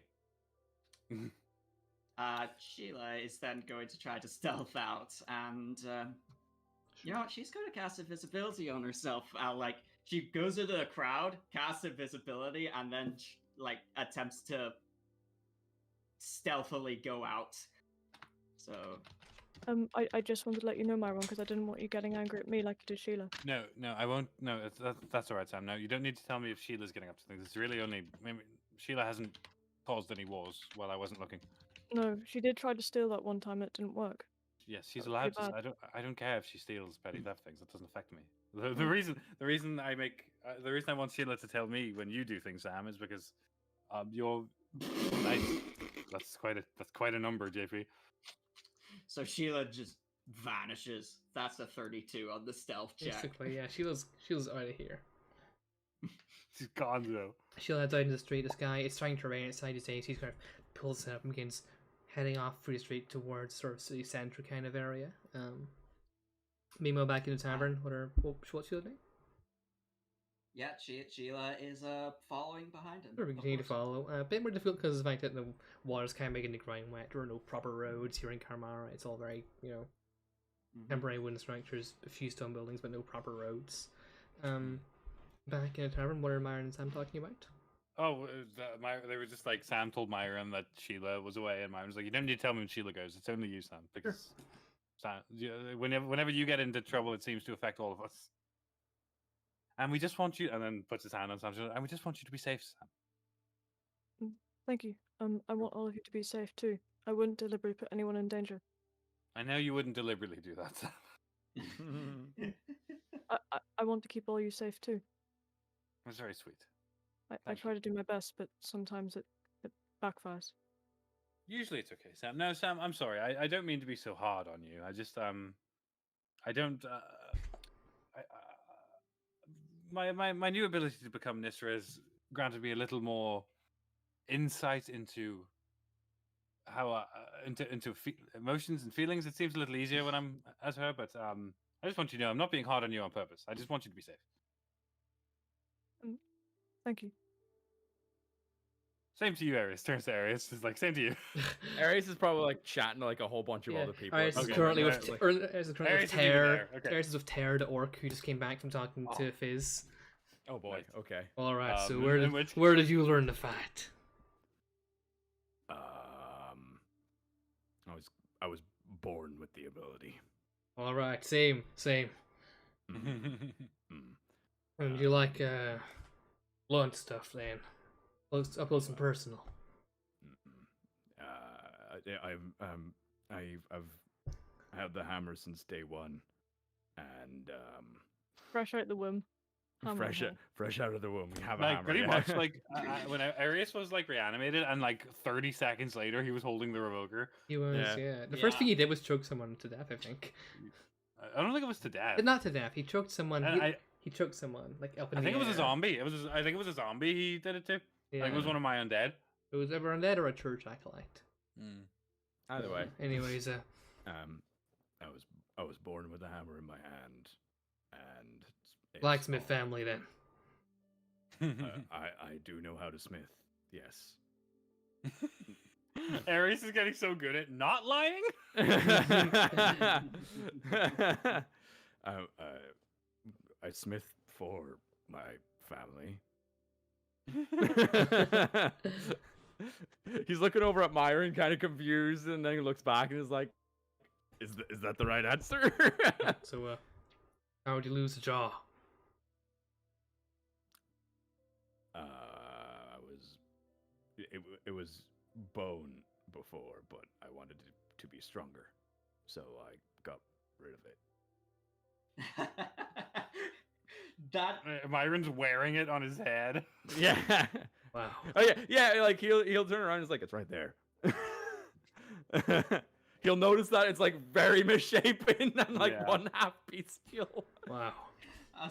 Speaker 6: Sheila is then going to try to stealth out, and you know what? She's going to cast invisibility on herself. Like she goes into the crowd, casts invisibility, and then like attempts to stealthily go out. So
Speaker 5: I just wanted to let you know, Myron, because I didn't want you getting angry at me like you did Sheila.
Speaker 4: No, I won't. No, that's all right, Sam. No, you don't need to tell me if Sheila's getting up to things. It's really only maybe Sheila hasn't caused any wars while I wasn't looking.
Speaker 5: No, she did try to steal that one time. It didn't work.
Speaker 4: Yes, she's
Speaker 5: That was
Speaker 4: allowed
Speaker 5: pretty
Speaker 4: to. I don't care if she steals petty theft things. That doesn't affect me. The reason I make the reason I want Sheila to tell me when you do things, Sam, is because you're nice. That's quite a number, JP.
Speaker 6: so Sheila just vanishes. That's a 32 on the stealth check.
Speaker 2: Basically, yeah, Sheila's out of here.
Speaker 4: She's gone though.
Speaker 2: Sheila heads out into the street. This guy, it's trying to rain outside his days. He's kind of pulls it up and begins heading off through the street towards sort of city centre kind of area. Meanwhile, back in the tavern, what's Sheila doing?
Speaker 6: Yeah, Sheila is following behind him.
Speaker 2: Sure, we
Speaker 6: of
Speaker 2: continue to
Speaker 6: course.
Speaker 2: follow. A bit more difficult because of the fact that the water's kind of making the ground wet. There are no proper roads here in Karmara. It's all very, temporary wooden structures, a few stone buildings, but no proper roads. Back in the tavern, what are Myron and Sam talking about?
Speaker 4: Oh, they were just like Sam told Myron that Sheila was away, and Myron was like, "You don't need to tell me when Sheila goes. It's only you, Sam, because Sam, whenever you get into trouble, it seems to affect all of us. And we just want you." And then puts his hand on Sam's shoulder. "And we just want you to be safe, Sam."
Speaker 5: Thank you. I want all of you to be safe too. I wouldn't deliberately put anyone in danger.
Speaker 4: I know you wouldn't deliberately do that, Sam.
Speaker 5: I want to keep all you safe too.
Speaker 4: That's very sweet.
Speaker 5: I
Speaker 4: Thank
Speaker 5: try to do my best, but sometimes it backfires.
Speaker 4: Usually it's okay, Sam. No, Sam, I'm sorry. I don't mean to be so hard on you. I just I don't my new ability to become Nisra has granted me a little more insight into how into emotions and feelings. It seems a little easier when I'm as her, but I just want you to know I'm not being hard on you on purpose. I just want you to be safe.
Speaker 5: Thank you.
Speaker 4: Same to you, Arius. Turns to Arius. It's like, same to you.
Speaker 3: Arius is probably like chatting to like a whole bunch of other people.
Speaker 2: Arius is
Speaker 4: Okay,
Speaker 2: currently
Speaker 4: right,
Speaker 2: with
Speaker 4: like-
Speaker 2: Arius is currently
Speaker 4: Arius
Speaker 2: with
Speaker 4: isn't even
Speaker 2: Tear.
Speaker 4: there, okay.
Speaker 2: Arius is with Tear, the orc who just came back from talking to Fizz.
Speaker 3: Oh boy.
Speaker 4: Right.
Speaker 3: Okay.
Speaker 2: All right, so
Speaker 4: in which-
Speaker 2: where did you learn to fight?
Speaker 3: I was born with the ability.
Speaker 2: All right, same.
Speaker 3: Mm.
Speaker 2: And you like blunt stuff then? Up close and personal.
Speaker 3: I've had the hammer since day one, and
Speaker 5: Fresh out the womb. Hammer in hand.
Speaker 3: fresh out of the womb. We have a
Speaker 4: Like
Speaker 3: hammer.
Speaker 4: pretty
Speaker 3: yeah.
Speaker 4: much like when Arius was like reanimated, and like 30 seconds later he was holding the revoker.
Speaker 2: He was,
Speaker 3: Yeah.
Speaker 2: yeah. The first thing he did was choke someone to death, I think.
Speaker 4: I don't think it was to death.
Speaker 2: Not to death. He choked someone.
Speaker 4: And
Speaker 2: He choked someone like up in
Speaker 4: I
Speaker 2: the
Speaker 4: think it was a
Speaker 2: air.
Speaker 4: zombie. I think it was a zombie he did it to.
Speaker 2: Yeah.
Speaker 4: Like it was one of my undead.
Speaker 2: It was ever undead or a church acolyte.
Speaker 3: Either way,
Speaker 2: Anyways,
Speaker 3: I was born with a hammer in my hand, and it's
Speaker 2: blacksmith
Speaker 3: all-
Speaker 2: family then.
Speaker 3: I do know how to smith. Yes.
Speaker 4: Arius is getting so good at not lying.
Speaker 3: I smith for my family. He's looking over at Myron, kind of confused, and then he looks back and is like, "Is that the right answer?"
Speaker 2: So, how would you lose the jaw?
Speaker 3: it was bone before, but I wanted it to be stronger, so I got rid of it.
Speaker 6: That
Speaker 4: Myron's wearing it on his head.
Speaker 3: Yeah.
Speaker 2: Wow.
Speaker 3: Oh yeah, yeah. Like he'll turn around and it's like it's right there. He'll notice that it's like very misshapen and like
Speaker 4: Yeah.
Speaker 3: one half piece steel.
Speaker 2: Wow.
Speaker 6: I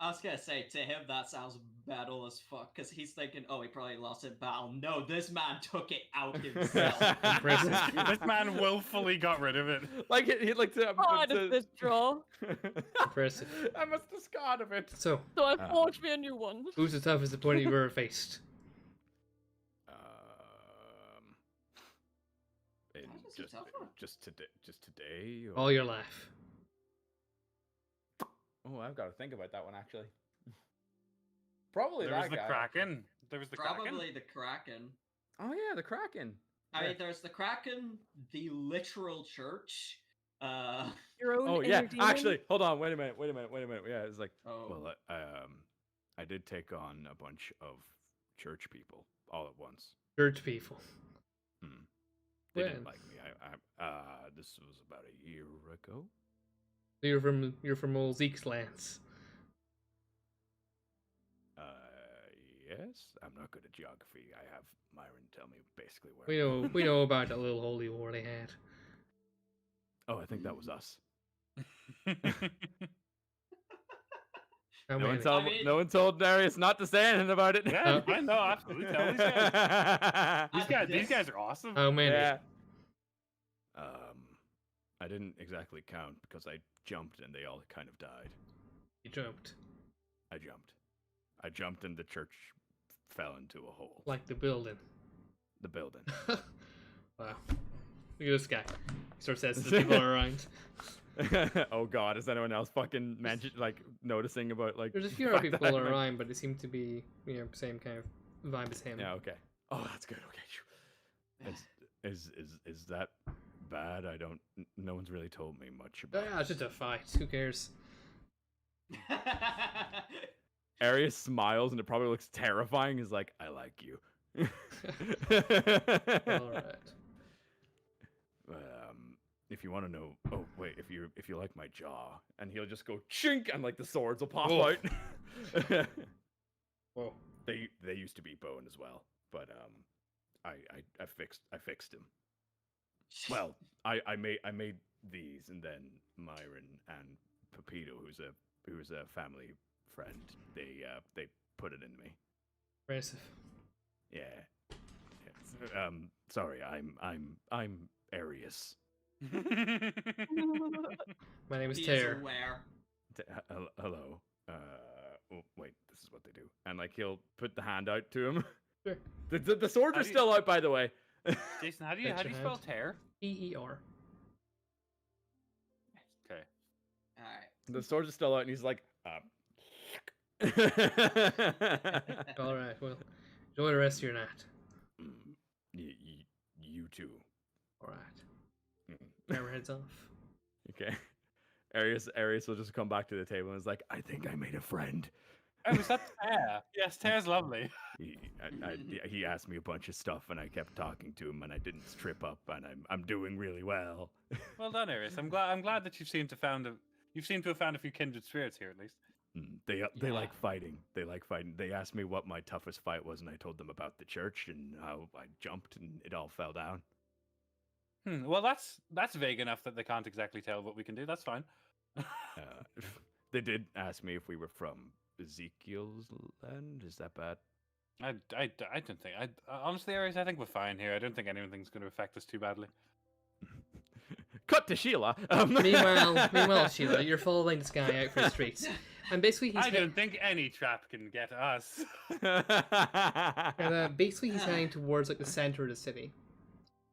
Speaker 6: was gonna say, to him that sounds metal as fuck, because he's thinking, oh, he probably lost in battle. No, this man took it out himself.
Speaker 2: Impressive.
Speaker 4: This man willfully got rid of it.
Speaker 3: Like he'd like to.
Speaker 5: How does this draw?
Speaker 2: Impressive.
Speaker 3: I must discard of it.
Speaker 2: So,
Speaker 5: So I forged me a new one.
Speaker 2: who's the toughest opponent you've ever faced?
Speaker 3: In
Speaker 6: That was a tough one.
Speaker 3: just today. Or...
Speaker 2: All your life.
Speaker 3: Oh, I've got to think about that one actually. Probably
Speaker 4: There
Speaker 3: that
Speaker 4: was the
Speaker 3: guy.
Speaker 4: Kraken. There was the Kraken.
Speaker 6: Probably the Kraken.
Speaker 3: Oh yeah, the Kraken.
Speaker 6: I
Speaker 3: Yeah.
Speaker 6: mean, there's the Kraken, the literal church.
Speaker 5: Your own
Speaker 3: Oh
Speaker 5: inner
Speaker 3: yeah,
Speaker 5: demon?
Speaker 3: actually, hold on, wait a minute. Yeah, it's like,
Speaker 6: Oh.
Speaker 3: well, I did take on a bunch of church people all at once.
Speaker 2: Church people.
Speaker 3: They
Speaker 2: When?
Speaker 3: didn't like me. This was about a year ago.
Speaker 2: So you're from old Zeke's lands.
Speaker 3: Yes. I'm not good at geography. I have Myron tell me basically where.
Speaker 2: We know about that little holy war they had.
Speaker 3: Oh, I think that was us.
Speaker 2: How
Speaker 3: No one
Speaker 2: many?
Speaker 3: told
Speaker 6: I mean-
Speaker 3: no one told Darius not to say anything about it.
Speaker 4: Yeah, I know, absolutely. Tell these guys.
Speaker 6: I-
Speaker 4: These guys are awesome.
Speaker 2: How many?
Speaker 3: Yeah. I didn't exactly count because I jumped and they all kind of died.
Speaker 2: You jumped.
Speaker 3: I jumped and the church fell into a hole.
Speaker 2: Like the building.
Speaker 3: The building.
Speaker 2: Wow. Look at this guy. He sort of says to the people around.
Speaker 3: Oh god, is anyone else fucking noticing about like
Speaker 2: There's a few other
Speaker 3: fact that
Speaker 2: people
Speaker 3: I'm, like-
Speaker 2: around, but they seem to be, same kind of vibe as him.
Speaker 3: Yeah, okay. Oh, that's good. Okay. Is that bad? No one's really told me much about
Speaker 2: Yeah, it's just a fight. Who cares?
Speaker 3: Arius smiles and it probably looks terrifying. He's like, I like you.
Speaker 2: Alright.
Speaker 3: If you want to know, oh wait, if you like my jaw, and he'll just go chink, and like the swords will pop
Speaker 2: Whoa.
Speaker 3: out.
Speaker 2: Whoa.
Speaker 3: They used to be bone as well, but I fixed him. Well, I made these, and then Myron and Pepito, who's a family friend, they put it in me.
Speaker 2: Impressive.
Speaker 3: Yeah. Yes. Sorry, I'm Arius.
Speaker 2: My name is
Speaker 6: He is
Speaker 2: Tear.
Speaker 6: aware.
Speaker 3: Hello. Oh, wait, this is what they do. And like he'll put the hand out to him.
Speaker 2: Sure.
Speaker 3: The swords
Speaker 4: How
Speaker 3: are
Speaker 4: do you-
Speaker 3: still out, by the way.
Speaker 4: Jason, how do
Speaker 2: That's
Speaker 4: you
Speaker 2: your
Speaker 4: spell
Speaker 2: hand.
Speaker 4: tear?
Speaker 2: P-E-R.
Speaker 4: Okay.
Speaker 6: Alright.
Speaker 3: The swords are still out, and he's like,
Speaker 2: Alright, well, enjoy the rest of your night.
Speaker 3: You too.
Speaker 2: Alright.
Speaker 3: Mm.
Speaker 2: Camera heads off.
Speaker 3: Okay. Arius will just come back to the table and is like, I think I made a friend.
Speaker 4: Oh, was that Tear? Yes, Tear's lovely.
Speaker 3: He asked me a bunch of stuff, and I kept talking to him, and I didn't trip up, and I'm doing really well.
Speaker 4: Well done, Arius. I'm glad that you seem to have found a few kindred spirits here at least.
Speaker 3: They
Speaker 6: Yeah.
Speaker 3: like fighting. They like fighting. They asked me what my toughest fight was, and I told them about the church and how I jumped and it all fell down.
Speaker 4: Well, that's vague enough that they can't exactly tell what we can do. That's fine.
Speaker 3: They did ask me if we were from Ezekiel's land. Is that bad?
Speaker 4: I don't think. Honestly, Arius, I think we're fine here. I don't think anything's going to affect us too badly.
Speaker 3: Cut to Sheila.
Speaker 2: Meanwhile, Sheila, you're following this guy out for the streets. And basically
Speaker 4: I don't think any trap can get us.
Speaker 2: basically he's heading towards like the center of the city.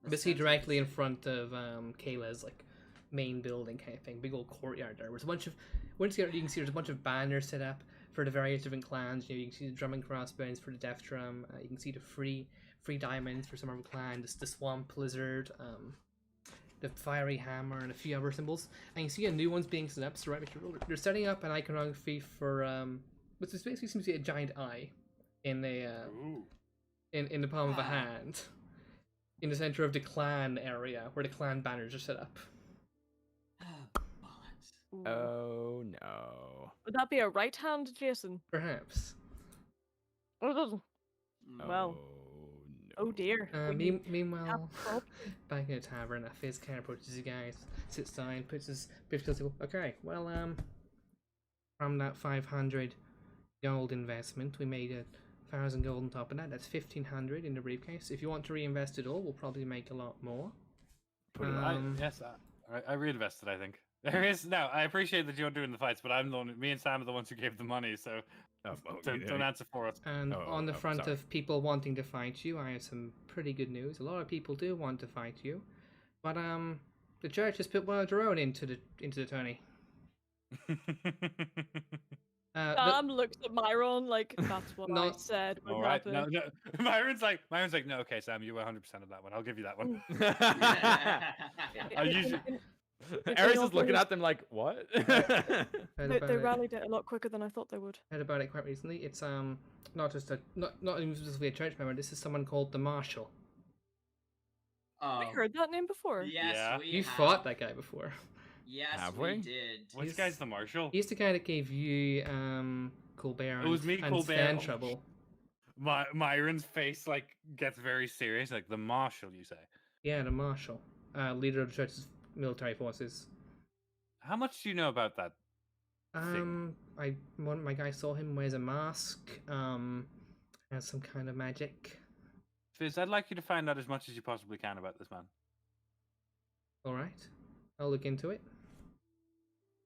Speaker 2: Basically directly in front of Kayla's like main building kind of thing, big old courtyard there. There's a bunch of once you can see there's a bunch of banners set up for the various different clans. You can see the drum and crossbones for the death drum. You can see the free diamonds for some other clan. The swamp lizard, the fiery hammer, and a few other symbols. And you see a new one's being set up. So right, they're setting up an iconography for which basically seems to be a giant eye in a
Speaker 4: Ooh.
Speaker 2: in the palm of a
Speaker 6: Ah.
Speaker 2: hand, in the center of the clan area where the clan banners are set up.
Speaker 6: Oh, bollocks.
Speaker 5: Ooh.
Speaker 3: Oh no.
Speaker 5: Would that be a right hand, Jason?
Speaker 2: Perhaps.
Speaker 5: Oh, well.
Speaker 3: Oh,
Speaker 5: Oh dear.
Speaker 3: no.
Speaker 5: We have
Speaker 2: Meanwhile,
Speaker 5: a problem.
Speaker 2: back in the tavern, a Fizz car approaches you guys, sits down, puts his briefcase. Okay, well, from that 500 gold investment, we made 1,000 gold on top of that. That's 1,500 in the briefcase. If you want to reinvest it all, we'll probably make a lot more.
Speaker 3: Put it
Speaker 4: Yes, I reinvested. I think there is no. I appreciate that you're doing the fights, but I'm the one. Me and Sam are the ones who gave the money, so don't answer for us.
Speaker 2: And on the front
Speaker 3: sorry.
Speaker 2: of people wanting to fight you, I have some pretty good news. A lot of people do want to fight you, but the church has put one of their own into the tourney.
Speaker 5: Sam looks at Myron like that's what I
Speaker 2: Not-
Speaker 5: said would
Speaker 4: All right,
Speaker 5: happen.
Speaker 4: no. Myron's like, no. Okay, Sam, you were 100% of that one. I'll give you that one. I usually.
Speaker 3: Eris is looking at them like, what?
Speaker 2: Heard
Speaker 5: They
Speaker 2: about it.
Speaker 5: rallied it a lot quicker than I thought they would.
Speaker 2: Heard about it quite recently. It's not just not even specifically a church member. This is someone called the Marshal.
Speaker 6: Oh,
Speaker 5: We heard that name before.
Speaker 6: yes,
Speaker 4: Yeah.
Speaker 6: we
Speaker 2: You
Speaker 6: have.
Speaker 2: fought that guy before.
Speaker 6: Yes,
Speaker 3: Have
Speaker 6: we
Speaker 3: we?
Speaker 6: did.
Speaker 4: Which
Speaker 2: He's-
Speaker 4: guy's the marshal?
Speaker 2: He's the guy that gave you Colbert
Speaker 4: It was me,
Speaker 2: and
Speaker 4: Colbert.
Speaker 2: Stan
Speaker 4: Oh,
Speaker 2: trouble.
Speaker 4: Myron's face like gets very serious. Like the marshal, you say?
Speaker 2: Yeah, the Marshal, leader of the church's military forces.
Speaker 4: How much do you know about that? Thing.
Speaker 2: One of my guys saw him, wears a mask, has some kind of magic.
Speaker 4: Fizz, I'd like you to find out as much as you possibly can about this man.
Speaker 2: All right, I'll look into it.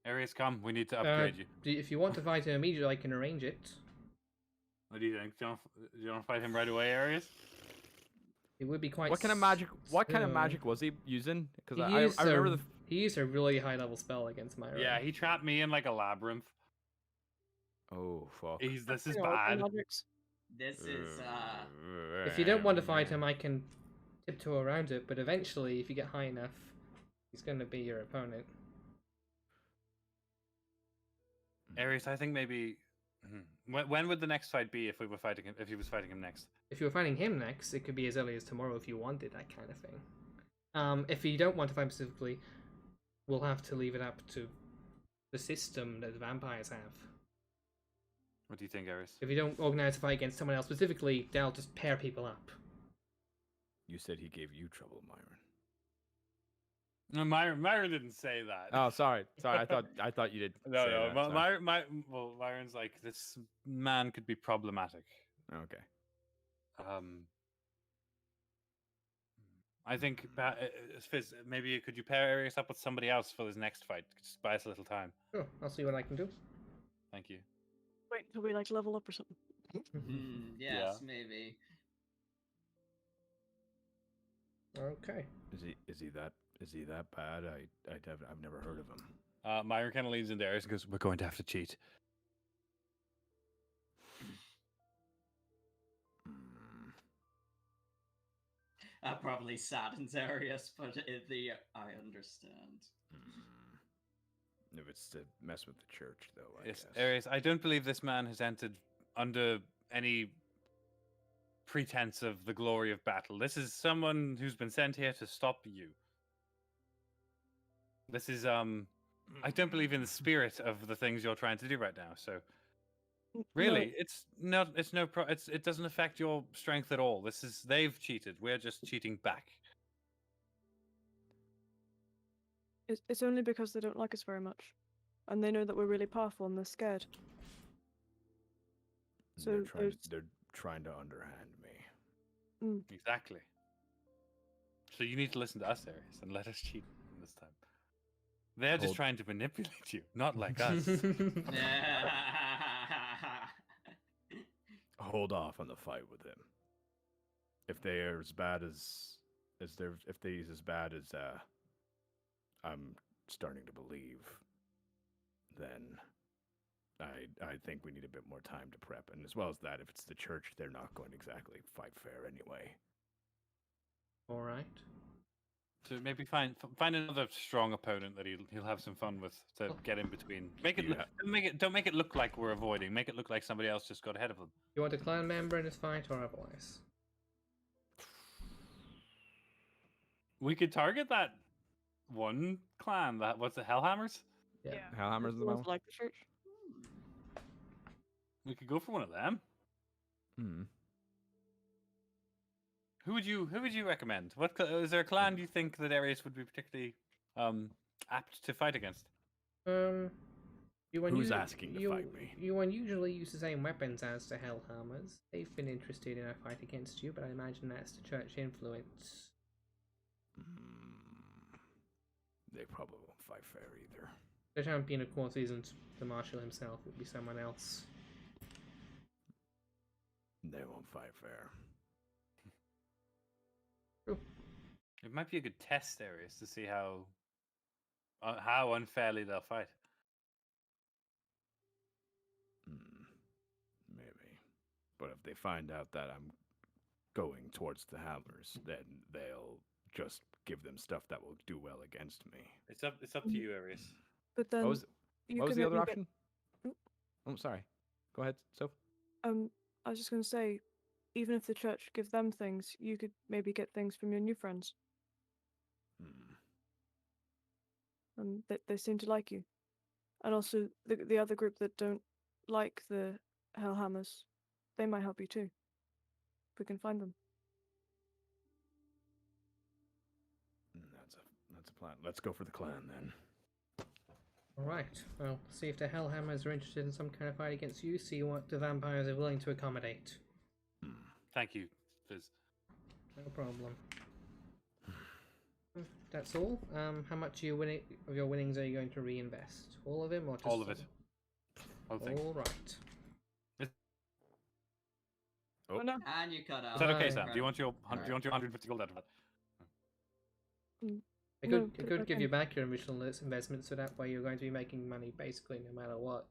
Speaker 4: Arius, come. We need to upgrade you.
Speaker 2: If you want to fight him immediately, I can arrange it.
Speaker 4: What do you think? Do you want to fight him right away, Arius?
Speaker 2: It would be quite.
Speaker 3: What kind of magic? What kind of
Speaker 2: soon.
Speaker 3: magic was he using? Because
Speaker 2: He
Speaker 3: I
Speaker 2: used
Speaker 3: remember
Speaker 2: a-
Speaker 3: the.
Speaker 2: He used a really high level spell against Myra.
Speaker 4: Yeah, he trapped me in like a labyrinth.
Speaker 3: Oh fuck.
Speaker 4: This is
Speaker 5: You know,
Speaker 4: bad.
Speaker 5: magics.
Speaker 6: This is
Speaker 2: If you don't want to fight him, I can tiptoe around it. But eventually, if you get high enough, he's going to be your opponent.
Speaker 4: Arius, I think maybe. When would the next fight be if we were fighting him? If he was fighting him next?
Speaker 2: If you were fighting him next, it could be as early as tomorrow if you wanted that kind of thing. If you don't want to fight specifically, we'll have to leave it up to the system that the vampires have.
Speaker 4: What do you think, Arius?
Speaker 2: If you don't organize a fight against someone else specifically, they'll just pair people up.
Speaker 3: You said he gave you trouble, Myron.
Speaker 4: No, Myron didn't say that.
Speaker 3: Oh, sorry. I thought you did.
Speaker 4: No,
Speaker 3: say
Speaker 4: no.
Speaker 3: that, sorry.
Speaker 4: Myron's like, this man could be problematic.
Speaker 3: Okay.
Speaker 4: I think, Fizz, maybe could you pair Arius up with somebody else for this next fight? Just buy us a little time.
Speaker 2: Sure, I'll see what I can do.
Speaker 4: Thank you.
Speaker 5: Wait until we like level up or something.
Speaker 6: yes, maybe.
Speaker 2: Okay.
Speaker 3: Is he that bad? I've never heard of him.
Speaker 4: Myron kind of leans into Arius and goes, "We're going to have to cheat."
Speaker 6: That probably saddens Arius, but I understand.
Speaker 3: If it's to mess with the church, though, I
Speaker 4: Yes,
Speaker 3: guess.
Speaker 4: Arius, I don't believe this man has entered under any pretense of the glory of battle. This is someone who's been sent here to stop you. This is I don't believe in the spirit of the things you're trying to do right now. So really, it doesn't affect your strength at all. They've cheated. We're just cheating back.
Speaker 5: It's only because they don't like us very much, and they know that we're really powerful and they're scared. So
Speaker 3: they're trying to underhand me.
Speaker 4: Exactly. So you need to listen to us, Arius, and let us cheat this time. They're just trying to manipulate you, not like us.
Speaker 3: Hold off on the fight with him. If they are as bad as I'm starting to believe, then I think we need a bit more time to prep. And as well as that, if it's the church, they're not going to exactly fight fair anyway.
Speaker 2: All right.
Speaker 4: So maybe find another strong opponent that he'll have some fun with to get in between. Don't make it look like we're avoiding. Make it look like somebody else just got ahead of them.
Speaker 2: You want a clan member in this fight or otherwise?
Speaker 4: We could target that one clan. That what's the Hellhammers?
Speaker 2: Yeah.
Speaker 3: Hellhammer's in the
Speaker 5: Sounds
Speaker 3: mouth.
Speaker 5: like the church.
Speaker 4: We could go for one of them.
Speaker 3: Hmm.
Speaker 4: Who would you recommend? Is there a clan you think that Arius would be particularly apt to fight against?
Speaker 3: Who's asking to fight me?
Speaker 2: You unusually use the same weapons as the Hellhammers. They've been interested in a fight against you, but I imagine that's the church influence.
Speaker 3: They probably won't fight fair either.
Speaker 2: The champion, of course, isn't the marshal himself. It would be someone else.
Speaker 3: They won't fight fair.
Speaker 4: It might be a good test, Arius, to see how unfairly they'll fight.
Speaker 3: Maybe. But if they find out that I'm going towards the Hammers, then they'll just give them stuff that will do well against me.
Speaker 4: It's up to you, Arius.
Speaker 5: But then
Speaker 3: What was,
Speaker 5: you
Speaker 3: what was
Speaker 5: can
Speaker 3: the other
Speaker 5: maybe
Speaker 3: option? Oh, sorry. Go ahead, Soph.
Speaker 5: I was just going to say, even if the church give them things, you could maybe get things from your new friends. They seem to like you. And also, the other group that don't like the Hellhammers, they might help you too. If we can find them.
Speaker 3: That's a plan. Let's go for the clan then.
Speaker 2: Alright, well, see if the Hellhammers are interested in some kind of fight against you, see what the vampires are willing to accommodate.
Speaker 4: Thank you, Fizz.
Speaker 2: No problem. That's all. How much of your winnings are you going to reinvest? All of them, or just
Speaker 4: All of it. Whole thing.
Speaker 2: All right.
Speaker 3: Oh.
Speaker 5: no.
Speaker 6: And you cut out.
Speaker 4: Is that okay,
Speaker 2: Alright.
Speaker 4: Sam? Do you want your
Speaker 3: Alright.
Speaker 4: 150 gold out of that?
Speaker 2: It
Speaker 5: No,
Speaker 2: could,
Speaker 5: put
Speaker 2: it
Speaker 5: it
Speaker 2: could
Speaker 5: back
Speaker 2: give
Speaker 5: in.
Speaker 2: you back your initial investment, so that way you're going to be making money basically no matter what.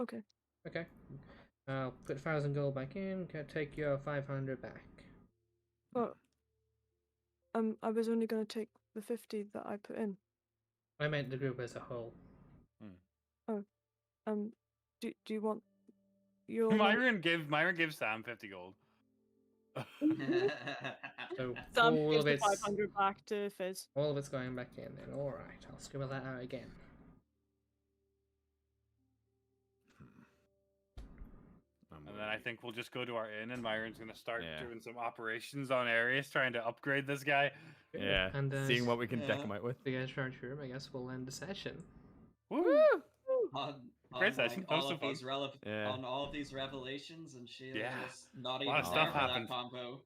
Speaker 5: Okay.
Speaker 2: Okay. I'll put 1,000 gold back in. Can take your 500 back.
Speaker 5: Well, I was only going to take the 50 that I put in.
Speaker 2: I meant the group as a whole.
Speaker 5: Do you want your money?
Speaker 4: Myron gives Sam 50 gold.
Speaker 2: So
Speaker 5: Sam
Speaker 2: all
Speaker 5: gives
Speaker 2: of
Speaker 5: the
Speaker 2: it's
Speaker 5: 500 back to Fizz.
Speaker 2: all of it's going back in. Then all right, I'll scribble that out again.
Speaker 4: And then I think we'll just go to our inn, and Myron's gonna start
Speaker 3: Yeah.
Speaker 4: doing some operations on Arius, trying to upgrade this guy.
Speaker 3: Yeah.
Speaker 2: And
Speaker 3: Seeing what we can deck
Speaker 6: Yeah.
Speaker 3: him out with.
Speaker 2: the guys charge room, I guess we'll end the session.
Speaker 4: Woo!
Speaker 6: on,
Speaker 4: Great
Speaker 6: on,
Speaker 4: session.
Speaker 6: like,
Speaker 4: That was
Speaker 6: all
Speaker 4: so
Speaker 6: of these
Speaker 4: fun.
Speaker 3: Yeah.
Speaker 6: on all of these revelations, and Sheila
Speaker 4: Yeah.
Speaker 6: was not
Speaker 4: A
Speaker 6: even
Speaker 4: lot of
Speaker 6: there
Speaker 4: stuff
Speaker 6: for
Speaker 4: happened.
Speaker 6: that combo.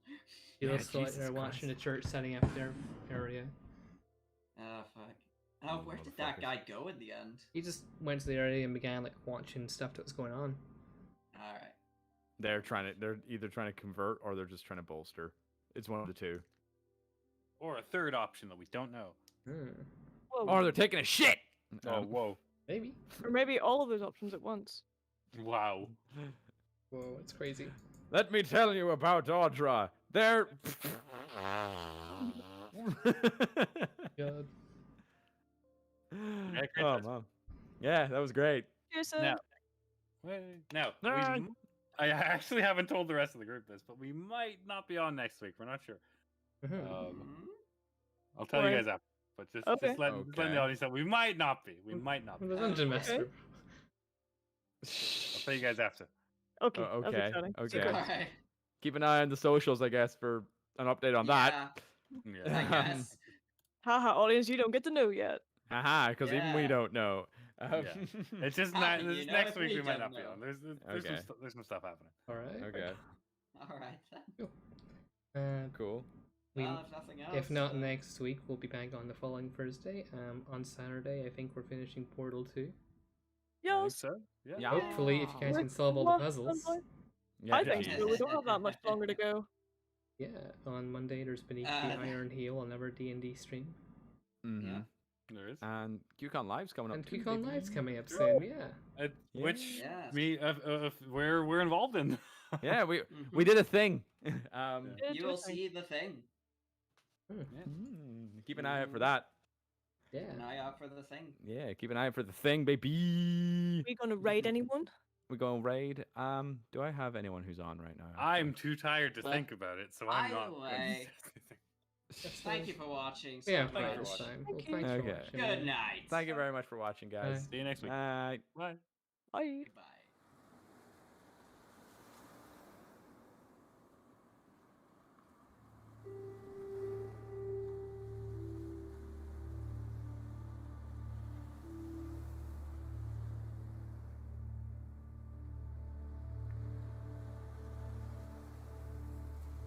Speaker 2: You're
Speaker 3: Yeah,
Speaker 2: still out
Speaker 3: Jesus
Speaker 2: there watching the
Speaker 3: Christ.
Speaker 2: church setting up their area.
Speaker 6: Ah, fuck. Oh, where did that
Speaker 3: Motherfuckers.
Speaker 6: guy go in the end?
Speaker 2: He just went to the area and began like watching stuff that was going on.
Speaker 6: All right.
Speaker 3: They're either trying to convert or they're just trying to bolster. It's one of the two.
Speaker 4: Or a third option that we don't know.
Speaker 5: Whoa.
Speaker 3: Or they're taking a shit.
Speaker 4: Oh, whoa.
Speaker 2: Maybe.
Speaker 5: Or maybe all of those options at once.
Speaker 4: Wow.
Speaker 2: Whoa, it's crazy.
Speaker 3: Let me tell you about Audra. They're.
Speaker 2: God.
Speaker 4: great
Speaker 3: Oh
Speaker 4: session.
Speaker 3: man. Yeah, that was great.
Speaker 5: Jason.
Speaker 4: Now, I actually haven't told the rest of the group this, but we might not be on next week. We're not sure.
Speaker 2: Mhm.
Speaker 4: I'll tell you
Speaker 5: Alright.
Speaker 4: guys after. But just
Speaker 5: Okay.
Speaker 4: let the audience know we might not be. We might not be.
Speaker 2: The dungeon
Speaker 6: Okay.
Speaker 2: master.
Speaker 4: I'll tell you guys after.
Speaker 5: Okay.
Speaker 3: Oh,
Speaker 5: That's
Speaker 3: okay,
Speaker 5: exciting.
Speaker 3: okay.
Speaker 5: Secret.
Speaker 6: All right.
Speaker 3: Keep an eye on the socials, I guess, for an update on that.
Speaker 6: Yeah,
Speaker 4: Yeah.
Speaker 6: I guess.
Speaker 5: Haha, audience, you don't get to know yet.
Speaker 3: Haha, because even we
Speaker 6: Yeah.
Speaker 3: don't know.
Speaker 4: Yeah. It's just
Speaker 6: How do you
Speaker 4: this
Speaker 6: know
Speaker 4: next
Speaker 6: if
Speaker 4: week
Speaker 6: we
Speaker 4: we might
Speaker 6: don't
Speaker 4: not be
Speaker 6: know?
Speaker 4: on. There's
Speaker 3: Okay.
Speaker 4: there's some stuff happening.
Speaker 2: All right.
Speaker 3: Okay,
Speaker 6: All right then.
Speaker 3: cool.
Speaker 2: We,
Speaker 6: Well, if nothing else.
Speaker 2: if not next week, we'll be back on the following Thursday. On Saturday, I think we're finishing Portal 2.
Speaker 4: I think
Speaker 5: Yes.
Speaker 4: so. Yeah.
Speaker 3: Yeah.
Speaker 2: Hopefully, if you guys
Speaker 5: We're
Speaker 2: can solve all the
Speaker 5: one
Speaker 2: puzzles.
Speaker 5: point.
Speaker 3: Yeah,
Speaker 5: I think
Speaker 3: geez.
Speaker 5: so. We don't have that much longer to go.
Speaker 2: Yeah, on Monday there's Beneath the
Speaker 6: Uh,
Speaker 2: Iron Heel, another D&D stream.
Speaker 3: Mhm.
Speaker 6: Yeah.
Speaker 4: There is.
Speaker 3: And QCon Live's coming up.
Speaker 2: And
Speaker 3: too,
Speaker 2: QCon
Speaker 3: baby.
Speaker 2: Live's coming up soon, yeah.
Speaker 4: Which
Speaker 6: Yes.
Speaker 4: we're involved in.
Speaker 3: Yeah, we
Speaker 6: Mhm.
Speaker 3: did a thing.
Speaker 5: Yeah,
Speaker 6: You will
Speaker 5: interesting.
Speaker 6: see the thing.
Speaker 3: Keep an eye out for that.
Speaker 2: Yeah.
Speaker 6: Keep an eye out for the thing.
Speaker 3: Yeah, keep an eye out for the thing, baby.
Speaker 5: Are we going to raid anyone?
Speaker 3: We going raid. Do I have anyone who's on right now?
Speaker 4: I'm too tired to
Speaker 6: But
Speaker 4: think about it, so I'm not.
Speaker 6: either way- Thank you for watching.
Speaker 2: Yeah,
Speaker 6: so
Speaker 2: for
Speaker 4: Thank you
Speaker 6: much.
Speaker 4: for
Speaker 2: this time.
Speaker 5: Thank
Speaker 2: Well,
Speaker 5: you.
Speaker 2: thanks for
Speaker 3: Okay.
Speaker 2: watching.
Speaker 6: Good night.
Speaker 3: Thank you very much for watching, guys.
Speaker 4: See you next week.
Speaker 3: Bye.
Speaker 4: Bye.
Speaker 5: Bye.
Speaker 6: Goodbye.